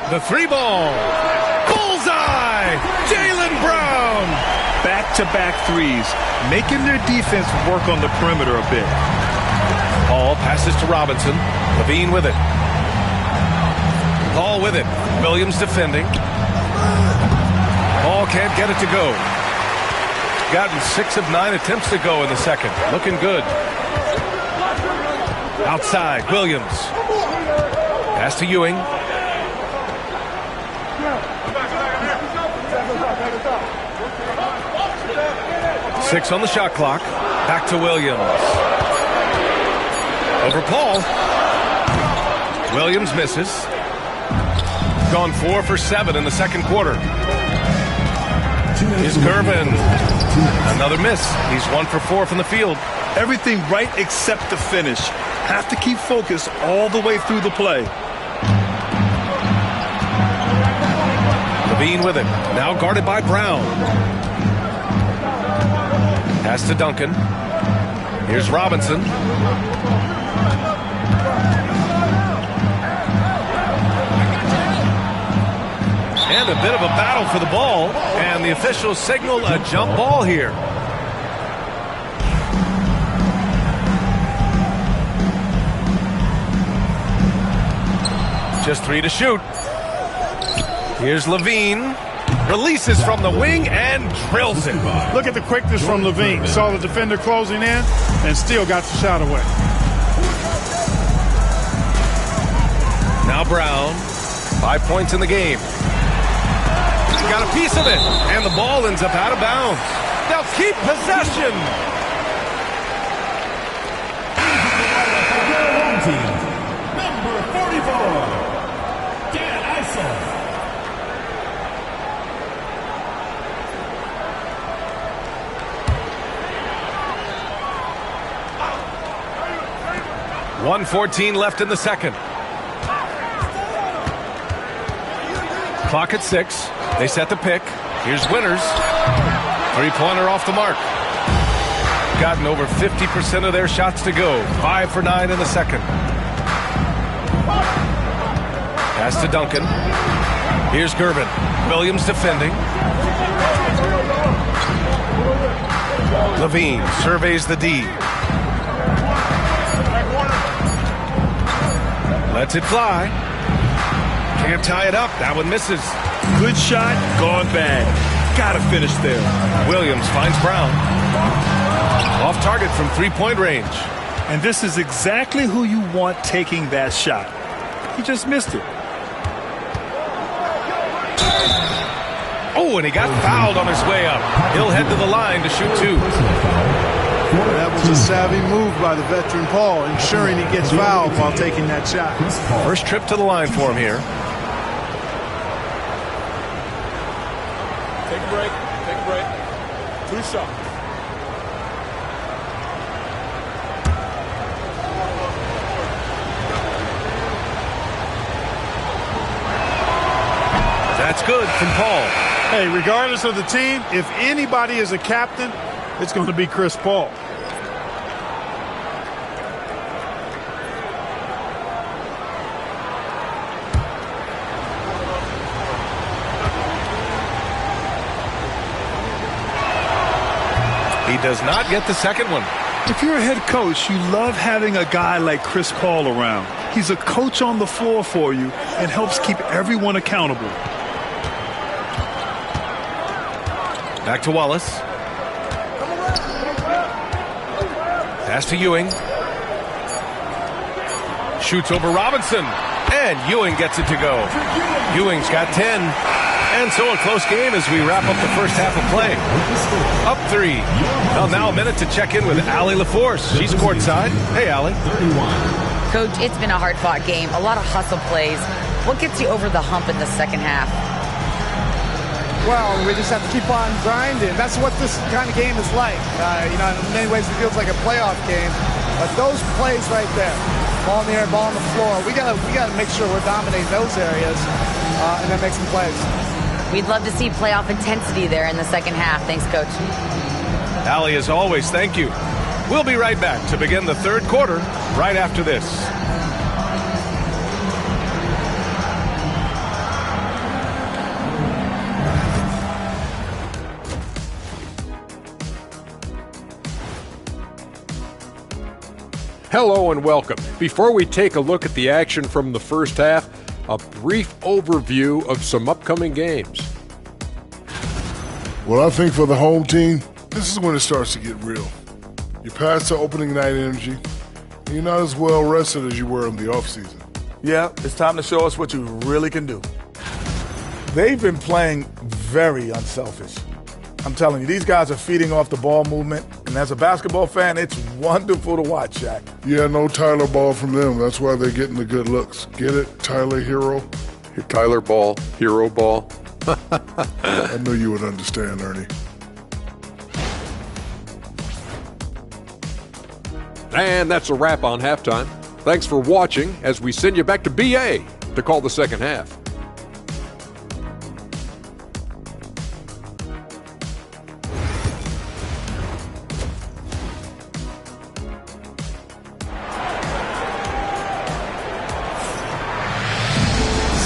The 3-ball. Bullseye! Jaylen Brown! Back-to-back threes, making their defense work on the perimeter a bit. Paul passes to Robinson. Levine with it. Paul with it. Williams defending. Paul can't get it to go. Gotten 6 of 9 attempts to go in the second. Looking good. Outside, Williams. Pass to Ewing. Six on the shot clock. Back to Williams. Over Paul. Williams misses. Gone 4 for 7 in the second quarter. Here's Gervin. Another miss. He's 1 for 4 from the field. Everything right except the finish. Have to keep focused all the way through the play. Levine with it. Now guarded by Brown. Pass to Duncan. Here's Robinson. And a bit of a battle for the ball. And the officials signal a jump ball here. Just 3 to shoot. Here's Levine. Releases from the wing and drills it. Look at the quickness from Levine. Saw the defender closing in and still got the shot away. Now Brown. 5 points in the game. He's got a piece of it. And the ball ends up out of bounds. They'll keep possession. Number 44, Dan Issel. .114 left in the second. Clock at 6. They set the pick. Here's Winters. 3-pointer off the mark. Gotten over 50% of their shots to go. 5 for 9 in the second. Pass to Duncan. Here's Gervin. Williams defending. Levine surveys the D. Lets it fly. Can't tie it up. That one misses. Good shot, gone bad. Gotta finish there. Williams finds Brown. Off target from 3-point range. And this is exactly who you want taking that shot. He just missed it. Oh, and he got fouled on his way up. He'll head to the line to shoot 2. That was a savvy move by the veteran Paul, ensuring he gets fouled while taking that shot. First trip to the line for him here. Take a break. Take a break. 2 shots. That's good from Paul. Hey, regardless of the team, if anybody is a captain, it's going to be Chris Paul. He does not get the second one. If you're a head coach, you love having a guy like Chris Paul around. He's a coach on the floor for you and helps keep everyone accountable. Back to Wallace. Pass to Ewing. Shoots over Robinson. And Ewing gets it to go. Ewing's got 10. And so a close game as we wrap up the first half of play. Up 3. Well, now a minute to check in with Allie LaForce. She's courtside. Hey, Allie. Coach, it's been a hard-fought game. A lot of hustle plays. What gets you over the hump in the second half? Well, we just have to keep on grinding. That's what this kind of game is like. In many ways it feels like a playoff game. But those plays right there, ball in the air, ball on the floor, we gotta make sure we're dominating those areas and then make some plays. We'd love to see playoff intensity there in the second half. Thanks, Coach. Allie, as always, thank you. We'll be right back to begin the third quarter right after this. Hello and welcome. Before we take a look at the action from the first half, a brief overview of some upcoming games. Well, I think for the home team, this is when it starts to get real. You're past the opening night energy, and you're not as well rested as you were in the offseason. Yeah, it's time to show us what you really can do. They've been playing very unselfish. I'm telling you, these guys are feeding off the ball movement, and as a basketball fan, it's wonderful to watch, Shaq. Yeah, no Tyler Ball from them. That's why they're getting the good looks. Get it? Tyler Hero? Tyler Ball, Hero Ball. I knew you would understand, Ernie. And that's a wrap on halftime. Thanks for watching as we send you back to BA to call the second half.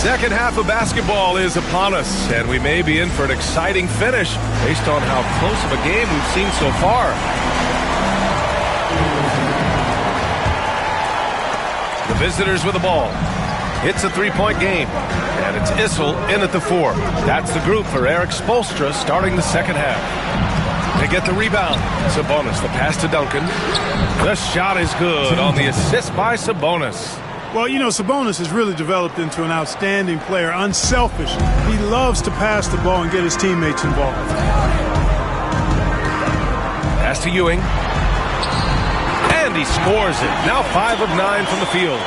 Second half of basketball is upon us, and we may be in for an exciting finish based on how close of a game we've seen so far. The visitors with the ball. It's a three-point game, and it's Issel in at the 4. That's the group for Eric Spoelstra starting the second half. They get the rebound. Sabonis, the pass to Duncan. The shot is good on the assist by Sabonis. Well, you know, Sabonis has really developed into an outstanding player, unselfish. He loves to pass the ball and get his teammates involved. Pass to Ewing. And he scores it. Now 5 of 9 from the field.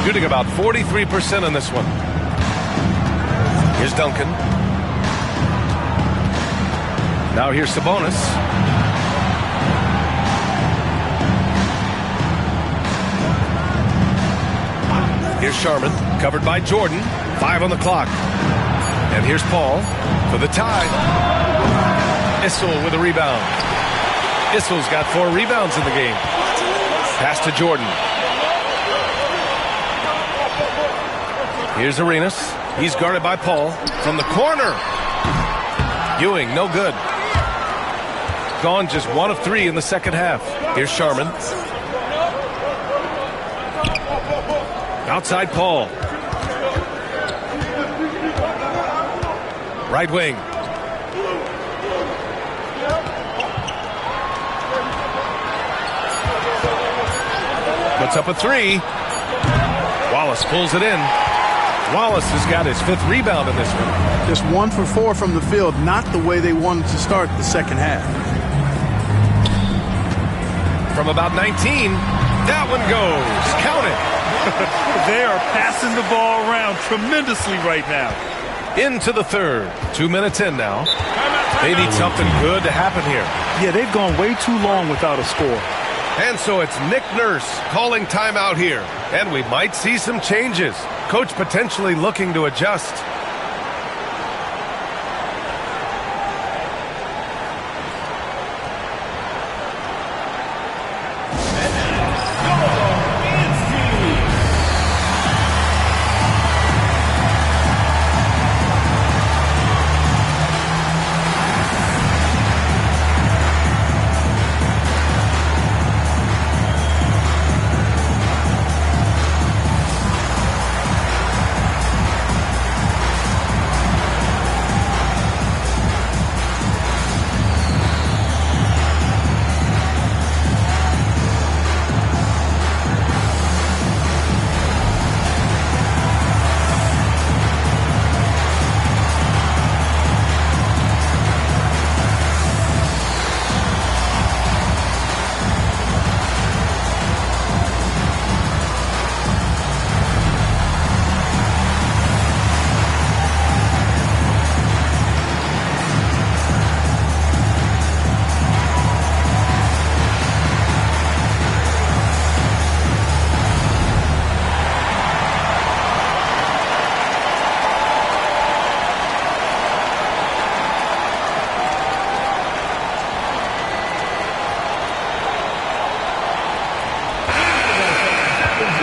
Shooting about 43% on this one. Here's Duncan. Now here's Sabonis. Here's Sharman, covered by Jordan. 5 on the clock. And here's Paul for the tie. Issel with a rebound. Issel's got 4 rebounds in the game. Pass to Jordan. Here's Arenas. He's guarded by Paul from the corner. Ewing, no good. Gone just 1 of 3 in the second half. Here's Sharman. Outside Paul. Right wing. Puts up a 3. Wallace pulls it in. Wallace has got his 5th rebound in this one. Just 1 for 4 from the field, not the way they wanted to start the second half. From about 19, that one goes. Count it. They are passing the ball around tremendously right now. Into the third. 2 minutes in now. They need something good to happen here. Yeah, they've gone way too long without a score. And so it's Nick Nurse calling timeout here. And we might see some changes. Coach potentially looking to adjust.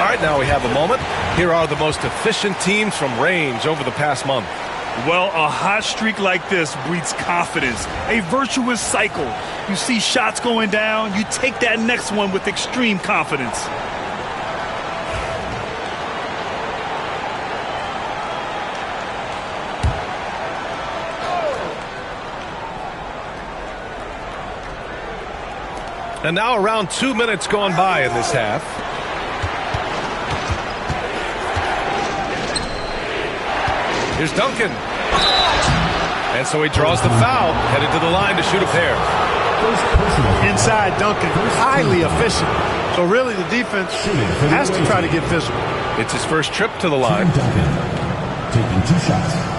right, now we have a moment. Here are the most efficient teams from range over the past month. Well, a hot streak like this breeds confidence, a virtuous cycle. You see shots going down, you take that next one with extreme confidence. And now around 2 minutes gone by in this half. Here's Duncan. And so he draws the foul, headed to the line to shoot a pair. Inside Duncan, highly efficient. So really the defense has to try to get physical. It's his first trip to the line. Duncan taking 2 shots.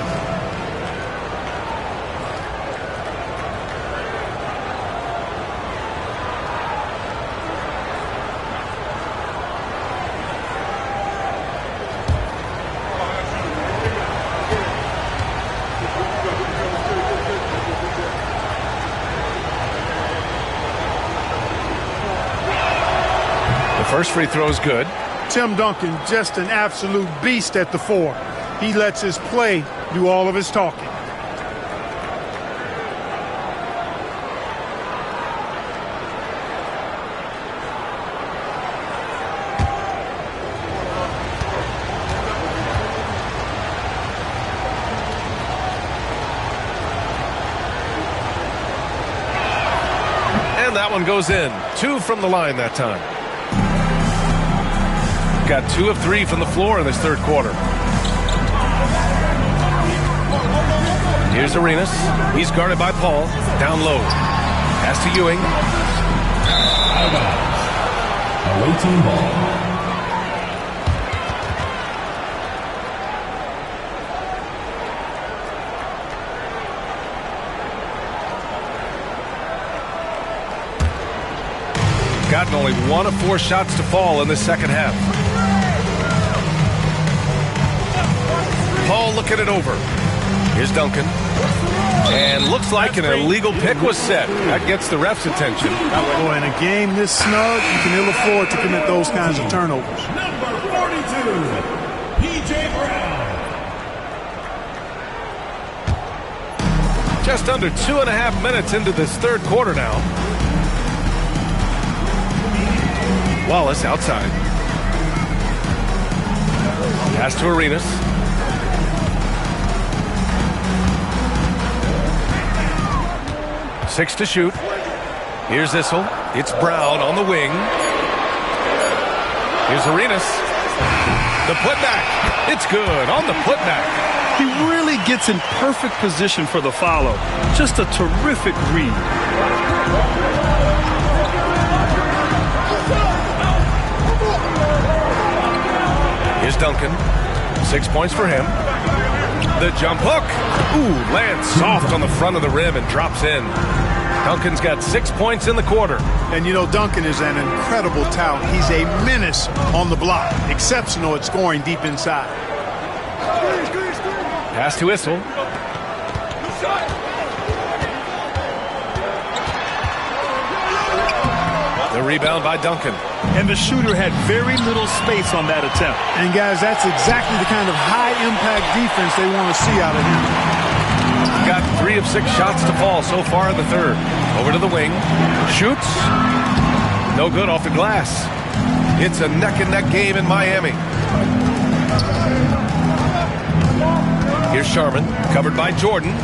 First free throw is good. Tim Duncan, just an absolute beast at the 4. He lets his play do all of his talking. And that one goes in. 2 from the line that time. Got 2 of 3 from the floor in this third quarter. Here's Arenas. He's guarded by Paul. Down low. Pass to Ewing. Away team ball. Gotten only 1 of 4 shots to fall in the second half. Paul looking it over. Here's Duncan. And looks like an illegal pick was set. That gets the ref's attention. Boy, in a game this snug, you can ill afford to commit those kinds of turnovers. Number 42, P.J. Brown. Just under 2.5 minutes into this third quarter now. Wallace outside. Pass to Arenas. Six to shoot. Here's Issel. It's Brown on the wing. Here's Arenas. The putback. It's good on the putback. He really gets in perfect position for the follow. Just a terrific read. Here's Duncan. 6 points for him. The jump hook. Ooh, lands soft on the front of the rim and drops in. Duncan's got 6 points in the quarter. And you know, Duncan is an incredible talent. He's a menace on the block. Exceptional at scoring deep inside. Pass to Issel. The rebound by Duncan. And the shooter had very little space on that attempt. And guys, that's exactly the kind of high-impact defense they want to see out of him. Got 3 of 6 shots to fall so far in the third. Over to the wing. Shoots. No good off the glass. It's a neck-and-neck game in Miami. Here's Sharman, covered by Jordan.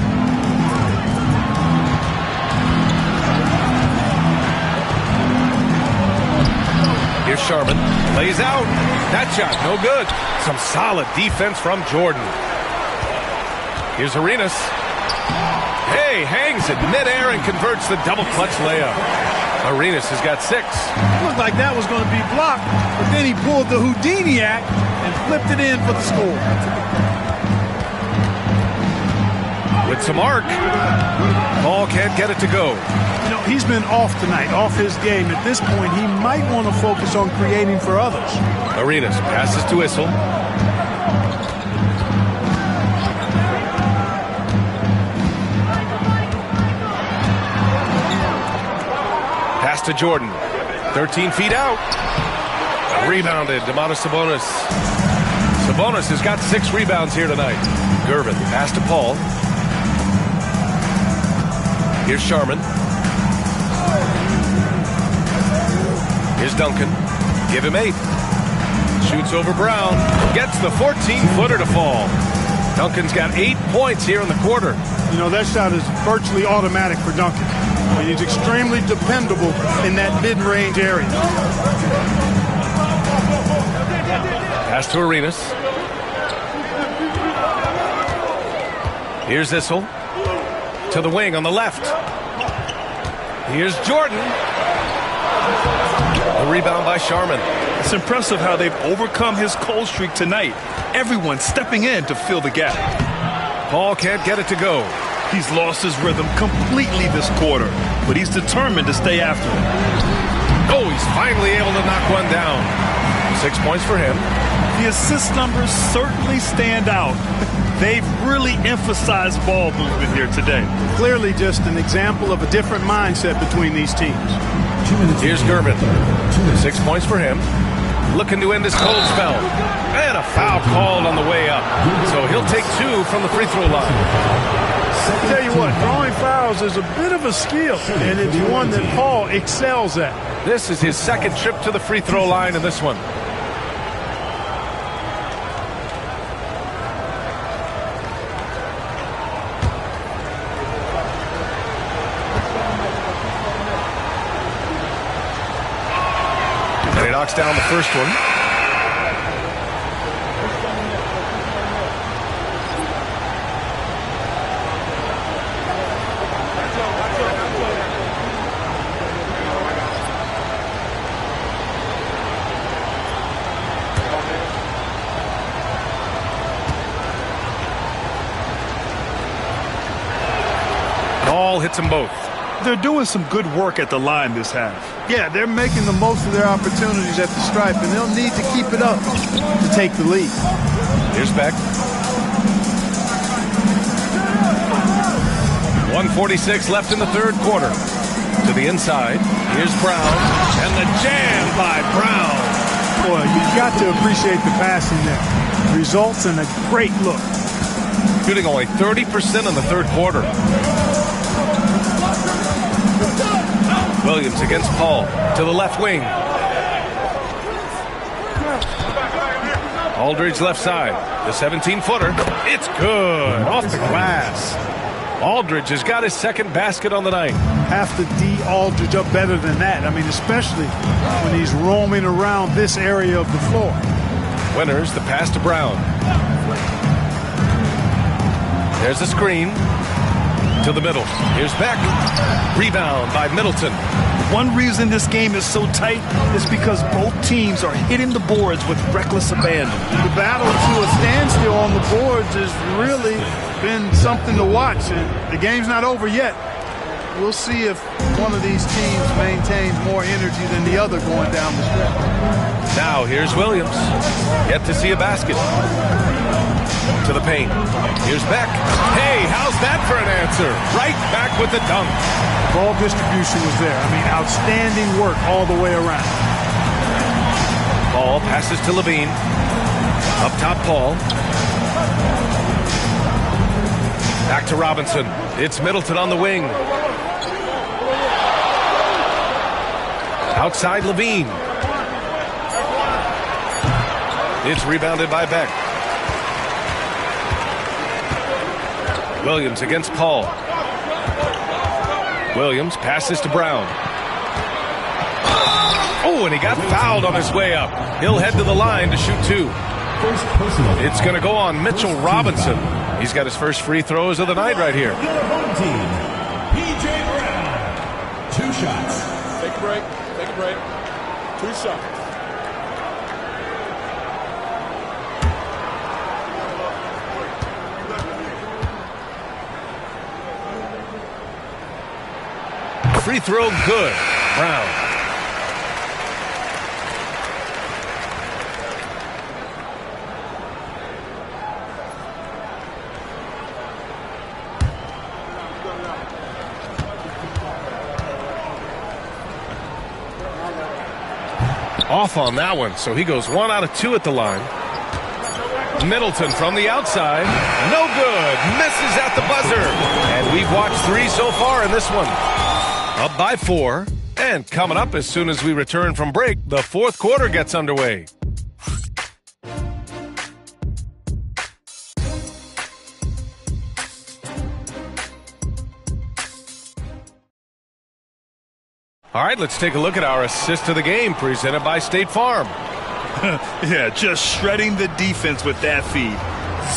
Here's Sharman, lays out. That shot, no good. Some solid defense from Jordan. Here's Arenas. Hey, hangs in midair and converts the double clutch layup. Arenas has got 6. Looked like that was going to be blocked, but then he pulled the Houdini act and flipped it in for the score. With some arc, Paul can't get it to go. You know, he's been off tonight, off his game. At this point, he might want to focus on creating for others. Arenas passes to Issel. Pass to Jordan. 13 feet out. Rebounded, Domantas Sabonis. Sabonis has got 6 rebounds here tonight. Gervin, pass to Paul. Here's Sharman. Here's Duncan. Give him 8. Shoots over Brown. Gets the 14-footer to fall. Duncan's got 8 points here in the quarter. You know, that shot is virtually automatic for Duncan. I mean, he's extremely dependable in that mid-range area. Pass to Arenas. Here's Issel. To the wing on the left. Here's Jordan. The rebound by Sharman. It's impressive how they've overcome his cold streak tonight. Everyone stepping in to fill the gap. Paul can't get it to go. He's lost his rhythm completely this quarter, but he's determined to stay after it. Oh, he's finally able to knock one down. 6 points for him. The assist numbers certainly stand out. They've really emphasized ball movement here today. Clearly just an example of a different mindset between these teams. Here's Gervin. 6 points for him. Looking to end this cold spell. And a foul called on the way up. So he'll take 2 from the free throw line. I'll tell you what, drawing fouls is a bit of a skill, and it's one that Paul excels at. This is his second trip to the free throw line in this one. And he knocks down the first one. Hits them both. They're doing some good work at the line this half. Yeah, they're making the most of their opportunities at the stripe, and they'll need to keep it up to take the lead. Here's Beck. 1:46 left in the third quarter. To the inside. Here's Brown. And the jam by Brown. Boy, you've got to appreciate the passing there. Results in a great look. Shooting only 30% in the third quarter. Williams against Paul to the left wing. Aldridge left side. The 17-footer. It's good. Off the glass. Aldridge has got his second basket on the night. Have to D Aldridge up better than that. I mean, especially when he's roaming around this area of the floor. Winters, the pass to Brown. There's the screen. To the middle. Here's Beck. Rebound by Middleton. One reason this game is so tight is because both teams are hitting the boards with reckless abandon. The battle to a standstill on the boards has really been something to watch, and the game's not over yet. We'll see if one of these teams maintains more energy than the other going down the stretch. Now here's Williams. Yet to see a basket. To the paint. Here's Beck. Hey, how's that for an answer? Right back with the dunk. Ball distribution was there. I mean, outstanding work all the way around. Ball passes to Levine. Up top, Paul. Back to Robinson. It's Middleton on the wing. Outside Levine. It's rebounded by Beck. Williams against Paul. Williams passes to Brown. Oh, and he got fouled on his way up. He'll head to the line to shoot 2. It's going to go on Mitchell Robinson. He's got his first free throws of the night right here. P.J. Brown. 2 shots. Take a break. Take a break. 2 shots. Free throw good. Brown. off on that one, so he goes 1 out of 2 at the line. Middleton from the outside. No good. Misses at the buzzer. And we've watched 3 so far in this one. Up by 4. And coming up as soon as we return from break, the 4th quarter gets underway. All right, let's take a look at our assist of the game presented by State Farm. Yeah, just shredding the defense with that feed.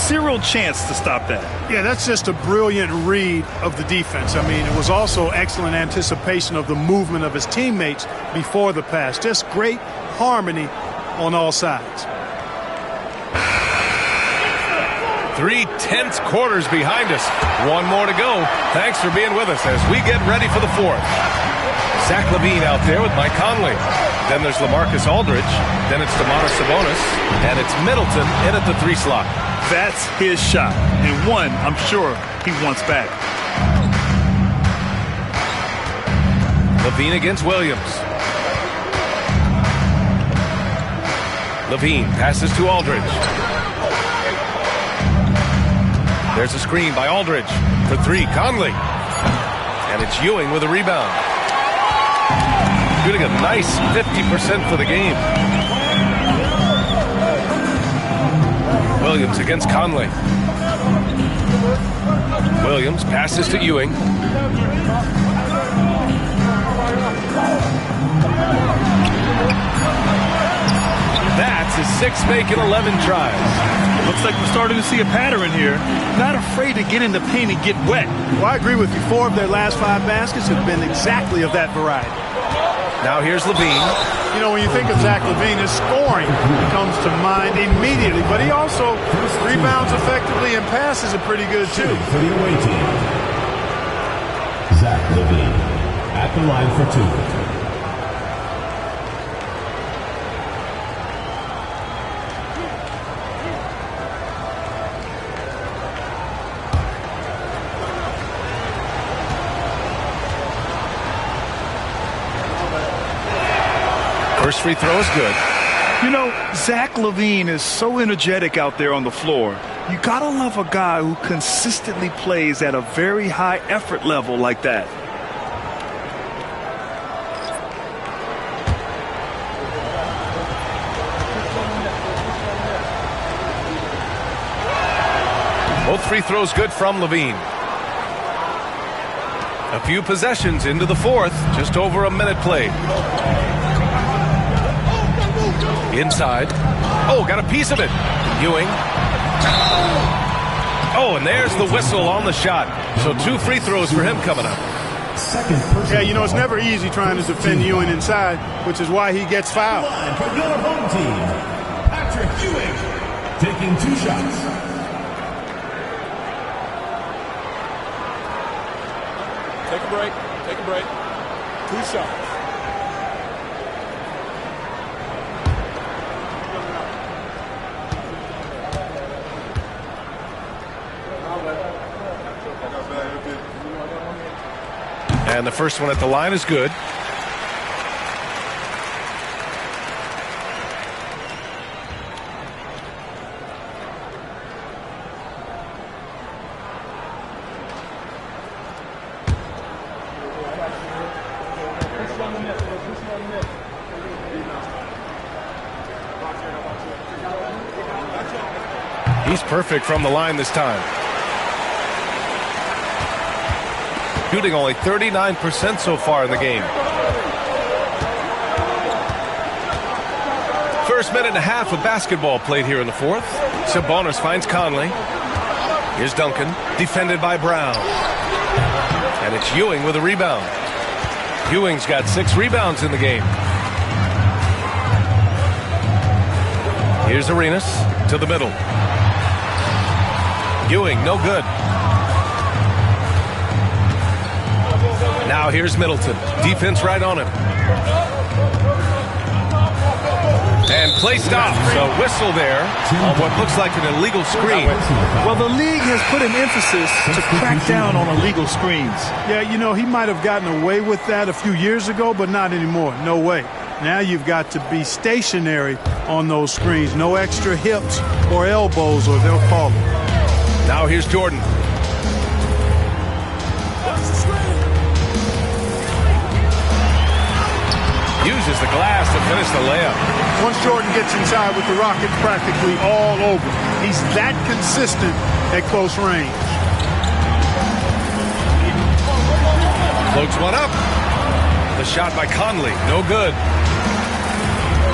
Zero chance to stop that. Yeah, that's just a brilliant read of the defense. I mean, it was also excellent anticipation of the movement of his teammates before the pass. Just great harmony on all sides. 3 tense quarters behind us. 1 more to go. Thanks for being with us as we get ready for the 4th. Zach LaVine out there with Mike Conley. Then there's LaMarcus Aldridge. Then it's Domantas Sabonis. And it's Middleton in at the 3 slot. That's his shot. And one, I'm sure, he wants back. LaVine against Williams. LaVine passes to Aldridge. There's a screen by Aldridge for 3. Conley. And it's Ewing with a rebound. Shooting a nice 50% for the game. Williams against Conley. Williams passes to Ewing. That's his 6th make in 11 tries. Looks like we're starting to see a pattern here. Not afraid to get in the paint and get wet. Well, I agree with you. 4 of their last 5 baskets have been exactly of that variety. Now here's LaVine. You know, when you think of Zach LaVine, his scoring comes to mind immediately, but he also rebounds effectively and passes it pretty good too. For the away team, Zach LaVine at the line for 2. First free throw is good. You know, Zach LaVine is so energetic out there on the floor. You gotta love a guy who consistently plays at a very high effort level like that. Both free throws good from LaVine. A few possessions into the 4th, just over a minute played. Inside. Oh, got a piece of it. Ewing. Oh, and there's the whistle on the shot. So 2 free throws for him coming up. Yeah, you know, it's never easy trying to defend Ewing inside, which is why he gets fouled. For your home team, Patrick Ewing taking 2 shots. Take a break. Take a break. 2 shots. And the first one at the line is good. He's perfect from the line this time. Shooting only 39% so far in the game. First minute and a half of basketball played here in the 4th. Sabonis finds Conley. Here's Duncan, defended by Brown. And it's Ewing with a rebound. Ewing's got 6 rebounds in the game. Here's Arenas to the middle. Ewing, no good. Now here's Middleton. Defense right on him. And play stops. A whistle there on what looks like an illegal screen. Well, the league has put an emphasis to crack down on illegal screens. Yeah, you know, he might have gotten away with that a few years ago, but not anymore. No way. Now you've got to be stationary on those screens. No extra hips or elbows or they'll call it. Now here's Jordan. Uses the glass to finish the layup. Once Jordan gets inside with the rock, it's practically all over. He's that consistent at close range. Floats one up. The shot by Conley, no good.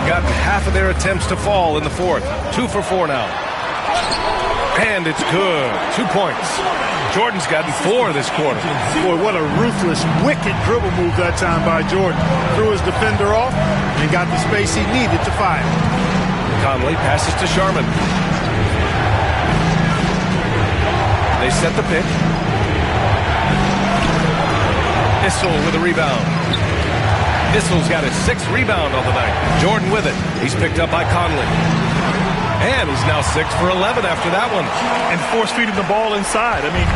Gotten half of their attempts to fall in the fourth. 2 for 4 now. And it's good. 2 points. Jordan's gotten 4 this quarter. Boy, what a ruthless, wicked dribble move that time by Jordan. Threw his defender off and got the space he needed to fire. Conley passes to Sharman. They set the pick. Issel with a rebound. Issel's got his 6th rebound on the night. Jordan with it. He's picked up by Conley. And he's now 6 for 11 after that one. And force-feeding the ball inside. I mean,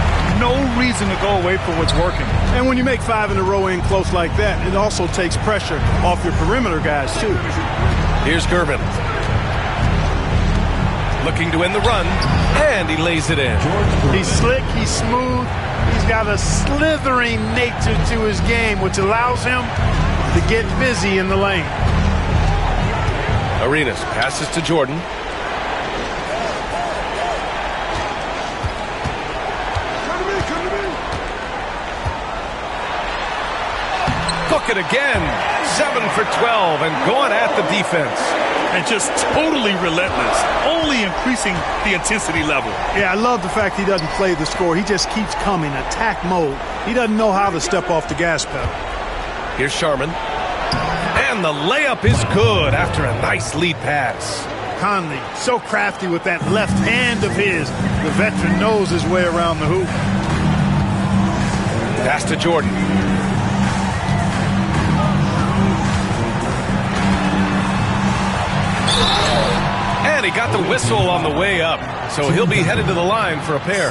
no reason to go away from what's working. And when you make 5 in a row in close like that, it also takes pressure off your perimeter guys, too. Here's Gervin. Looking to end the run, and he lays it in. He's slick, he's smooth, he's got a slithering nature to his game, which allows him to get busy in the lane. Arenas passes to Jordan. Cook it again. 7 for 12 and going at the defense. And just totally relentless, only increasing the intensity level. Yeah, I love the fact he doesn't play the score. He just keeps coming, attack mode. He doesn't know how to step off the gas pedal. Here's Sharman. And the layup is good after a nice lead pass. Conley, so crafty with that left hand of his. The veteran knows his way around the hoop. Pass to Jordan. And he got the whistle on the way up, so he'll be headed to the line for a pair.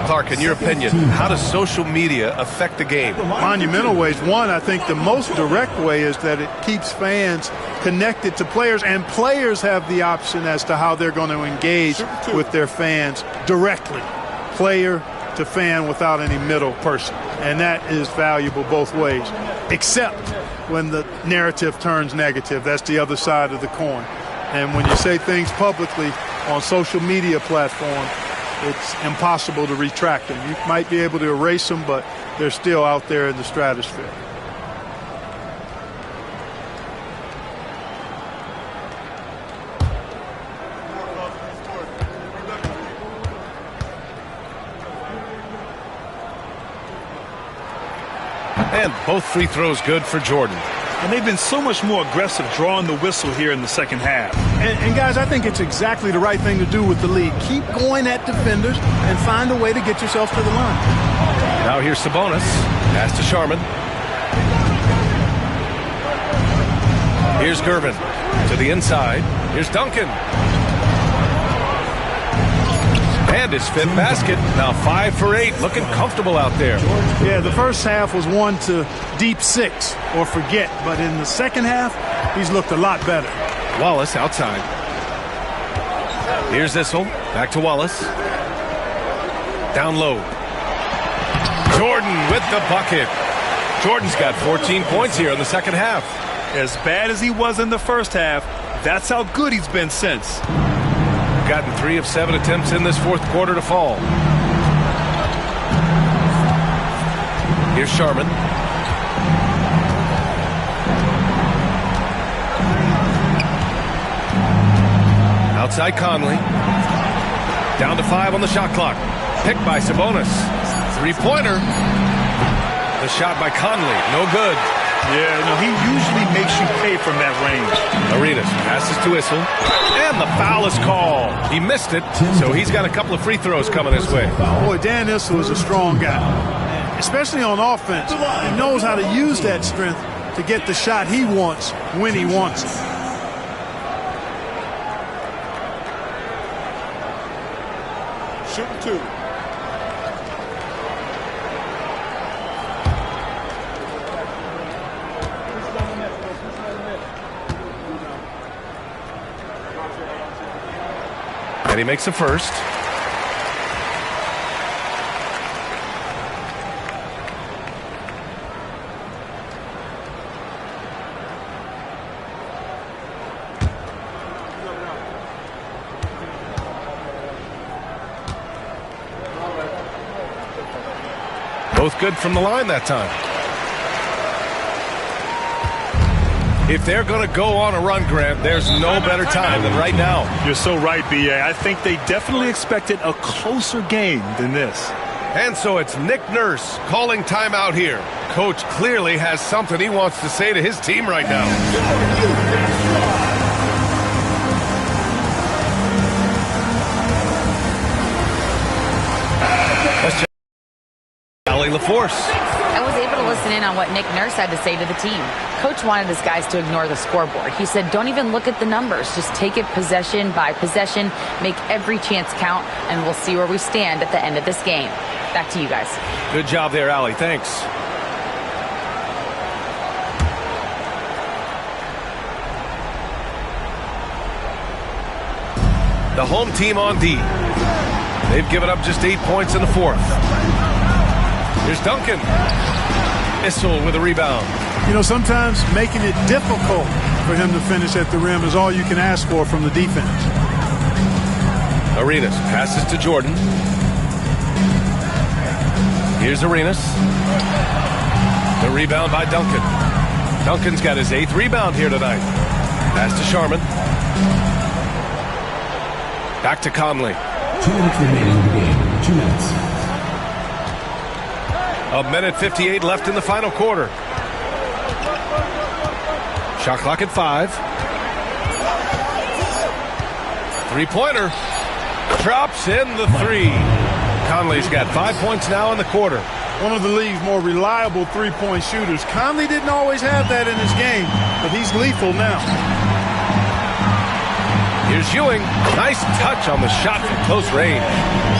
Clark, in your opinion, how does social media affect the game? Monumental ways. One, I think the most direct way is that it keeps fans connected to players, and players have the option as to how they're going to engage with their fans directly, player to fan without any middle person. And that is valuable both ways, except when the narrative turns negative. That's the other side of the coin. And when you say things publicly on social media platforms, it's impossible to retract them. You might be able to erase them, but they're still out there in the stratosphere. And both free throws good for Jordan. And they've been so much more aggressive drawing the whistle here in the second half. And guys, I think it's exactly the right thing to do with the lead. Keep going at defenders and find a way to get yourself to the line. Now here's Sabonis. Pass to Sharman. Here's Gervin to the inside. Here's Duncan. And his 5th basket. Now 5 for 8. Looking comfortable out there. Yeah, the first half was 1 to deep 6 or forget. But in the second half, he's looked a lot better. Wallace outside. Here's Issel. Back to Wallace. Down low. Jordan with the bucket. Jordan's got 14 points here in the second half. As bad as he was in the first half, that's how good he's been since. Gotten 3 of 7 attempts in this fourth quarter to fall. Here's Sharman. Outside Conley. Down to 5 on the shot clock. Picked by Sabonis. 3-pointer. The shot by Conley. No good. Yeah, no, he usually makes you pay from that range. Arenas passes to Issel. And the foul is called. He missed it, so he's got a couple of free throws coming his way. Boy, Dan Issel is a strong guy, especially on offense. He knows how to use that strength to get the shot he wants when he wants it. Shooting 2. And he makes a first. Both good from the line that time. If they're going to go on a run, Grant, there's no better time than right now. You're so right, B.A. I think they definitely expected a closer game than this. And so it's Nick Nurse calling timeout here. Coach clearly has something he wants to say to his team right now. Let's check Allie LaForce. I was able to listen in on what Nick Nurse had to say to the team. Coach wanted his guys to ignore the scoreboard. He said, don't even look at the numbers. Just take it possession by possession, make every chance count, and we'll see where we stand at the end of this game. Back to you guys. Good job there, Allie. Thanks. The home team on D. They've given up just 8 points in the fourth. Here's Duncan. Issel with a rebound. You know, sometimes making it difficult for him to finish at the rim is all you can ask for from the defense. Arenas passes to Jordan. Here's Arenas. The rebound by Duncan. Duncan's got his 8th rebound here tonight. Pass to Sharman. Back to Conley. 2 minutes remaining in the game. 2 minutes. A minute 58 left in the final quarter. Shot clock at 5. Three-pointer. Drops in the 3. Conley's got 5 points now in the quarter. One of the league's more reliable three-point shooters. Conley didn't always have that in his game, but he's lethal now. Here's Ewing. Nice touch on the shot from close range.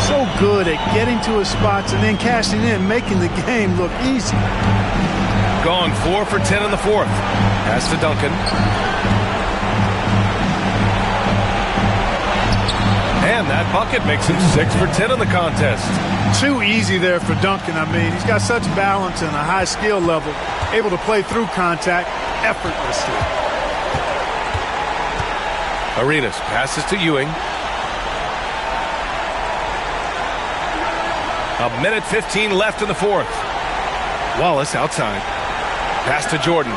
So good at getting to his spots and then cashing in, making the game look easy. Gone 4 for 10 in the fourth. Pass to Duncan. And that bucket makes him 6 for 10 in the contest. Too easy there for Duncan. I mean, he's got such balance and a high skill level, able to play through contact effortlessly. Arenas passes to Ewing. A minute 15 left in the fourth. Wallace outside. Pass to Jordan.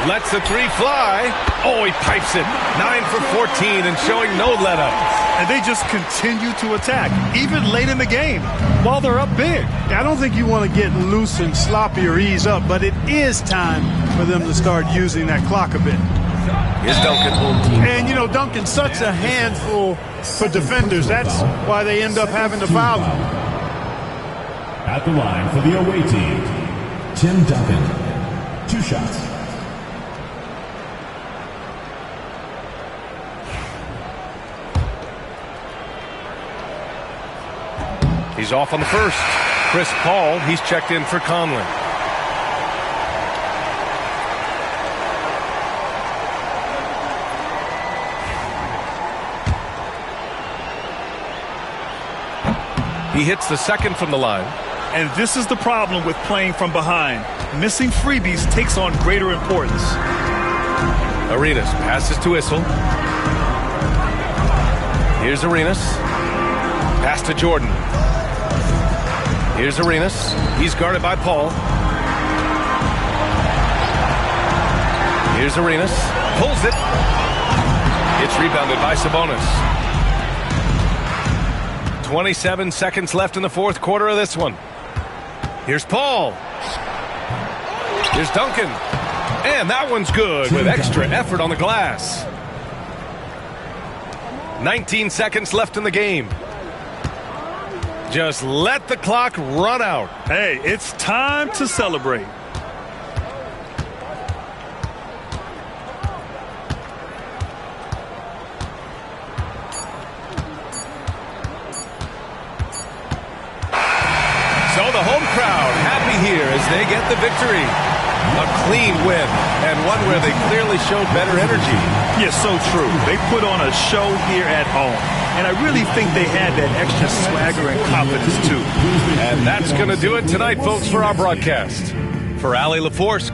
Lets the 3 fly. Oh, he pipes it. 9 for 14 and showing no let-up. And they just continue to attack, even late in the game, while they're up big. I don't think you want to get loose and sloppy or ease up, but it is time for them to start using that clock a bit. Here's Duncan. And, you know, Duncan's such a handful for defenders. That's why they end up having to foul him. At the line for the away team, Tim Duncan. 2 shots. He's off on the first. Chris Paul, he's checked in for Conley. He hits the second from the line. And this is the problem with playing from behind. Missing freebies takes on greater importance. Arenas passes to Issel. Here's Arenas. Pass to Jordan. Here's Arenas. He's guarded by Paul. Here's Arenas. Pulls it. It's rebounded by Sabonis. 27 seconds left in the fourth quarter of this one. Here's Paul. Here's Duncan. And that one's good with extra effort on the glass. 19 seconds left in the game. Just let the clock run out. Hey, it's time to celebrate. So the home crowd happy here as they get the victory. A clean win, and one where they clearly showed better energy. Yes, so true. They put on a show here at home, and I really think they had that extra swagger and confidence, too. And that's going to do it tonight, folks, for our broadcast. For Allie LaForce,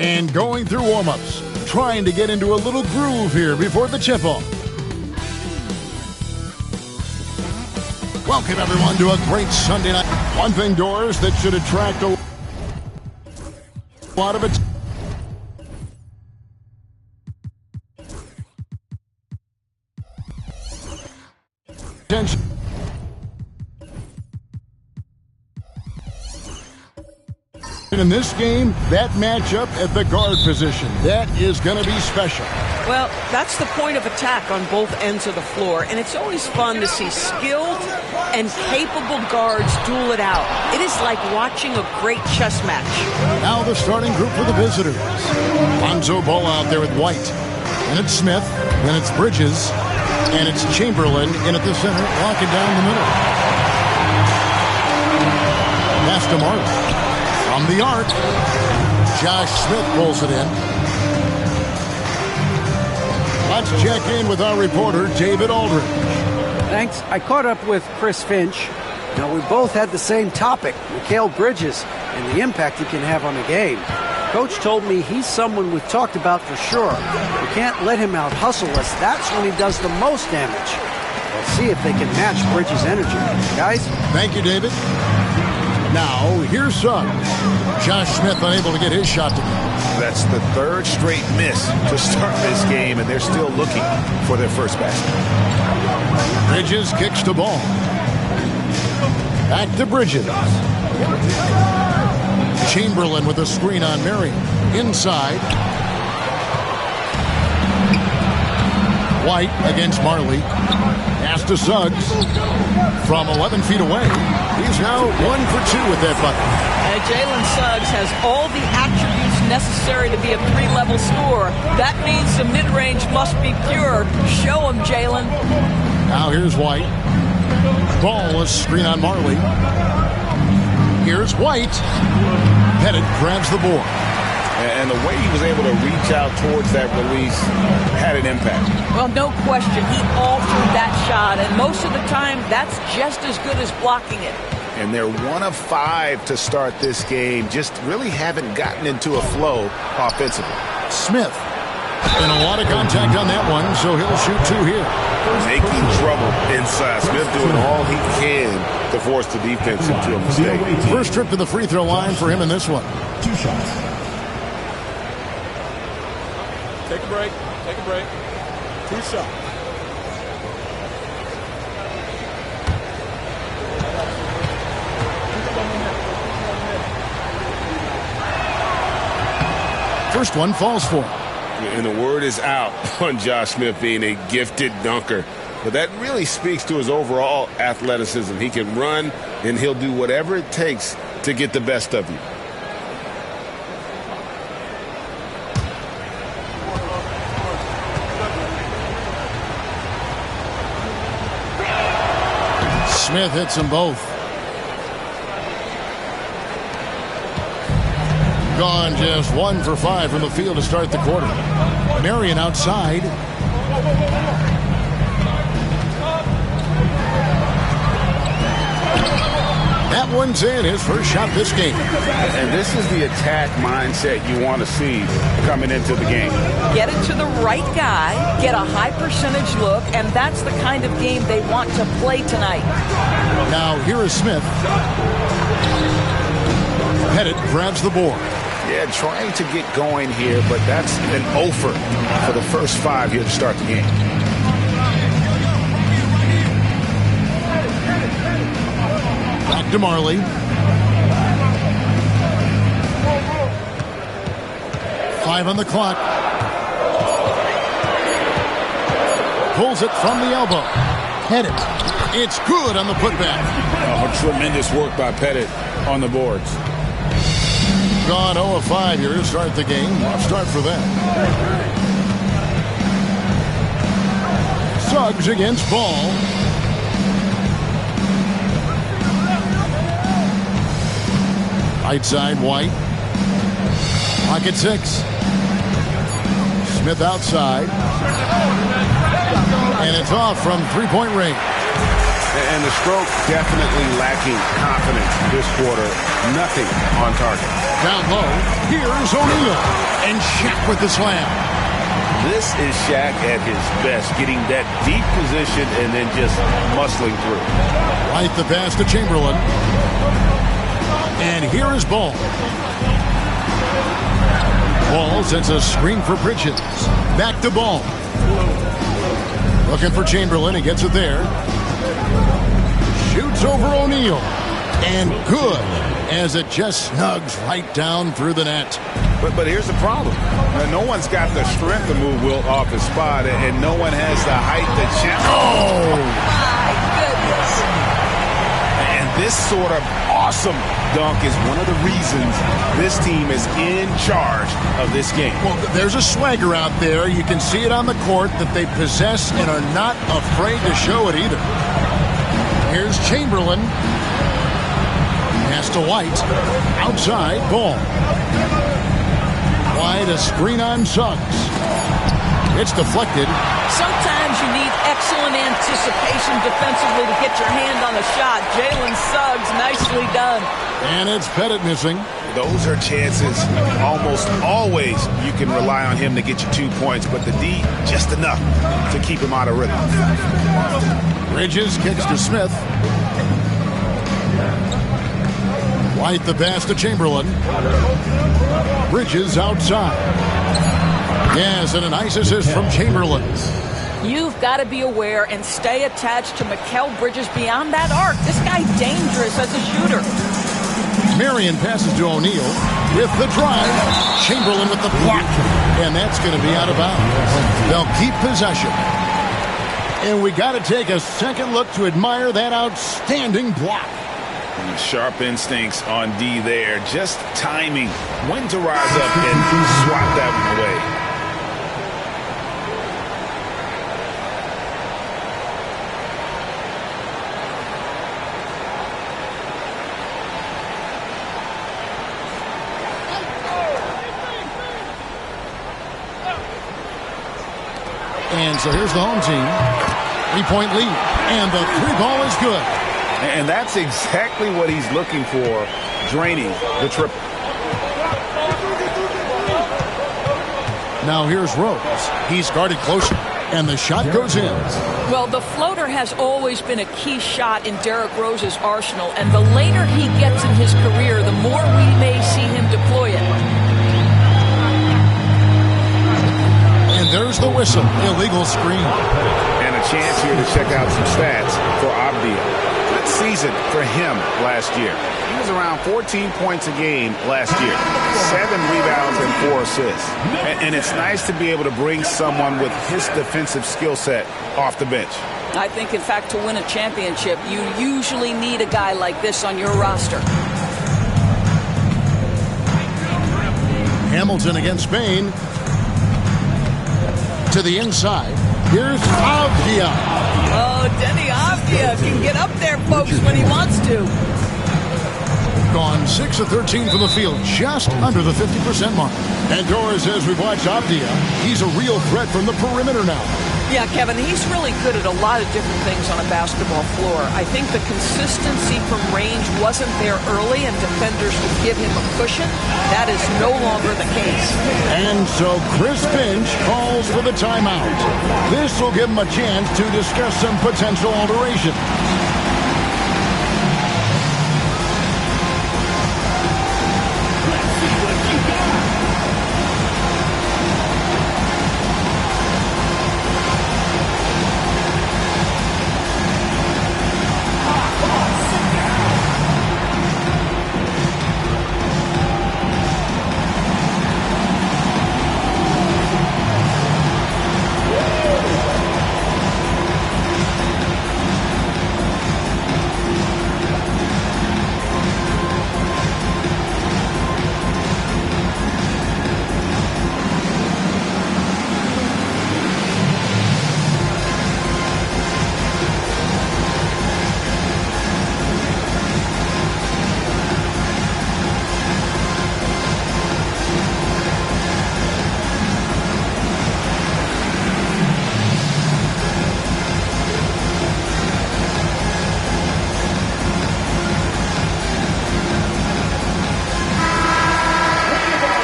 And going through warm-ups, trying to get into a little groove here before the tip-off. Welcome, everyone, to a great Sunday night. One thing, Doors, that should attract a lot of attention. In this game, that matchup at the guard position, that is going to be special. Well, that's the point of attack on both ends of the floor, and it's always fun to see skilled and capable guards duel it out. It is like watching a great chess match. Now the starting group for the visitors. Lonzo Ball out there with White. And it's Smith, then it's Bridges, and it's Chamberlain in at the center, locking down the middle. Pass to Martin. From the arc, Josh Smith pulls it in. Let's check in with our reporter, David Aldridge. Thanks. I caught up with Chris Finch. Now, we both had the same topic, Mikal Bridges, and the impact he can have on the game. Coach told me he's someone we've talked about for sure. We can't let him out-hustle us. That's when he does the most damage. We'll see if they can match Bridges' energy. Guys? Thank you, David. Now, here's Suggs. Josh Smith unable to get his shot to go. That's the third straight miss to start this game, and they're still looking for their first basket. Bridges kicks the ball. Back to Bridges. Chamberlain with a screen on Marion. Inside. White against Marley. Pass to Suggs. From 11 feet away. He's now 1 for 2 with that bucket. Jalen Suggs has all the attributes necessary to be a three-level scorer. That means the mid-range must be pure. Show him, Jalen. Now here's White. Ball is screen on Marley. Here's White. Pettit grabs the board. And the way he was able to reach out towards that release had an impact. Well, no question. He altered that shot, and most of the time, that's just as good as blocking it. And they're 1 of 5 to start this game. Just really haven't gotten into a flow offensively. Smith And a lot of contact on that one, so he'll shoot 2 here. Making trouble inside. Smith doing all he can to force the defense into a mistake. First trip to the free throw line for him in this one. 2 shots. Take a break. Take a break. 2 shots. First one falls for him. And the word is out on Josh Smith being a gifted dunker. But that really speaks to his overall athleticism. He can run, and he'll do whatever it takes to get the best of you. Smith hits them both. Gone just 1 for 5 from the field to start the quarter. Marion outside. That one's in, his first shot this game. And this is the attack mindset you want to see coming into the game. Get it to the right guy, get a high percentage look, and that's the kind of game they want to play tonight. Now here is Smith. Pettit grabs the board. Yeah, trying to get going here, but that's an offer for the first 5 here to start the game. Back to Marley. Five on the clock. Pulls it from the elbow. Pettit. It's good on the putback. Oh, tremendous work by Pettit on the boards. Gone 0 of 5 here to start the game. Rough start for them. Suggs against Ball. Right side, White. Pocket 6. Smith outside. And it's off from three-point range. And the stroke definitely lacking confidence this quarter. Nothing on target. Down low, here's O'Neal. And Shaq with the slam. This is Shaq at his best, getting that deep position and then just muscling through. Right the pass to Chamberlain. And here is Ball. Ball sets a screen for Bridges. Back to Ball. Looking for Chamberlain. He gets it there. Shoots over O'Neal. And good, as it just snugs right down through the net. But here's the problem. No one's got the strength to move Wilt off his spot, and no one has the height to challenge. Oh! My goodness. And this sort of awesome dunk is one of the reasons this team is in charge of this game. Well, there's a swagger out there. You can see it on the court that they possess and are not afraid to show it either. Here's Chamberlain. Pass to White. Outside, Ball. White, a screen on Suggs. It's deflected. Sometimes you need excellent anticipation defensively to get your hand on a shot. Jalen Suggs, nicely done. And it's Pettit missing. Those are chances almost always you can rely on him to get you 2 points, but the D, just enough to keep him out of rhythm. Bridges kicks to Smith. White the pass to Chamberlain. Bridges outside. Yes, and a nice assist from Chamberlain. You've got to be aware and stay attached to Mikal Bridges beyond that arc. This guy's dangerous as a shooter. Marion passes to O'Neal with the drive. Chamberlain with the block. And that's going to be out of bounds. They'll keep possession. And we got to take a second look to admire that outstanding block. Sharp instincts on D there. Just timing when to rise up and swat that one away. And so here's the home team. 3-point lead. And the three ball is good. And that's exactly what he's looking for, draining the triple. Now here's Rose. He's guarded closer, and the shot goes in. Well, the floater has always been a key shot in Derrick Rose's arsenal, and the later he gets in his career, the more we may see him deploy it. And there's the whistle. Illegal screen. And a chance here to check out some stats for Avdija. Good season for him last year. He was around 14 points a game last year. 7 rebounds and 4 assists. And it's nice to be able to bring someone with his defensive skill set off the bench. I think, in fact, to win a championship, you usually need a guy like this on your roster. Hamilton against Spain. To the inside. Here's Avdija. Oh, Denny Avdija can get up there, folks, when he wants to. Gone 6 of 13 from the field, just under the 50% mark. And Doris, as we've watched Avdija, he's a real threat from the perimeter now. Yeah, Kevin, he's really good at a lot of different things on a basketball floor. I think the consistency from range wasn't there early, and defenders would give him a cushion. That is no longer the case. And so Chris Finch calls for the timeout. This will give him a chance to discuss some potential alteration.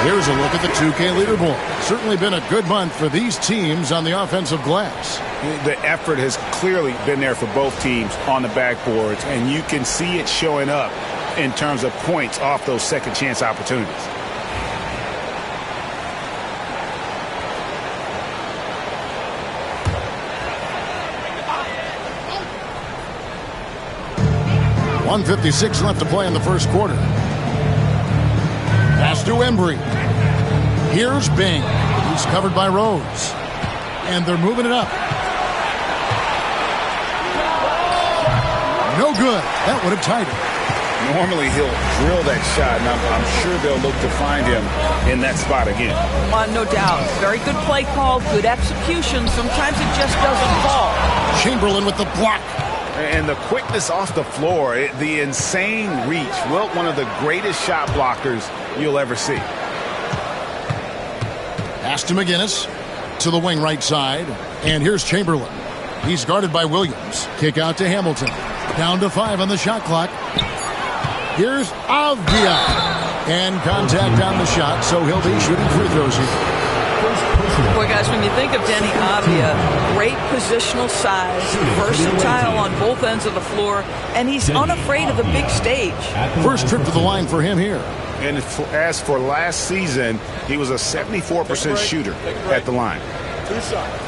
Here's a look at the 2K leaderboard. Certainly been a good month for these teams on the offensive glass. The effort has clearly been there for both teams on the backboards, and you can see it showing up in terms of points off those second chance opportunities. .156 left to play in the first quarter. Pass to Embry. Here's Bing. He's covered by Rose. And they're moving it up. No good. That would have tied it. Normally he'll drill that shot, and I'm sure they'll look to find him in that spot again. No doubt. Very good play call, good execution. Sometimes it just doesn't fall. Chamberlain with the block. And the quickness off the floor, the insane reach. Wilt, one of the greatest shot blockers you'll ever see. Pass to McGinnis. To the wing right side. And here's Chamberlain. He's guarded by Williams. Kick out to Hamilton. Down to 5 on the shot clock. Here's Avdija. And contact on the shot, so he'll be shooting free throws here. Boy, guys, when you think of Denny Avdija, great positional size, versatile on both ends of the floor, and he's unafraid of the big stage. First trip to the line for him here. And as for last season, he was a 74% shooter at the line. 2 shots.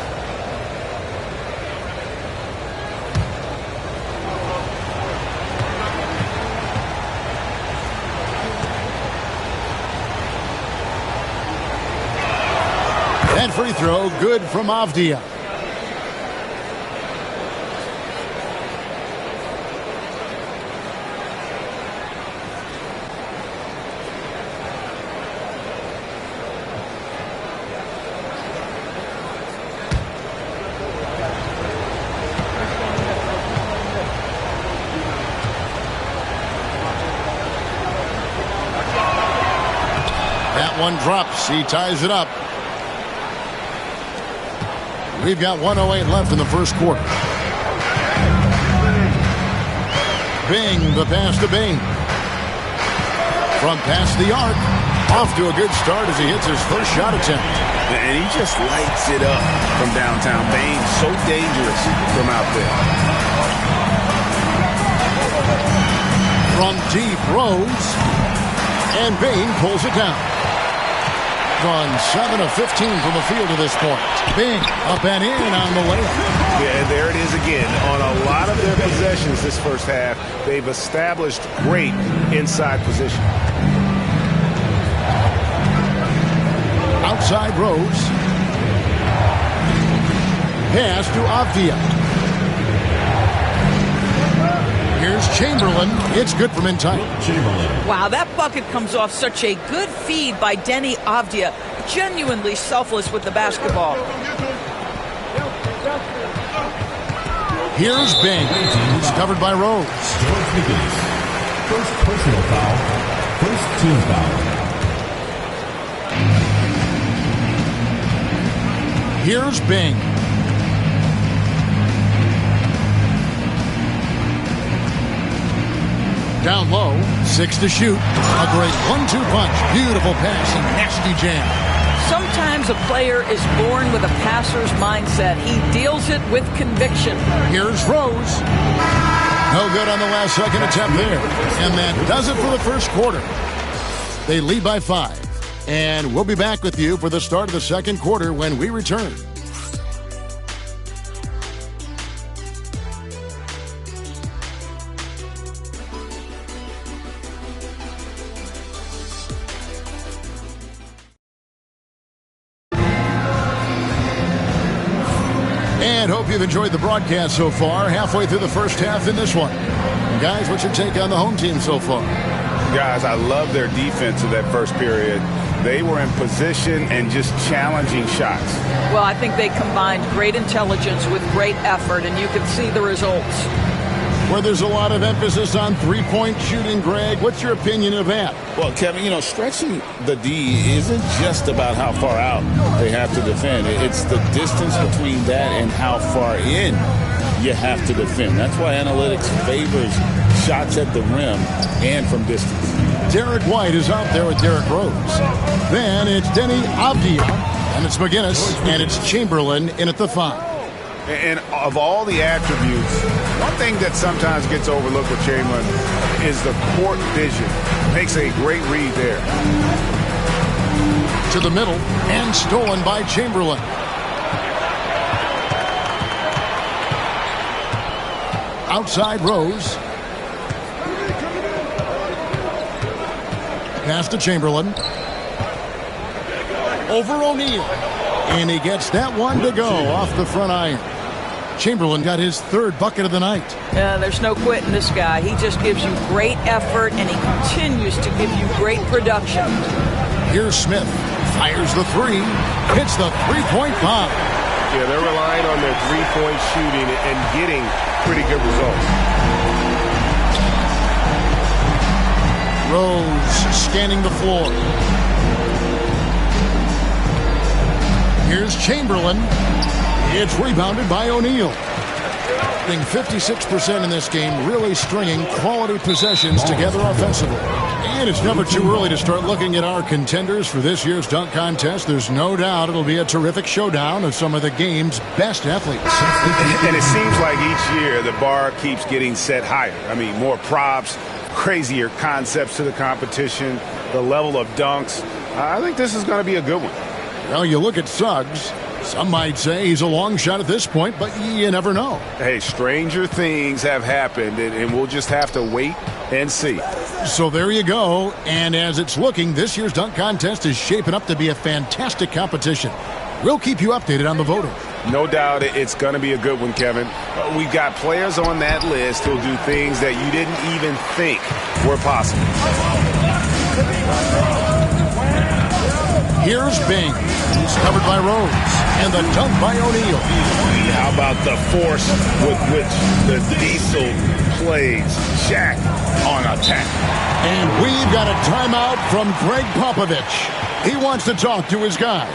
That free throw, good from Avdija. That one drops. He ties it up. We've got 1:08 left in the first quarter. Bing, the pass to Bing. From past the arc, Off to a good start as he hits his first shot attempt. And he just lights it up from downtown. Bane, so dangerous from out there. From deep, Rose. And Bane pulls it down. Gone 7 of 15 from the field to this point. Bing up and in on the layup. Yeah, there it is again. On a lot of their possessions this first half, they've established great inside position. Outside Rose. Pass to Avdia. Here's Chamberlain. It's good from in time. Wow, that bucket comes off such a good feed by Deni Avdia. Genuinely selfless with the basketball. Here's Bing. It's covered by Rose. First personal foul. First team foul. Here's Bing. Down low, 6 to shoot. A great 1-2 punch. Beautiful pass and nasty jam. Sometimes a player is born with a passer's mindset. He deals it with conviction. Here's Rose. No good on the last second attempt there. And that does it for the first quarter. They lead by 5. And we'll be back with you for the start of the second quarter when we return. And hope you've enjoyed the broadcast so far. Halfway through the first half in this one. And guys, what's your take on the home team so far? Guys, I love their defense in that first period. They were in position and just challenging shots. Well, I think they combined great intelligence with great effort, and you can see the results. Where there's a lot of emphasis on three-point shooting, Greg. What's your opinion of that? Well, Kevin, you know, stretching the D isn't just about how far out they have to defend. It's the distance between that and how far in you have to defend. That's why analytics favors shots at the rim and from distance. Derek White is out there with Derrick Rose. Then it's Deni Avdia, and it's McGinnis, and it's Chamberlain in at the 5. And of all the attributes, one thing that sometimes gets overlooked with Chamberlain is the court vision. Makes a great read there. To the middle, and stolen by Chamberlain. Outside Rose. Pass to Chamberlain. Over O'Neal. And he gets that one to go off the front iron. Chamberlain got his third bucket of the night. There's no quitting this guy. He just gives you great effort, and he continues to give you great production. Here's Smith. Fires the 3. Hits the three-point bomb. Yeah, they're relying on their three-point shooting and getting pretty good results. Rose scanning the floor. Here's Chamberlain. It's rebounded by O'Neal. 56% in this game, really stringing quality possessions together offensively. And it's never too early to start looking at our contenders for this year's dunk contest. There's no doubt it'll be a terrific showdown of some of the game's best athletes. And it seems like each year the bar keeps getting set higher. I mean, more props, crazier concepts to the competition, the level of dunks. I think this is going to be a good one. Well, you look at Suggs. Some might say he's a long shot at this point, but you never know. Hey, stranger things have happened, and we'll just have to wait and see. So there you go. And as it's looking, this year's dunk contest is shaping up to be a fantastic competition. We'll keep you updated on the voting. No doubt it's going to be a good one, Kevin. We've got players on that list who'll do things that you didn't even think were possible. Here's Bing. He's covered by Rose. And the dunk by O'Neal. How about the force with which the Diesel plays Shaq on attack? And we've got a timeout from Greg Popovich. He wants to talk to his guys.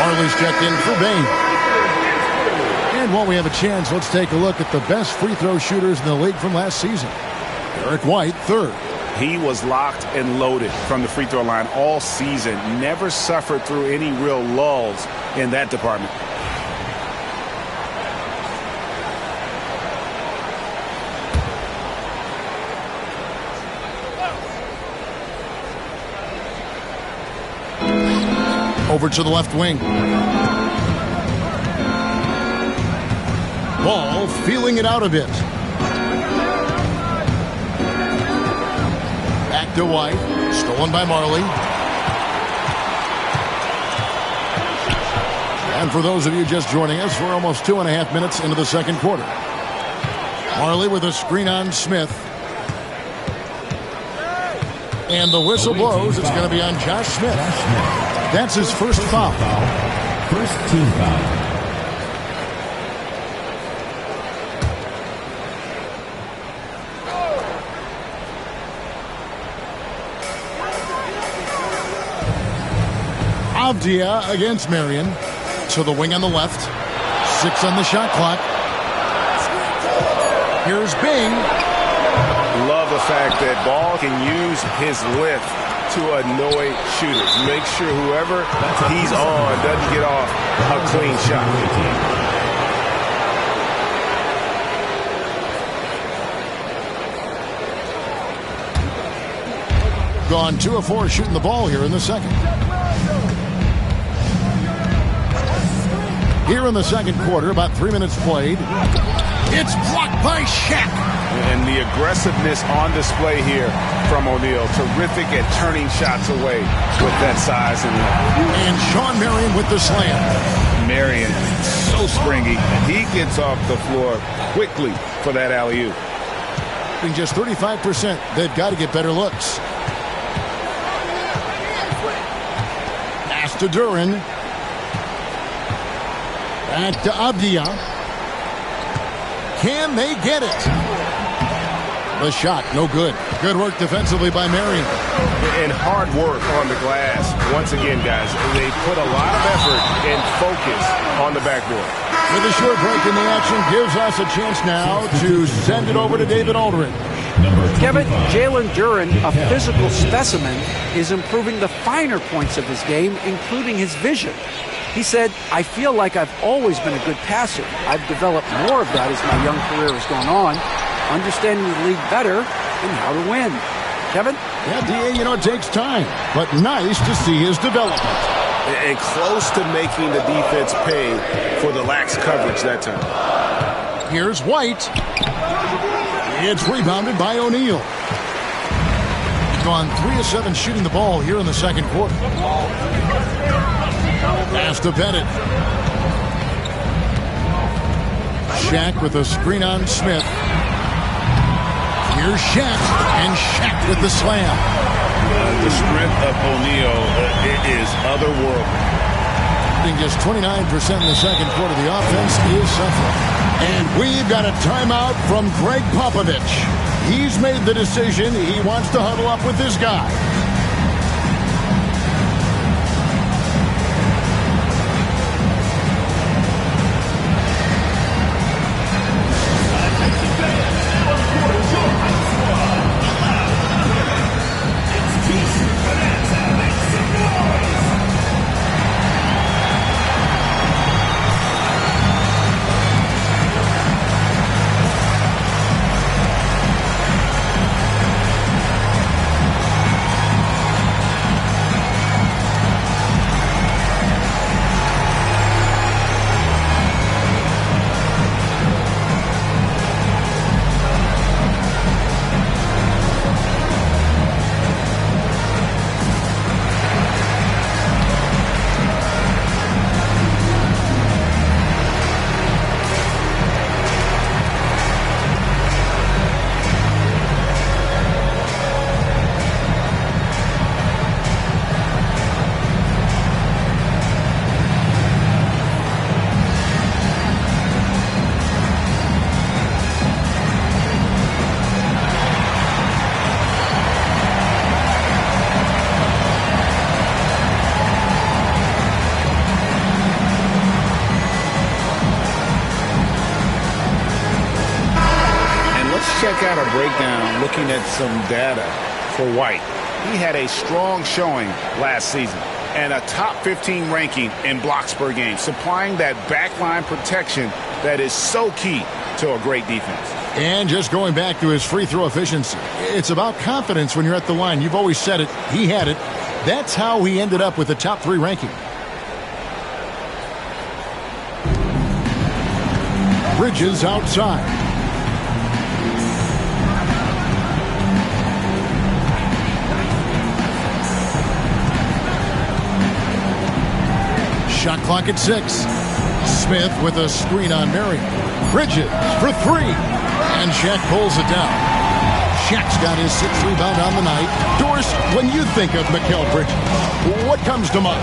Marley's checked in for Bain. And while we have a chance, let's take a look at the best free throw shooters in the league from last season. Derek White, third. He was locked and loaded from the free throw line all season. Never suffered through any real lulls in that department. Over to the left wing. Ball feeling it out a bit. Back to White. Stolen by Marley. And for those of you just joining us, we're almost 2.5 minutes into the second quarter. Marley with a screen on Smith. And the whistle blows. It's going to be on Josh Smith. That's his first foul. First team foul. Avdia against Marion. To the wing on the left. 6 on the shot clock. Here's Bing. Love the fact that Ball can use his length to annoy shooters. Make sure whoever he's on doesn't get off a clean shot. Gone 2 of 4 shooting the ball here in the second. Here in the second quarter, about 3 minutes played. It's blocked by Shaq. And the aggressiveness on display here from O'Neal. Terrific at turning shots away with that size and length. And Sean Marion with the slam. Marion, so springy. He gets off the floor quickly for that alley-oop. In just 35%, they've got to get better looks. Pass to Duran. Back to Avdia. Can they get it? The shot, no good. Good work defensively by Marion. And hard work on the glass. Once again, guys, they put a lot of effort and focus on the backboard. With a short break in the action, gives us a chance now to send it over to David Aldridge. Kevin, Jalen Duran, a physical specimen, is improving the finer points of his game, including his vision. He said, I feel like I've always been a good passer. I've developed more of that as my young career has gone on, understanding the league better and how to win. Kevin? Yeah, D.A., it takes time, but nice to see his development. And close to making the defense pay for the lax coverage that time. Here's White. It's rebounded by O'Neal. Gone 3 of 7 shooting the ball here in the second quarter. Pass to Bennett. Shaq with a screen on Smith. Here's Shaq, and Shaq with the slam. The strength of O'Neal is otherworldly. In just 29% in the second quarter, the offense is suffering. And we've got a timeout from Greg Popovich. He's made the decision. He wants to huddle up with his guy. check out a breakdown looking at some data for White. He had a strong showing last season and a top 15 ranking in blocks per game, supplying that backline protection that is so key to a great defense. And just going back to his free throw efficiency, it's about confidence when you're at the line. You've always said it. He had it. That's how he ended up with the top 3 ranking. Bridges outside. Shot clock at 6. Smith with a screen on Marion. Bridges for 3. And Shaq pulls it down. Shaq's got his 6th rebound on the night. Doris, when you think of Mikal Bridges, what comes to mind?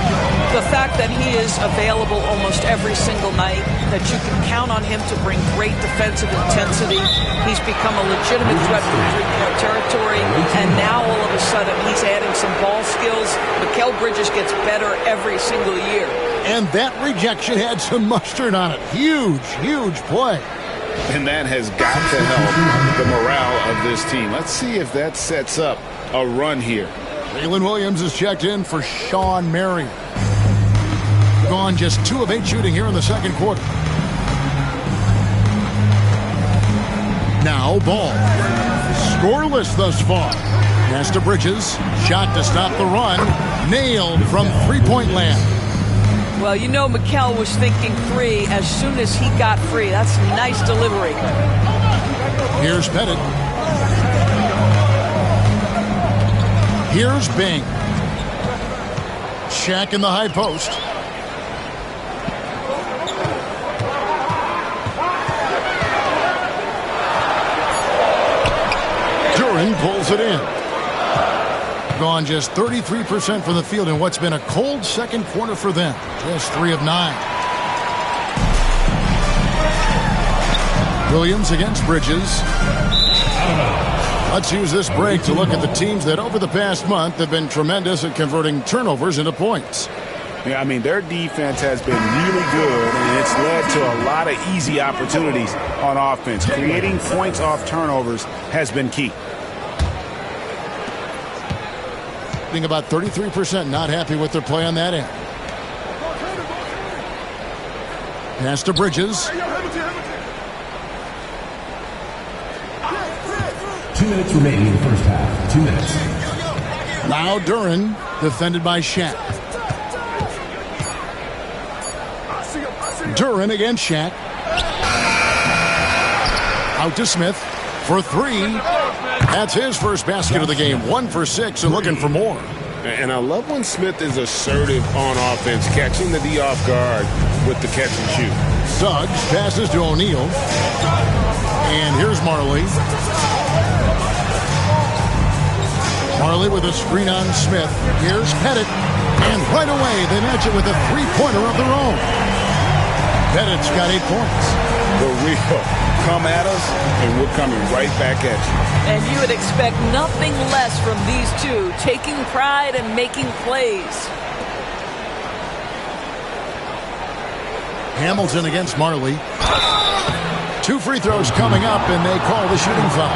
The fact that he is available almost every single night, that you can count on him to bring great defensive intensity. He's become a legitimate threat from three-point territory, and now all of a sudden he's adding some ball skills. Mikal Bridges gets better every single year. And that rejection had some mustard on it. Huge, huge play. And that has got to help the morale of this team. Let's see if that sets up a run here. Jalen Williams is checked in for Sean Marion. Gone just 2 of 8 shooting here in the second quarter. Now Ball. Scoreless thus far. Pass to Bridges. Shot to stop the run. Nailed from three-point land. Well, you know Mikal was thinking 3 as soon as he got free. That's nice delivery. Here's Pettit. Here's Bing. Shaq in the high post. Duren pulls it in. Gone just 33% from the field in what's been a cold second quarter for them. Just 3 of 9. Williams against Bridges. Let's use this break to look at the teams that over the past month have been tremendous at converting turnovers into points. Yeah, I mean, their defense has been really good, and it's led to a lot of easy opportunities on offense. Creating points off turnovers has been key. About 33% not happy with their play on that end. Pass to Bridges. 2 minutes remaining in the first half. 2 minutes. Now Duren, defended by Shaq. Duren against Shaq. Out to Smith for 3. That's his first basket of the game. 1 for 6 and looking for more. And I love when Smith is assertive on offense, catching the D off guard with the catch and shoot. Suggs passes to O'Neal. And here's Marley. Marley with a screen on Smith. Here's Pettit. And right away they match it with a 3-pointer of their own. Pettit's got 8 points. The real come at us, and we're coming right back at you. And you would expect nothing less from these two, taking pride and making plays. Hamilton against Marley. 2 free throws coming up, and they call the shooting foul.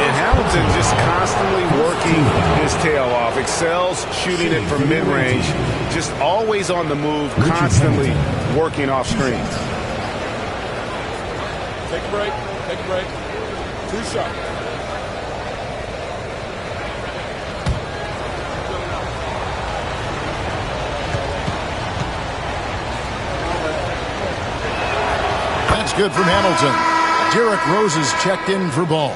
And Hamilton just constantly working his tail off, excels shooting it from mid-range, just always on the move, constantly working off screens. Take a break. Take a break. 2 shots. That's good from Hamilton. Derrick Rose is checked in for Ball.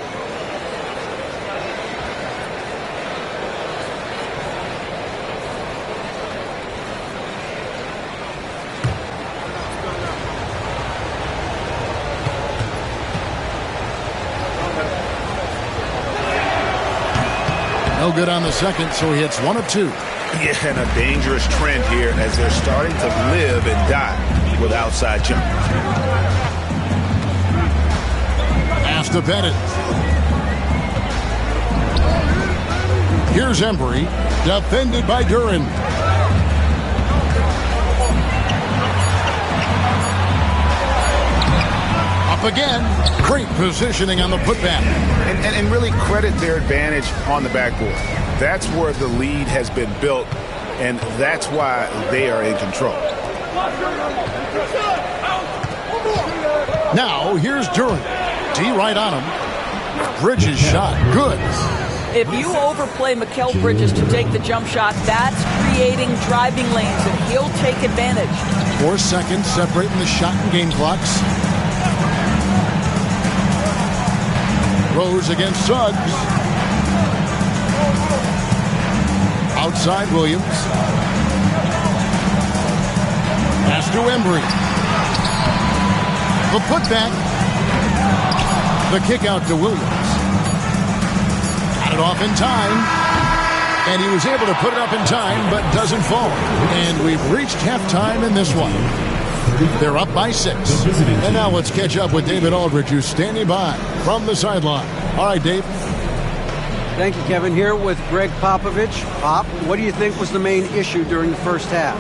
No good on the second, so he hits 1 of 2. Yeah, and a dangerous trend here as they're starting to live and die with outside jump. Pass to Pettit. Here's Embry, defended by Duren. Up again. Great positioning on the putback. and really credit their advantage on the backboard. That's where the lead has been built, and that's why they are in control. Now, here's Duren. D right on him. Bridges shot. Good. If you overplay Mikal Bridges to take the jump shot, that's creating driving lanes, and he'll take advantage. 4 seconds separating the shot and game clocks. Rose against Suggs. Outside Williams. Pass to Embry. The putback. The kick out to Williams. Got it off in time. And he was able to put it up in time, but doesn't fall. And we've reached halftime in this one. They're up by 6. And now let's catch up with David Aldridge, who's standing by from the sideline. All right, Dave. Thank you, Kevin. Here with Greg Popovich. Pop, what do you think was the main issue during the first half?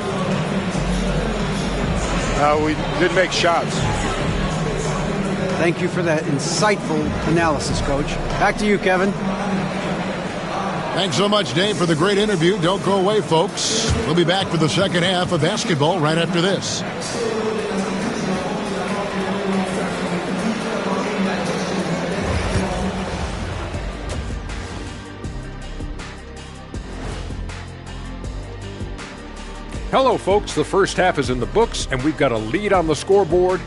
We didn't make shots. Thank you for that insightful analysis, Coach. Back to you, Kevin. Thanks so much, Dave, for the great interview. Don't go away, folks. We'll be back for the second half of basketball right after this. Hello, folks. The first half is in the books, and we've got a lead on the scoreboard.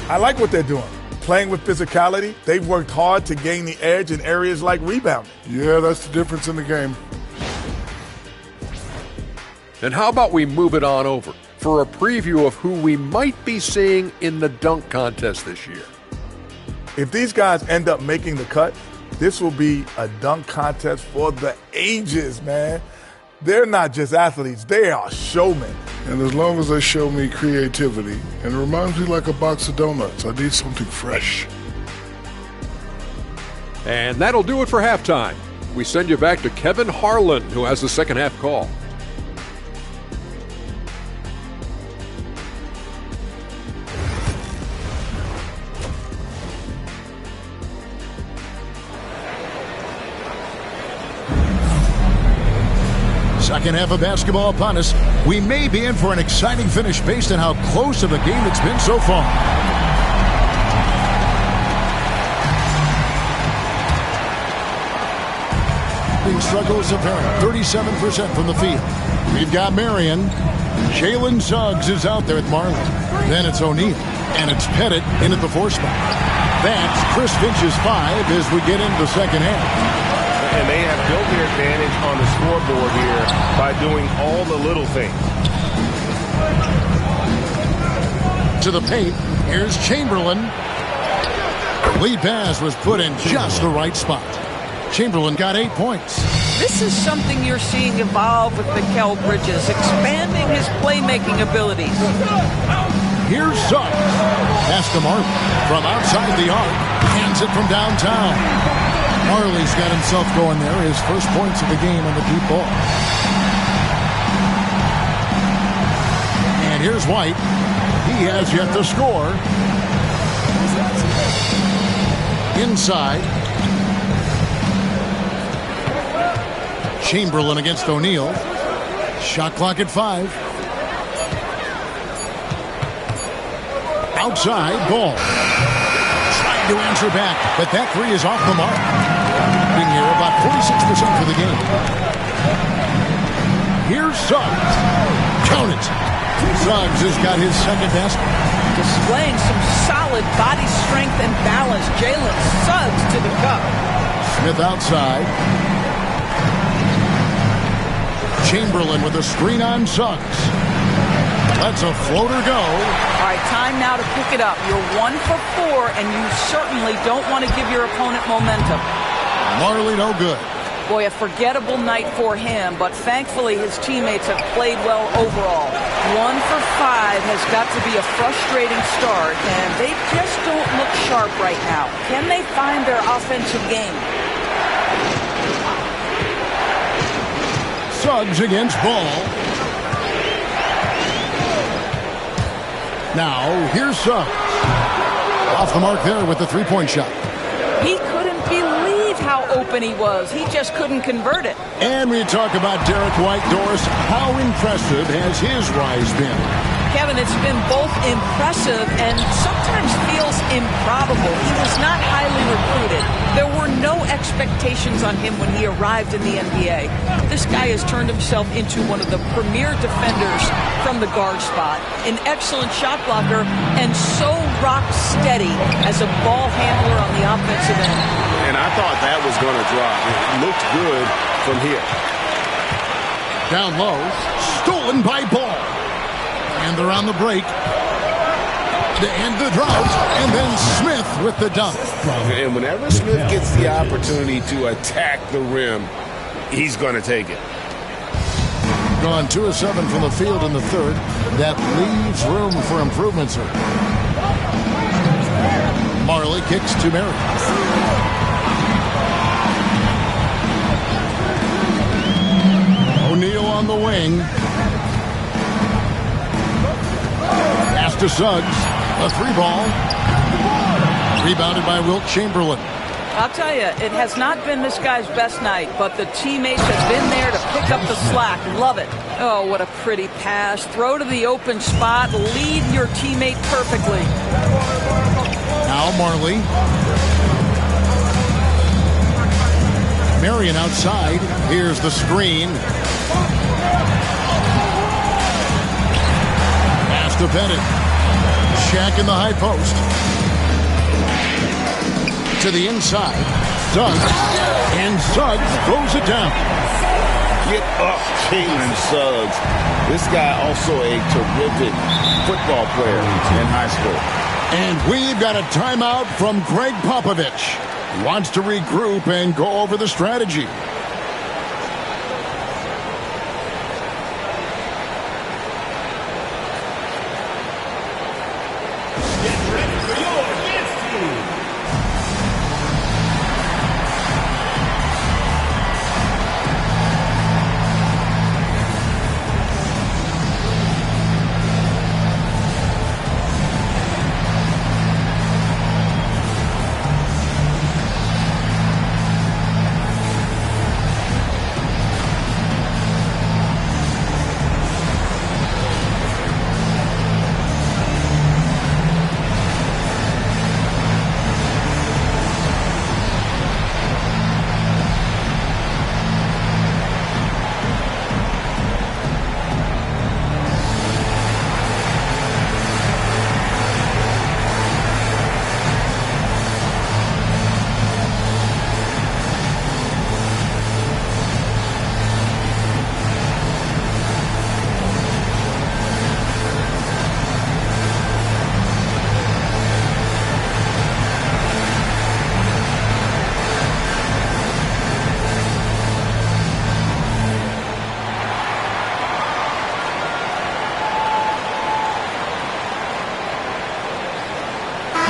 I like what they're doing. Playing with physicality, they've worked hard to gain the edge in areas like rebounding. Yeah, that's the difference in the game. And how about we move it on over for a preview of who we might be seeing in the dunk contest this year. If these guys end up making the cut, this will be a dunk contest for the ages, man. They're not just athletes, they are showmen. And as long as they show me creativity, and it reminds me like a box of donuts, I need something fresh. And that'll do it for halftime. We send you back to Kevin Harlan, who has the second half call. Second half of basketball upon us. We may be in for an exciting finish based on how close of a game it's been so far. The struggle is apparent. 37% from the field. We've got Marion. Jalen Suggs is out there at Marlin. Then it's O'Neal. And it's Pettit in at the 4 spot. That's Chris Finch's 5 as we get into the second half. And they have built their advantage on the scoreboard here by doing all the little things. To the paint, here's Chamberlain. Lead pass was put in just the right spot. Chamberlain got 8 points. This is something you're seeing evolve with Mikal Bridges, expanding his playmaking abilities. Here's Suggs. Pass to Marley from outside the arc. Hands it from downtown. Marley's got himself going there. His first points of the game on the deep ball. And here's White. He has yet to score. Inside. Chamberlain against O'Neal. Shot clock at 5. Outside, Ball. Trying to answer back, but that 3 is off the mark. Being here about 46% for the game. Here's Suggs. Count it. Suggs has got his second basket. Displaying some solid body strength and balance. Jalen Suggs to the cup. Smith outside. Chamberlain with a screen on Suggs. Lets a floater go. All right, time now to pick it up. You're 1 for 4, and you certainly don't want to give your opponent momentum. Marley no good. Boy, a forgettable night for him, but thankfully his teammates have played well overall. 1 for 5 has got to be a frustrating start, and they just don't look sharp right now. Can they find their offensive game? Suggs against Ball. Now, here's Suggs. Off the mark there with the 3-point shot. He couldn't be open he was. He just couldn't convert it. And we talk about Derek White, Doris. How impressive has his rise been? Kevin, it's been both impressive and sometimes feels improbable. He was not highly recruited. There were no expectations on him when he arrived in the NBA. This guy has turned himself into one of the premier defenders from the guard spot, an excellent shot blocker, and so rock steady as a ball handler on the offensive end. And I thought that was going to drop. It looked good from here. Down low, stolen by Ball. And they're on the break. To end the drought. And then Smith with the dunk. And whenever Smith gets the opportunity to attack the rim, he's going to take it. Gone 2 of 7 from the field in the third. That leaves room for improvement, sir. Marley kicks to Mary. O'Neal on the wing. Pass to Suggs. A 3-ball. Rebounded by Wilt Chamberlain. I'll tell you, it has not been this guy's best night, but the teammates have been there to pick up the slack. Love it. Oh, what a pretty pass. Throw to the open spot. Lead your teammate perfectly. Now Marley. Marion outside. Here's the screen. Pass to Bennett. Shaq in the high post. To the inside. Suggs. And Suggs throws it down. Get up, Jalen Suggs. This guy also a terrific football player in high school. And we've got a timeout from Greg Popovich. Wants to regroup and go over the strategy.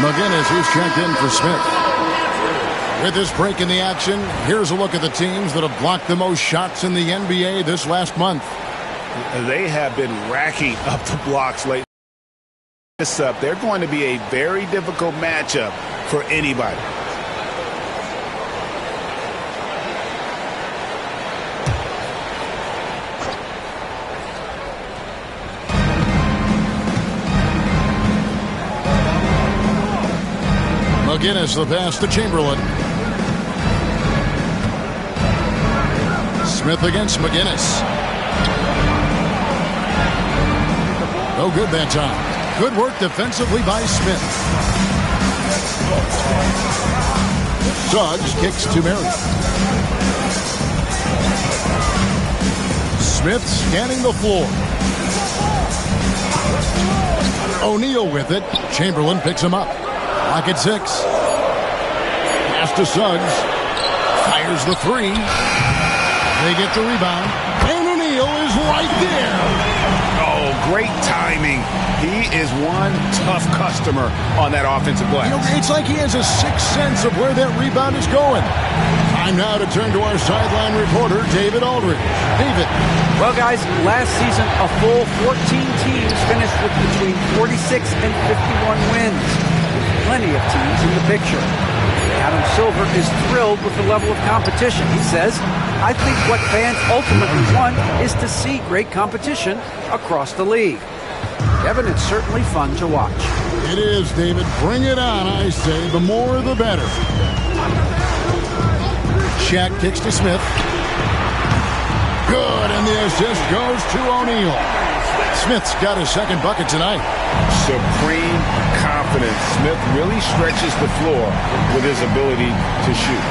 McGinnis, who's checked in for Smith. With this break in the action, here's a look at the teams that have blocked the most shots in the NBA this last month. They have been racking up the blocks lately. This up, they're going to be a very difficult matchup for anybody. McGinnis, the pass to Chamberlain. Smith against McGinnis. No good that time. Good work defensively by Smith. Suggs kicks to Mary. Smith scanning the floor. O'Neal with it. Chamberlain picks him up. Lock at 6. Pass to Suggs. Fires the 3. They get the rebound. And O'Neal is right there. Oh, great timing. He is one tough customer on that offensive glass. You know, it's like he has a sixth sense of where that rebound is going. Time now to turn to our sideline reporter, David Aldridge. David. Well, guys, last season, a full 14 teams finished with between 46 and 51 wins. Plenty of teams in the picture. Adam Silver is thrilled with the level of competition. He says, I think what fans ultimately want is to see great competition across the league. Kevin, it's certainly fun to watch. It is, David. Bring it on, I say. The more, the better. Shaq kicks to Smith. Good, and the assist goes to O'Neal. Smith's got his second bucket tonight. Supreme confidence. Smith really stretches the floor with his ability to shoot.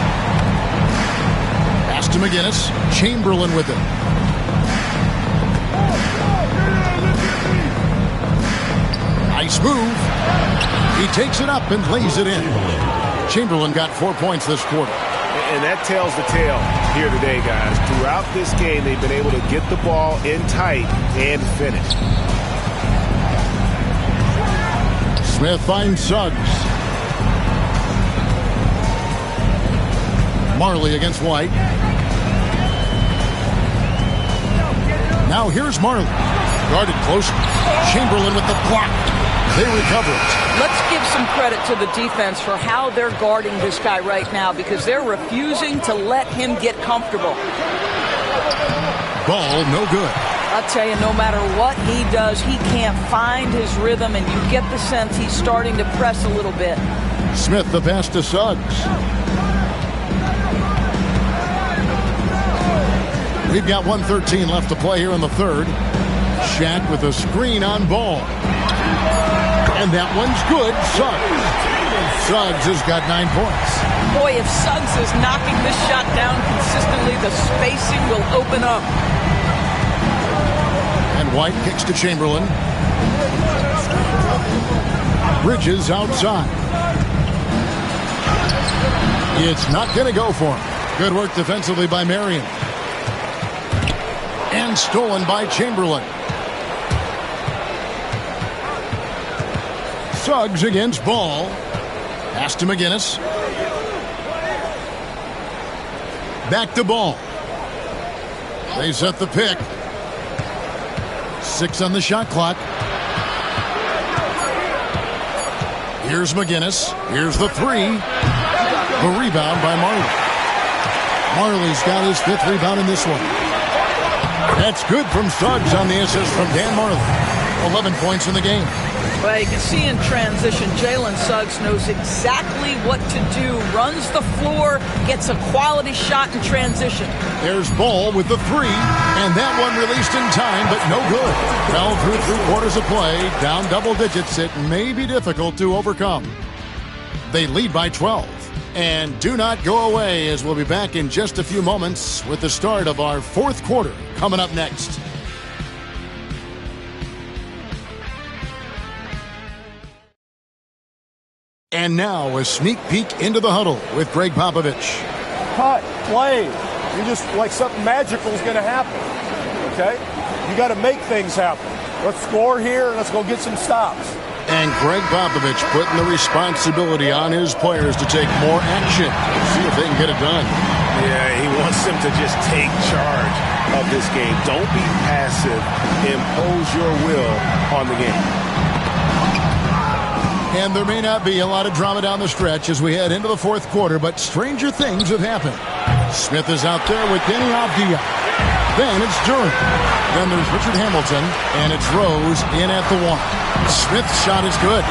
Pass to McGinnis. Chamberlain with it. Nice move. He takes it up and lays it in. Chamberlain got 4 points this quarter. And that tells the tale here today, guys. Throughout this game, they've been able to get the ball in tight and finish. Smith finds Suggs. Marley against White. Now here's Marley. Guarded close. Chamberlain with the block. They recover it. Let's give some credit to the defense for how they're guarding this guy right now, because they're refusing to let him get comfortable. Ball no good. I'll tell you, no matter what he does, he can't find his rhythm, and you get the sense he's starting to press a little bit. Smith the pass to Suggs. We've got 1:13 left to play here in the third. Shaq with a screen on Ball. And that one's good. Suggs has got 9 points. Boy, if Suggs is knocking this shot down consistently, the spacing will open up. And White kicks to Chamberlain. Bridges outside. It's not going to go for him. Good work defensively by Marion. And stolen by Chamberlain. Suggs against Ball. Pass to McGinnis. Back to Ball. They set the pick. 6 on the shot clock. Here's McGinnis. Here's the 3. The rebound by Marley. Marley's got his 5th rebound in this one. That's good from Suggs on the assist from Dan Marley. 11 points in the game. Well, you can see in transition, Jalen Suggs knows exactly what to do. Runs the floor, gets a quality shot in transition. There's Ball with the 3, and that one released in time, but no good. Fell through 3 quarters of play, down double digits. It may be difficult to overcome. They lead by 12. And do not go away, as we'll be back in just a few moments with the start of our 4th quarter coming up next. And now a sneak peek into the huddle with Greg Popovich. Cut, play. You just like something magical is going to happen. Okay? You got to make things happen. Let's score here and let's go get some stops. And Greg Popovich putting the responsibility on his players to take more action. See if they can get it done. Yeah, he wants them to just take charge of this game. Don't be passive. Impose your will on the game. And there may not be a lot of drama down the stretch as we head into the 4th quarter, but stranger things have happened. Smith is out there with Denny Avdia. Then it's Durham. Then there's Richard Hamilton, and it's Rose in at the 1. Smith's shot is good.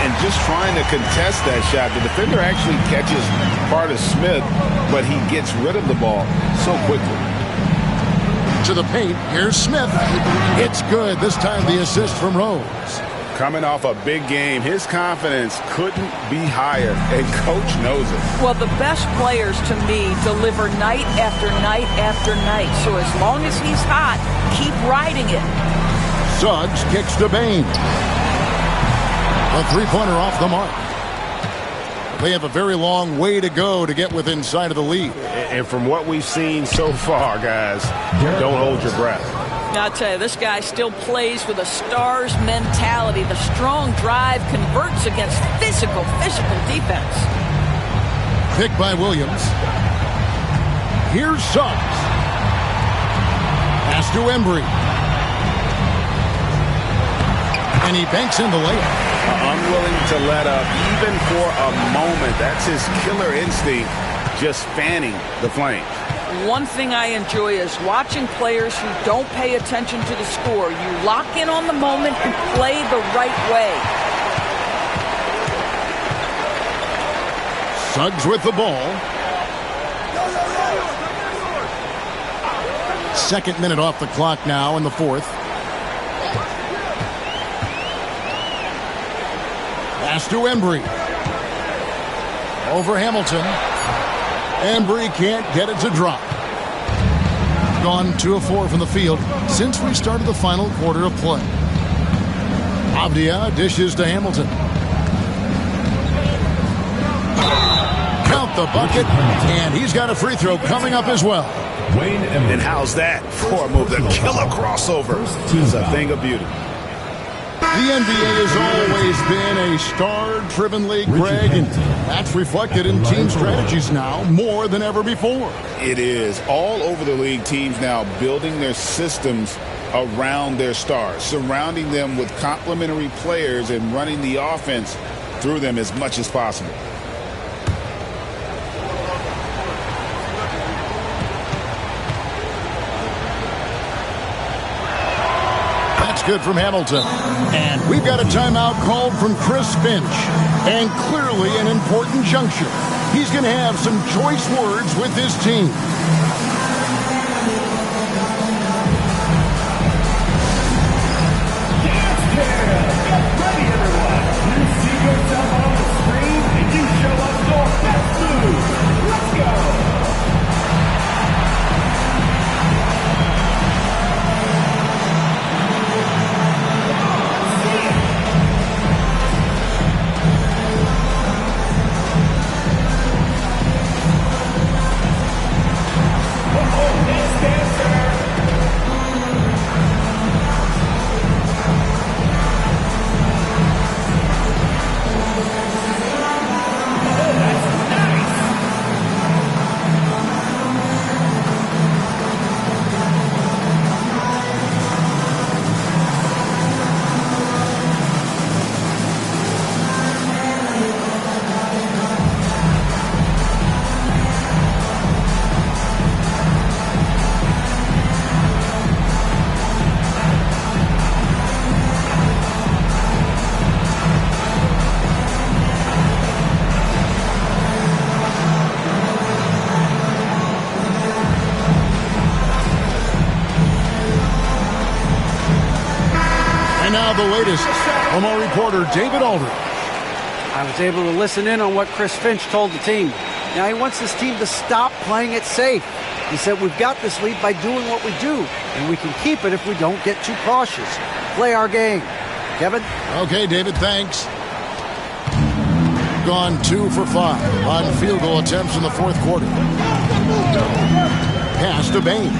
And just trying to contest that shot, the defender actually catches part of Smith, but he gets rid of the ball so quickly. To the paint, here's Smith. It's good. This time the assist from Rose. Coming off a big game, his confidence couldn't be higher, and Coach knows it. Well, the best players, to me, deliver night after night after night. So as long as he's hot, keep riding it. Suggs kicks to Bain. A 3-pointer off the mark. They have a very long way to go to get within sight of the lead. And from what we've seen so far, guys, don't hold your breath. I'll tell you, this guy still plays with a Stars mentality. The strong drive converts against physical defense. Pick by Williams. Here's Suggs. Pass to Embry. And he banks in the layup. Unwilling to let up even for a moment. That's his killer instinct, just fanning the flames. One thing I enjoy is watching players who don't pay attention to the score. You lock in on the moment and play the right way. Suggs with the ball. Second minute off the clock now in the fourth. Pass to Embry. Over Hamilton. Embry can't get it to drop. Gone 2 of 4 from the field since we started the final quarter of play. Avdia dishes to Hamilton. Count the bucket, and he's got a free throw coming up as well. And how's that for a move? The killer crossover is a thing of beauty. The NBA has always been a star-driven league, Greg, and that's reflected in team strategies now more than ever before. It is. All over the league, teams now building their systems around their stars, surrounding them with complementary players and running the offense through them as much as possible. Good from Hamilton. And we've got a timeout called from Chris Finch. And clearly an important juncture. He's going to have some choice words with his team. Get ready, everyone. You see yourself on the screen and you show us your best move. Let's go. The latest from our reporter, David Aldridge. I was able to listen in on what Chris Finch told the team. Now he wants his team to stop playing it safe. He said, we've got this lead by doing what we do, and we can keep it if we don't get too cautious. Play our game. Kevin? Okay, David, thanks. Gone 2 for 5 on field goal attempts in the fourth quarter. Pass to Bain.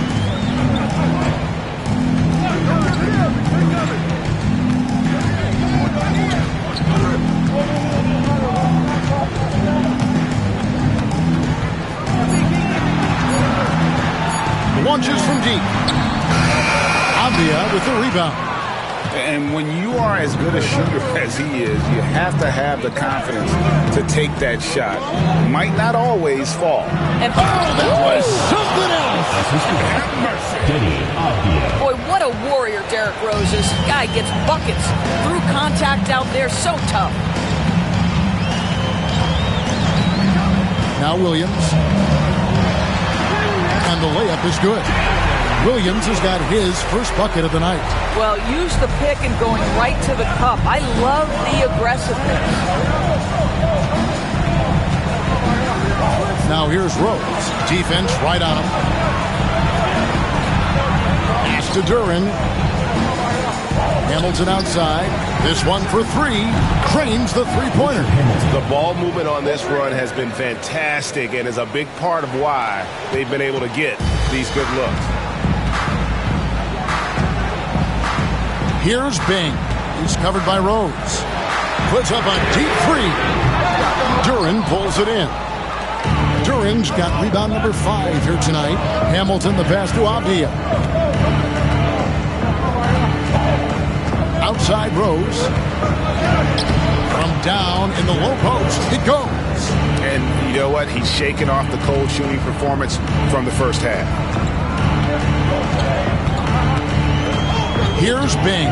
Launches from deep. Avdia with the rebound. And when you are as good a shooter as he is, you have to have the confidence to take that shot. Might not always fall. And that was something else. Boy, what a warrior Derrick Rose is. This guy gets buckets through contact out there. So tough. Now Williams. And the layup is good. Williams has got his first bucket of the night. Well, use the pick and going right to the cup. I love the aggressiveness. Now here's Rose. Defense right on him. Pass to Duren. Hamilton outside. This one for 3. Cranes the three-pointer. The ball movement on this run has been fantastic and is a big part of why they've been able to get these good looks. Here's Bing. He's covered by Rose. Puts up a deep 3. Duren pulls it in. Duren's got rebound number 5 here tonight. Hamilton the pass to Avdia. inside Rose. From down in the low post, it goes. And you know what? He's shaking off the cold shooting performance from the first half. Here's Bing.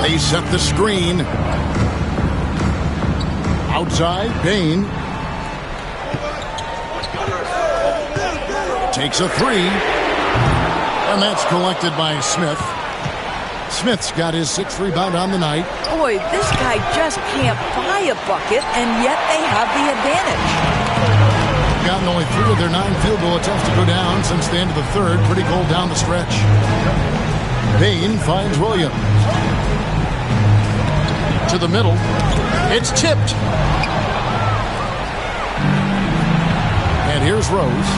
They set the screen. Outside, Bain. Takes a three. And that's collected by Smith. Smith's got his 6th rebound on the night. Boy, this guy just can't buy a bucket, and yet they have the advantage. Gotten only 3 of their 9 field goal attempts to go down since the end of the third. Pretty cold down the stretch. Bain finds Williams. To the middle. It's tipped. And here's Rose.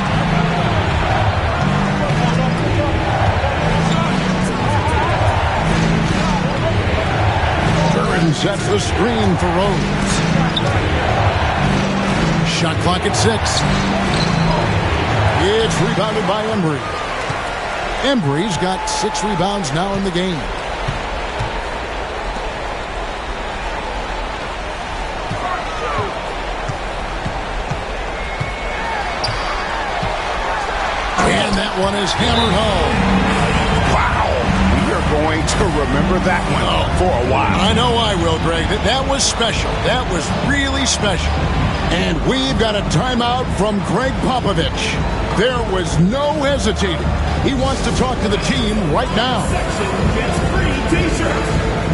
Curran sets the screen for Rose. Shot clock at 6. It's rebounded by Embry. Embry's got 6 rebounds now in the game. And that one is hammered home. Wow. We are going to remember that one for a while. I know I will, Greg. That was special. That was really special. And we've got a timeout from Greg Popovich. There was no hesitating. He wants to talk to the team right now. Section gets free t-shirts.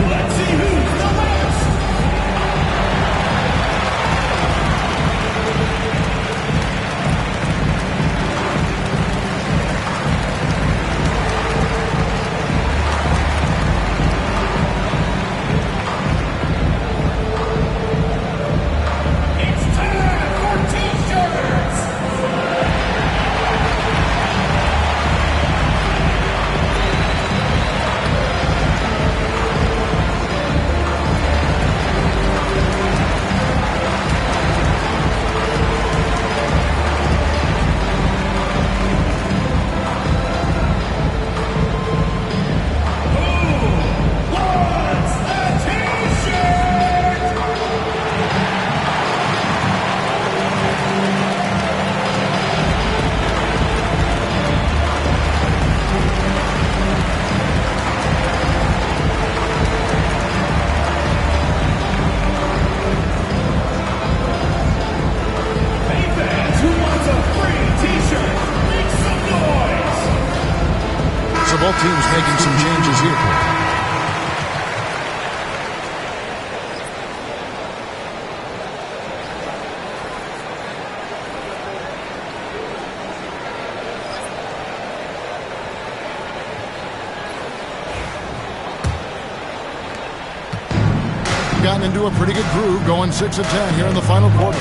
Let's see who's the last. It's time for t-shirts. Both teams making some changes here. Gotten into a pretty good groove, going 6 of 10 here in the final quarter.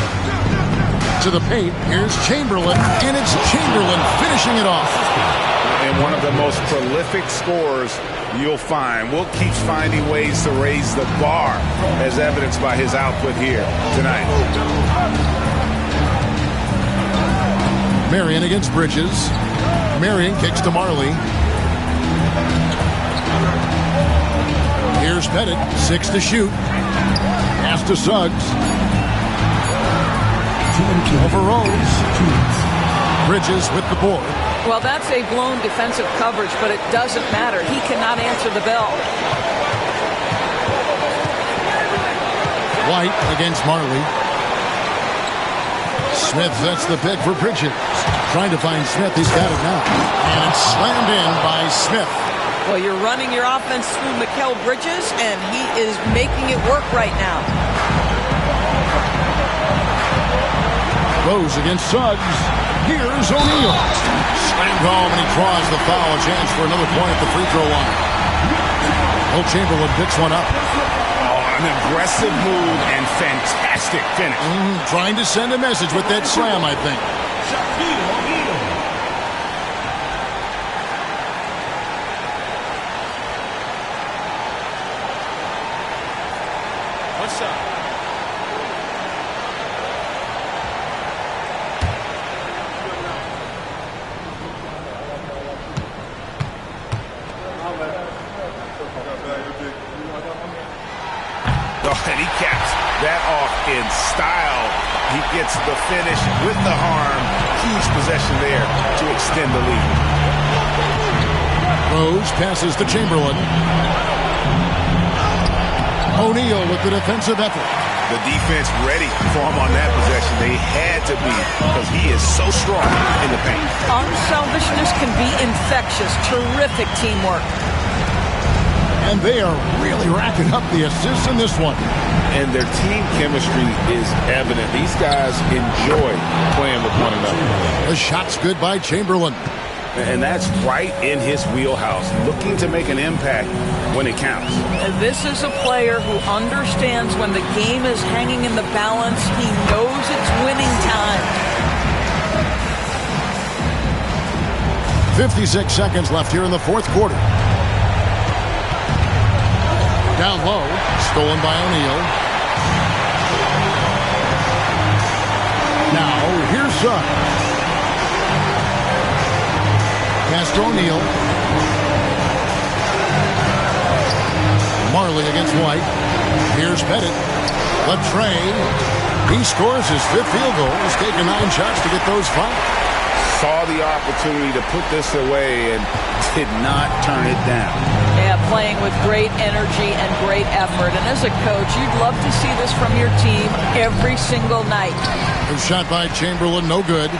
To the paint, here's Chamberlain, and it's Chamberlain finishing it off. And one of the most prolific scorers you'll find. Will keeps finding ways to raise the bar, as evidenced by his output here tonight. Marion against Bridges. Marion kicks to Marley. Here's Pettit, 6 to shoot. Pass to Suggs. Over Rose. Bridges with the board. Well, that's a blown defensive coverage, but it doesn't matter. He cannot answer the bell. White against Marley. Smith sets the pick for Bridges. Trying to find Smith. He's got it now. And it's slammed in by Smith. Well, you're running your offense through Mikal Bridges, and he is making it work right now. Rose against Suggs. Here's O'Neal. Slammed home, and he draws the foul. A chance for another point at the free throw line. Will Chamberlain picks one up. Oh, an aggressive move and fantastic finish. Trying to send a message with that slam, I think. What's up? And he caps that off in style. He gets the finish with the arm. Huge possession there to extend the lead. Rose passes to Chamberlain. O'Neal with the defensive effort. The defense ready for him on that possession. They had to be because he is so strong in the paint. Unselfishness can be infectious. Terrific teamwork. And they are really racking up the assists in this one. And their team chemistry is evident. These guys enjoy playing with one another. The shot's good by Chamberlain. And that's right in his wheelhouse, looking to make an impact when it counts. This is a player who understands when the game is hanging in the balance. He knows it's winning time. 56 seconds left here in the fourth quarter. Down low, stolen by O'Neal. Now, here's Suggs. Pass to O'Neal. Marley against White. Here's Pettit. Latrey. He scores his fifth field goal. He's taken 9 shots to get those 5. Saw the opportunity to put this away and did not turn it down. Yeah, playing with great energy and great effort. And as a coach, you'd love to see this from your team every single night. Good shot by Chamberlain, no good.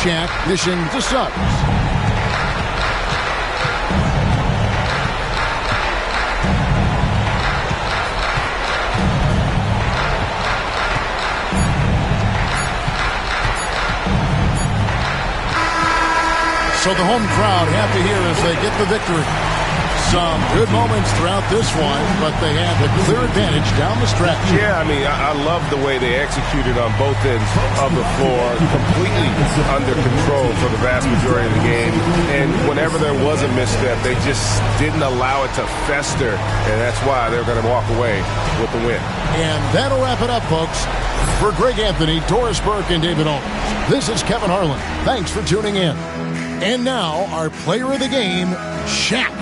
Shaq dishing to Suggs. So the home crowd happy here as they get the victory. Some good moments throughout this one, but they had the clear advantage down the stretch. Yeah, I mean, I love the way they executed on both ends of the floor, completely under control for the vast majority of the game. And whenever there was a misstep, they just didn't allow it to fester, and that's why they're going to walk away with the win. And that'll wrap it up, folks. For Greg Anthony, Doris Burke, and David Owens, this is Kevin Harlan. Thanks for tuning in. And now, our player of the game, Shaq.